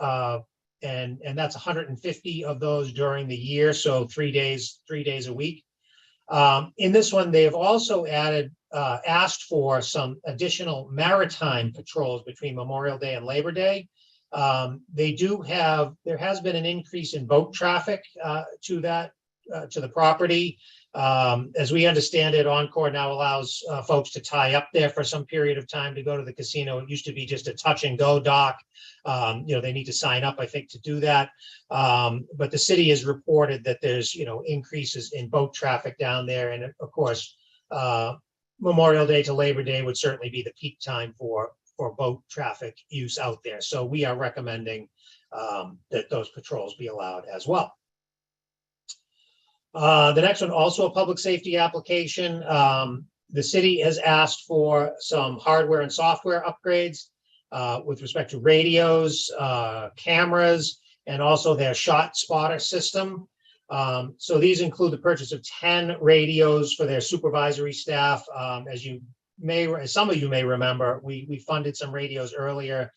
And that's 150 of those during the year. So 3 days a week. In this one, they have also asked for some additional maritime patrols between Memorial Day and Labor Day. There has been an increase in boat traffic to the property. As we understand it, Encore now allows folks to tie up there for some period of time to go to the casino. It used to be just a touch and go dock. They need to sign up, I think, to do that. But the city has reported that there's, increases in boat traffic down there. And of course, Memorial Day to Labor Day would certainly be the peak time for boat traffic use out there. So we are recommending that those patrols be allowed as well. The next one, also a public safety application. The city has asked for some hardware and software upgrades with respect to radios, cameras, and also their shot spotter system. So these include the purchase of 10 radios for their supervisory staff. As some of you may remember, we funded some radios earlier.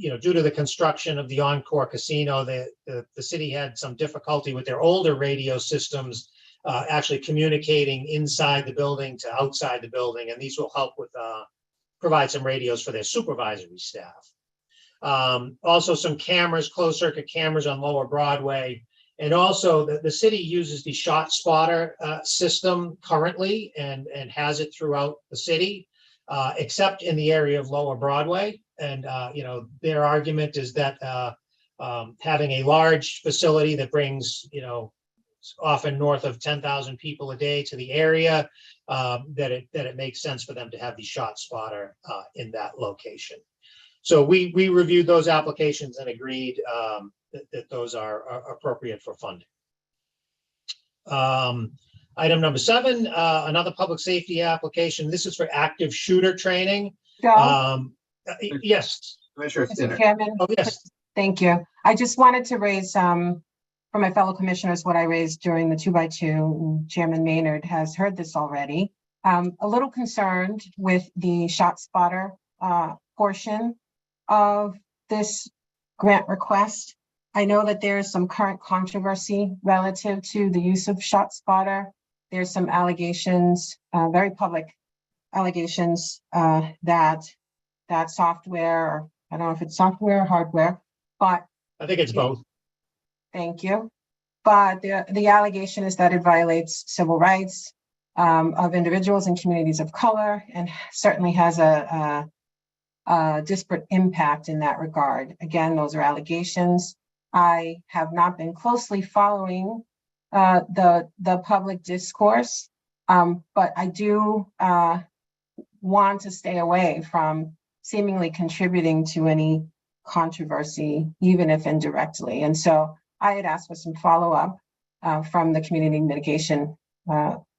Due to the construction of the Encore Casino, the city had some difficulty with their older radio systems actually communicating inside the building to outside the building, and these will help with provide some radios for their supervisory staff. Also some cameras, closed circuit cameras on Lower Broadway. And also the city uses the shot spotter system currently and has it throughout the city, except in the area of Lower Broadway. And, their argument is that having a large facility that brings, often north of 10,000 people a day to the area, that it makes sense for them to have the shot spotter in that location. So we reviewed those applications and agreed that those are appropriate for funding. Item number 7, another public safety application. This is for active shooter training. Yes. Mr. Chairman. Oh, yes. Thank you. I just wanted to raise for my fellow commissioners what I raised during the 2x2. Chairman Maynard has heard this already. A little concerned with the shot spotter portion of this grant request. I know that there is some current controversy relative to the use of shot spotter. There's some allegations, very public allegations, that software, or I don't know if it's software or hardware, but I think it's both. Thank you. But the allegation is that it violates civil rights of individuals and communities of color, and certainly has a disparate impact in that regard. Again, those are allegations. I have not been closely following the public discourse, but I do want to stay away from seemingly contributing to any controversy, even if indirectly. And so I had asked for some follow-up from the community mitigation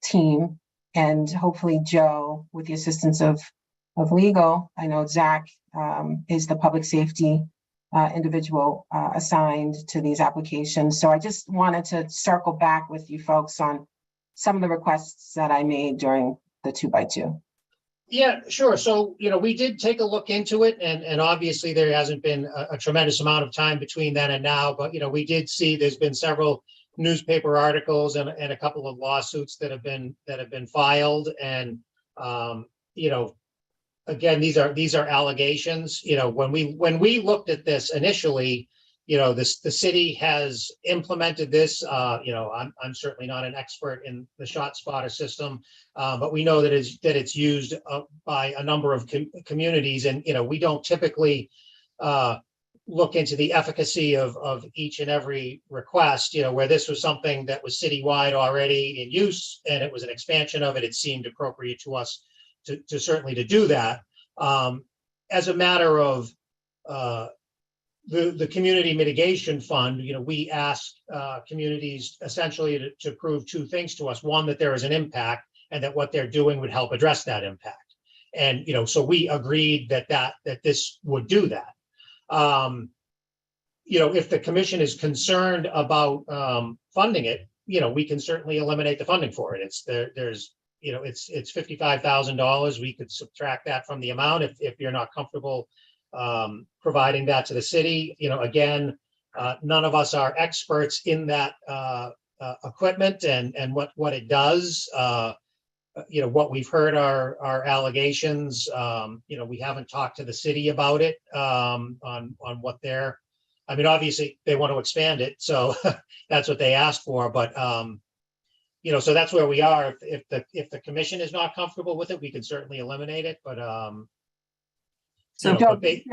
team, and hopefully Joe, with the assistance of legal. I know Zach is the public safety individual assigned to these applications. So I just wanted to circle back with you folks on some of the requests that I made during the 2x2. Yeah, sure. So, we did take a look into it, and obviously there hasn't been a tremendous amount of time between then and now, but, we did see there's been several newspaper articles and a couple of lawsuits that have been filed. And, again, these are allegations. When we looked at this initially, the city has implemented this. I'm certainly not an expert in the shot spotter system, but we know that it's used by a number of communities, and we don't typically look into the efficacy of each and every request. Where this was something that was citywide already in use, and it was an expansion of it, it seemed appropriate to us to certainly to do that. As a matter of the Community Mitigation Fund, we ask communities essentially to prove two things to us. One, that there is an impact, and that what they're doing would help address that impact. And, so we agreed that this would do that. If the commission is concerned about funding it, we can certainly eliminate the funding for it. It's $55,000. We could subtract that from the amount if you're not comfortable providing that to the city. Again, none of us are experts in that equipment and what it does. What we've heard are allegations. We haven't talked to the city about it on what they're. I mean, obviously they want to expand it, so that's what they asked for. But so that's where we are. If the commission is not comfortable with it, we can certainly eliminate it. But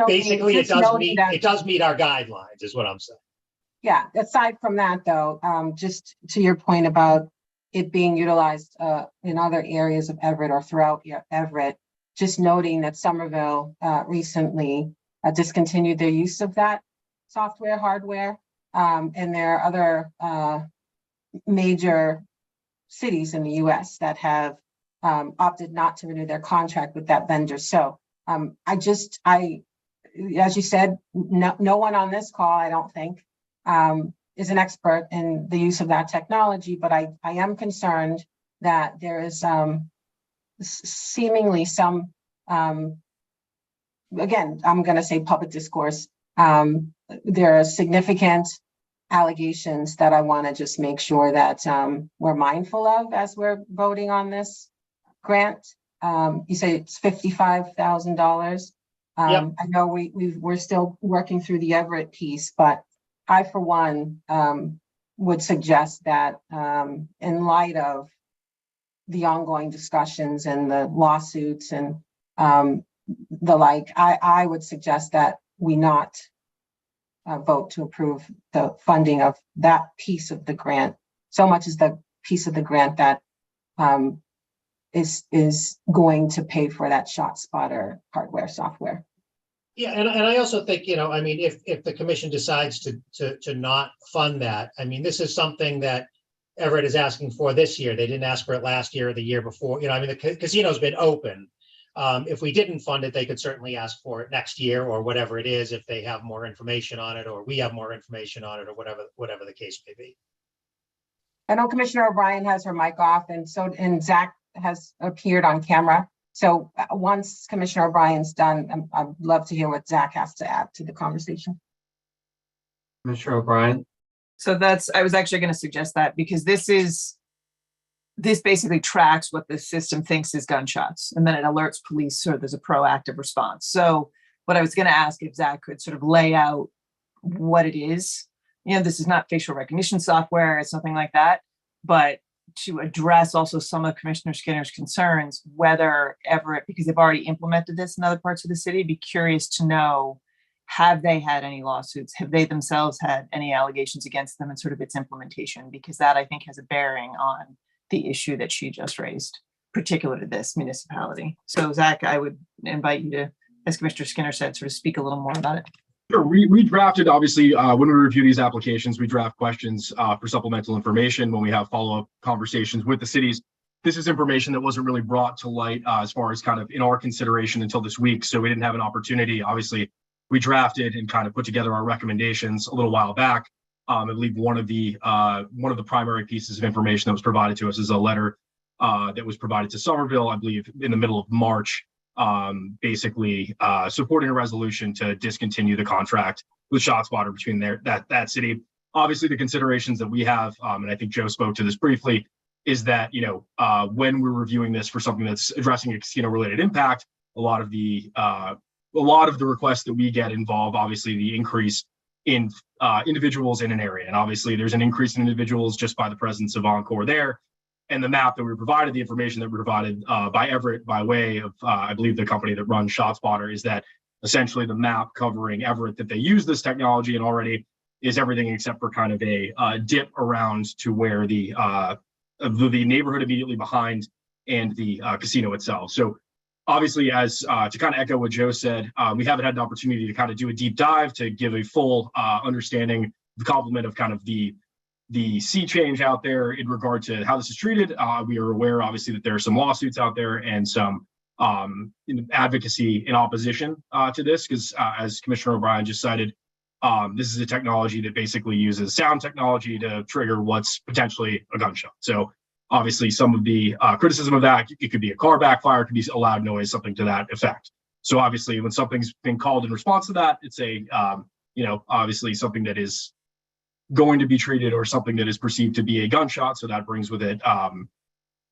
basically, it does meet our guidelines, is what I'm saying. Yeah. Aside from that, though, just to your point about it being utilized in other areas of Everett or throughout Everett, just noting that Somerville recently discontinued their use of that software, hardware, and there are other major cities in the U.S. that have opted not to renew their contract with that vendor. So as you said, no one on this call, I don't think, is an expert in the use of that technology, but I am concerned that there is seemingly some, again, I'm going to say public discourse. There are significant allegations that I want to just make sure that we're mindful of as we're voting on this grant. You say it's $55,000. Yep. I know we're still working through the Everett piece, but I, for one, would suggest that in light of the ongoing discussions and the lawsuits and the like, I would suggest that we not vote to approve the funding of that piece of the grant, so much as the piece of the grant that is going to pay for that ShotSpotter hardware software. Yeah, and I also think, I mean, if the commission decides to not fund that, I mean, this is something that Everett is asking for this year. They didn't ask for it last year or the year before. I mean, the casino's been open. If we didn't fund it, they could certainly ask for it next year or whatever it is, if they have more information on it, or we have more information on it, or whatever the case may be. I know Commissioner O'Brien has her mic off, and Zach has appeared on camera. So once Commissioner O'Brien's done, I'd love to hear what Zach has to add to the conversation. Commissioner O'Brien. So I was actually going to suggest that, because this basically tracks what the system thinks is gunshots, and then it alerts police, so there's a proactive response. So what I was going to ask if Zach could sort of lay out what it is. This is not facial recognition software, it's nothing like that, but to address also some of Commissioner Skinner's concerns, whether Everett, because they've already implemented this in other parts of the city, be curious to know, have they had any lawsuits? Have they themselves had any allegations against them and sort of its implementation? Because that, I think, has a bearing on the issue that she just raised, particular to this municipality. So Zach, I would invite you to, as Commissioner Skinner said, sort of speak a little more about it. Sure. We drafted, obviously, when we review these applications, we draft questions for supplemental information when we have follow-up conversations with the cities. This is information that wasn't really brought to light as far as kind of in our consideration until this week. So we didn't have an opportunity. Obviously, we drafted and kind of put together our recommendations a little while back. I believe one of the primary pieces of information that was provided to us is a letter that was provided to Somerville, I believe, in the middle of March, basically supporting a resolution to discontinue the contract with ShotSpotter between that city. Obviously, the considerations that we have, and I think Joe spoke to this briefly, is that when we're reviewing this for something that's addressing a casino-related impact, a lot of the requests that we get involve obviously the increase in individuals in an area, and obviously there's an increase in individuals just by the presence of Encore there. And the map that we provided, the information that we provided by Everett by way of, I believe, the company that runs ShotSpotter, is that essentially the map covering Everett that they use this technology and already is everything except for kind of a dip around to where the neighborhood immediately behind and the casino itself. So obviously, as to kind of echo what Joe said, we haven't had an opportunity to kind of do a deep dive to give a full understanding, the complement of kind of the the sea change out there in regard to how this is treated. We are aware, obviously, that there are some lawsuits out there and some advocacy in opposition to this, because as Commissioner O'Brien just cited, this is a technology that basically uses sound technology to trigger what's potentially a gunshot. So obviously some of the criticism of that, it could be a car backfire, it could be a loud noise, something to that effect. So obviously when something's been called in response to that, it's a, obviously something that is going to be treated or something that is perceived to be a gunshot. So that brings with it,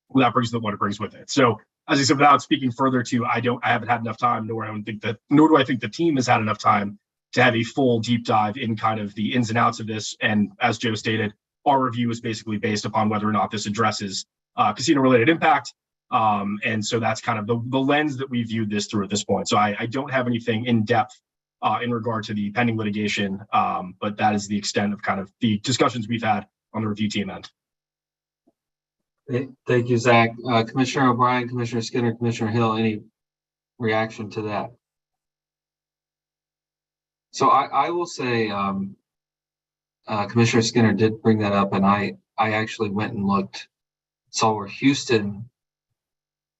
what it brings with it. So as I said, without speaking further to, I haven't had enough time, nor do I think the team has had enough time to have a full deep dive in kind of the ins and outs of this. And as Joe stated, our review is basically based upon whether or not this addresses casino-related impact. And so that's kind of the lens that we viewed this through at this point. So I don't have anything in depth in regard to the pending litigation, but that is the extent of kind of the discussions we've had on the review team end. Thank you, Zach. Commissioner O'Brien, Commissioner Skinner, Commissioner Hill, any reaction to that? So I will say, Commissioner Skinner did bring that up, and I actually went and looked, saw where Houston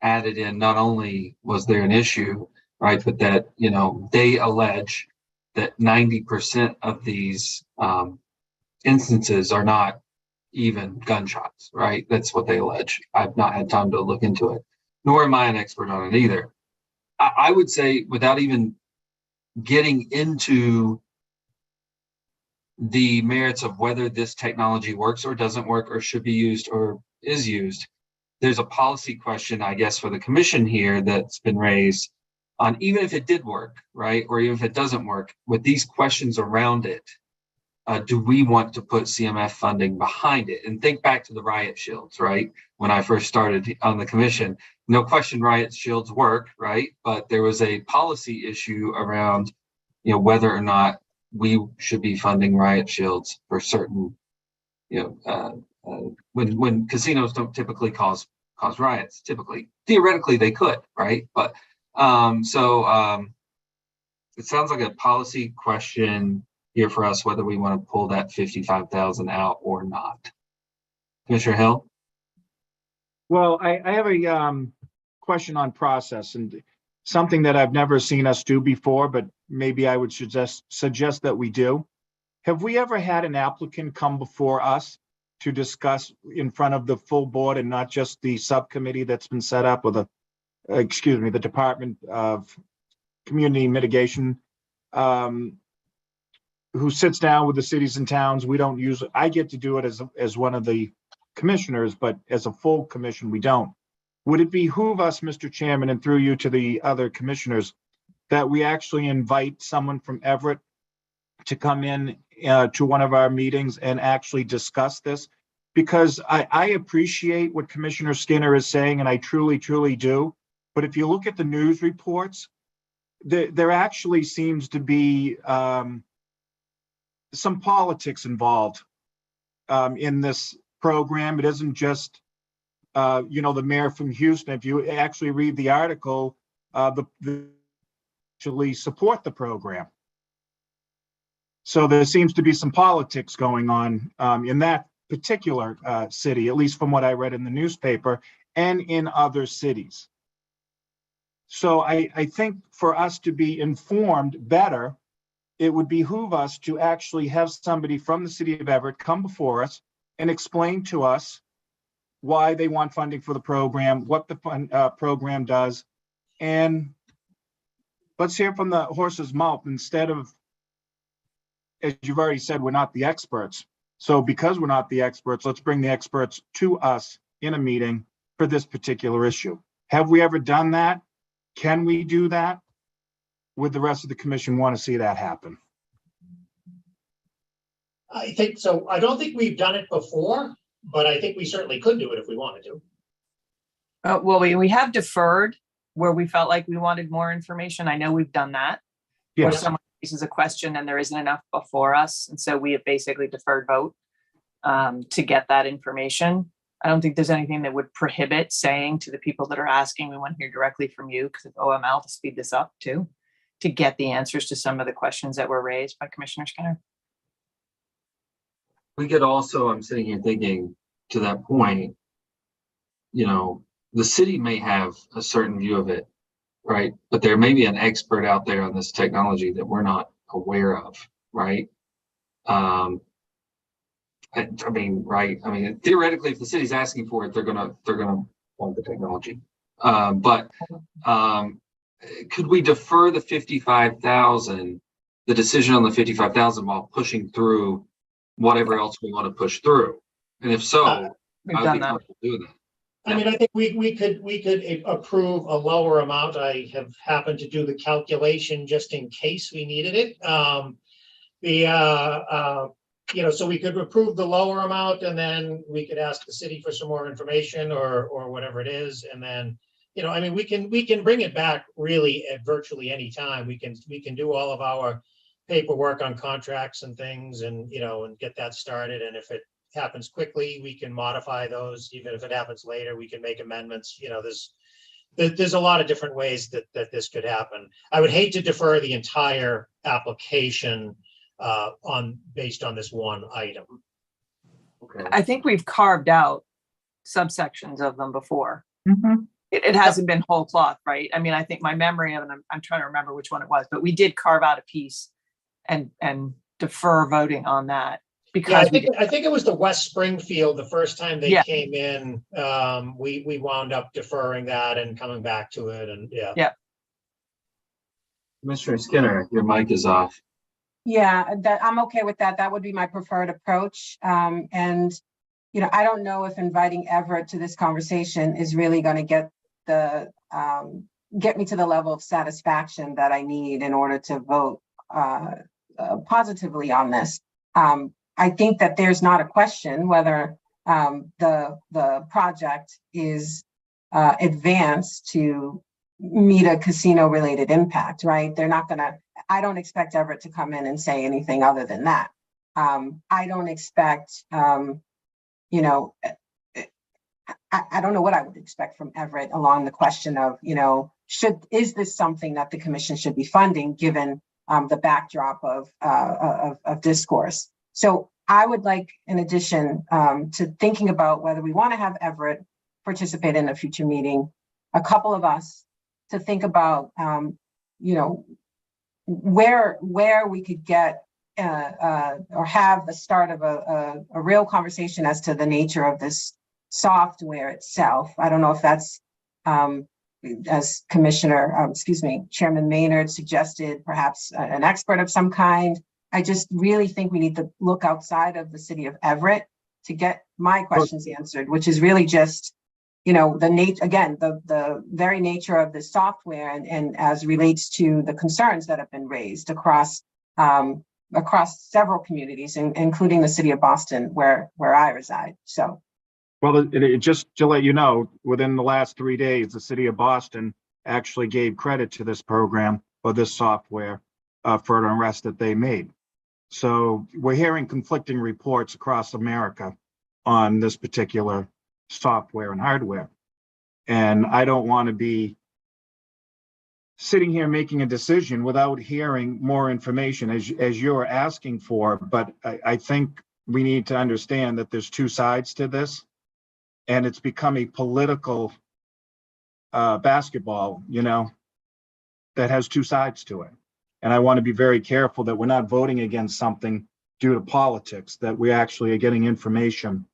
added in, not only was there an issue, right, but that, they allege that 90% of these instances are not even gunshots, right? That's what they allege. I've not had time to look into it, nor am I an expert on it either. I would say, without even getting into the merits of whether this technology works or doesn't work or should be used or is used, there's a policy question, I guess, for the commission here that's been raised on, even if it did work, right, or even if it doesn't work, with these questions around it, do we want to put CMF funding behind it? And think back to the riot shields, right? When I first started on the commission, no question riot shields work, right? But there was a policy issue around, whether or not we should be funding riot shields for certain, when casinos don't typically cause riots, typically. Theoretically, they could, right? But it sounds like a policy question here for us, whether we want to pull that 55,000 out or not. Commissioner Hill? Well, I have a question on process, and something that I've never seen us do before, but maybe I would suggest that we do. Have we ever had an applicant come before us to discuss in front of the full board and not just the subcommittee that's been set up, or the Department of Community Mitigation, who sits down with the cities and towns? We don't use it. I get to do it as one of the commissioners, but as a full commission, we don't. Would it behoove us, Mr. Chairman, and through you to the other commissioners, that we actually invite someone from Everett to come in to one of our meetings and actually discuss this? Because I appreciate what Commissioner Skinner is saying, and I truly, truly do. But if you look at the news reports, there actually seems to be some politics involved in this program. It isn't just, the mayor from Houston. If you actually read the article, actually support the program. So there seems to be some politics going on in that particular city, at least from what I read in the newspaper, and in other cities. So I think for us to be informed better, it would behoove us to actually have somebody from the city of Everett come before us and explain to us why they want funding for the program, what the program does, and let's hear from the horse's mouth instead of, as you've already said, we're not the experts. So because we're not the experts, let's bring the experts to us in a meeting for this particular issue. Have we ever done that? Can we do that? Would the rest of the commission want to see that happen? I think so. I don't think we've done it before, but I think we certainly could do it if we wanted to. Well, we have deferred where we felt like we wanted more information. I know we've done that. Yes. Where someone raises a question and there isn't enough before us. And so we have basically deferred vote to get that information. I don't think there's anything that would prohibit saying to the people that are asking, we want to hear directly from you because of OML to speed this up too, to get the answers to some of the questions that were raised by Commissioner Skinner. we could also, I'm sitting here thinking to that point, you know, the city may have a certain view of it, right? But there may be an expert out there on this technology that we're not aware of, right? I mean, right? I mean, theoretically, if the city's asking for it, they're gonna want the technology. Could we defer the 55,000, the decision on the 55,000 while pushing through whatever else we want to push through? And if so, I would be comfortable doing that. I mean, I think we could approve a lower amount. I have happened to do the calculation just in case we needed it. You know, so we could approve the lower amount, and then we could ask the city for some more information or whatever it is. And then, you know, I mean, we can bring it back really at virtually any time. We can do all of our paperwork on contracts and things, and, you know, and get that started. And if it happens quickly, we can modify those. Even if it happens later, we can make amendments. You know, there's a lot of different ways that this could happen. I would hate to defer the entire application based on this one item. Okay. I think we've carved out subsections of them before. It hasn't been whole cloth, right? I mean, I think my memory of it, I'm trying to remember which one it was, but we did carve out a piece and defer voting on that. Because yeah, I think it was the West Springfield, the first time they came in, we wound up deferring that and coming back to it, and yeah. Commissioner Skinner, your mic is off. Yeah, that I'm okay with that. That would be my preferred approach. And, you know, I don't know if inviting Everett to this conversation is really going to get me to the level of satisfaction that I need in order to vote positively on this. I think that there's not a question whether the project is advanced to meet a casino-related impact, right? They're not going to. I don't expect Everett to come in and say anything other than that. I don't expect, you know, I don't know what I would expect from Everett along the question of, you know, is this something that the commission should be funding given the backdrop of discourse? So I would like, in addition to thinking about whether we want to have Everett participate in a future meeting, a couple of us to think about, you know, where we could get or have the start of a real conversation as to the nature of this software itself. I don't know if that's, as Chairman Maynard suggested, perhaps an expert of some kind. I just really think we need to look outside of the city of Everett to get my questions answered, which is really just, you know, the very nature of the software and as relates to the concerns that have been raised across several communities, including the city of Boston, where I reside. So, well, just to let you know, within the last 3 days, the city of Boston actually gave credit to this program or this software for an arrest that they made. So we're hearing conflicting reports across America on this particular software and hardware. And I don't want to be sitting here making a decision without hearing more information as you're asking for. But I think we need to understand that there's two sides to this, and it's become a political basketball, you know, that has two sides to it. And I want to be very careful that we're not voting against something due to politics, that we actually are getting information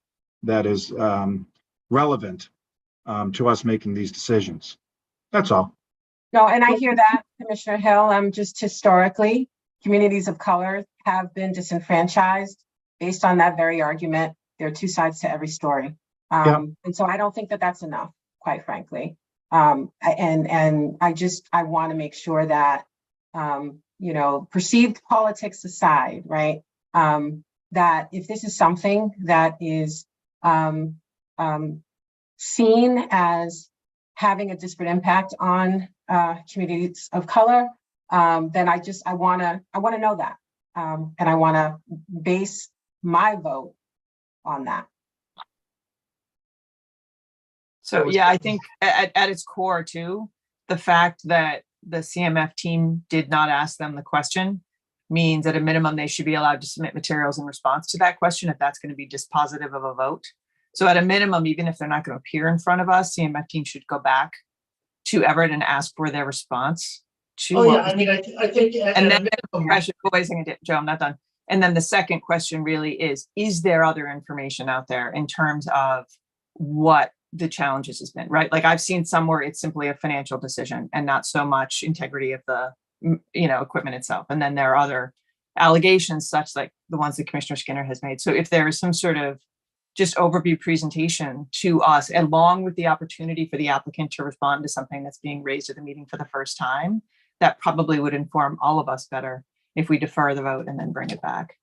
that is relevant to us making these decisions. That's all. No, and I hear that, Commissioner Hill. Just historically, communities of color have been disenfranchised based on that very argument. There are two sides to every story. And so I don't think that that's enough, quite frankly. And I want to make sure that, you know, perceived politics aside, right? That if this is something that is seen as having a disparate impact on communities of color, then I want to know that, and I want to base my vote on that. So yeah, I think at its core too, the fact that the CMF team did not ask them the question means at a minimum, they should be allowed to submit materials in response to that question if that's going to be dispositive of a vote. So at a minimum, even if they're not going to appear in front of us, the CMF team should go back to Everett and ask for their response to. Oh, yeah, I mean, I think. And then I should, wait a second, Joe, I'm not done. And then the second question really is there other information out there in terms of what the challenges has been, right? Like I've seen somewhere it's simply a financial decision and not so much integrity of the, equipment itself. And then there are other allegations such like the ones that Commissioner Skinner has made. So if there is some sort of just overview presentation to us, along with the opportunity for the applicant to respond to something that's being raised at the meeting for the first time, that probably would inform all of us better if we defer the vote and then bring it back.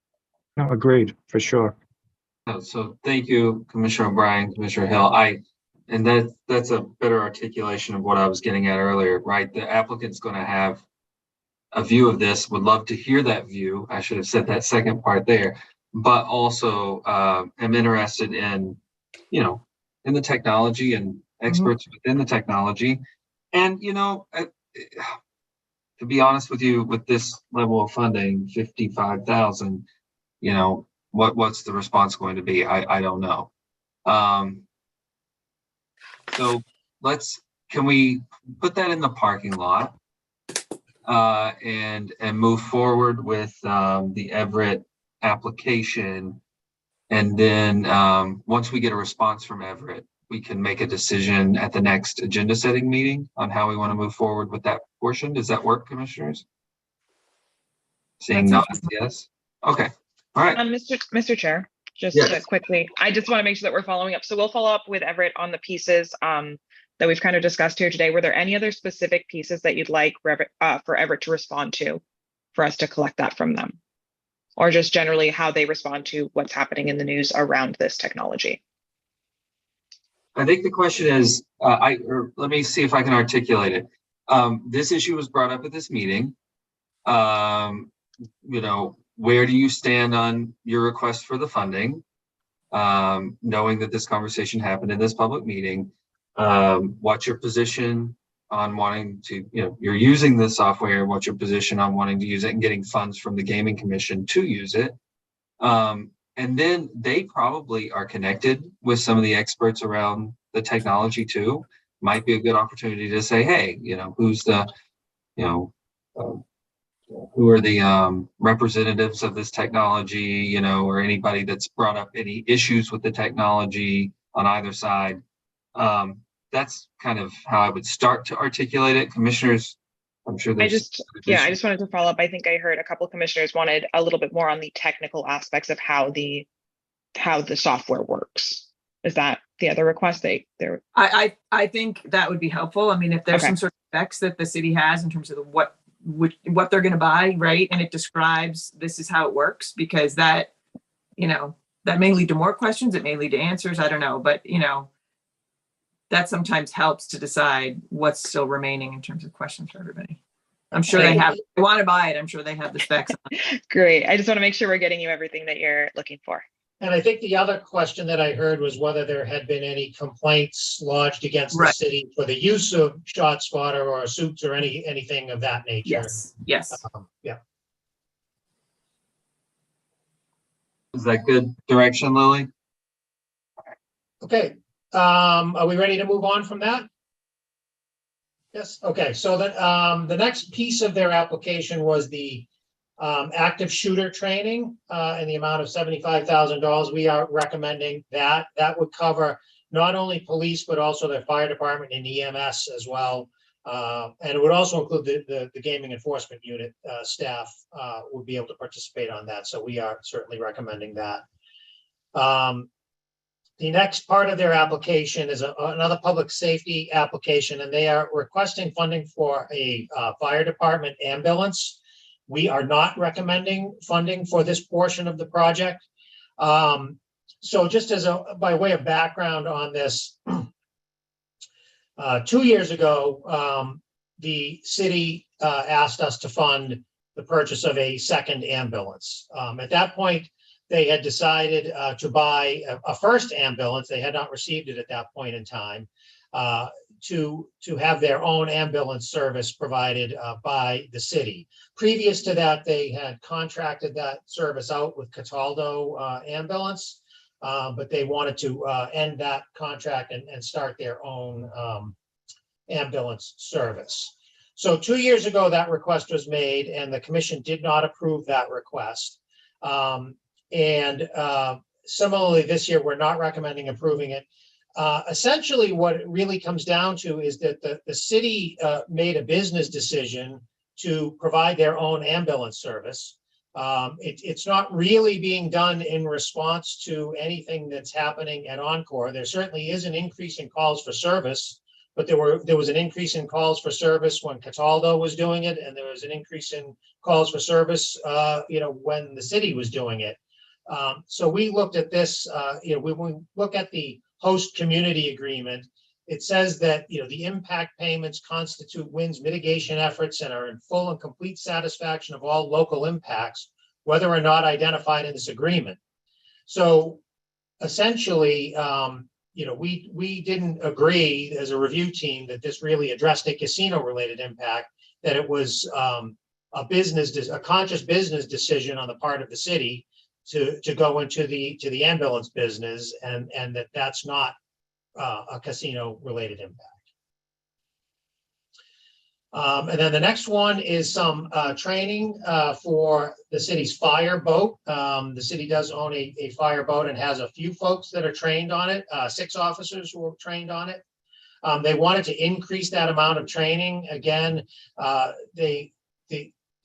No, agreed, for sure. So thank you, Commissioner O'Brien, Commissioner Hill. And that's a better articulation of what I was getting at earlier, right? The applicant's going to have a view of this, would love to hear that view. I should have said that second part there, but also am interested in, in the technology and experts within the technology. And, to be honest with you, with this level of funding, 55,000, what's the response going to be? I don't know. So can we put that in the parking lot and move forward with the Everett application? And then once we get a response from Everett, we can make a decision at the next agenda setting meeting on how we want to move forward with that portion. Does that work, commissioners? Seeing nods, yes. Okay. All right. Mr. Chair, just Yes. quickly, I just want to make sure that we're following up. So we'll follow up with Everett on the pieces that we've kind of discussed here today. Were there any other specific pieces that you'd like for Everett to respond to for us to collect that from them? Or just generally how they respond to what's happening in the news around this technology? I think the question is, let me see if I can articulate it. This issue was brought up at this meeting. Where do you stand on your request for the funding? Knowing that this conversation happened in this public meeting, what's your position on wanting to, you're using the software, what's your position on wanting to use it and getting funds from the Gaming Commission to use it? And then they probably are connected with some of the experts around the technology too. Might be a good opportunity to say, hey, who's the, who are the representatives of this technology, or anybody that's brought up any issues with the technology on either side. That's kind of how I would start to articulate it. Commissioners, I'm sure I just wanted to follow up. I think I heard a couple of commissioners wanted a little bit more on the technical aspects of how the software works. Is that the other request I think that would be helpful. I mean, if there's some sort of specs that the city has in terms of what they're going to buy, right? And it describes this is how it works, because that may lead to more questions. It may lead to answers. I don't know, but that sometimes helps to decide what's still remaining in terms of questions for everybody. I'm sure they want to buy it. I'm sure they have the specs. Great. I just want to make sure we're getting you everything that you're looking for. And I think the other question that I heard was whether there had been any complaints lodged against the city for the use of ShotSpotter or suits or anything of that nature. Yes. Yeah. Is that good direction, Lily? Okay. Are we ready to move on from that? Yes. Okay. So the next piece of their application was the active shooter training in the amount of $75,000. We are recommending that. That would cover not only police, but also their fire department and EMS as well. And it would also include the gaming enforcement unit staff would be able to participate on that. So we are certainly recommending that. The next part of their application is another public safety application, and they are requesting funding for a fire department ambulance. We are not recommending funding for this portion of the project. So just by way of background on this, 2 years ago, the city asked us to fund the purchase of a second ambulance. At that point, they had decided to buy a first ambulance. They had not received it at that point in time. to have their own ambulance service provided by the city. Previous to that, they had contracted that service out with Cataldo Ambulance, but they wanted to end that contract and start their own ambulance service. So 2 years ago, that request was made, and the commission did not approve that request. Similarly, this year, we're not recommending approving it. Essentially, what it really comes down to is that the city made a business decision to provide their own ambulance service. It's not really being done in response to anything that's happening at Encore. There certainly is an increase in calls for service, but there was an increase in calls for service when Cataldo was doing it, and there was an increase in calls for service, when the city was doing it. So we looked at this, when we look at the host community agreement, it says that, the impact payments constitute WIN's mitigation efforts and are in full and complete satisfaction of all local impacts, whether or not identified in this agreement. So essentially, we didn't agree as a review team that this really addressed a casino-related impact, that it was a conscious business decision on the part of the city to go into the ambulance business, and that's not a casino-related impact. And then the next one is some training for the city's fire boat. The city does own a fire boat and has a few folks that are trained on it, 6 officers who are trained on it. They wanted to increase that amount of training. Again, they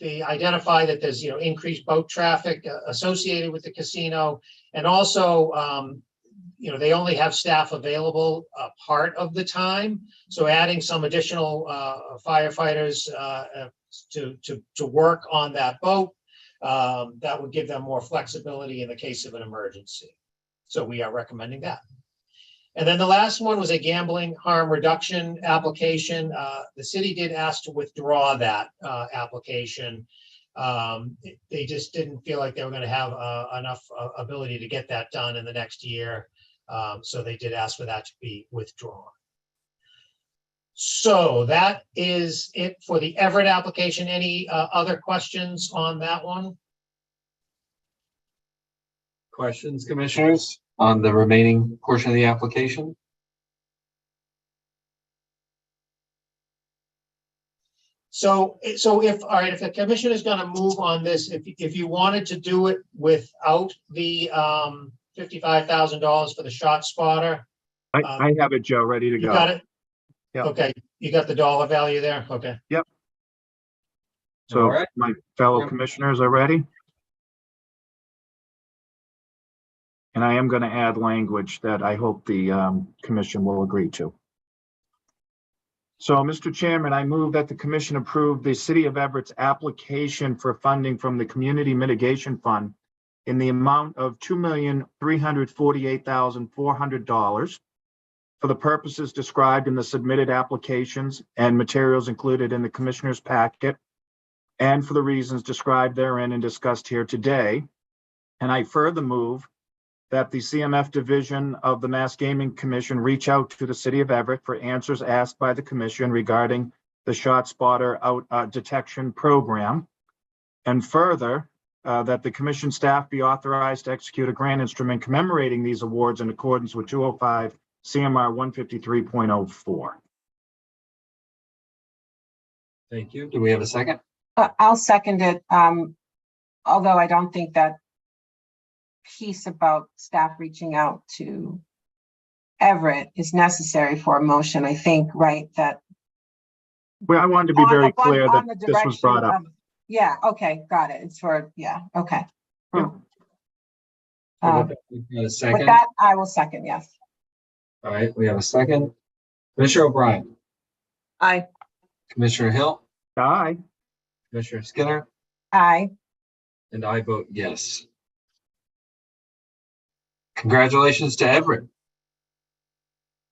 identify that there's increased boat traffic associated with the casino, and also they only have staff available part of the time. So adding some additional firefighters to work on that boat, that would give them more flexibility in the case of an emergency. So we are recommending that. And then the last one was a gambling harm reduction application. The city did ask to withdraw that application. They just didn't feel like they were going to have enough ability to get that done in the next year. So they did ask for that to be withdrawn. So that is it for the Everett application. Any other questions on that one? Questions, commissioners, on the remaining portion of the application? So if the commission is going to move on this, if you wanted to do it without the $55,000 for the shot spotter. I have it, Joe, ready to go. You got it? Yep. Okay, you got the dollar value there? Okay. Yep. So All right. my fellow commissioners are ready. And I am going to add language that I hope the commission will agree to. So, Mr. Chairman, I move that the commission approve the City of Everett's application for funding from the Community Mitigation Fund in the amount of $2,348,400 for the purposes described in the submitted applications and materials included in the commissioner's packet, and for the reasons described therein and discussed here today. And I further move that the CMF division of the Mass Gaming Commission reach out to the City of Everett for answers asked by the commission regarding the shot spotter detection program. And further, that the commission staff be authorized to execute a grant instrument commemorating these awards in accordance with 205 CMR 153.04. Thank you. Do we have a second? I'll second it. Although I don't think that piece about staff reaching out to Everett is necessary for a motion. I think, right, that. Well, I wanted to be very clear that this was brought up. Yeah, okay, got it. It's for, yeah, okay. Yep. With that, I will second, yes. All right, we have a second. Commissioner O'Brien. Aye. Commissioner Hill. Aye. Commissioner Skinner. Aye. And I vote yes. Congratulations to Everett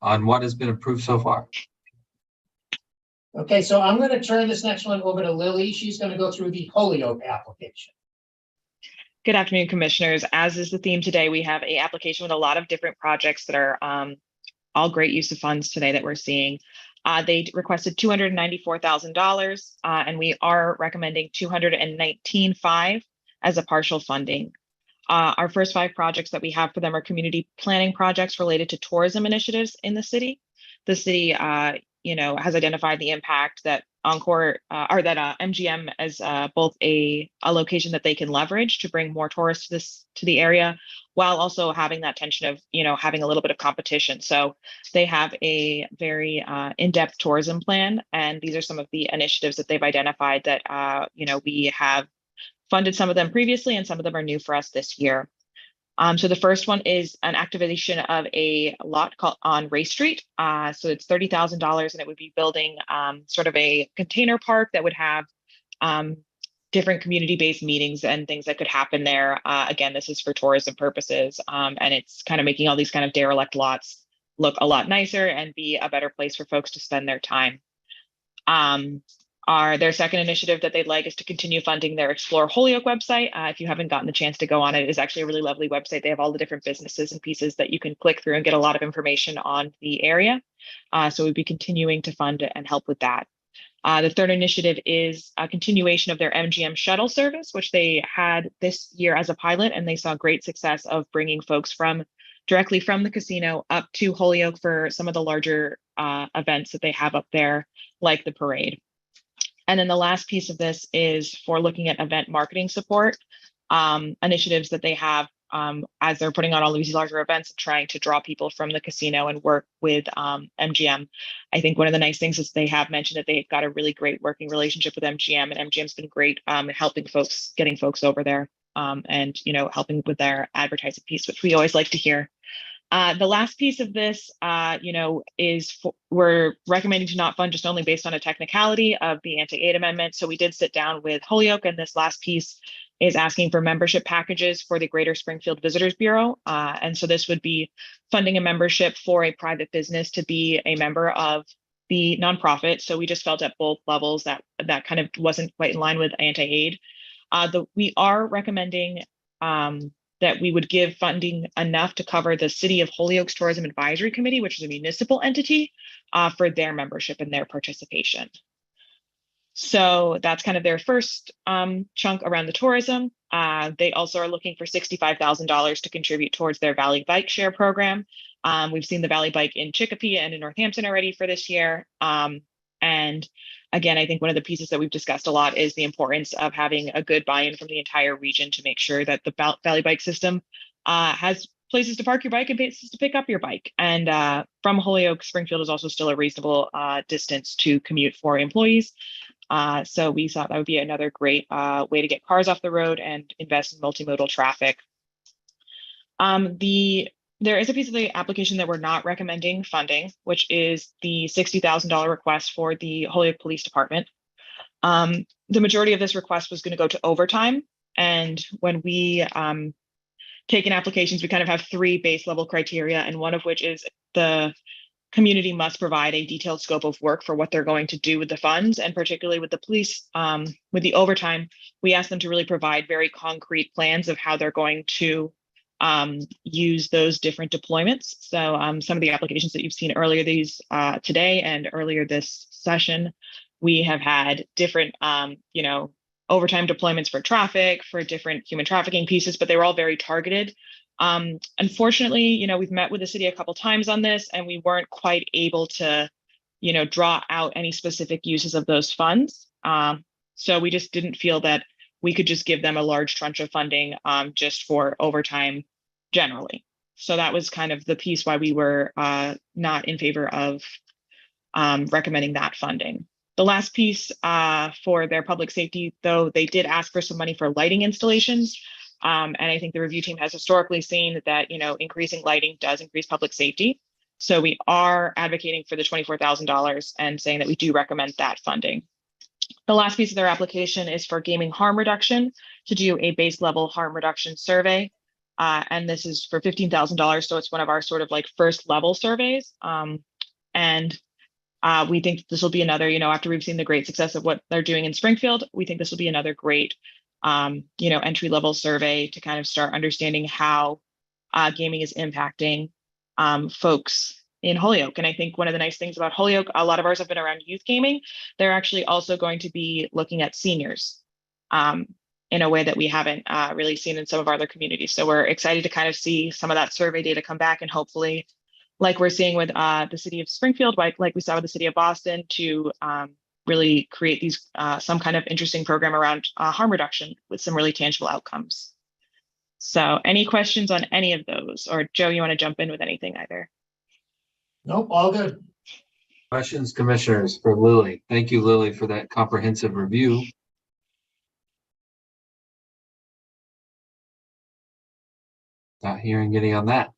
on what has been approved so far. Okay, so I'm going to turn this next one over to Lily. She's going to go through the Holyoke application. Good afternoon, commissioners. As is the theme today, we have an application with a lot of different projects that are all great use of funds today that we're seeing. They requested $294,000, and we are recommending $219,500 as a partial funding. Our first 5 projects that we have for them are community planning projects related to tourism initiatives in the city. The city, has identified the impact that Encore or that MGM as both a location that they can leverage to bring more tourists to the area, while also having that tension of having a little bit of competition. So they have a very in-depth tourism plan, and these are some of the initiatives that they've identified that we have funded some of them previously, and some of them are new for us this year. So the first one is an activation of a lot called on Ray Street. So it's $30,000, and it would be building sort of a container park that would have different community-based meetings and things that could happen there. Again, this is for tourism purposes, and it's kind of making all these kind of derelict lots look a lot nicer and be a better place for folks to spend their time. Their second initiative that they'd like is to continue funding their Explore Holyoke website. If you haven't gotten the chance to go on it, it's actually a really lovely website. They have all the different businesses and pieces that you can click through and get a lot of information on the area. So we'd be continuing to fund and help with that. The third initiative is a continuation of their MGM shuttle service, which they had this year as a pilot, and they saw great success of bringing folks directly from the casino up to Holyoke for some of the larger events that they have up there, like the parade. And then the last piece of this is for looking at event marketing support initiatives that they have as they're putting on all these larger events and trying to draw people from the casino and work with MGM. I think one of the nice things is they have mentioned that they've got a really great working relationship with MGM, and MGM's been great in helping folks, getting folks over there and, helping with their advertising piece, which we always like to hear. The last piece of this, we're recommending to not fund just only based on a technicality of the anti-aid amendment. So we did sit down with Holyoke, and this last piece is asking for membership packages for the Greater Springfield Visitors Bureau. And so this would be funding a membership for a private business to be a member of the nonprofit. So we just felt at both levels that kind of wasn't quite in line with anti-aid. We are recommending that we would give funding enough to cover the City of Holyoke's Tourism Advisory Committee, which is a municipal entity, for their membership and their participation. So that's kind of their first chunk around the tourism. They also are looking for $65,000 to contribute towards their Valley Bike Share program. We've seen the Valley Bike in Chicopee and in Northampton already for this year. And again, I think one of the pieces that we've discussed a lot is the importance of having a good buy-in from the entire region to make sure that the Valley Bike system has places to park your bike and places to pick up your bike. And from Holyoke, Springfield is also still a reasonable distance to commute for employees. So we thought that would be another great way to get cars off the road and invest in multimodal traffic. There is a piece of the application that we're not recommending funding, which is the $60,000 request for the Holyoke Police Department. The majority of this request was going to go to overtime. And when we take in applications, we kind of have 3 base level criteria, and one of which is the community must provide a detailed scope of work for what they're going to do with the funds. And particularly with the police, with the overtime, we ask them to really provide very concrete plans of how they're going to use those different deployments. So some of the applications that you've seen earlier today and earlier this session, we have had different, overtime deployments for traffic, for different human trafficking pieces, but they were all very targeted. Unfortunately, we've met with the city a couple times on this, and we weren't quite able to, draw out any specific uses of those funds. So we just didn't feel that we could just give them a large tranche of funding just for overtime generally. So that was kind of the piece why we were not in favor of recommending that funding. The last piece for their public safety, though, they did ask for some money for lighting installations. And I think the review team has historically seen that, increasing lighting does increase public safety. So we are advocating for the $24,000 and saying that we do recommend that funding. The last piece of their application is for gaming harm reduction, to do a base level harm reduction survey. And this is for $15,000. So it's one of our sort of like first level surveys. And we think this will be another, after we've seen the great success of what they're doing in Springfield, we think this will be another great, entry level survey to kind of start understanding how gaming is impacting folks in Holyoke. And I think one of the nice things about Holyoke, a lot of ours have been around youth gaming. They're actually also going to be looking at seniors in a way that we haven't really seen in some of our other communities. So we're excited to kind of see some of that survey data come back, and hopefully, like we're seeing with the city of Springfield, like we saw with the city of Boston, to really create these some kind of interesting program around harm reduction with some really tangible outcomes. So any questions on any of those? Or Joe, you want to jump in with anything either? Nope, all good. Questions, commissioners, for Lily? Thank you, Lily, for that comprehensive review. Not hearing any on that.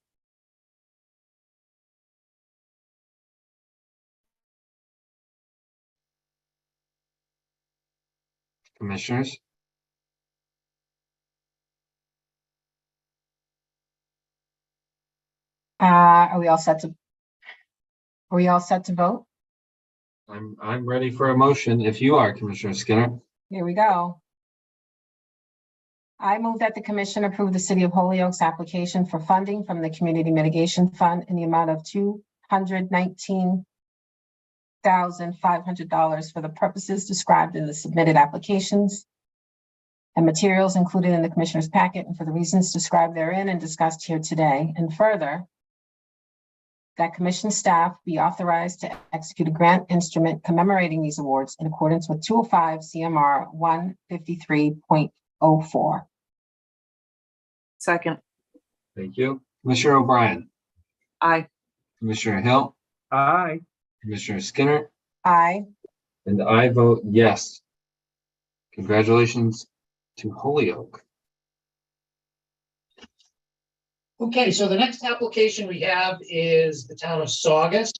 Commissioners? Are we all set to vote? I'm ready for a motion if you are, Commissioner Skinner. Here we go. I move that the commission approve the City of Holyoke's application for funding from the Community Mitigation Fund in the amount of $219,500 for the purposes described in the submitted applications and materials included in the commissioner's packet, and for the reasons described therein and discussed here today. And further, that commission staff be authorized to execute a grant instrument commemorating these awards in accordance with 205 CMR 153.04. Second. Thank you. Commissioner O'Brien. Aye. Commissioner Hill. Aye. Commissioner Skinner. Aye. And I vote yes. Congratulations to Holyoke. Okay, so the next application we have is the town of Saugus.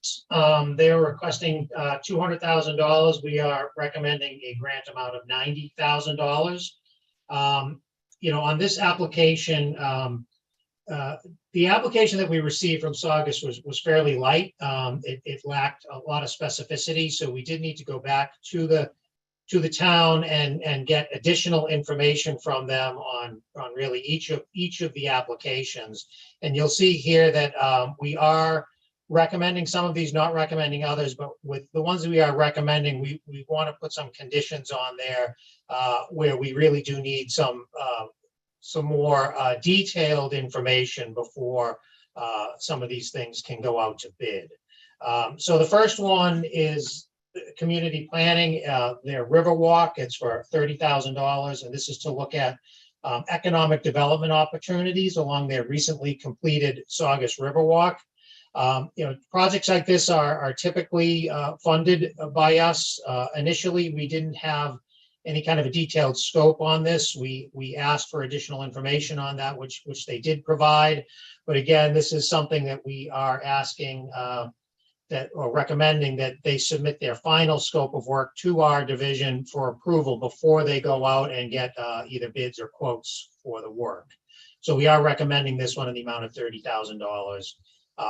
They're requesting $200,000. We are recommending a grant amount of $90,000. You know, on this application, the application that we received from Saugus was fairly light. It lacked a lot of specificity, so we did need to go back to the town and get additional information from them on really each of the applications. And you'll see here that we are recommending some of these, not recommending others, but with the ones that we are recommending, we want to put some conditions on there where we really do need some more detailed information before some of these things can go out to bid. So the first one is community planning, their Riverwalk. It's for $30,000, and this is to look at economic development opportunities along their recently completed Saugus Riverwalk. You know, projects like this are typically funded by us. Initially, we didn't have any kind of a detailed scope on this. We asked for additional information on that, which they did provide. But again, this is something that we are asking or recommending that they submit their final scope of work to our division for approval before they go out and get either bids or quotes for the work. So we are recommending this one in the amount of $30,000.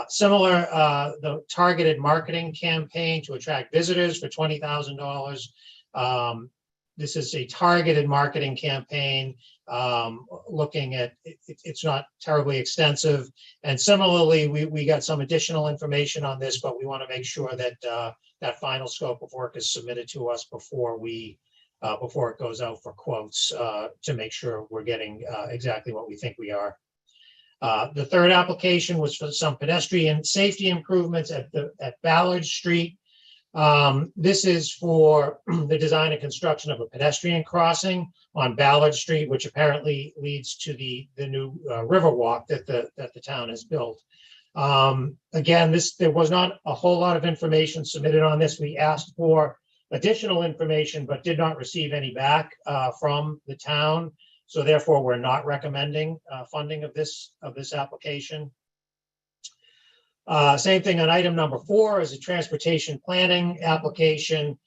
Similar, the targeted marketing campaign to attract visitors for $20,000. This is a targeted marketing campaign looking at, it's not terribly extensive. And similarly, we got some additional information on this, but we want to make sure that that final scope of work is submitted to us before before it goes out for quotes to make sure we're getting exactly what we think we are. The third application was for some pedestrian safety improvements at Ballard Street. This is for the design and construction of a pedestrian crossing on Ballard Street, which apparently leads to the new Riverwalk that the town has built. Again, there was not a whole lot of information submitted on this. We asked for additional information, but did not receive any back from the town. So therefore, we're not recommending funding of this application. Same thing on item number 4 is a transportation planning application.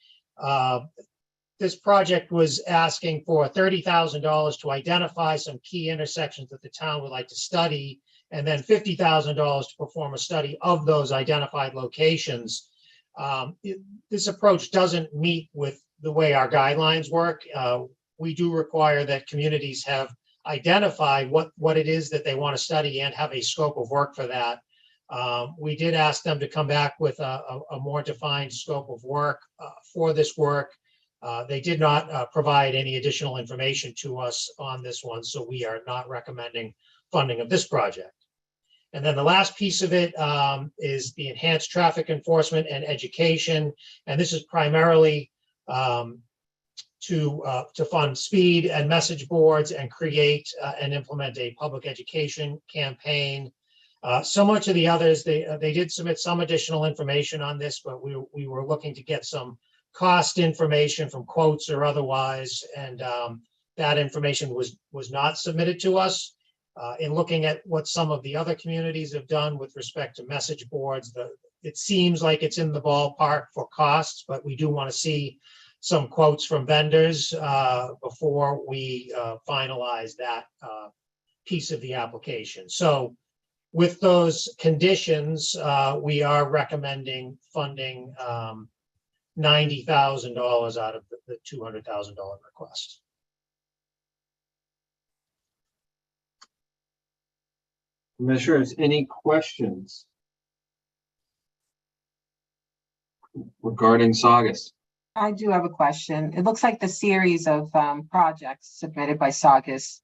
This project was asking for $30,000 to identify some key intersections that the town would like to study, and then $50,000 to perform a study of those identified locations. This approach doesn't meet with the way our guidelines work. We do require that communities have identified what it is that they want to study and have a scope of work for that. We did ask them to come back with a more defined scope of work for this work. They did not provide any additional information to us on this one, so we are not recommending funding of this project. And then the last piece of it is the enhanced traffic enforcement and education. And this is primarily to fund speed and message boards and create and implement a public education campaign. So much of the others, they did submit some additional information on this, but we were looking to get some cost information from quotes or otherwise, and that information was not submitted to us. In looking at what some of the other communities have done with respect to message boards, it seems like it's in the ballpark for costs, but we do want to see some quotes from vendors before we finalize that piece of the application. So with those conditions, we are recommending funding $90,000 out of the $200,000 request. Commissioners, any questions regarding Saugus? I do have a question. It looks like the series of projects submitted by Saugus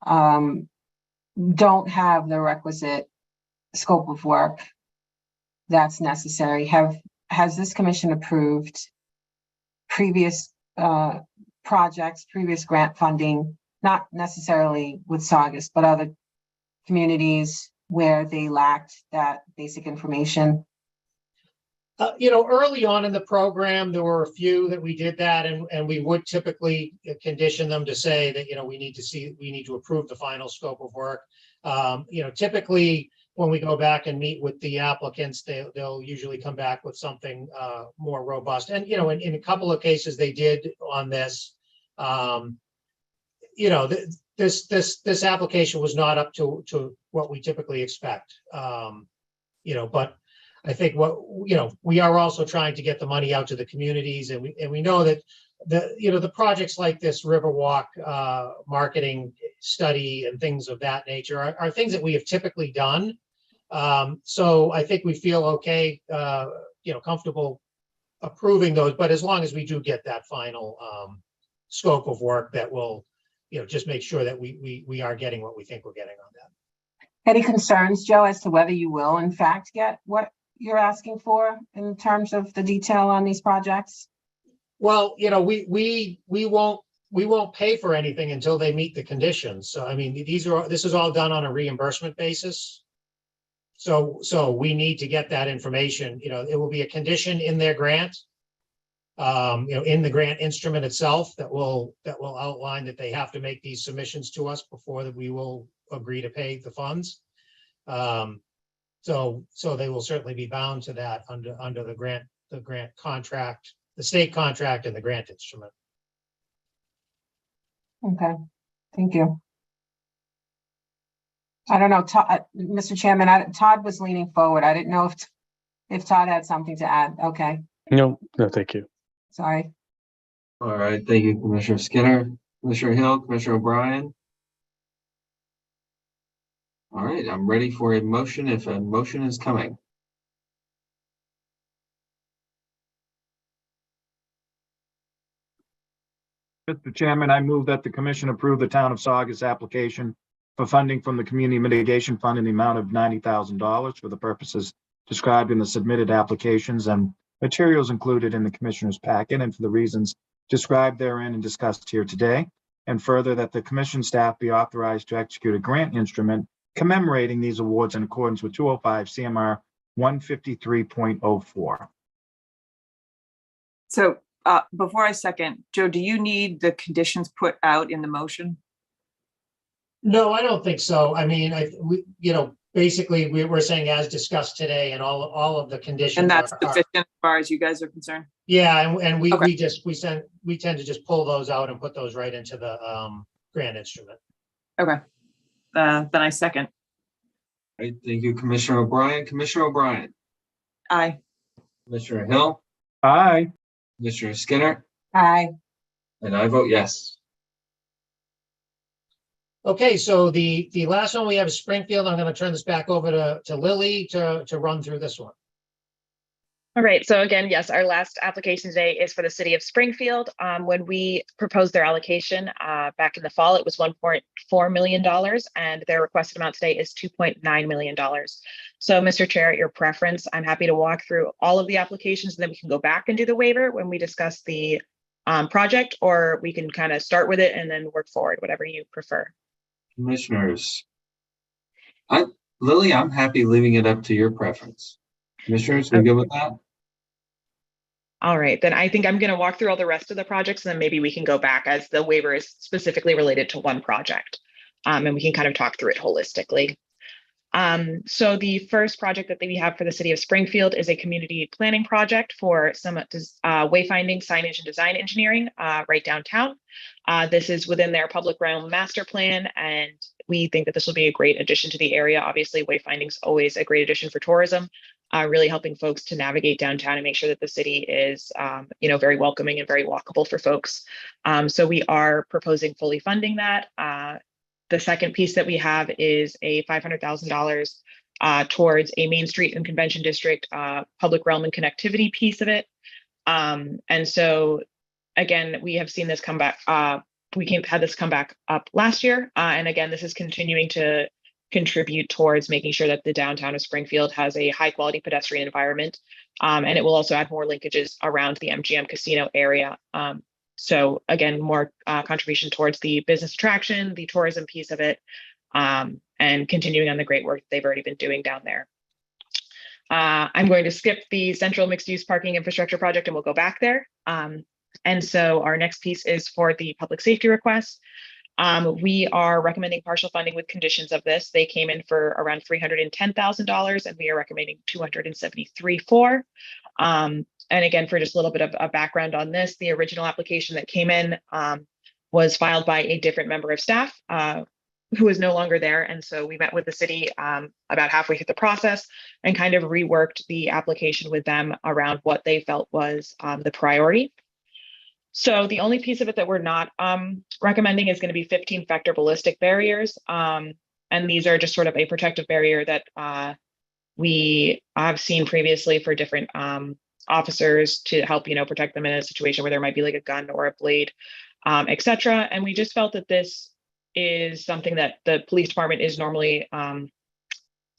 don't have the requisite scope of work that's necessary. Has this commission approved previous projects, previous grant funding, not necessarily with Saugus, but other communities where they lacked that basic information? Early on in the program, there were a few that we did that, and we would typically condition them to say that, we need to approve the final scope of work. Typically when we go back and meet with the applicants, they'll usually come back with something more robust. And, in a couple of cases they did on this. This application was not up to what we typically expect. But I think we are also trying to get the money out to the communities, and we know that the projects like this Riverwalk marketing study and things of that nature are things that we have typically done. So I think we feel okay, comfortable approving those, but as long as we do get that final scope of work, that will just make sure that we are getting what we think we're getting on that. Any concerns, Joe, as to whether you will in fact get what you're asking for in terms of the detail on these projects? Well, we won't pay for anything until they meet the conditions. So I mean, this is all done on a reimbursement basis. So we need to get that information. It will be a condition in their grant. In the grant instrument itself that will outline that they have to make these submissions to us before that we will agree to pay the funds. So they will certainly be bound to that under the grant contract, the state contract, and the grant instrument. Okay, thank you. I don't know, Mr. Chairman, Todd was leaning forward. I didn't know if Todd had something to add. Okay. No, thank you. Sorry. All right, thank you, Commissioner Skinner. Commissioner Hill, Commissioner O'Brien. All right, I'm ready for a motion if a motion is coming. Mr. Chairman, I move that the commission approve the town of Saugus application for funding from the Community Mitigation Fund in the amount of $90,000 for the purposes described in the submitted applications and materials included in the commissioner's packet, and for the reasons described therein and discussed here today. And further, that the commission staff be authorized to execute a grant instrument commemorating these awards in accordance with 205 CMR 153.04. So before I second, Joe, do you need the conditions put out in the motion? No, I don't think so. I mean, basically we're saying as discussed today, and all of the conditions. And that's sufficient as far as you guys are concerned? Yeah, and we Okay. we tend to just pull those out and put those right into the grant instrument. Okay, then I second. All right, thank you, Commissioner O'Brien. Commissioner O'Brien. Aye. Commissioner Hill. Aye. Commissioner Skinner. Aye. And I vote yes. Okay, so the last one we have is Springfield. I'm going to turn this back over to Lily to run through this one. All right, so again, yes, our last application today is for the city of Springfield. When we proposed their allocation back in the fall, it was $1.4 million, and their requested amount today is $2.9 million. So, Mr. Chair, at your preference, I'm happy to walk through all of the applications, and then we can go back and do the waiver when we discuss the project, or we can kind of start with it and then work forward, whatever you prefer. Commissioners, Lily, I'm happy leaving it up to your preference. Commissioners, we good with that? All right, then I think I'm going to walk through all the rest of the projects, and then maybe we can go back as the waiver is specifically related to one project, and we can kind of talk through it holistically. So the first project that we have for the city of Springfield is a community planning project for some wayfinding, signage, and design engineering right downtown. This is within their public realm master plan, and we think that this will be a great addition to the area. Obviously, wayfinding is always a great addition for tourism, really helping folks to navigate downtown and make sure that the city is, very welcoming and very walkable for folks. So we are proposing fully funding that. The second piece that we have is a $500,000 towards a Main Street and Convention District public realm and connectivity piece of it. And so, again, we have seen this come back. Had this come back up last year. And again, this is continuing to contribute towards making sure that the downtown of Springfield has a high quality pedestrian environment. And it will also add more linkages around the MGM casino area. So again, more contribution towards the business attraction, the tourism piece of it, and continuing on the great work they've already been doing down there. I'm going to skip the central mixed use parking infrastructure project and we'll go back there. And so our next piece is for the public safety request. We are recommending partial funding with conditions of this. They came in for around $310,000 and we are recommending $273,000 for. And again, for just a little bit of a background on this, the original application that came in was filed by a different member of staff who is no longer there. And so we met with the city about halfway through the process and kind of reworked the application with them around what they felt was the priority. So the only piece of it that we're not recommending is going to be 15 factor ballistic barriers. And these are just sort of a protective barrier that we have seen previously for different officers to help, protect them in a situation where there might be like a gun or a blade, et cetera. And we just felt that this is something that the police department is normally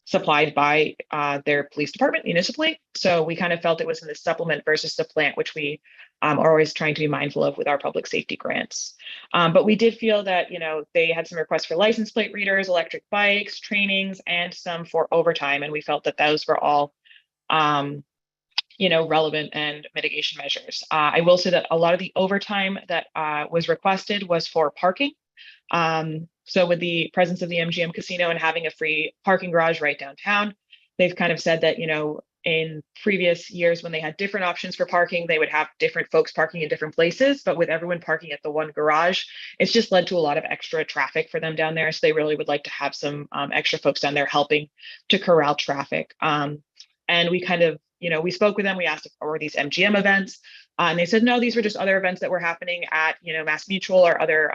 supplied by their police department municipally. So we kind of felt it was in the supplement versus the plant, which we are always trying to be mindful of with our public safety grants. But we did feel that, they had some requests for license plate readers, electric bikes, trainings, and some for overtime. And we felt that those were all relevant and mitigation measures. I will say that a lot of the overtime that was requested was for parking. So with the presence of the MGM casino and having a free parking garage right downtown, they've kind of said that, in previous years when they had different options for parking, they would have different folks parking in different places, but with everyone parking at the one garage, it's just led to a lot of extra traffic for them down there. So they really would like to have some extra folks down there helping to corral traffic. And we kind of, we spoke with them, we asked if were these MGM events, and they said, no, these were just other events that were happening at, Mass Mutual or other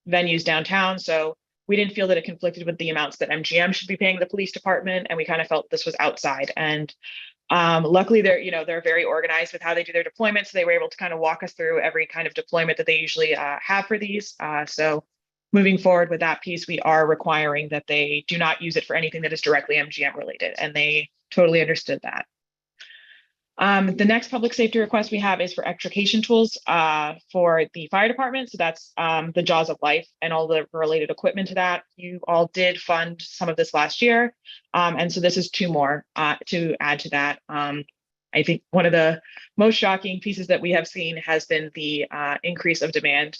venues downtown. So we didn't feel that it conflicted with the amounts that MGM should be paying the police department. And we kind of felt this was outside. And luckily they're very organized with how they do their deployments. So they were able to kind of walk us through every kind of deployment that they usually have for these. So moving forward with that piece, we are requiring that they do not use it for anything that is directly MGM related. And they totally understood that. The next public safety request we have is for extrication tools for the fire department. So that's the Jaws of Life and all the related equipment to that. You all did fund some of this last year. And so this is two more to add to that. I think one of the most shocking pieces that we have seen has been the increase of demand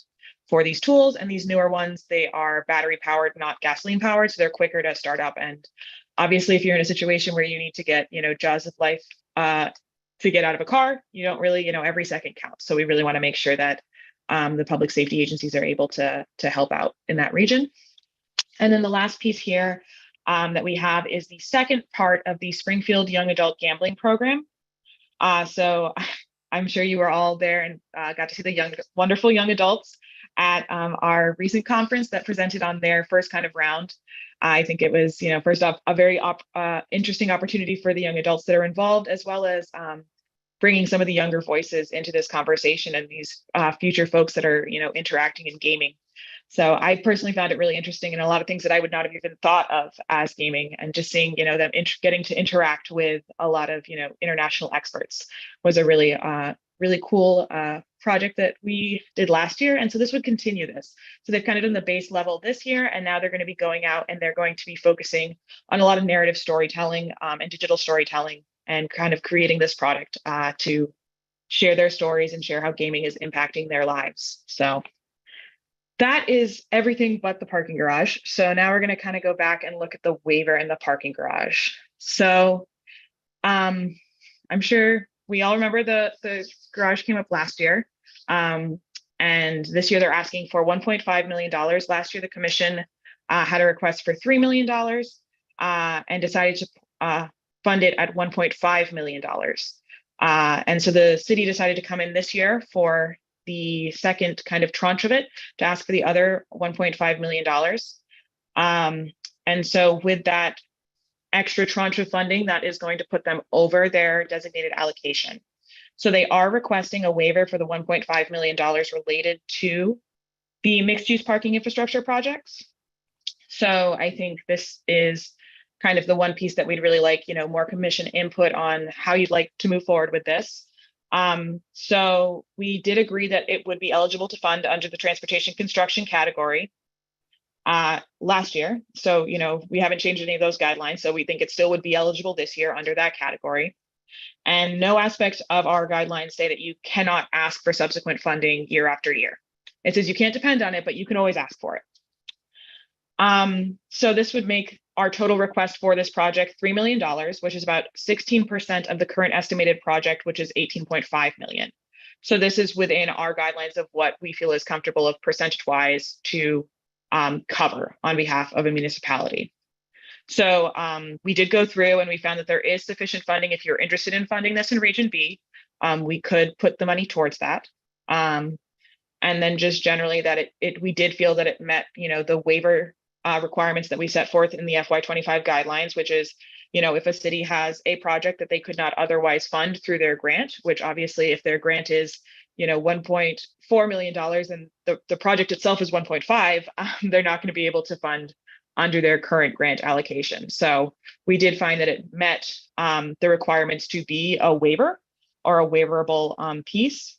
for these tools. And these newer ones, they are battery powered, not gasoline powered. So they're quicker to start up. And obviously, if you're in a situation where you need to get, Jaws of Life to get out of a car, you don't really, every second counts. So we really want to make sure that the public safety agencies are able to help out in that region. And then the last piece here that we have is the second part of the Springfield Young Adult Gambling Program. So I'm sure you were all there and got to see the wonderful young adults at our recent conference that presented on their first kind of round. I think it was, first off, a very interesting opportunity for the young adults that are involved, as well as bringing some of the younger voices into this conversation and these future folks that are, interacting in gaming. So I personally found it really interesting, and a lot of things that I would not have even thought of as gaming, and just seeing, them getting to interact with a lot of, international experts was a really, really cool project that we did last year. And so this would continue this. So they've kind of done the base level this year, and now they're going to be going out and they're going to be focusing on a lot of narrative storytelling and digital storytelling, and kind of creating this product to share their stories and share how gaming is impacting their lives. So that is everything but the parking garage. So now we're going to kind of go back and look at the waiver in the parking garage. So I'm sure we all remember the garage came up last year. And this year they're asking for $1.5 million. Last year, the commission had a request for $3 million and decided to fund it at $1.5 million. And so the city decided to come in this year for the second kind of tranche of it to ask for the other $1.5 million. And so with that extra tranche of funding, that is going to put them over their designated allocation. So they are requesting a waiver for the $1.5 million related to the mixed-use parking infrastructure projects. So I think this is kind of the one piece that we'd really like, more commission input on how you'd like to move forward with this. So we did agree that it would be eligible to fund under the transportation construction category last year. So, we haven't changed any of those guidelines. So we think it still would be eligible this year under that category. And no aspects of our guidelines say that you cannot ask for subsequent funding year after year. It says you can't depend on it, but you can always ask for it. So this would make our total request for this project $3 million, which is about 16% of the current estimated project, which is $18.5 million. So this is within our guidelines of what we feel is comfortable of percentage-wise to cover on behalf of a municipality. So we did go through and we found that there is sufficient funding. If you're interested in funding this in Region B, we could put the money towards that. And then just generally that we did feel that it met, the waiver requirements that we set forth in the FY25 guidelines, which is, if a city has a project that they could not otherwise fund through their grant, which obviously if their grant is, $1.4 million and the project itself is 1.5, they're not going to be able to fund under their current grant allocation. So we did find that it met the requirements to be a waiver or a waiverable piece.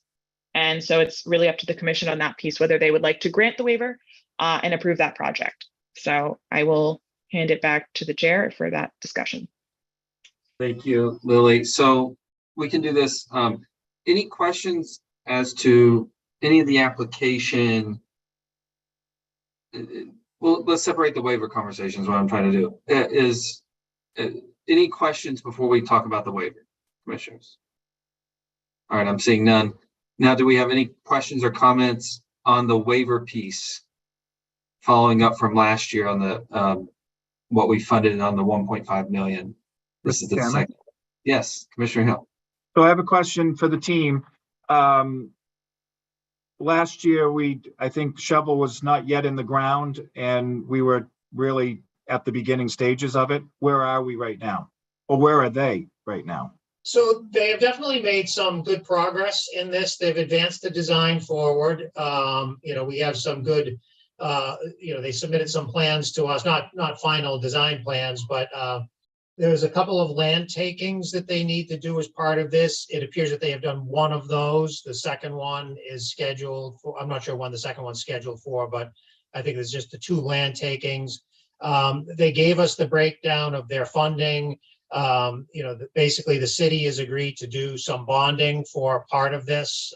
And so it's really up to the commission on that piece, whether they would like to grant the waiver and approve that project. So I will hand it back to the chair for that discussion. Thank you, Lily. So we can do this. Any questions as to any of the application? Well, let's separate the waiver conversations. What I'm trying to do is any questions before we talk about the waiver, commissioners? All right, I'm seeing none. Now, do we have any questions or comments on the waiver piece? Following up from last year on the what we funded on the 1.5 million. This is the second. Yes, Commissioner Hill. So I have a question for the team. Last year, I think the shovel was not yet in the ground and we were really at the beginning stages of it. Where are we right now? Or where are they right now? So they have definitely made some good progress in this. They've advanced the design forward. We have some good, they submitted some plans to us, not final design plans, but there's a couple of land takings that they need to do as part of this. It appears that they have done one of those. The second one is scheduled for, I'm not sure when the second one's scheduled for, but I think it's just the 2 land takings. They gave us the breakdown of their funding. Basically the city has agreed to do some bonding for part of this.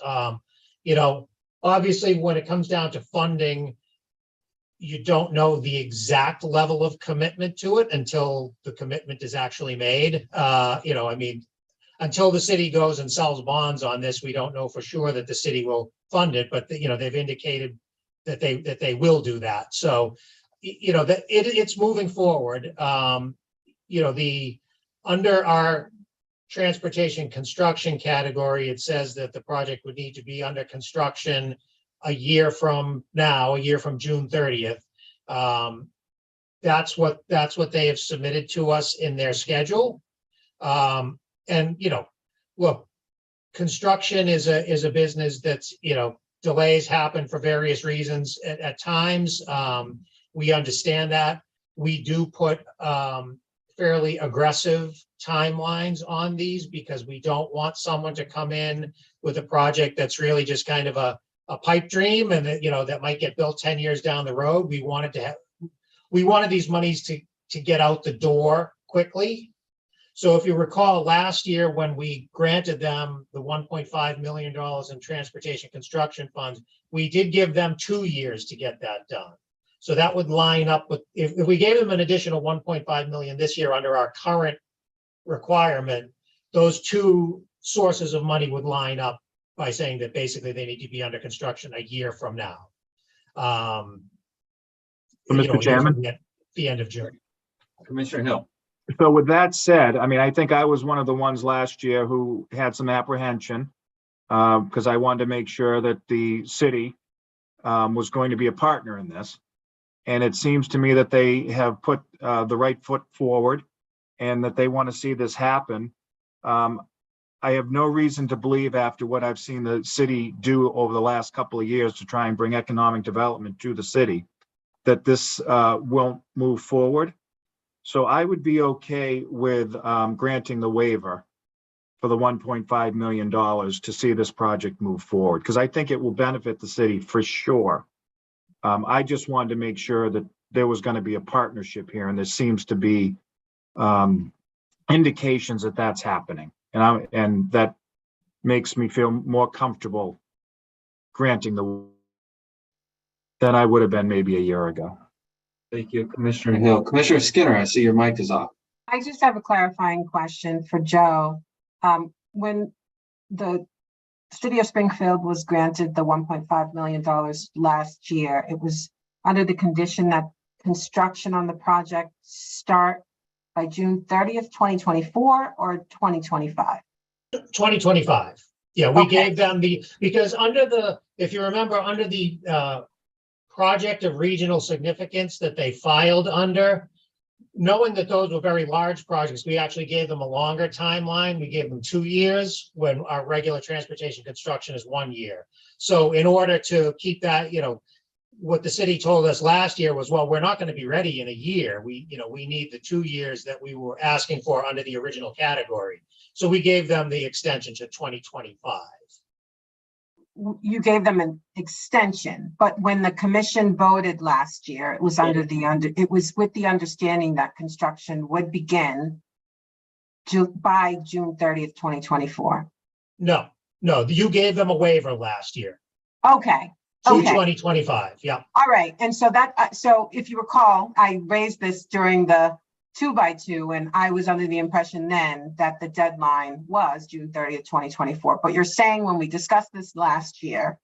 Obviously when it comes down to funding, you don't know the exact level of commitment to it until the commitment is actually made. Until the city goes and sells bonds on this, we don't know for sure that the city will fund it, but they've indicated that they will do that. So, it's moving forward. Under our transportation construction category, it says that the project would need to be under construction a year from now, a year from June 30th. That's what they have submitted to us in their schedule. And, you know, look, construction is a business that's, you know, delays happen for various reasons at times. We understand that. We do put fairly aggressive timelines on these because we don't want someone to come in with a project that's really just kind of a pipe dream and that, you know, that might get built 10 years down the road. We wanted these monies to get out the door quickly. So if you recall last year when we granted them the $1.5 million in transportation construction funds, we did give them 2 years to get that done. So that would line up with, if we gave them an additional 1.5 million this year under our current requirement, those two sources of money would line up by saying that basically they need to be under construction a year from now. Mr. Chairman, at the end of June. Commissioner Hill. so with that said, I mean, I think I was one of the ones last year who had some apprehension because I wanted to make sure that the city was going to be a partner in this. And it seems to me that they have put the right foot forward and that they want to see this happen. I have no reason to believe, after what I've seen the city do over the last couple of years to try and bring economic development to the city, that this won't move forward. So I would be okay with granting the waiver for the $1.5 million to see this project move forward, because I think it will benefit the city for sure. I just wanted to make sure that there was going to be a partnership here, and there seems to be indications that that's happening. And that makes me feel more comfortable granting than I would have been maybe a year ago. Thank you, Commissioner Hill. Commissioner Skinner, I see your mic is off. I just have a clarifying question for Joe. When the City of Springfield was granted the $1.5 million last year, it was under the condition that construction on the project start by June 30th, 2024 or 2025? 2025. Yeah, we Okay. gave them because under the, if you remember, under the project of regional significance that they filed under, knowing that those were very large projects, we actually gave them a longer timeline. We gave them 2 years when our regular transportation construction is 1 year. So in order to keep that, you know, what the city told us last year was, well, we're not going to be ready in a year. We need the 2 years that we were asking for under the original category. So we gave them the extension to 2025. You gave them an extension, but when the commission voted last year, it was it was with the understanding that construction would begin by June 30th, 2024. No, you gave them a waiver last year. Okay. To Okay. 2025, yeah. All right. And so that, so if you recall, I raised this during the 2x2, and I was under the impression then that the deadline was June 30th, 2024. But you're saying when we discussed this last year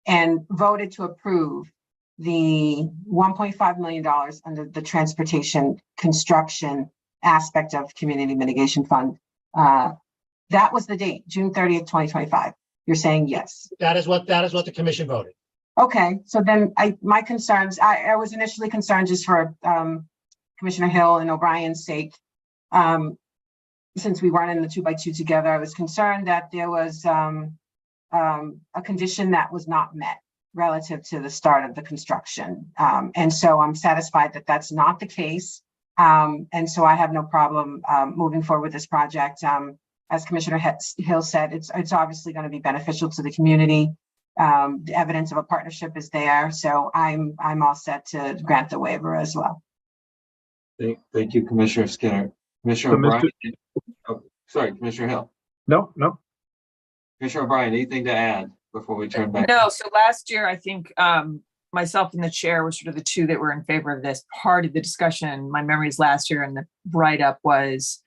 and voted to approve the $1.5 million under the transportation construction aspect of Community Mitigation Fund, that was the date, June 30th, 2025. You're saying yes. That is what the commission voted. Okay, so then my concerns, I was initially concerned just for Commissioner Hill and O'Brien's sake. Since we weren't in the 2x2 together, I was concerned that there was a condition that was not met relative to the start of the construction. And so I'm satisfied that that's not the case. And so I have no problem moving forward with this project. As Commissioner Hill said, it's obviously going to be beneficial to the community. The evidence of a partnership is there, so I'm all set to grant the waiver as well. Thank you, Commissioner Skinner. Commissioner O'Brien. Oh, sorry, Commissioner Hill. No. Commissioner O'Brien, anything to add before we turn back? No, so last year, I think myself and the chair were sort of the two that were in favor of this. Part of the discussion, my memories last year and the write-up was,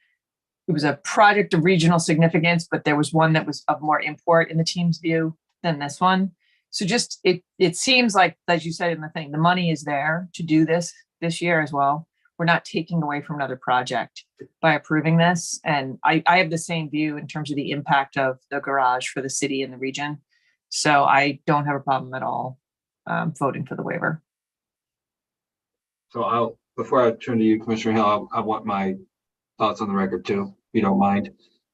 it was a project of regional significance, but there was one that was of more import in the team's view than this one. So just, it seems like, as you said in the thing, the money is there to do this year as well. We're not taking away from another project by approving this. And I have the same view in terms of the impact of the garage for the city and the region. So I don't have a problem at all voting for the waiver. So before I turn to you, Commissioner Hill, I want my thoughts on the record too, if you don't mind.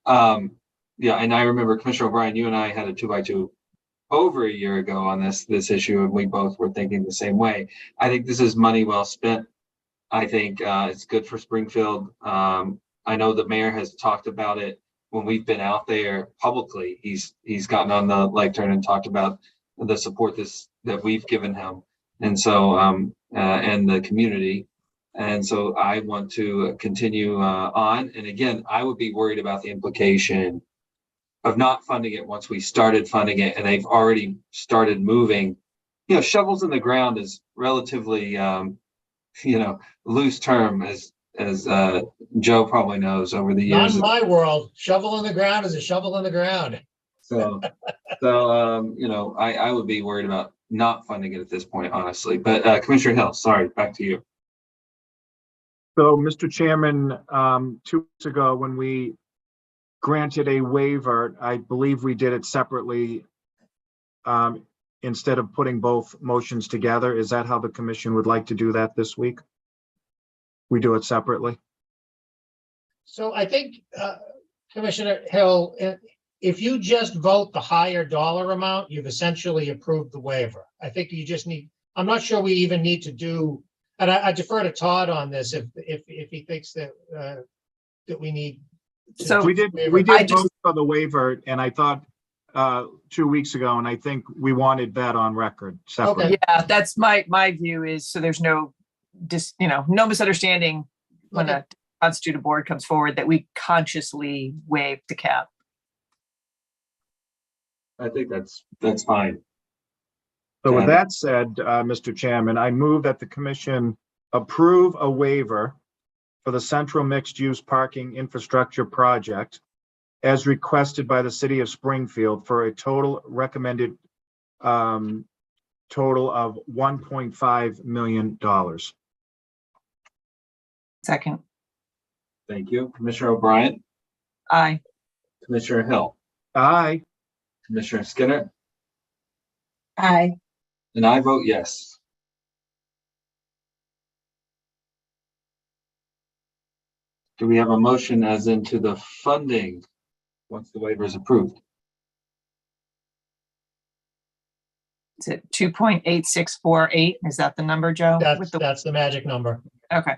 Yeah, and I remember Commissioner O'Brien, you and I had a 2x2 over a year ago on this issue, and we both were thinking the same way. I think this is money well spent. I think it's good for Springfield. I know the mayor has talked about it when we've been out there publicly. He's gotten on the lectern and talked about the support that we've given him, and so and the community. And so I want to continue on. And again, I would be worried about the implication of not funding it once we started funding it, and they've already started moving. You know, shovels in the ground is relatively loose term, as Joe probably knows over the Not years. in my world. Shovel in the ground is a shovel in the ground. So I would be worried about not funding it at this point, honestly. But Commissioner Hill, sorry, back to you. So, Mr. Chairman, 2 weeks ago, when we granted a waiver, I believe we did it separately instead of putting both motions together. Is that how the commission would like to do that this week? We do it separately? So I think, Commissioner Hill, if you just vote the higher dollar amount, you've essentially approved the waiver. I think you just need, I'm not sure we even need to do, and I defer to Todd on this if he thinks that we need. So we did vote for the waiver, and I thought 2 weeks ago, and I think we wanted that on record separately. Yeah, that's my view is, so there's no no misunderstanding when a constituted board comes forward that we consciously waive the cap. I think that's fine. So with that said, Mr. Chairman, I move that the commission approve a waiver for the Central Mixed Use Parking Infrastructure Project as requested by the city of Springfield for a total recommended total of $1.5 million. Second. Thank you. Commissioner O'Brien? Aye. Commissioner Hill? Aye. Commissioner Skinner? Aye. And I vote yes. Do we have a motion as into the funding once the waiver is approved? Is it 2.8648? Is that the number, Joe? That's the magic number. Okay.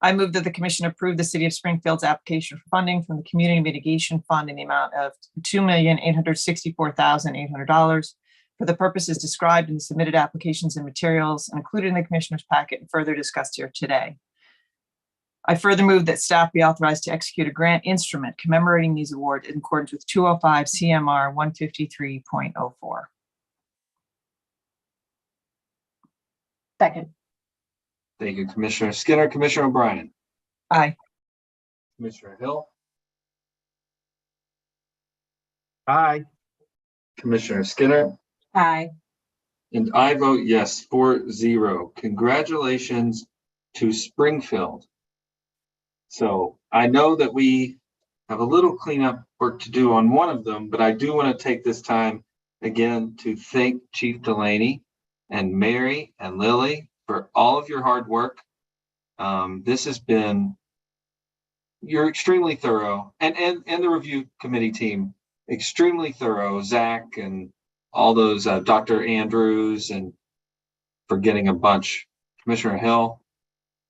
I move that the commission approve the city of Springfield's application for funding from the Community Mitigation Fund in the amount of $2,864,800 for the purposes described in the submitted applications and materials and included in the commissioner's packet and further discussed here today. I further move that staff be authorized to execute a grant instrument commemorating these awards in accordance with 205 CMR 153.04. Second. Thank you, Commissioner Skinner. Commissioner O'Brien? Aye. Commissioner Hill? Aye. Commissioner Skinner? Aye. And I vote yes, 4-0. Congratulations to Springfield. So I know that we have a little cleanup work to do on one of them, but I do want to take this time again to thank Chief Delaney and Mary and Lily for all of your hard work. This has been, you're extremely thorough, and the review committee team, extremely thorough. Zach and all those, Dr. Andrews, and forgetting a bunch, Commissioner Hill,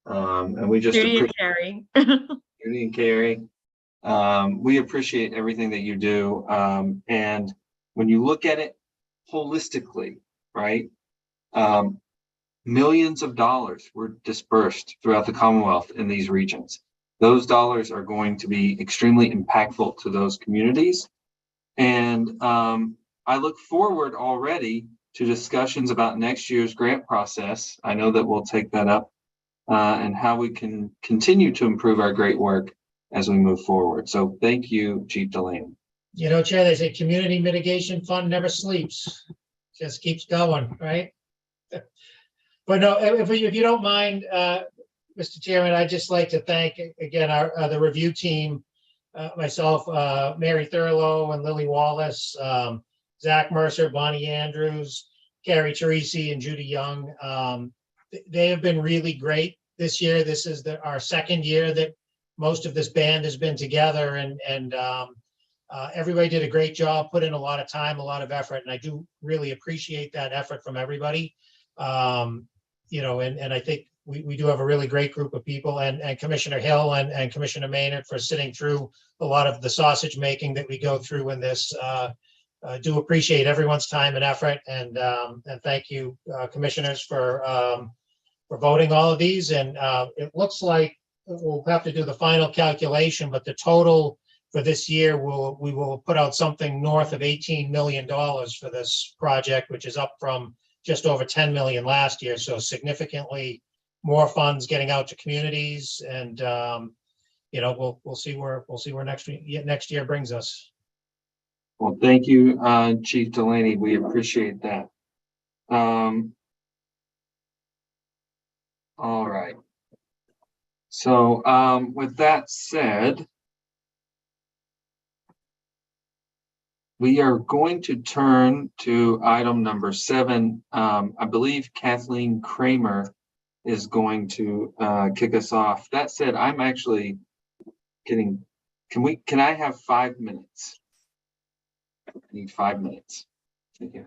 and we just Judy and Carrie. Judy and Carrie. We appreciate everything that you do, and when you look at it holistically, right? Millions of dollars were dispersed throughout the Commonwealth in these regions. Those dollars are going to be extremely impactful to those communities. And I look forward already to discussions about next year's grant process. I know that we'll take that up and how we can continue to improve our great work as we move forward. So thank you, Chief Delaney. You know, Chair, they say Community Mitigation Fund never sleeps, just keeps going, right? But no, if you don't mind, Mr. Chairman, I'd just like to thank again the review team, myself, Mary Thurlow and Lily Wallace, Zach Mercer, Bonnie Andrews, Carrie Teresi, and Judy Young. They have been really great this year. This is our second year that most of this band has been together, and everybody did a great job, put in a lot of time, a lot of effort, and I do really appreciate that effort from everybody. You know, and I think we do have a really great group of people, and Commissioner Hill and Commissioner Maynard for sitting through a lot of the sausage making that we go through in this. Do appreciate everyone's time and effort, and thank you, commissioners, for voting all of these. And it looks like we'll have to do the final calculation, but the total for this year we will put out something north of $18 million for this project, which is up from just over 10 million last year. So significantly more funds getting out to communities, and you know, we'll see where next year brings us. Well, thank you, Chief Delaney. We appreciate that. All right. So with that said, we are going to turn to item number 7. I believe Kathleen Kramer is going to kick us off. That said, I'm actually can I have 5 minutes? I need 5 minutes. Thank you.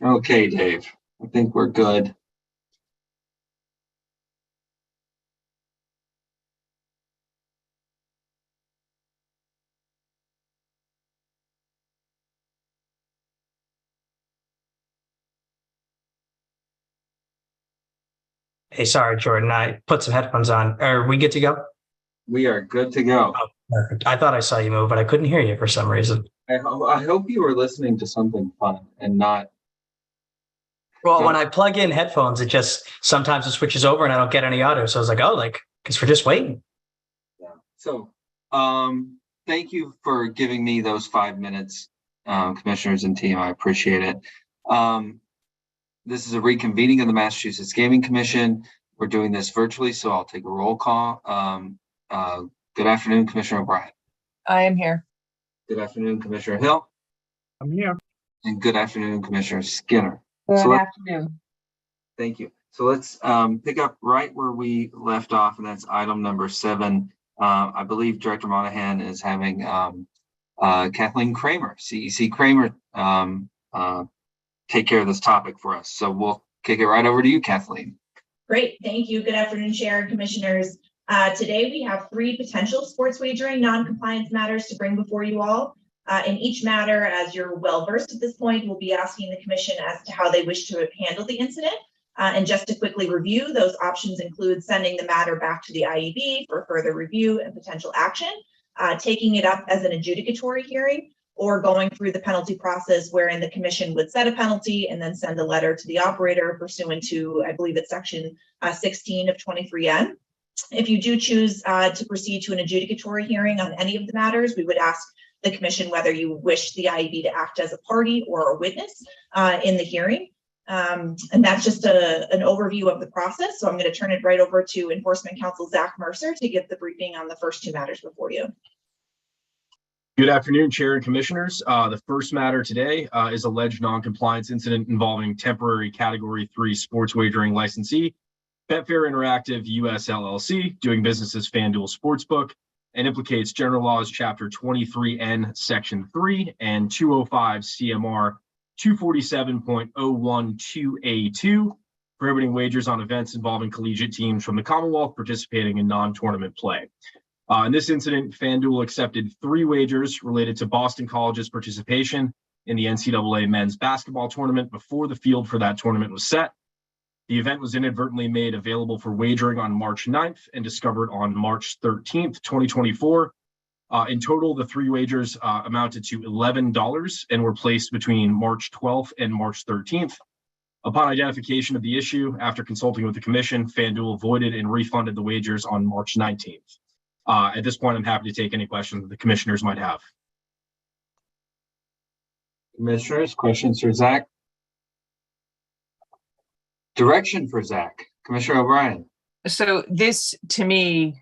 Okay, Dave, I think we're good. Hey, sorry, Jordan. I put some headphones on. Are we good to go? We are good to go. Oh, perfect. I thought I saw you move, but I couldn't hear you for some reason. I hope you were listening to something fun and not. Well, when I plug in headphones, it just sometimes it switches over and I don't get any audio. So I was like, oh, like, because we're just waiting. Yeah. So, thank you for giving me those 5 minutes, commissioners and team. I appreciate it. This is a reconvening of the Massachusetts Gaming Commission. We're doing this virtually, so I'll take a roll call. Good afternoon, Commissioner O'Brien. I am here. Good afternoon, Commissioner Hill. I'm here. And good afternoon, Commissioner Skinner. Good afternoon. Thank you. So let's pick up right where we left off, and that's item number 7. I believe Director Monahan is having Kathleen Kramer, CEC Kramer, take care of this topic for us. So we'll kick it right over to you, Kathleen. Great, thank you. Good afternoon, Chair and Commissioners. Today we have 3 potential sports wagering non-compliance matters to bring before you all. In each matter, as you're well versed at this point, we'll be asking the Commission as to how they wish to handle the incident. And just to quickly review, those options include sending the matter back to the IEB for further review and potential action, taking it up as an adjudicatory hearing, or going through the penalty process wherein the Commission would set a penalty and then send a letter to the operator pursuant to, I believe it's section 16 of 23N. If you do choose to proceed to an adjudicatory hearing on any of the matters, we would ask the Commission whether you wish the IEB to act as a party or a witness in the hearing. And that's just an overview of the process. So I'm going to turn it right over to Enforcement Counsel Zach Mercer to give the briefing on the first 2 matters before you. Good afternoon, Chair and Commissioners. The first matter today is alleged non-compliance incident involving temporary Category 3 sports wagering licensee, Betfair Interactive US LLC, doing business as FanDuel Sportsbook, and implicates General Laws Chapter 23N, Section 3, and 205 CMR 247.012A2, prohibiting wagers on events involving collegiate teams from the Commonwealth participating in non-tournament play. In this incident, FanDuel accepted 3 wagers related to Boston College's participation in the NCAA men's basketball tournament before the field for that tournament was set. The event was inadvertently made available for wagering on March 9th and discovered on March 13th, 2024. In total, the 3 wagers amounted to $11 and were placed between March 12th and March 13th. Upon identification of the issue, after consulting with the Commission, FanDuel voided and refunded the wagers on March 19th. At this point, I'm happy to take any questions that the Commissioners might have. Commissioners, questions for Zach? Direction for Zach. Commissioner O'Brien. So this, to me,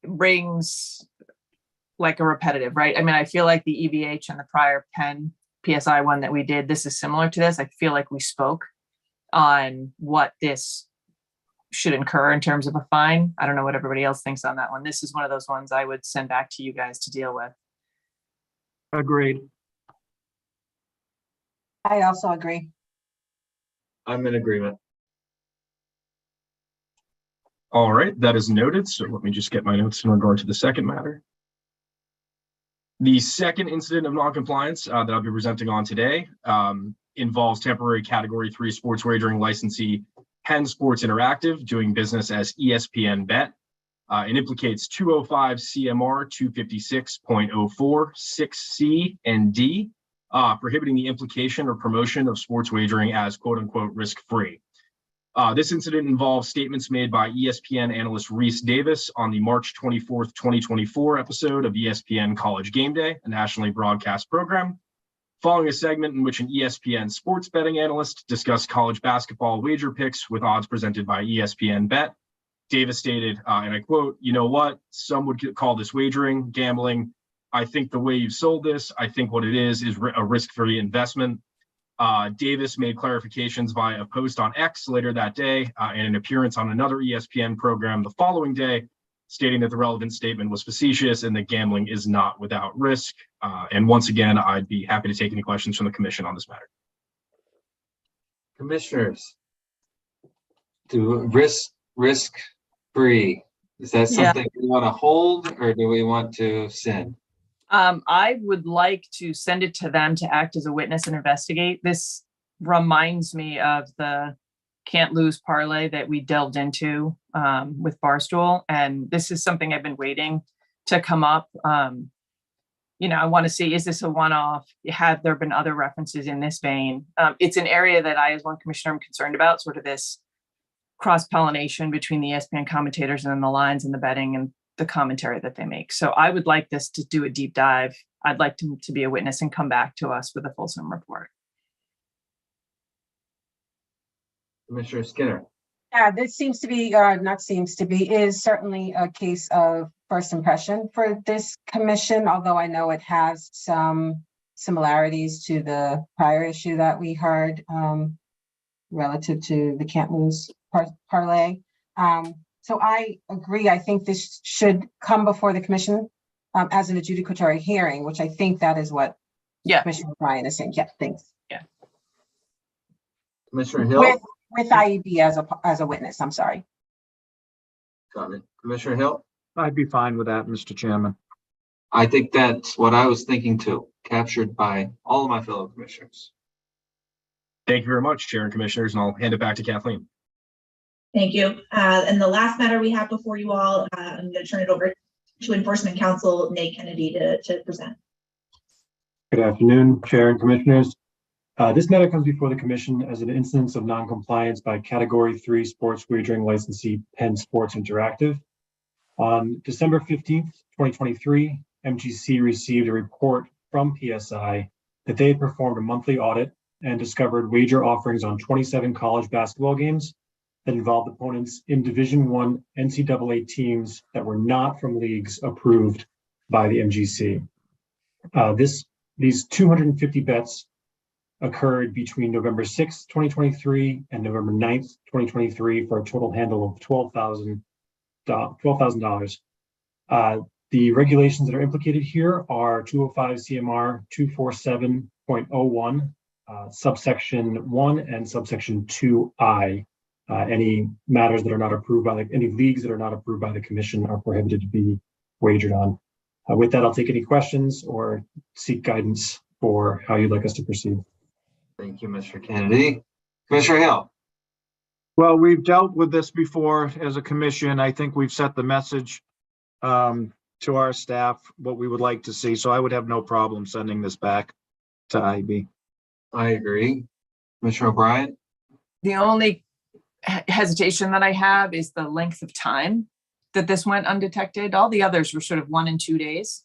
rings like a repetitive, right? I mean, I feel like the EBH and the prior Penn PSI one that we did, this is similar to this. I feel like we spoke on what this should incur in terms of a fine. I don't know what everybody else thinks on that one. This is one of those ones I would send back to you guys to deal with. Agreed. I also agree. I'm in agreement. All right, that is noted. So let me just get my notes in regard to the second matter. The second incident of noncompliance that I'll be presenting on today involves temporary Category 3 sports wagering licensee Penn Sports Interactive, doing business as ESPN Bet, and implicates 205 CMR 256.04, 6C and D, prohibiting the implication or promotion of sports wagering as quote unquote risk-free. This incident involves statements made by ESPN analyst Reese Davis on the March 24th, 2024 episode of ESPN College Game Day, a nationally broadcast program, following a segment in which an ESPN sports betting analyst discussed college basketball wager picks with odds presented by ESPN Bet. Davis stated, and I quote, "You know what? Some would call this wagering, gambling. I think the way you've sold this, I think what it is a risk-free investment." Davis made clarifications via a post on X later that day and an appearance on another ESPN program the following day, stating that the relevant statement was facetious and that gambling is not without risk. And once again, I'd be happy to take any questions from the Commission on this matter. Commissioners, do risk free. Is that Yeah. something we want to hold or do we want to send? I would like to send it to them to act as a witness and investigate. This reminds me of the can't lose parlay that we delved into with Barstool. And this is something I've been waiting to come up. You know, I want to see, is this a one-off? Have there been other references in this vein? It's an area that I, as one commissioner, am concerned about, sort of this cross-pollination between the ESPN commentators and then the lines and the betting and the commentary that they make. So I would like this to do a deep dive. I'd like to be a witness and come back to us with a fulsome report. Commissioner Skinner. Yeah, this seems to be, not seems to be, is certainly a case of first impression for this commission, although I know it has some similarities to the prior issue that we heard relative to the can't lose parlay. So I agree. I think this should come before the commission as an adjudicatory hearing, which I think that is what Commissioner O'Brien is saying. Yeah, thanks. Yeah. Commissioner Hill. With IEB as a witness, I'm sorry. Got it. Commissioner Hill. I'd be fine with that, Mr. Chairman. I think that's what I was thinking too, captured by all of my fellow commissioners. Thank you very much, Chair and Commissioners, and I'll hand it back to Kathleen. Thank you. And the last matter we have before you all, I'm going to turn it over to Enforcement Counsel Nate Kennedy to present. Good afternoon, Chair and Commissioners. This matter comes before the Commission as an instance of non-compliance by Category 3 sports wagering licensee Penn Sports Interactive. On December 15th, 2023, MGC received a report from PSI that they had performed a monthly audit and discovered wager offerings on 27 college basketball games that involved opponents in Division I NCAA teams that were not from leagues approved by the MGC. These 250 bets occurred between November 6th, 2023 and November 9th, 2023 for a total handle of $12,000. The regulations that are implicated here are 205 CMR 247.01, subsection 1 and subsection 2I. Any matters that are not approved by any leagues that are not approved by the Commission are prohibited to be wagered on. With that, I'll take any questions or seek guidance for how you'd like us to proceed. Thank you, Mr. Kennedy. Commissioner Hill. Well, we've dealt with this before as a commission. I think we've set the message to our staff, what we would like to see. So I would have no problem sending this back to IB. I agree. Commissioner O'Brien. The only hesitation that I have is the length of time that this went undetected. All the others were sort of 1 and 2 days.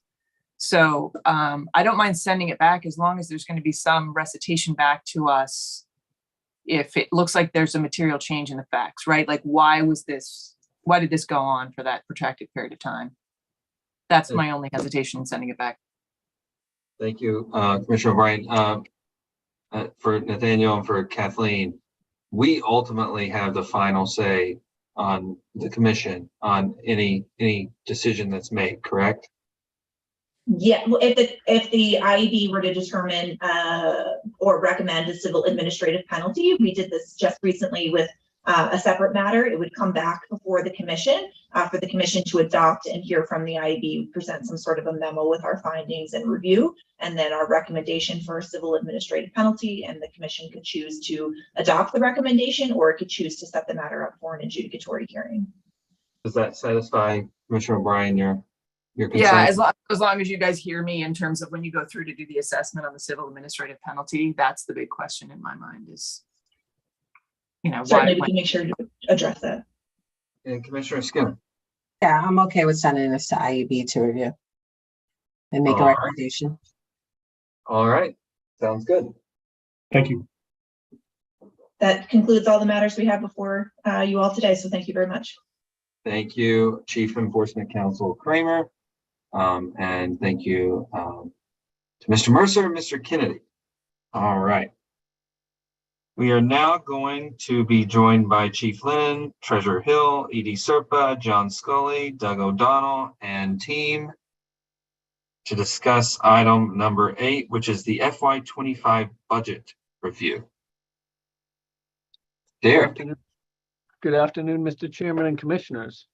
So I don't mind sending it back as long as there's going to be some recitation back to us if it looks like there's a material change in the facts, right? Like why did this go on for that protracted period of time? That's my only hesitation in sending it back. Thank you, Commissioner O'Brien. For Nathaniel and for Kathleen, we ultimately have the final say on the commission on any decision that's made, correct? Yeah, well, if the IEB were to determine or recommend a civil administrative penalty, we did this just recently with a separate matter. It would come back before the commission for the commission to adopt and hear from the IEB, present some sort of a memo with our findings and review, and then our recommendation for a civil administrative penalty. And the commission could choose to adopt the recommendation, or it could choose to set the matter up for an adjudicatory hearing. Does that satisfy Commissioner O'Brien, your concern? Yeah, as long as you guys hear me in terms of when you go through to do the assessment on the civil administrative penalty, that's the big question in my mind is, you know, certainly we can make sure to address that. And Commissioner Skinner. Yeah, I'm okay with sending this to IEB to review and make a recommendation. All right, sounds good. Thank you. That concludes all the matters we have before you all today. So thank you very much. Thank you, Chief Enforcement Counsel Kramer. And thank you to Mr. Mercer and Mr. Kennedy. All right. We are now going to be joined by Chief Lennon, Treasurer Hill, Edie Serpa, John Scully, Doug O'Donnell, and team to discuss item number 8, which is the FY25 budget review. Derek. Good afternoon, Mr. Chairman and Commissioners.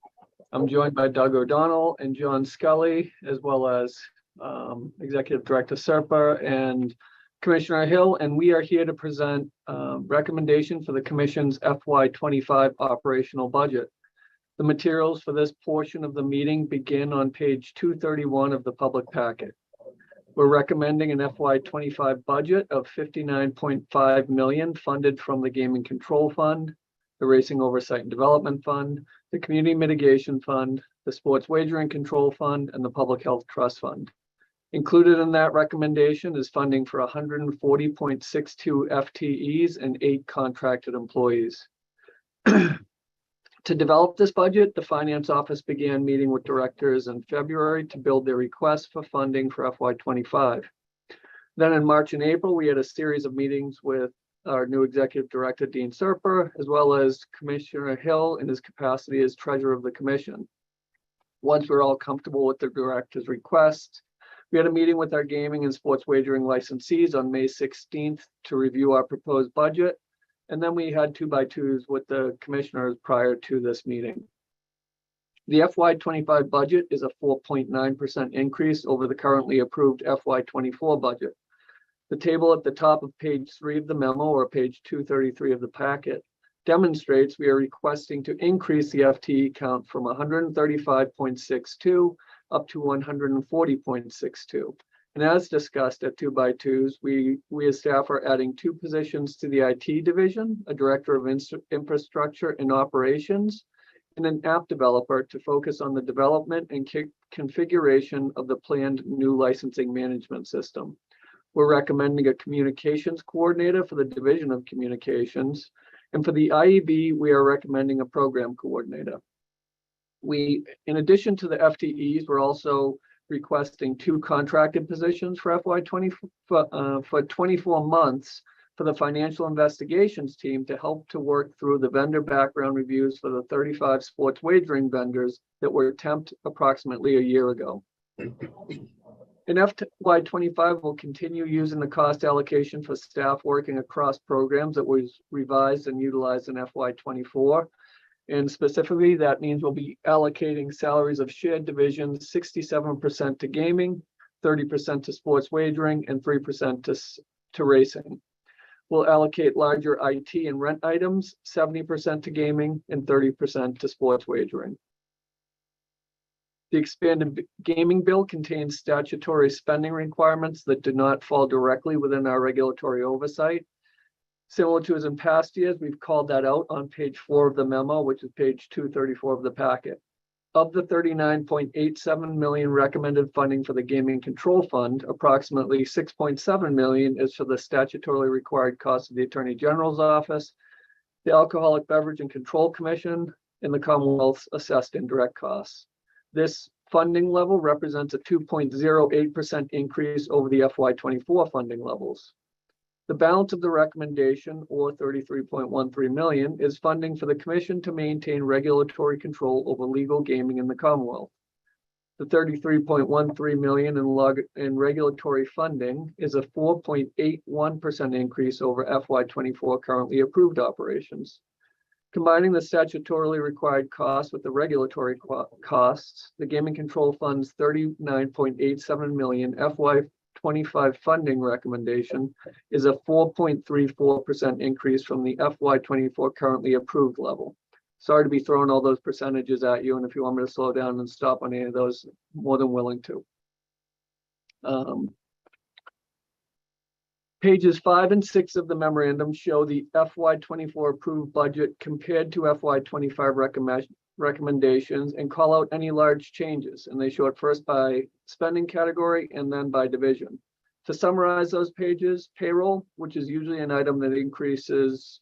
I'm joined by Doug O'Donnell and John Scully, as well as Executive Director Serpa and Commissioner Hill, and we are here to present recommendation for the Commission's FY25 operational budget. The materials for this portion of the meeting begin on page 231 of the public packet. We're recommending an FY25 budget of $59.5 million funded from the Gaming Control Fund, the Racing Oversight and Development Fund, the Community Mitigation Fund, the Sports Wagering Control Fund, and the Public Health Trust Fund. Included in that recommendation is funding for 140.62 FTEs and 8 contracted employees. To develop this budget, the Finance Office began meeting with directors in February to build their request for funding for FY25. Then in March and April, we had a series of meetings with our new Executive Director, Dean Serpa, as well as Commissioner Hill in his capacity as Treasurer of the Commission. Once we're all comfortable with the Director's request, we had a meeting with our gaming and sports wagering licensees on May 16th to review our proposed budget. And then we had 2x2s with the commissioners prior to this meeting. The FY25 budget is a 4.9% increase over the currently approved FY24 budget. The table at the top of page 3 of the memo, or page 233 of the packet, demonstrates we are requesting to increase the FTE count from 135.62 up to 140.62. And as discussed at 2x2s, we as staff are adding 2 positions to the IT division, a Director of Infrastructure and Operations, and an app developer to focus on the development and configuration of the planned new licensing management system. We're recommending a communications coordinator for the Division of Communications. And for the IEB, we are recommending a program coordinator. In addition to the FTEs, we're also requesting 2 contracted positions for FY20 for 24 months for the financial investigations team to help to work through the vendor background reviews for the 35 sports wagering vendors that were temped approximately a year ago. In FY25, we'll continue using the cost allocation for staff working across programs that was revised and utilized in FY24. And specifically, that means we'll be allocating salaries of shared divisions, 67% to gaming, 30% to sports wagering, and 3% to racing. We'll allocate larger IT and rent items, 70% to gaming and 30% to sports wagering. The expanded gaming bill contains statutory spending requirements that do not fall directly within our regulatory oversight. Similar to as in past years, we've called that out on page 4 of the memo, which is page 234 of the packet. Of the $39.87 million recommended funding for the Gaming Control Fund, approximately $6.7 million is for the statutorily required costs of the Attorney General's Office, the Alcoholic Beverage and Control Commission, and the Commonwealth's assessed indirect costs. This funding level represents a 2.08% increase over the FY24 funding levels. The balance of the recommendation, or $33.13 million, is funding for the Commission to maintain regulatory control over legal gaming in the Commonwealth. The $33.13 million in regulatory funding is a 4.81% increase over FY24 currently approved operations. Combining the statutorily required costs with the regulatory costs, the Gaming Control Fund's $39.87 million FY25 funding recommendation is a 4.34% increase from the FY24 currently approved level. Sorry to be throwing all those percentages at you, and if you want me to slow down and stop on any of those, more than willing to. Pages 5 and 6 of the memorandum show the FY24 approved budget compared to FY25 recommendations and call out any large changes, and they show it first by spending category and then by division. To summarize those pages, payroll, which is usually an item that increases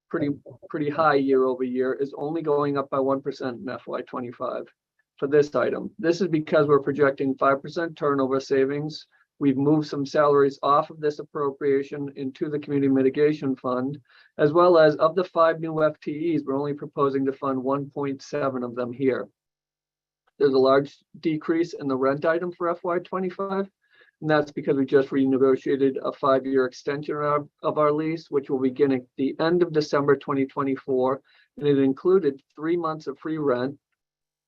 pretty high year over year, is only going up by 1% in FY25 for this item. This is because we're projecting 5% turnover savings. We've moved some salaries off of this appropriation into the Community Mitigation Fund, as well as of the 5 new FTEs, we're only proposing to fund 1.7 of them here. There's a large decrease in the rent item for FY25. And that's because we just renegotiated a 5-year extension of our lease, which will begin at the end of December 2024. And it included 3 months of free rent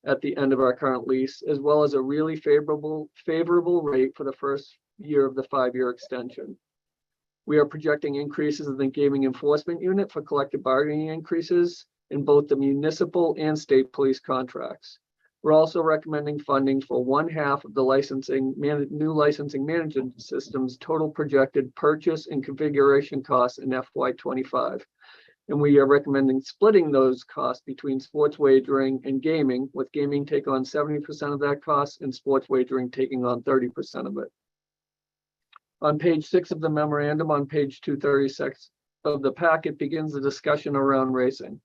at the end of our current lease, as well as a really favorable rate for the first year of the 5-year extension. We are projecting increases in the gaming enforcement unit for collective bargaining increases in both the municipal and state police contracts. We're also recommending funding for 1/2 of the new licensing management system's total projected purchase and configuration costs in FY25. And we are recommending splitting those costs between sports wagering and gaming, with gaming taking on 70% of that cost and sports wagering taking on 30% of it. On page 6 of the memorandum, on page 236 of the packet, begins the discussion around racing.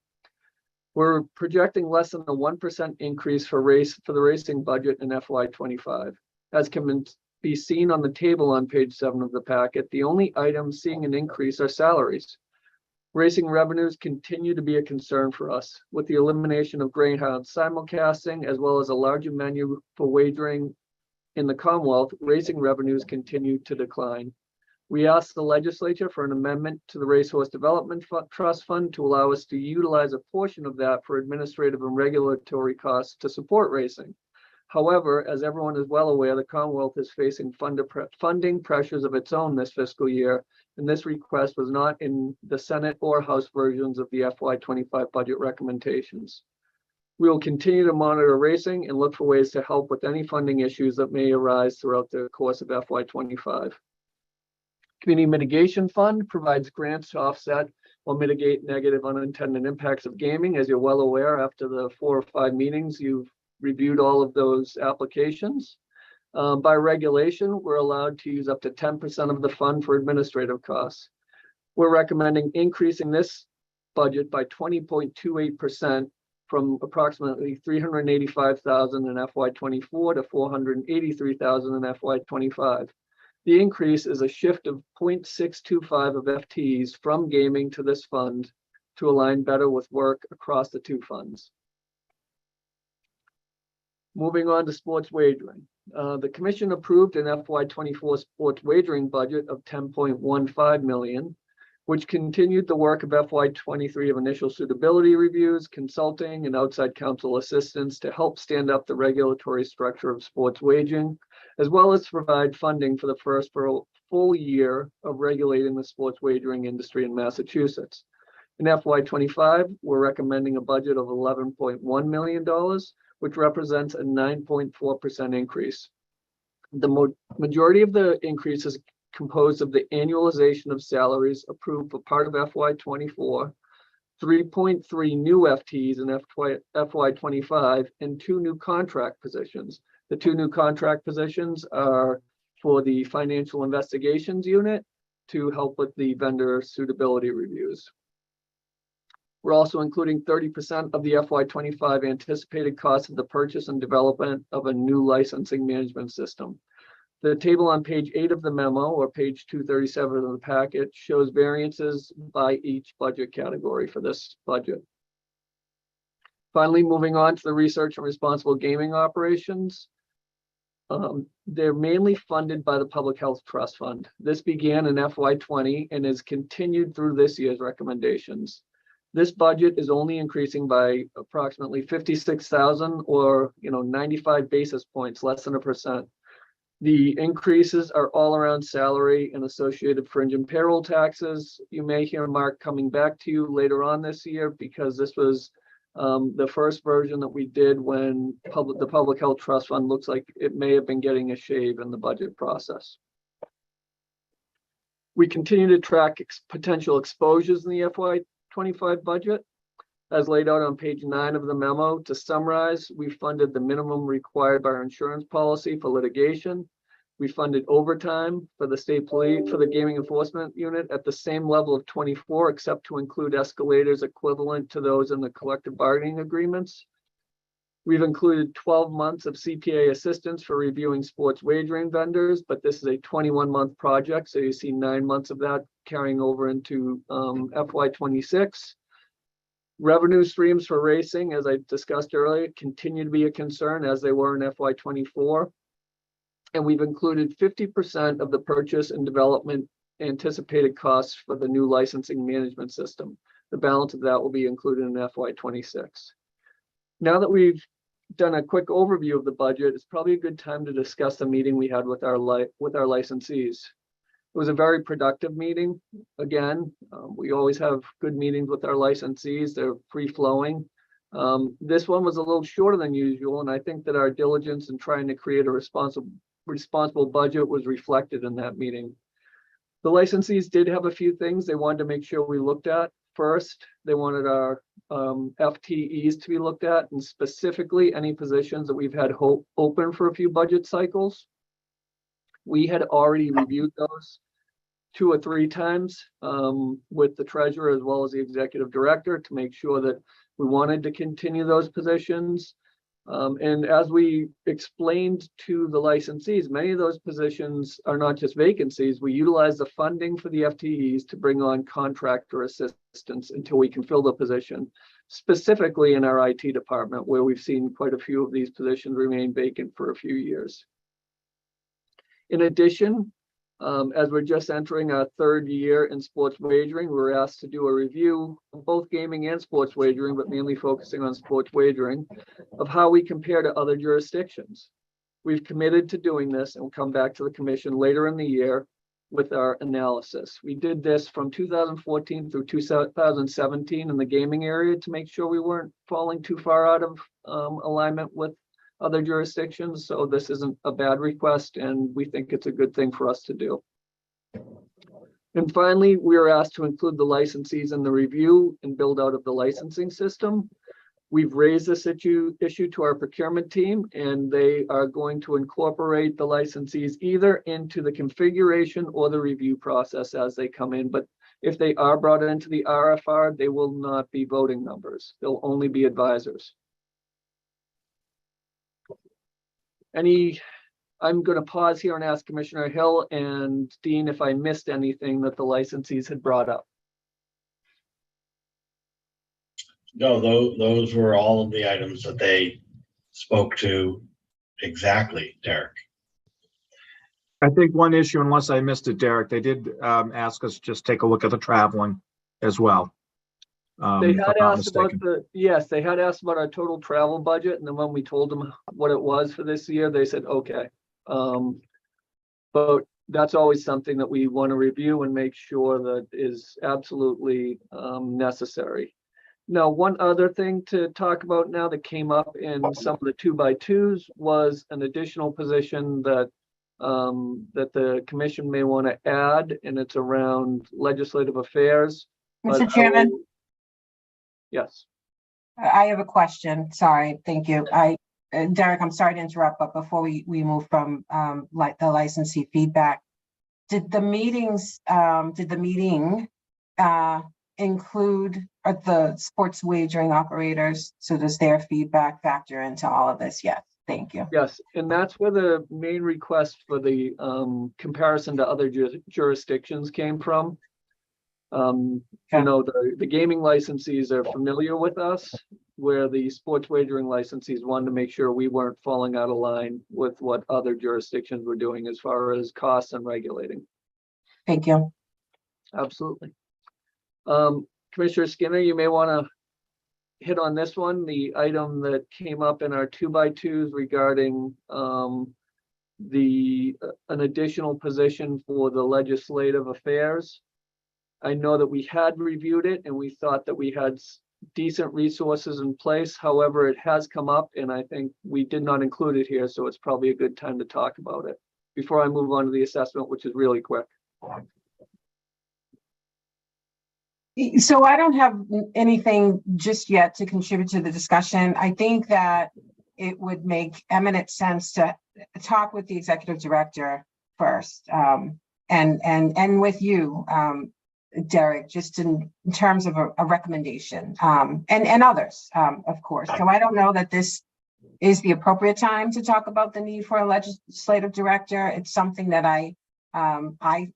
We're projecting less than a 1% increase for the racing budget in FY25. As can be seen on the table on page 7 of the packet, the only items seeing an increase are salaries. Racing revenues continue to be a concern for us. With the elimination of Greyhound simulcasting, as well as a larger menu for wagering in the Commonwealth, racing revenues continue to decline. We asked the legislature for an amendment to the Racehorse Development Trust Fund to allow us to utilize a portion of that for administrative and regulatory costs to support racing. However, as everyone is well aware, the Commonwealth is facing funding pressures of its own this fiscal year, and this request was not in the Senate or House versions of the FY25 budget recommendations. We will continue to monitor racing and look for ways to help with any funding issues that may arise throughout the course of FY25. Community Mitigation Fund provides grants to offset or mitigate negative unintended impacts of gaming. As you're well aware, after the 4 or 5 meetings, you've reviewed all of those applications. By regulation, we're allowed to use up to 10% of the fund for administrative costs. We're recommending increasing this budget by 20.28% from approximately $385,000 in FY24 to $483,000 in FY25. The increase is a shift of 0.625 of FTEs from gaming to this fund to align better with work across the 2 funds. Moving on to sports wagering. The commission approved an FY24 sports wagering budget of $10.15 million, which continued the work of FY23 of initial suitability reviews, consulting, and outside counsel assistance to help stand up the regulatory structure of sports wagering, as well as to provide funding for the first full year of regulating the sports wagering industry in Massachusetts. In FY25, we're recommending a budget of $11.1 million, which represents a 9.4% increase. The majority of the increase is composed of the annualization of salaries approved for part of FY24, 3.3 new FTEs in FY25, and 2 new contract positions. The 2 new contract positions are for the financial investigations unit to help with the vendor suitability reviews. We're also including 30% of the FY25 anticipated cost of the purchase and development of a new licensing management system. The table on page 8 of the memo, or page 237 of the packet, shows variances by each budget category for this budget. Finally, moving on to the research and responsible gaming operations. They're mainly funded by the Public Health Trust Fund. This began in FY20 and is continued through this year's recommendations. This budget is only increasing by approximately 56,000, or 95 basis points, less than 1%. The increases are all around salary and associated fringe and payroll taxes. You may hear Mark coming back to you later on this year, because this was the first version that we did when the Public Health Trust Fund looks like it may have been getting a shave in the budget process. We continue to track potential exposures in the FY25 budget. As laid out on page 9 of the memo, to summarize, we funded the minimum required by our insurance policy for litigation. We funded overtime for the state police, for the gaming enforcement unit at the same level of 24, except to include escalators equivalent to those in the collective bargaining agreements. We've included 12 months of CPA assistance for reviewing sports wagering vendors, but this is a 21-month project, so you see 9 months of that carrying over into FY26. Revenue streams for racing, as I discussed earlier, continue to be a concern, as they were in FY24. And we've included 50% of the purchase and development anticipated costs for the new licensing management system. The balance of that will be included in FY26. Now that we've done a quick overview of the budget, it's probably a good time to discuss the meeting we had with our licensees. It was a very productive meeting. Again, we always have good meetings with our licensees. They're free-flowing. This one was a little shorter than usual, and I think that our diligence in trying to create a responsible budget was reflected in that meeting. The licensees did have a few things they wanted to make sure we looked at. First, they wanted our FTEs to be looked at, and specifically any positions that we've had open for a few budget cycles. We had already reviewed those 2 or 3 times with the treasurer as well as the executive director to make sure that we wanted to continue those positions. And as we explained to the licensees, many of those positions are not just vacancies. We utilize the funding for the FTEs to bring on contractor assistance until we can fill the position, specifically in our IT department, where we've seen quite a few of these positions remain vacant for a few years. In addition, as we're just entering our 3rd year in sports wagering, we're asked to do a review of both gaming and sports wagering, but mainly focusing on sports wagering, of how we compare to other jurisdictions. We've committed to doing this and we'll come back to the commission later in the year with our analysis. We did this from 2014 through 2017 in the gaming area to make sure we weren't falling too far out of alignment with other jurisdictions. So this isn't a bad request, and we think it's a good thing for us to do. And finally, we are asked to include the licensees in the review and build out of the licensing system. We've raised this issue to our procurement team, and they are going to incorporate the licensees either into the configuration or the review process as they come in. But if they are brought into the RFR, they will not be voting members. They'll only be advisors. I'm going to pause here and ask Commissioner Hill and Dean if I missed anything that the licensees had brought up. No, those were all of the items that they spoke to exactly, Derek. I think one issue, unless I missed it, Derek, they did ask us just take a look at the traveling as well. They had asked about they had asked about our total travel budget, and then when we told them what it was for this year, they said, okay. But that's always something that we want to review and make sure that is absolutely necessary. Now, one other thing to talk about now that came up in some of the 2x2s was an additional position that that the commission may want to add, and it's around legislative affairs. Mr. Chairman? Yes. I have a question. Sorry, thank you. Derek, I'm sorry to interrupt, but before we move from like the licensee feedback, did the meeting include the sports wagering operators? So does their feedback factor into all of this? Yes, thank you. Yes, and that's where the main request for the comparison to other jurisdictions came from. You know, the gaming licensees are familiar with us, where the sports wagering licensees wanted to make sure we weren't falling out of line with what other jurisdictions were doing as far as costs and regulating. Thank you. Absolutely. Commissioner Skinner, you may want to hit on this one, the item that came up in our 2x2s regarding an additional position for the legislative affairs. I know that we had reviewed it and we thought that we had decent resources in place. However, it has come up and I think we did not include it here. So it's probably a good time to talk about it before I move on to the assessment, which is really quick. So I don't have anything just yet to contribute to the discussion. I think that it would make eminent sense to talk with the executive director first, and with you, Derek, just in terms of a recommendation, and others, of course. So I don't know that this is the appropriate time to talk about the need for a legislative director. It's something that I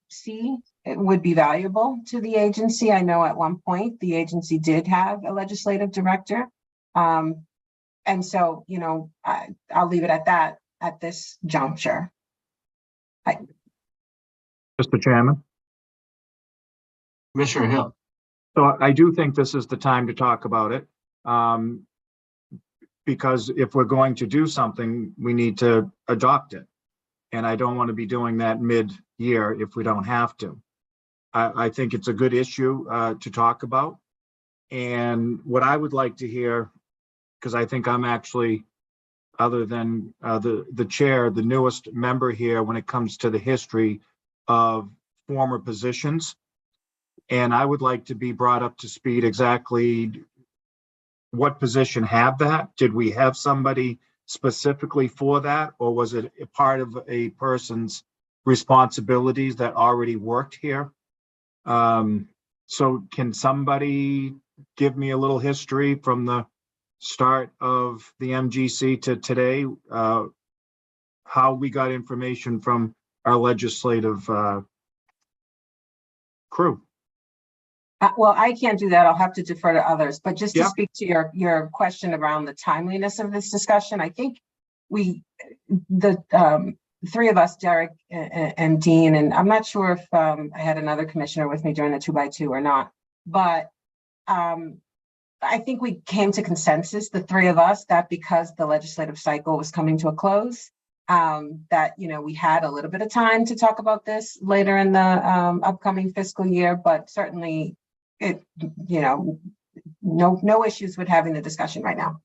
see it would be valuable to the agency. I know at one point the agency did have a legislative director. And so, you know, I'll leave it at that at this juncture. Mr. Chairman. Commissioner Hill. So I do think this is the time to talk about it. Because if we're going to do something, we need to adopt it. And I don't want to be doing that mid-year if we don't have to. I think it's a good issue to talk about. And what I would like to hear, because I think I'm actually, other than the chair, the newest member here when it comes to the history of former positions. And I would like to be brought up to speed exactly what position had that? Did we have somebody specifically for that? Or was it a part of a person's responsibilities that already worked here? So can somebody give me a little history from the start of the MGC to today? How we got information from our legislative crew? Well, I can't do that. I'll have to defer to others, but just to Yeah. speak to your question around the timeliness of this discussion, I think the three of us, Derek and Dean, and I'm not sure if I had another commissioner with me during the 2x2 or not, but I think we came to consensus, the three of us, that because the legislative cycle was coming to a close, that, we had a little bit of time to talk about this later in the upcoming fiscal year, but certainly it, no issues with having the discussion right now.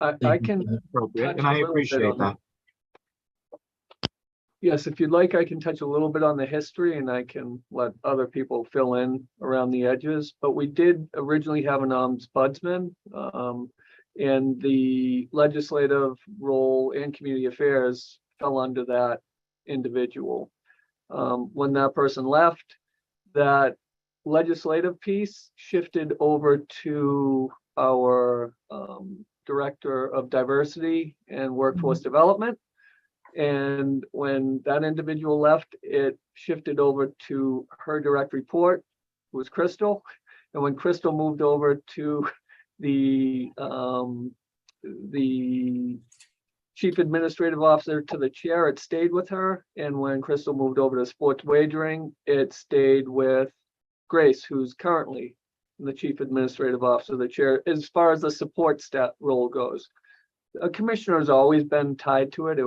I can. Appropriate, and I appreciate that. Yes, if you'd like, I can touch a little bit on the history and I can let other people fill in around the edges. But we did originally have an ombudsman, and the legislative role in community affairs fell under that individual. When that person left, that legislative piece shifted over to our Director of Diversity and Workforce Development. And when that individual left, it shifted over to her direct report, who was Crystal. And when Crystal moved over to the Chief Administrative Officer to the chair, it stayed with her. And when Crystal moved over to sports wagering, it stayed with Grace, who's currently the Chief Administrative Officer, the chair, as far as the support staff role goes. A commissioner has always been tied to it.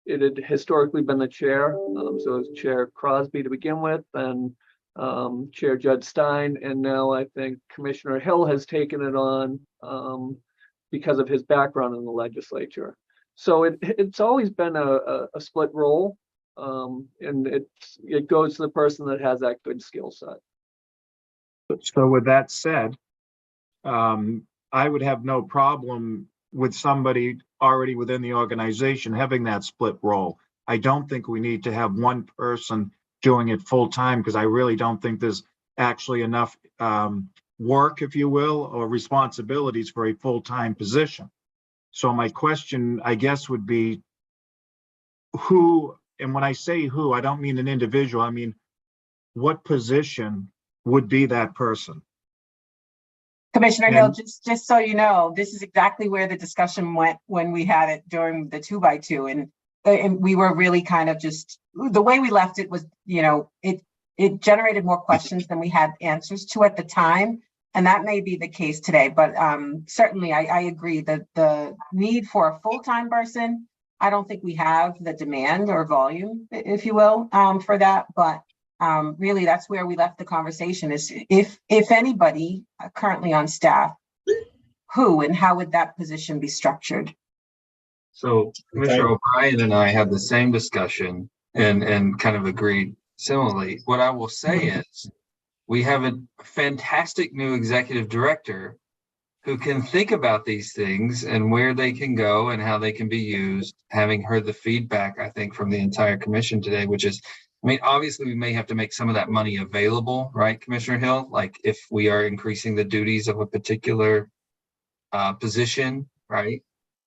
It had historically been the chair. So it was Chair Crosby to begin with, and Chair Judge Stein, and now I think Commissioner Hill has taken it on because of his background in the legislature. So it's always been a split role, and it goes to the person that has that good skill set. So with that said, I would have no problem with somebody already within the organization having that split role. I don't think we need to have one person doing it full time, because I really don't think there's actually enough work, if you will, or responsibilities for a full-time position. So my question, I guess, would be who, and when I say who, I don't mean an individual, I mean, what position would be that person? Commissioner Hill, just so you know, this is exactly where the discussion went when we had it during the 2x2, and we were really kind of just, the way we left it was, it generated more questions than we had answers to at the time, and that may be the case today. But certainly, I agree that the need for a full-time person, I don't think we have the demand or volume, if you will, for that. But really, that's where we left the conversation, is if anybody currently on staff, who and how would that position be structured? So Commissioner O'Brien and I had the same discussion and kind of agreed similarly. What I will say is we have a fantastic new executive director who can think about these things and where they can go and how they can be used, having heard the feedback, I think, from the entire commission today, which is, I mean, obviously we may have to make some of that money available, right, Commissioner Hill? Like if we are increasing the duties of a particular position, right?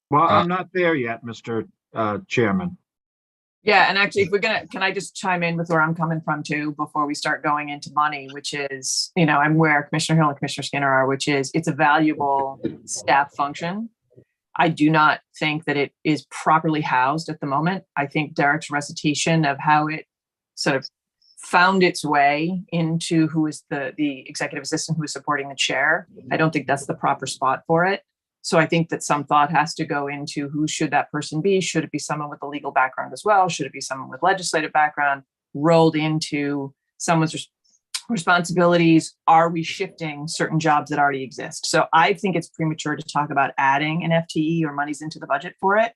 Well, I'm not there yet, Mr. Chairman. Yeah, and actually, if we're can I just chime in with where I'm coming from too, before we start going into money, which is, I'm where Commissioner Hill and Commissioner Skinner are, which is it's a valuable staff function. I do not think that it is properly housed at the moment. I think Derek's recitation of how it sort of found its way into who is the executive assistant who is supporting the chair. I don't think that's the proper spot for it. So I think that some thought has to go into who should that person be? Should it be someone with a legal background as well? Should it be someone with legislative background rolled into someone's responsibilities? Are we shifting certain jobs that already exist? So I think it's premature to talk about adding an FTE or monies into the budget for it.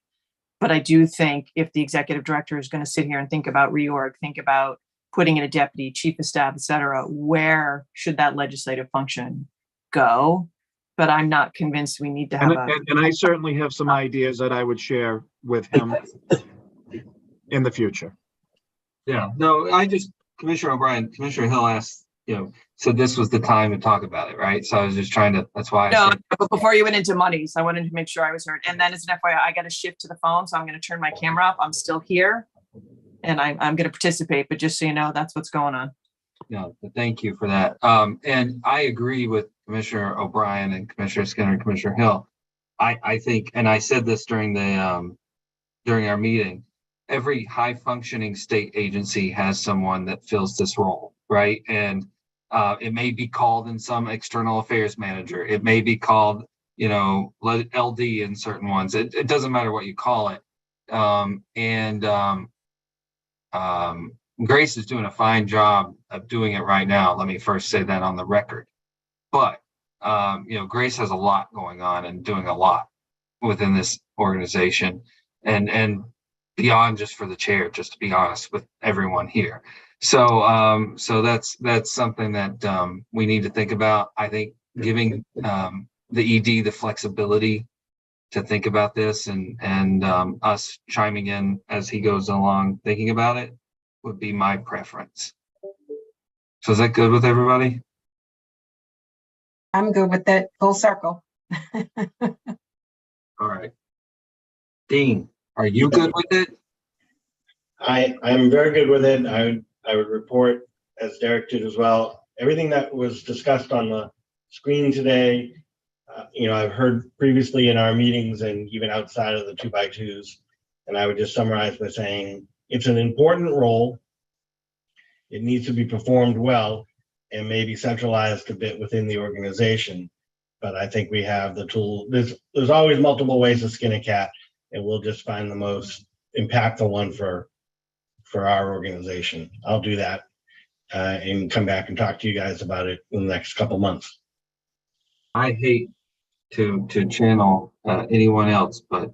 But I do think if the executive director is going to sit here and think about reorg, think about putting in a deputy, chief of staff, et cetera, where should that legislative function go? But I'm not convinced we need to have And I certainly have some ideas that I would share with him in the future. Yeah, no, Commissioner O'Brien, Commissioner Hill asked, said this was the time to talk about it, right? So I was just trying to, that's why. No, but before you went into monies, I wanted to make sure I was heard. And then as an FYI, I got to shift to the phone, so I'm going to turn my camera off. I'm still here and I'm going to participate, but just so you know, that's what's going on. No, thank you for that. And I agree with Commissioner O'Brien and Commissioner Skinner and Commissioner Hill. I think, and I said this during our meeting, every high functioning state agency has someone that fills this role, right? And it may be called in some external affairs manager. It may be called, LD in certain ones. It doesn't matter what you call it. Grace is doing a fine job of doing it right now. Let me first say that on the record. But, Grace has a lot going on and doing a lot within this organization and beyond just for the chair, just to be honest with everyone here. So that's something that we need to think about. I think giving the ED the flexibility to think about this and us chiming in as he goes along thinking about it would be my preference. So is that good with everybody? I'm good with that. Full circle. All right. Dean, are you good with it? I'm very good with it. I would report, as Derek did as well, everything that was discussed on the screen today. I've heard previously in our meetings and even outside of the 2x2s, and I would just summarize by saying it's an important role. It needs to be performed well and maybe centralized a bit within the organization. But I think we have the tool. There's always multiple ways to skin a cat, and we'll just find the most impactful one for our organization. I'll do that and come back and talk to you guys about it in the next couple months. I hate to channel anyone else, but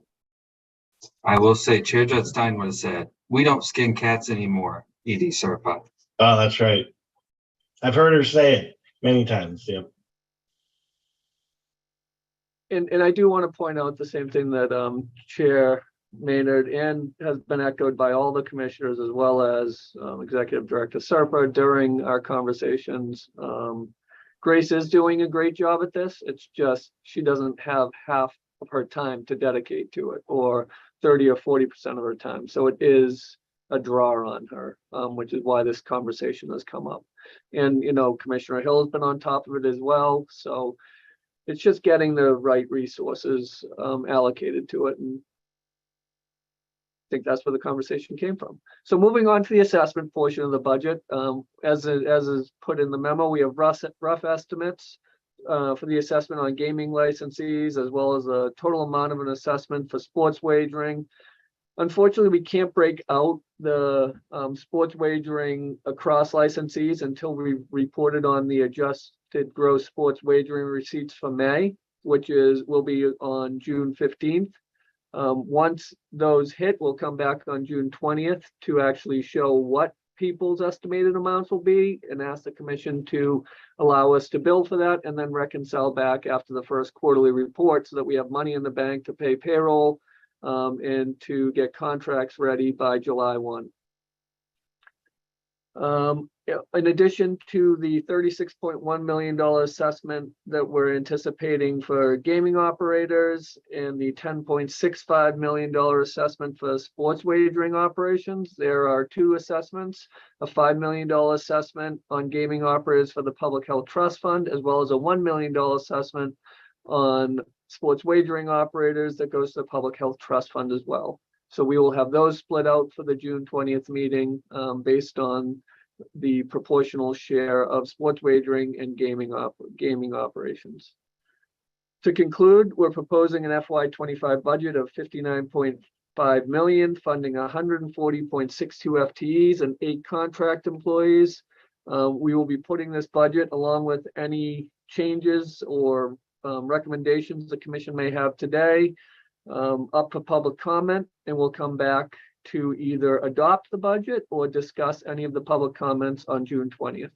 I will say Chair Judge Stein would have said, we don't skin cats anymore, ED Serpa. Oh, that's right. I've heard her say it many times. Yeah. And I do want to point out the same thing that Chair Maynard and has been echoed by all the commissioners as well as Executive Director Serpa during our conversations. Grace is doing a great job at this. It's just she doesn't have half of her time to dedicate to it, or 30 or 40% of her time. So it is a draw on her, which is why this conversation has come up. And, Commissioner Hill has been on top of it as well. So it's just getting the right resources allocated to it. And I think that's where the conversation came from. So moving on to the assessment portion of the budget, as is put in the memo, we have rough estimates for the assessment on gaming licensees, as well as a total amount of an assessment for sports wagering. Unfortunately, we can't break out the sports wagering across licensees until we reported on the adjusted gross sports wagering receipts for May, which will be on June 15th. Once those hit, we'll come back on June 20th to actually show what people's estimated amounts will be and ask the commission to allow us to bill for that and then reconcile back after the first quarterly report so that we have money in the bank to pay payroll and to get contracts ready by July 1. In addition to the $36.1 million assessment that we're anticipating for gaming operators and the $10.65 million assessment for sports wagering operations, there are two assessments, a $5 million assessment on gaming operators for the Public Health Trust Fund, as well as a $1 million assessment on sports wagering operators that goes to the Public Health Trust Fund as well. So we will have those split out for the June 20th meeting based on the proportional share of sports wagering and gaming operations. To conclude, we're proposing an FY25 budget of 59.5 million, funding 140.62 FTEs and 8 contract employees. We will be putting this budget along with any changes or recommendations the commission may have today up for public comment, and we'll come back to either adopt the budget or discuss any of the public comments on June 20th.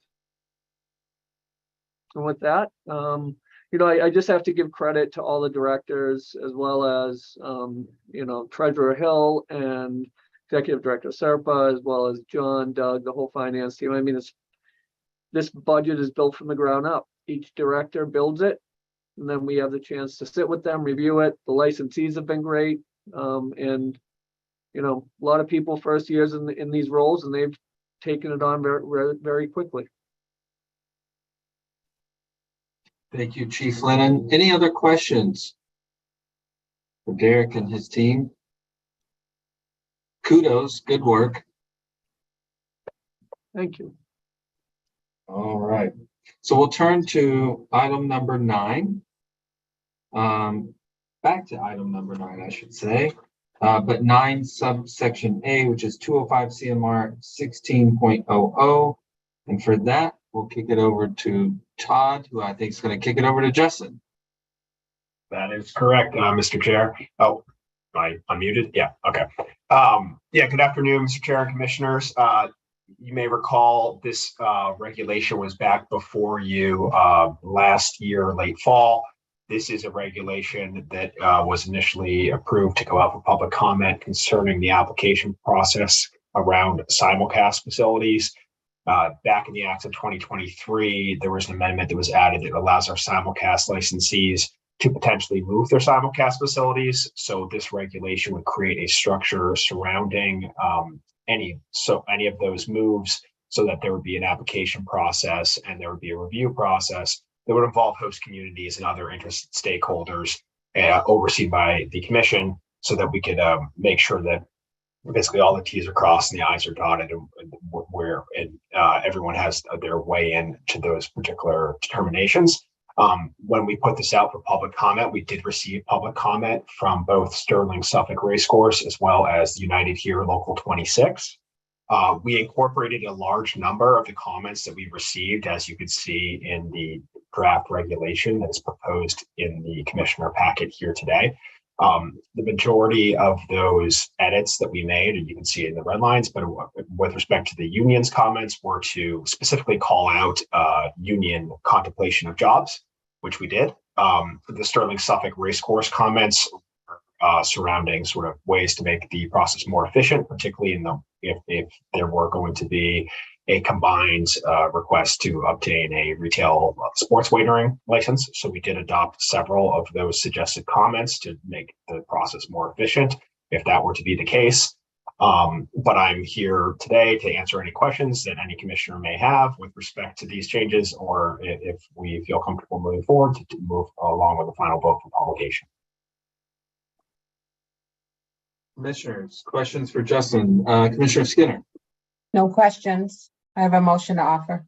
And with that, I just have to give credit to all the directors as well as, Treasurer Hill and Executive Director Serpa, as well as John, Doug, the whole finance team. I mean, this budget is built from the ground up. Each director builds it, and then we have the chance to sit with them, review it. The licensees have been great. And a lot of people first years in these roles, and they've taken it on very, very quickly. Thank you, Chief Lennon. Any other questions for Derek and his team? Kudos, good work. Thank you. All right, so we'll turn to item number 9. Back to item number 9, I should say. But 9 subsection A, which is 205 CMR 16.00. And for that, we'll kick it over to Todd, who I think is going to kick it over to Justin. That is correct, Mr. Chair. Oh, am I unmuted? Yeah, okay. Good afternoon, Mr. Chair and Commissioners. You may recall this regulation was back before you last year, late fall. This is a regulation that was initially approved to go out for public comment concerning the application process around simulcast facilities. Back in the Act of 2023, there was an amendment that was added that allows our simulcast licensees to potentially move their simulcast facilities. So this regulation would create a structure surrounding any of those moves, so that there would be an application process and there would be a review process that would involve host communities and other interested stakeholders overseen by the commission, so that we could make sure that basically all the T's are crossed and the I's are dotted, and everyone has their way in to those particular determinations. When we put this out for public comment, we did receive public comment from both Sterling Suffolk Racecourse as well as United Here Local 26. We incorporated a large number of the comments that we received, as you could see in the draft regulation that is proposed in the commissioner packet here today. The majority of those edits that we made, and you can see it in the red lines, but with respect to the union's comments, were to specifically call out union contemplation of jobs, which we did. The Sterling Suffolk Racecourse comments surrounding sort of ways to make the process more efficient, particularly if there were going to be a combined request to obtain a retail sports wagering license. So we did adopt several of those suggested comments to make the process more efficient, if that were to be the case. But I'm here today to answer any questions that any commissioner may have with respect to these changes, or if we feel comfortable moving forward to move along with the final vote for publication. Commissioners, questions for Justin? Commissioner Skinner. No questions. I have a motion to offer.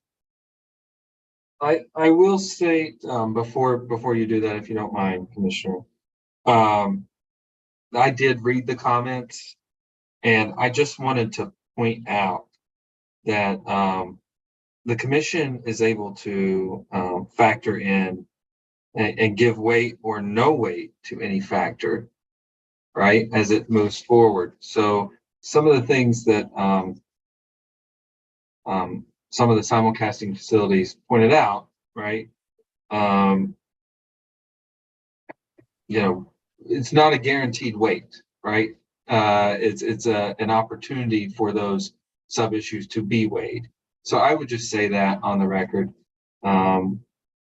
I will state before you do that, if you don't mind, Commissioner. I did read the comments, and I just wanted to point out that the commission is able to factor in and give weight or no weight to any factor, right, as it moves forward. So some of the things that some of the simulcasting facilities pointed out, right, it's not a guaranteed weight, right? It's an opportunity for those sub issues to be weighed. So I would just say that on the record. And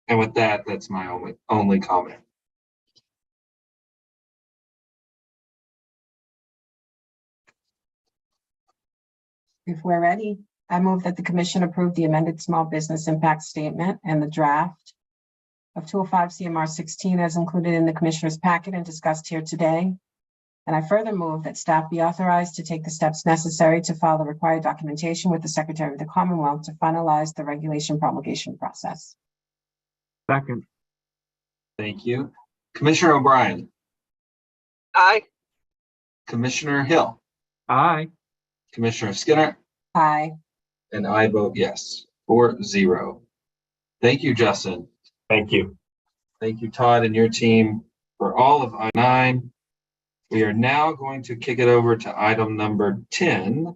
with that, that's my only comment. If we're ready, I move that the commission approve the amended small business impact statement and the draft of 205 CMR 16 as included in the Commissioner's packet and discussed here today. And I further move that staff be authorized to take the steps necessary to file the required documentation with the Secretary of the Commonwealth to finalize the regulation promulgation process. Second. Thank you. Commissioner O'Brien. Aye. Commissioner Hill. Aye. Commissioner Skinner. Aye. And I vote yes, 4-0. Thank you, Justin. Thank you. Thank you, Todd, and your team for all of I-9. We are now going to kick it over to item number 10.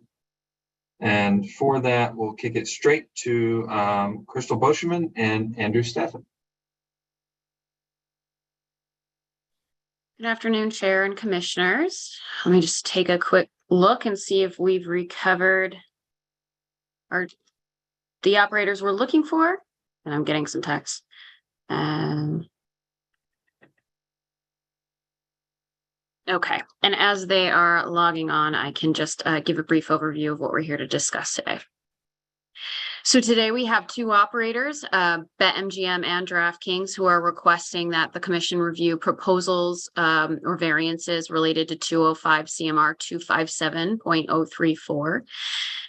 And for that, we'll kick it straight to Crystal Boschman and Andrew Steffen. Good afternoon, Chair and Commissioners. Let me just take a quick look and see if we've recovered the operators we're looking for. And I'm getting some text. Okay, and as they are logging on, I can just give a brief overview of what we're here to discuss today. So today we have two operators, BetMGM and DraftKings, who are requesting that the commission review proposals or variances related to 205 CMR 257.034.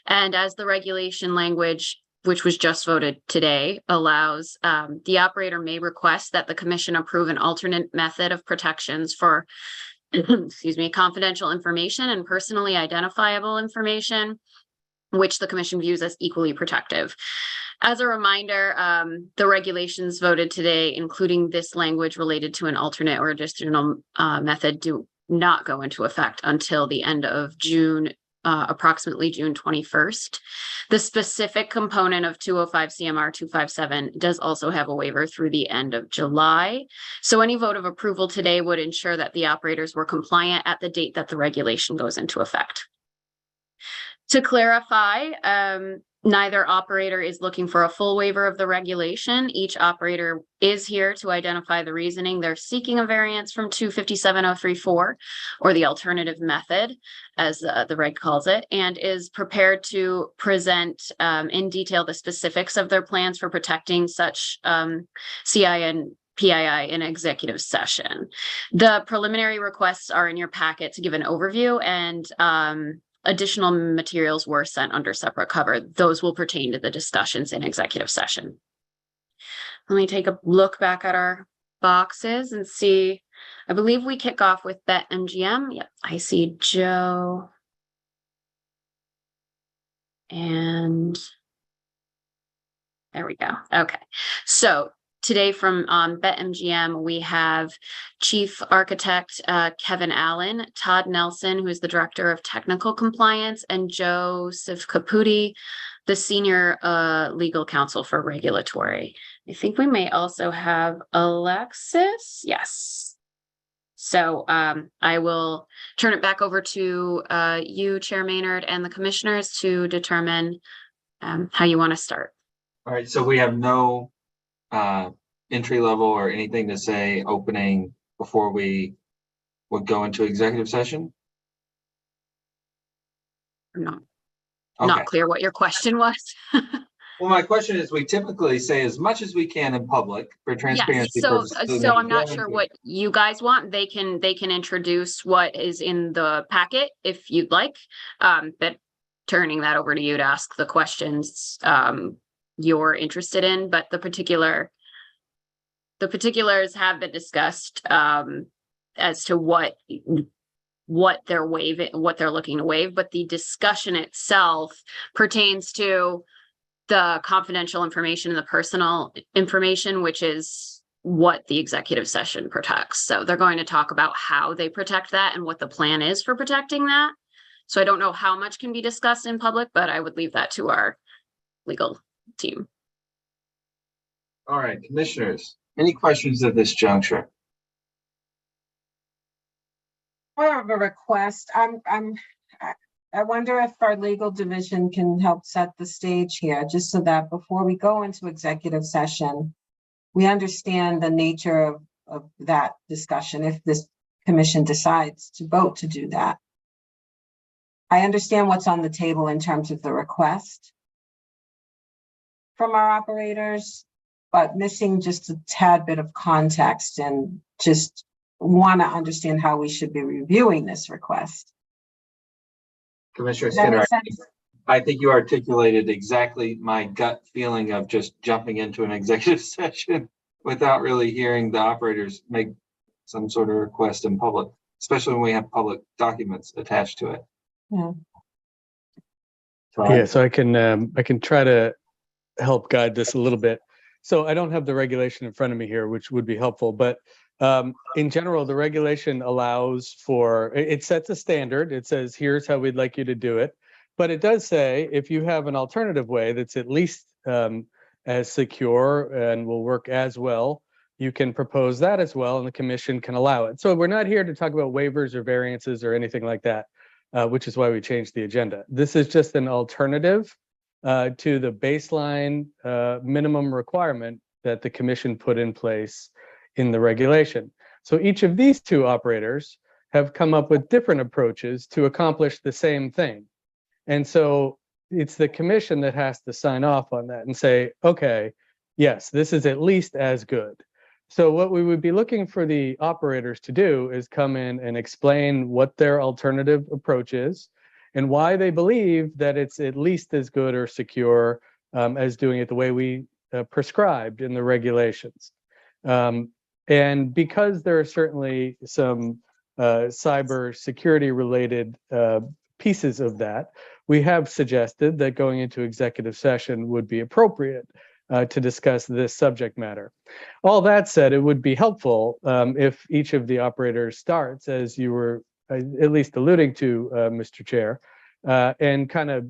And as the regulation language, which was just voted today, allows, the operator may request that the commission approve an alternate method of protections for excuse me, confidential information and personally identifiable information, which the commission views as equally protective. As a reminder, the regulations voted today, including this language related to an alternate or additional method, do not go into effect until the end of June, approximately June 21st. The specific component of 205 CMR 257 does also have a waiver through the end of July. So any vote of approval today would ensure that the operators were compliant at the date that the regulation goes into effect. To clarify, neither operator is looking for a full waiver of the regulation. Each operator is here to identify the reasoning. They're seeking a variance from 257.034, or the alternative method, as the reg calls it, and is prepared to present in detail the specifics of their plans for protecting such CI and PII in executive session. The preliminary requests are in your packet to give an overview, and additional materials were sent under separate cover. Those will pertain to the discussions in executive session. Let me take a look back at our boxes and see. I believe we kick off with BetMGM. Yep, I see Joe. And there we go. Okay. So today from BetMGM, we have Chief Architect Kevin Allen, Todd Nelson, who is the Director of Technical Compliance, and Joseph Caputi, the Senior Legal Counsel for Regulatory. I think we may also have Alexis. Yes. So I will turn it back over to you, Chair Maynard, and the commissioners to determine how you want to start. All right, so we have no entry level or anything to say opening before we would go into executive session? I'm Okay. not clear what your question was. Well, my question is, we typically say as much as we can in public for transparency Yes, purposes. so I'm not sure what you guys want. They can introduce what is in the packet if you'd like, but turning that over to you to ask the questions you're interested in, but the particulars have been discussed as to what they're looking to waive, but the discussion itself pertains to the confidential information and the personal information, which is what the executive session protects. So they're going to talk about how they protect that and what the plan is for protecting that. So I don't know how much can be discussed in public, but I would leave that to our legal team. All right, commissioners, any questions at this juncture? I have a request. I wonder if our legal division can help set the stage here, just so that before we go into executive session, we understand the nature of that discussion if this commission decides to vote to do that. I understand what's on the table in terms of the request from our operators. but missing just a tad bit of context and just want to understand how we should be reviewing this request. Commissioner Does that make Skinner, sense? I think you articulated exactly my gut feeling of just jumping into an executive session without really hearing the operators make some sort of request in public, especially when we have public documents attached to it. Yeah. Yeah, so I can try to help guide this a little bit. So I don't have the regulation in front of me here, which would be helpful, but in general, the regulation allows for, it sets a standard. It says, here's how we'd like you to do it. But it does say, if you have an alternative way that's at least as secure and will work as well, you can propose that as well, and the commission can allow it. So we're not here to talk about waivers or variances or anything like that, which is why we changed the agenda. This is just an alternative to the baseline minimum requirement that the commission put in place in the regulation. So each of these two operators have come up with different approaches to accomplish the same thing. And so it's the commission that has to sign off on that and say, okay, yes, this is at least as good. So what we would be looking for the operators to do is come in and explain what their alternative approach is and why they believe that it's at least as good or secure as doing it the way we prescribed in the regulations. And because there are certainly some cyber security related pieces of that, we have suggested that going into executive session would be appropriate to discuss this subject matter. All that said, it would be helpful if each of the operators starts, as you were at least alluding to, Mr. Chair, and kind of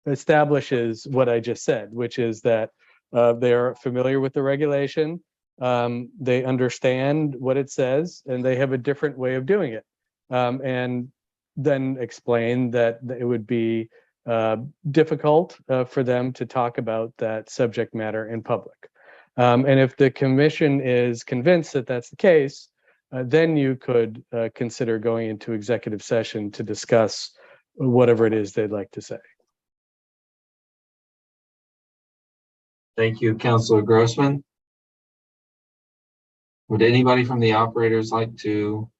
establishes what I just said, which is that they are familiar with the regulation, they understand what it says, and they have a different way of doing it. And then explain that it would be difficult for them to talk about that subject matter in public. And if the commission is convinced that that's the case, then you could consider going into executive session to discuss whatever it is they'd like to say. Thank you, Councilor Grossman. Would anybody from the operators like to?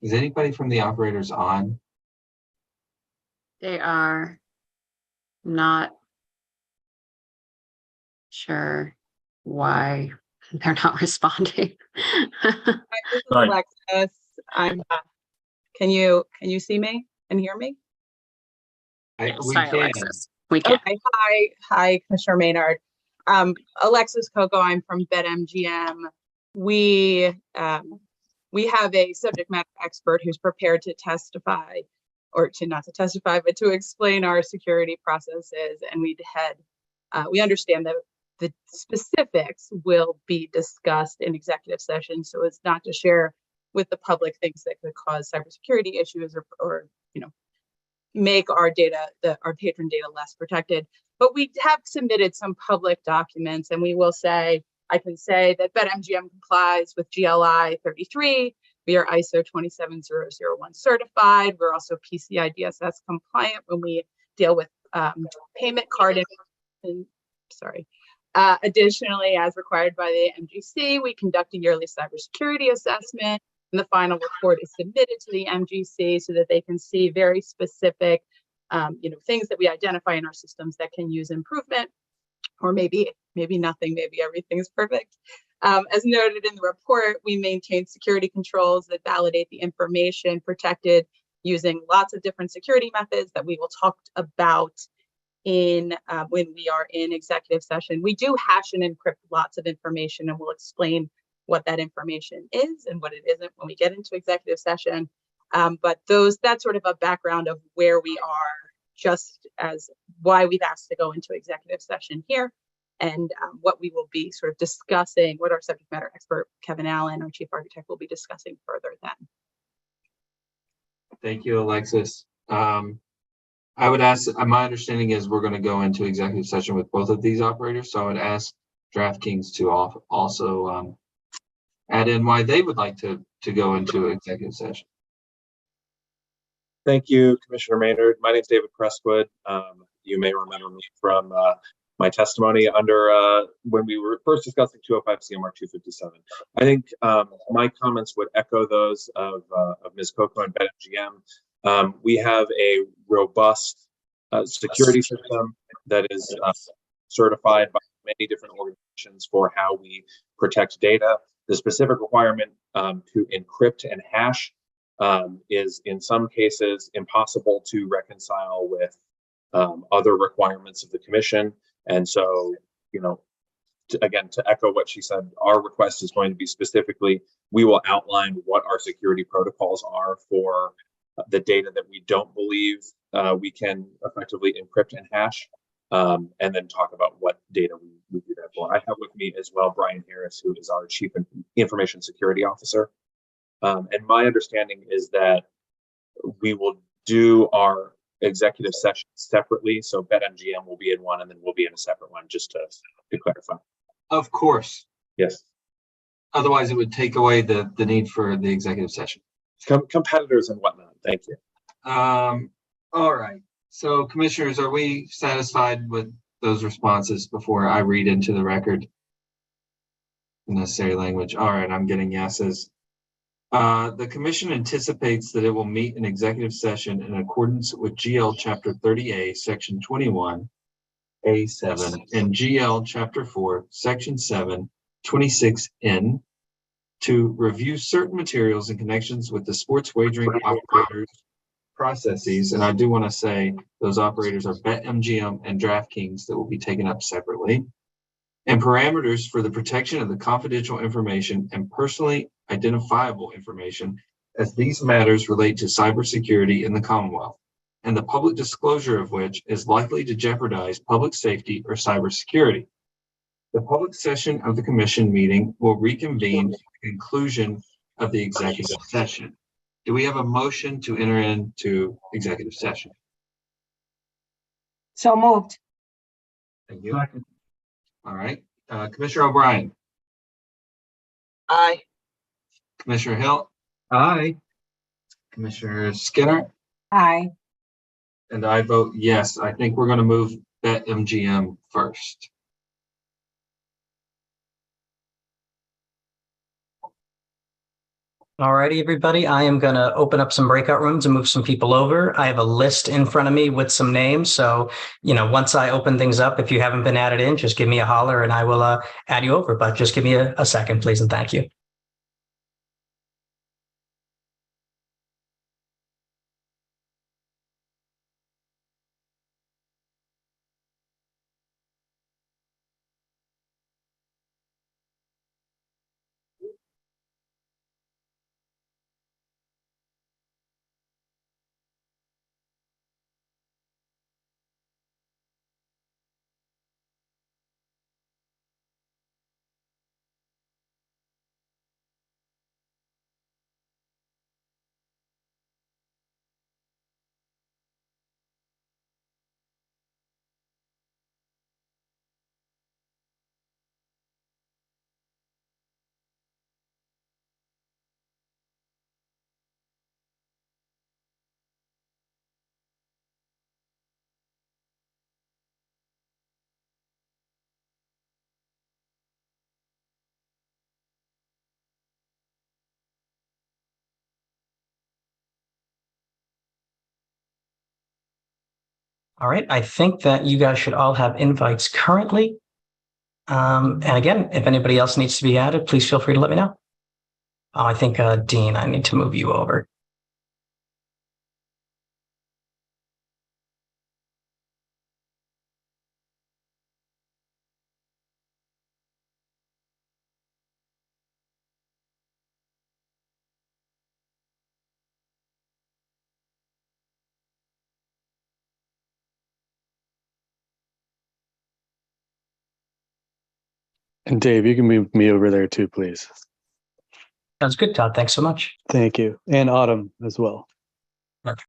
Is anybody from the operators on? They are not sure why they're not responding. This is Alexis. Can you see me and hear me? Yes, hi, Alexis. We can. Okay. Hi, Commissioner Maynard. Alexis Coco. I'm from BetMGM. We have a subject matter expert who's prepared to testify, or to not to testify, but to explain our security processes. And we understand that the specifics will be discussed in executive session, so as not to share with the public things that could cause cybersecurity issues or make our data, our patron data, less protected. But we have submitted some public documents, and we will say, I can say that BetMGM complies with GLI 33. We are ISO 27001 certified. We're also PCI DSS compliant when we deal with payment card information. Additionally, as required by the MGC, we conduct a yearly cybersecurity assessment, and the final report is submitted to the MGC so that they can see very specific, things that we identify in our systems that can use improvement, or maybe nothing, maybe everything's perfect. As noted in the report, we maintain security controls that validate the information protected using lots of different security methods that we will talk about in when we are in executive session. We do hash and encrypt lots of information, and we'll explain what that information is and what it isn't when we get into executive session. But that's sort of a background of where we are, just as why we've asked to go into executive session here, and what we will be sort of discussing, what our subject matter expert, Kevin Allen, our chief architect, will be discussing further then. Thank you, Alexis. I would ask, my understanding is we're going to go into executive session with both of these operators. So I would ask DraftKings to also add in why they would like to go into executive session. Thank you, Commissioner Maynard. My name is David Crestwood. You may remember me from my testimony under when we were first discussing 205 CMR 257. I think my comments would echo those of Ms. Coco and BetMGM. We have a robust security system that is certified by many different organizations for how we protect data. The specific requirement to encrypt and hash is in some cases impossible to reconcile with other requirements of the commission. And so, you know, again, to echo what she said, our request is going to be specifically, we will outline what our security protocols are for the data that we don't believe we can effectively encrypt and hash, and then talk about what data we do that for. I have with me as well Brian Harris, who is our Chief Information Security Officer. And my understanding is that we will do our executive session separately. So BetMGM will be in one and then we'll be in a separate one, just to clarify. Of course. Yes. Otherwise, it would take away the need for the executive session. Competitors and whatnot. Thank you. All right. So commissioners, are we satisfied with those responses before I read into the record the necessary language? All right, I'm getting yeses. The commission anticipates that it will meet an executive session in accordance with GL Chapter 30A, Section 21, A7, and GL Chapter 4, Section 7, 26N, to review certain materials in connections with the sports wagering operators processes. And I do want to say those operators are BetMGM and DraftKings that will be taken up separately. And parameters for the protection of the confidential information and personally identifiable information, as these matters relate to cybersecurity in the Commonwealth, and the public disclosure of which is likely to jeopardize public safety or cybersecurity. The public session of the commission meeting will reconvene at the conclusion of the executive session. Do we have a motion to enter into executive session? So moved. Thank you. All right. Commissioner O'Brien. Aye. Commissioner Hill. Aye. Commissioner Skinner. Aye. And I vote yes. I think we're going to move BetMGM first. Alrighty, everybody, I am going to open up some breakout rooms and move some people over. I have a list in front of me with some names. So, you know, once I open things up, if you haven't been added in, just give me a holler and I will add you over. But just give me a second, please, and thank you. All right, I think that you guys should all have invites currently. And again, if anybody else needs to be added, please feel free to let me know. Oh, I think, Dean, I need to move you over. And Dave, you can move me over there too, please. Sounds good, Todd. Thanks so much. Thank you. And Autumn as well. Perfect.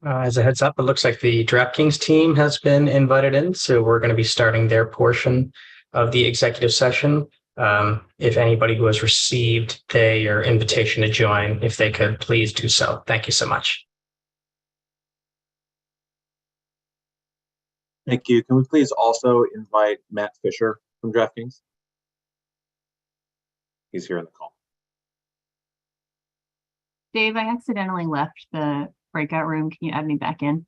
As a heads up, it looks like the DraftKings team has been invited in, so we're going to be starting their portion of the executive session. If anybody who has received their invitation to join, if they could please do so. Thank you so much. Thank you. Can we please also invite Matt Fisher from DraftKings? He's here in the call. Dave, I accidentally left the breakout room. Can you add me back in?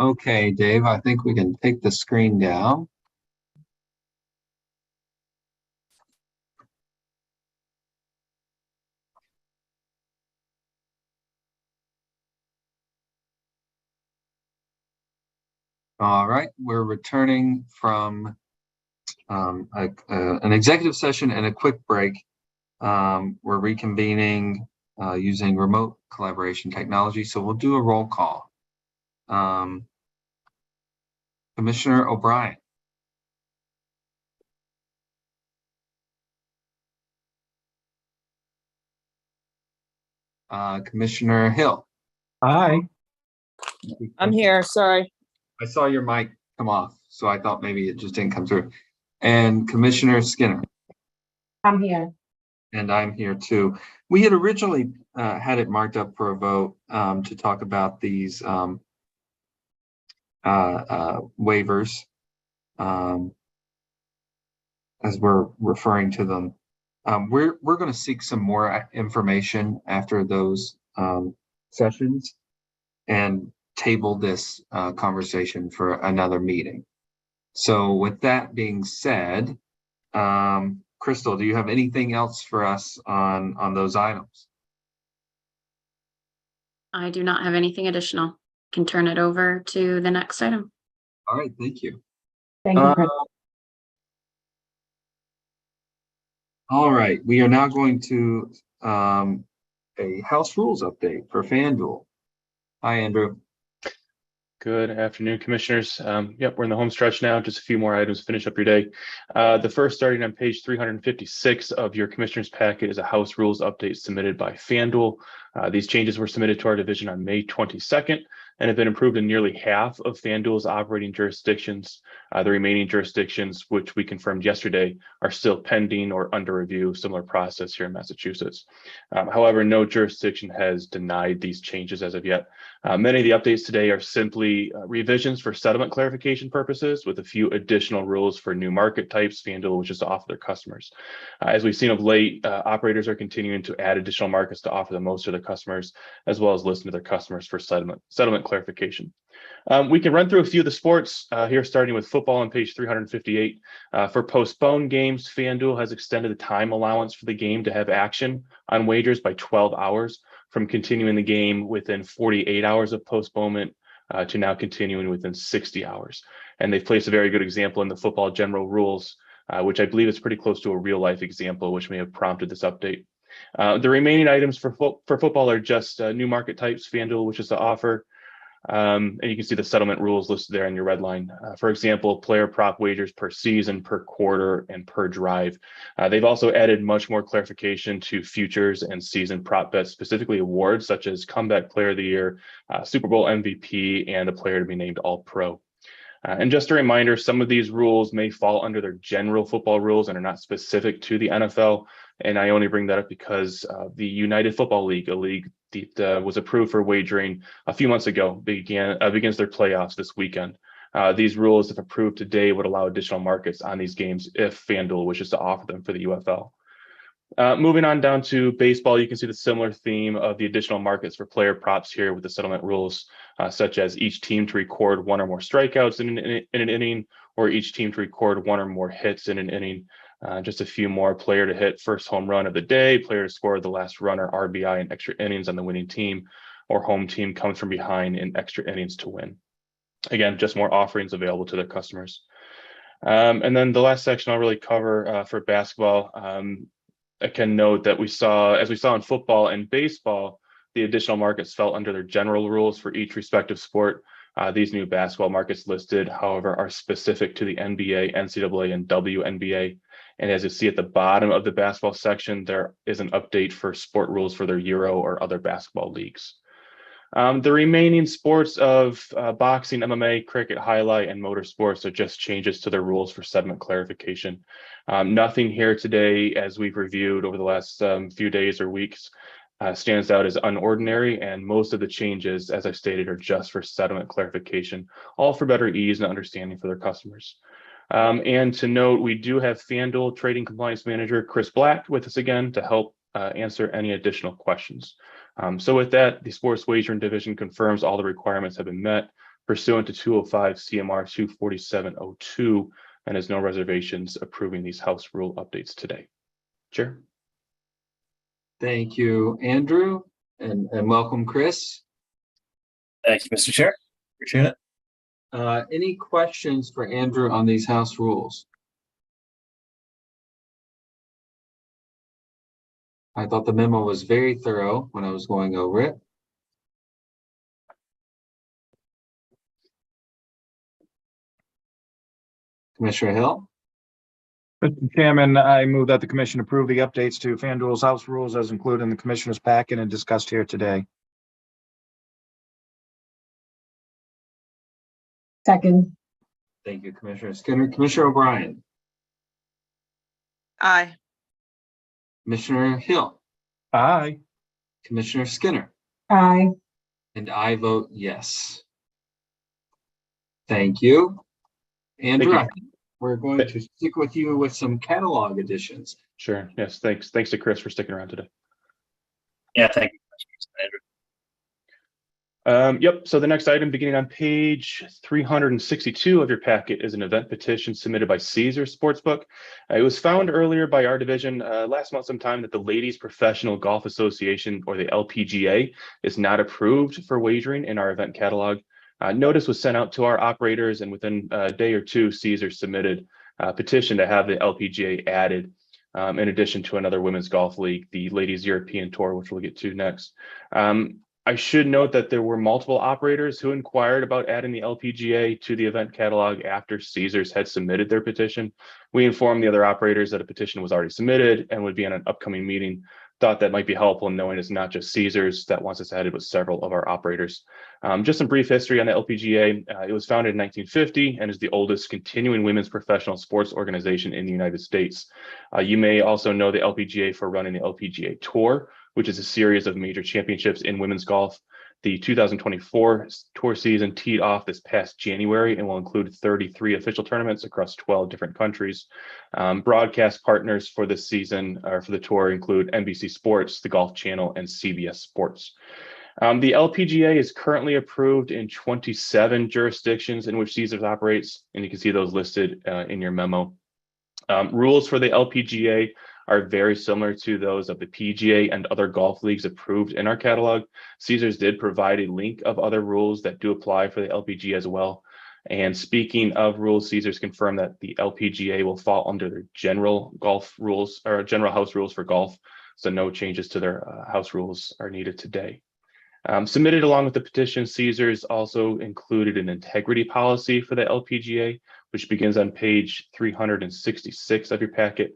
Okay, Dave, I think we can take the screen down. All right, we're returning from an executive session and a quick break. We're reconvening using remote collaboration technology, so we'll do a roll call. Commissioner O'Brien. Commissioner Hill. Hi. I'm here, sorry. I saw your mic come off, so I thought maybe it just didn't come through. And Commissioner Skinner. I'm here. And I'm here too. We had originally had it marked up for a vote to talk about these waivers as we're referring to them. We're going to seek some more information after those sessions and table this conversation for another meeting. So with that being said, Crystal, do you have anything else for us on those items? I do not have anything additional. Can turn it over to the next item. All right, thank you. Thank you, Chris. All right, we are now going to a House Rules update for FanDuel. Hi, Andrew. Good afternoon, commissioners. Yep, we're in the home stretch now. Just a few more items to finish up your day. The first, starting on page 356 of your commissioners packet, is a House Rules update submitted by FanDuel. These changes were submitted to our division on May 22nd and have been approved in nearly half of FanDuel's operating jurisdictions. The remaining jurisdictions, which we confirmed yesterday, are still pending or under review, similar process here in Massachusetts. However, no jurisdiction has denied these changes as of yet. Many of the updates today are simply revisions for settlement clarification purposes, with a few additional rules for new market types FanDuel wishes to offer their customers. As we've seen of late, operators are continuing to add additional markets to offer the most to their customers, as well as listen to their customers for settlement clarification. We can run through a few of the sports here, starting with football on page 358. For postponed games, FanDuel has extended the time allowance for the game to have action on wagers by 12 hours, from continuing the game within 48 hours of postponement to now continuing within 60 hours. And they've placed a very good example in the football general rules, which I believe is pretty close to a real life example, which may have prompted this update. The remaining items for football are just new market types FanDuel wishes to offer. And you can see the settlement rules listed there in your red line. For example, player prop wagers per season, per quarter, and per drive. They've also added much more clarification to futures and season prop bets, specifically awards such as Comeback Player of the Year, Super Bowl MVP, and a player to be named All-Pro. And just a reminder, some of these rules may fall under their general football rules and are not specific to the NFL. And I only bring that up because the United Football League, a league that was approved for wagering a few months ago, begins their playoffs this weekend. These rules, if approved today, would allow additional markets on these games if FanDuel wishes to offer them for the UFL. Moving on down to baseball, you can see the similar theme of the additional markets for player props here with the settlement rules, such as each team to record one or more strikeouts in an inning, or each team to record one or more hits in an inning. Just a few more: player to hit first home run of the day, player to score the last run or RBI in extra innings on the winning team, or home team comes from behind in extra innings to win. Again, just more offerings available to their customers. And then the last section I'll really cover for basketball. I can note that as we saw in football and baseball, the additional markets fell under their general rules for each respective sport. These new basketball markets listed, however, are specific to the NBA, NCAA, and WNBA. And as you see at the bottom of the basketball section, there is an update for sport rules for their Euro or other basketball leagues. The remaining sports of boxing, MMA, cricket, highlight, and motorsports are just changes to their rules for settlement clarification. Nothing here today, as we've reviewed over the last few days or weeks, stands out as unordinary, and most of the changes, as I've stated, are just for settlement clarification, all for better ease and understanding for their customers. And to note, we do have FanDuel Trading Compliance Manager Chris Black with us again to help answer any additional questions. So with that, the Sports Wagering Division confirms all the requirements have been met. pursuant to 205 CMR 24702, and has no reservations approving these House rule updates today. Chair. Thank you, Andrew, and welcome, Chris. Thank you, Mr. Chair. Appreciate it. Any questions for Andrew on these House rules? I thought the memo was very thorough when I was going over it. Commissioner Hill? Mr. Chairman, I move that the commission approve the updates to FanDuel's House rules as included in the commissioner's packet and discussed here today. Second. Thank you, Commissioner Skinner. Commissioner O'Brien? Aye. Commissioner Hill? Aye. Commissioner Skinner? Aye. And I vote yes. Thank you. Andrew, I think we're going to stick with you with some catalog additions. Sure. Yes. Thanks. Thanks to Chris for sticking around today. Yeah, thank you, Andrew. Yep. So the next item, beginning on page 362 of your packet, is an event petition submitted by Caesars Sportsbook. It was found earlier by our division last month sometime that the Ladies Professional Golf Association, or the LPGA, is not approved for wagering in our event catalog. Notice was sent out to our operators, and within a day or two, Caesars submitted a petition to have the LPGA added, in addition to another women's golf league, the Ladies European Tour, which we'll get to next. I should note that there were multiple operators who inquired about adding the LPGA to the event catalog after Caesars had submitted their petition. We informed the other operators that a petition was already submitted and would be on an upcoming meeting. Thought that might be helpful in knowing it's not just Caesars that wants us added, but several of our operators. Just some brief history on the LPGA. It was founded in 1950 and is the oldest continuing women's professional sports organization in the United States. You may also know the LPGA for running the LPGA Tour, which is a series of major championships in women's golf. The 2024 tour season teed off this past January and will include 33 official tournaments across 12 different countries. Broadcast partners for this season, or for the tour, include NBC Sports, the Golf Channel, and CBS Sports. The LPGA is currently approved in 27 jurisdictions in which Caesars operates, and you can see those listed in your memo. Rules for the LPGA are very similar to those of the PGA and other golf leagues approved in our catalog. Caesars did provide a link of other rules that do apply for the LPGA as well. And speaking of rules, Caesars confirmed that the LPGA will fall under their general golf rules, or general house rules for golf. So no changes to their house rules are needed today. Submitted along with the petition, Caesars also included an integrity policy for the LPGA, which begins on page 366 of your packet.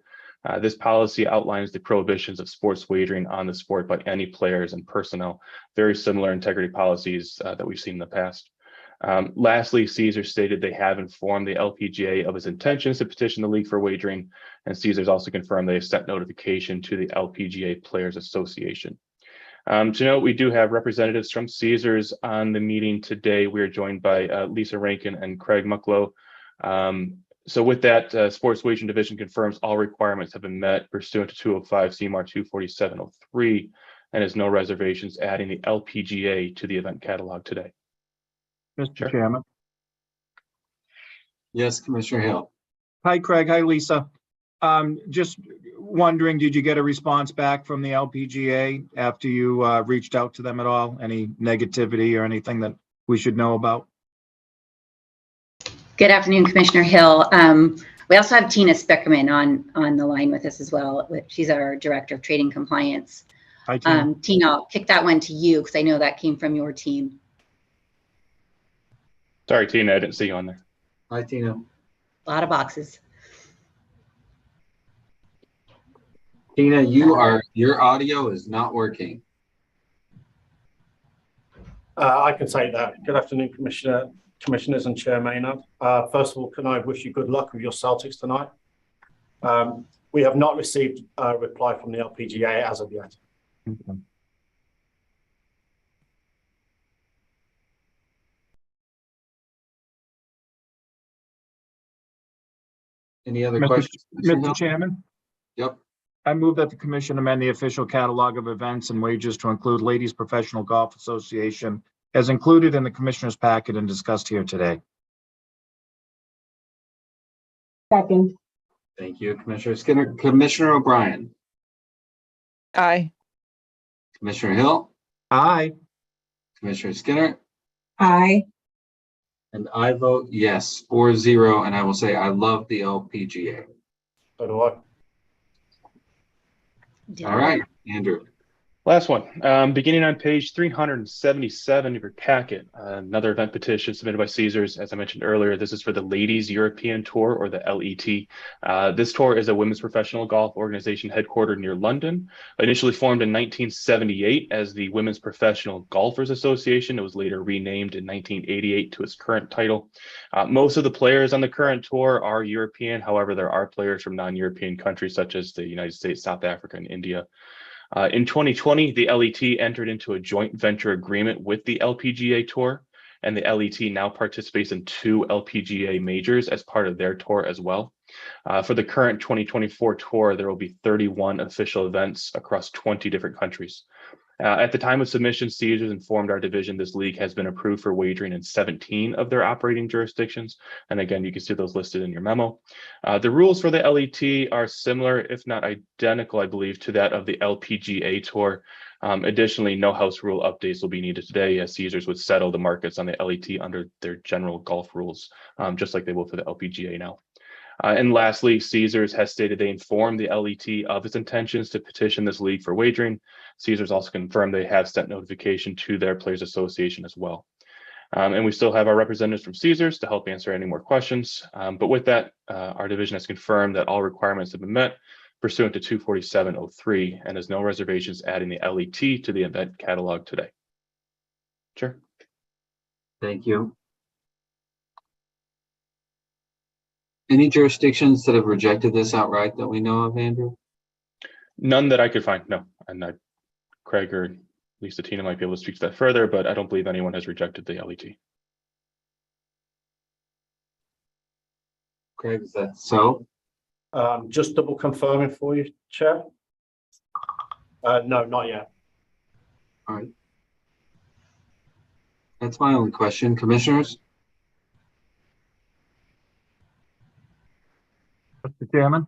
This policy outlines the prohibitions of sports wagering on the sport by any players and personnel, very similar integrity policies that we've seen in the past. Lastly, Caesars stated they have informed the LPGA of its intentions to petition the league for wagering, and Caesars also confirmed they have sent notification to the LPGA Players Association. To note, we do have representatives from Caesars on the meeting today. We are joined by Lisa Rankin and Craig Mucklow. So with that, Sports Wagering Division confirms all requirements have been met pursuant to 205 CMR 24703 and has no reservations adding the LPGA to the event catalog today. Mr. Chairman. Yes, Commissioner Hill. Hi, Craig. Hi, Lisa. Just wondering, did you get a response back from the LPGA after you reached out to them at all? Any negativity or anything that we should know about? Good afternoon, Commissioner Hill. We also have Tina Speckerman on the line with us as well. She's our Director of Trading Compliance. Hi, Tina. Tina, I'll kick that one to you because I know that came from your team. Sorry, Tina, I didn't see you on there. Hi, Tina. A lot of boxes. Tina, your audio is not working. I can say that. Good afternoon, Commissioners and Chair Maynard. First of all, can I wish you good luck with your Celtics tonight? We have not received a reply from the LPGA as of yet. Okay. Any other questions? Mr. Chairman? Yep. I move that the commission amend the official catalog of events and wages to include Ladies Professional Golf Association as included in the Commissioner's packet and discussed here today. Second. Thank you, Commissioner Skinner. Commissioner O'Brien, Aye. Commissioner Hill, Aye. Commissioner Skinner, Aye. and I vote yes, 4-0, and I will say I love the LPGA. So do I. All right, Andrew. Last one, beginning on page 377 of your packet, another event petition submitted by Caesars. As I mentioned earlier, this is for the Ladies European Tour, or the LET. This tour is a women's professional golf organization headquartered near London. Initially formed in 1978 as the Women's Professional Golfers Association, it was later renamed in 1988 to its current title. Most of the players on the current tour are European. However, there are players from non-European countries such as the United States, South Africa, and India. In 2020, the LET entered into a joint venture agreement with the LPGA Tour, and the LET now participates in 2 LPGA majors as part of their tour as well. For the current 2024 tour, there will be 31 official events across 20 different countries. At the time of submission, Caesars informed our division this league has been approved for wagering in 17 of their operating jurisdictions. And again, you can see those listed in your memo. The rules for the LET are similar, if not identical, I believe, to that of the LPGA Tour. Additionally, no house rule updates will be needed today, as Caesars would settle the markets on the LET under their general golf rules, just like they will for the LPGA now. And lastly, Caesars has stated they informed the LET of its intentions to petition this league for wagering. Caesars also confirmed they have sent notification to their Players Association as well. And we still have our representatives from Caesars to help answer any more questions. But with that, our division has confirmed that all requirements have been met pursuant to 247.03, and there's no reservations adding the LET to the event catalog today. Sure. Thank you. Any jurisdictions that have rejected this outright that we know of, Andrew? None that I could find, no. And Craig or Lisa Tina might be able to speak to that further, but I don't believe anyone has rejected the LET. Craig, is that so? Just double confirming for you, Chair. No, not yet. All right. That's my only question. Commissioners? Mr. Chairman,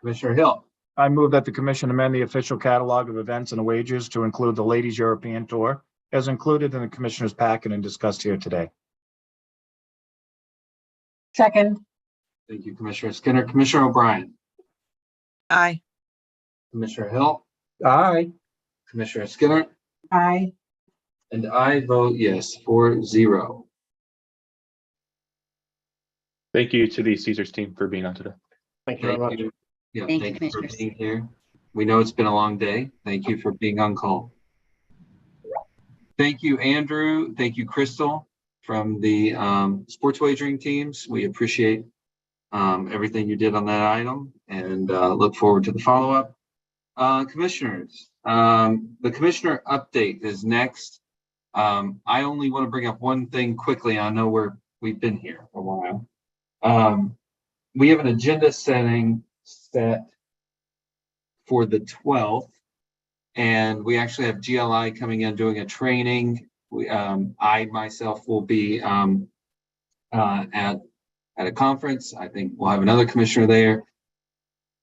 Commissioner Hill. I move that the commission amend the official catalog of events and wagers to include the Ladies European Tour as included in the commissioner's packet and discussed here today. Second. Thank you, Commissioner Skinner. Commissioner O'Brien. Aye. Commissioner Hill. Aye. Commissioner Skinner. Aye. And I vote yes, 4-0. Thank you to the Caesars team for being on today. Thank you very much. Yeah, Thank thank you, you for Commissioners. being here. We know it's been a long day. Thank you for being on call. Thank you, Andrew. Thank you, Crystal, from the sports wagering teams. We appreciate everything you did on that item and look forward to the follow-up. Commissioners, the commissioner update is next. I only want to bring up one thing quickly. I know we've been here for a while. We have an agenda set for the 12th, and we actually have GLI coming in doing a training. I myself will be at a conference. I think we'll have another commissioner there.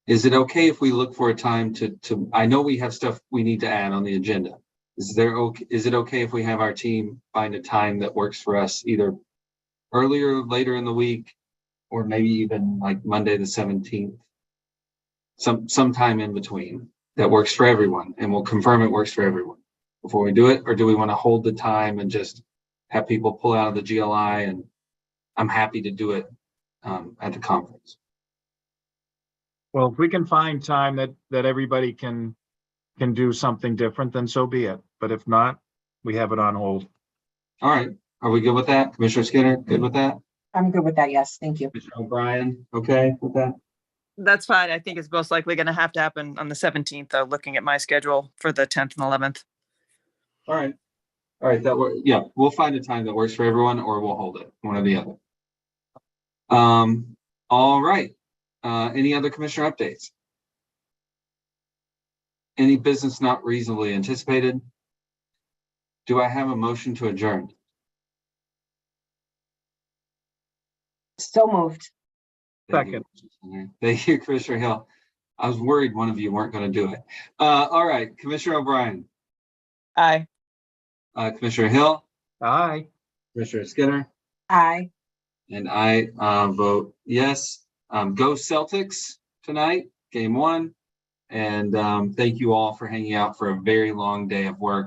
Is it okay if we look for a time to I know we have stuff we need to add on the agenda. Is it okay if we have our team find a time that works for us, either earlier, later in the week, or maybe even like Monday the 17th, sometime in between that works for everyone, and we'll confirm it works for everyone before we do it? Or do we want to hold the time and just have people pull out of the GLI? And I'm happy to do it at the conference. Well, if we can find time that everybody can do something different, then so be it. But if not, we have it on hold. All right. Are we good with that? Commissioner Skinner, good with that? I'm good with that. Yes, thank you. Commissioner O'Brien, okay with that? That's fine. I think it's most likely going to have to happen on the 17th, though, looking at my schedule for the 10th and 11th. All right. All right. Yeah, we'll find a time that works for everyone, or we'll hold it, one or the other. All right. Any other commissioner updates? Any business not reasonably anticipated? Do I have a motion to adjourn? So moved. Second. Thank you, Commissioner Hill. I was worried one of you weren't going to do it. All right, Commissioner O'Brien, Aye. Commissioner Hill, Aye. Commissioner Skinner, Aye. and I vote yes. Go Celtics tonight, game 1. And thank you all for hanging out for a very long day of work.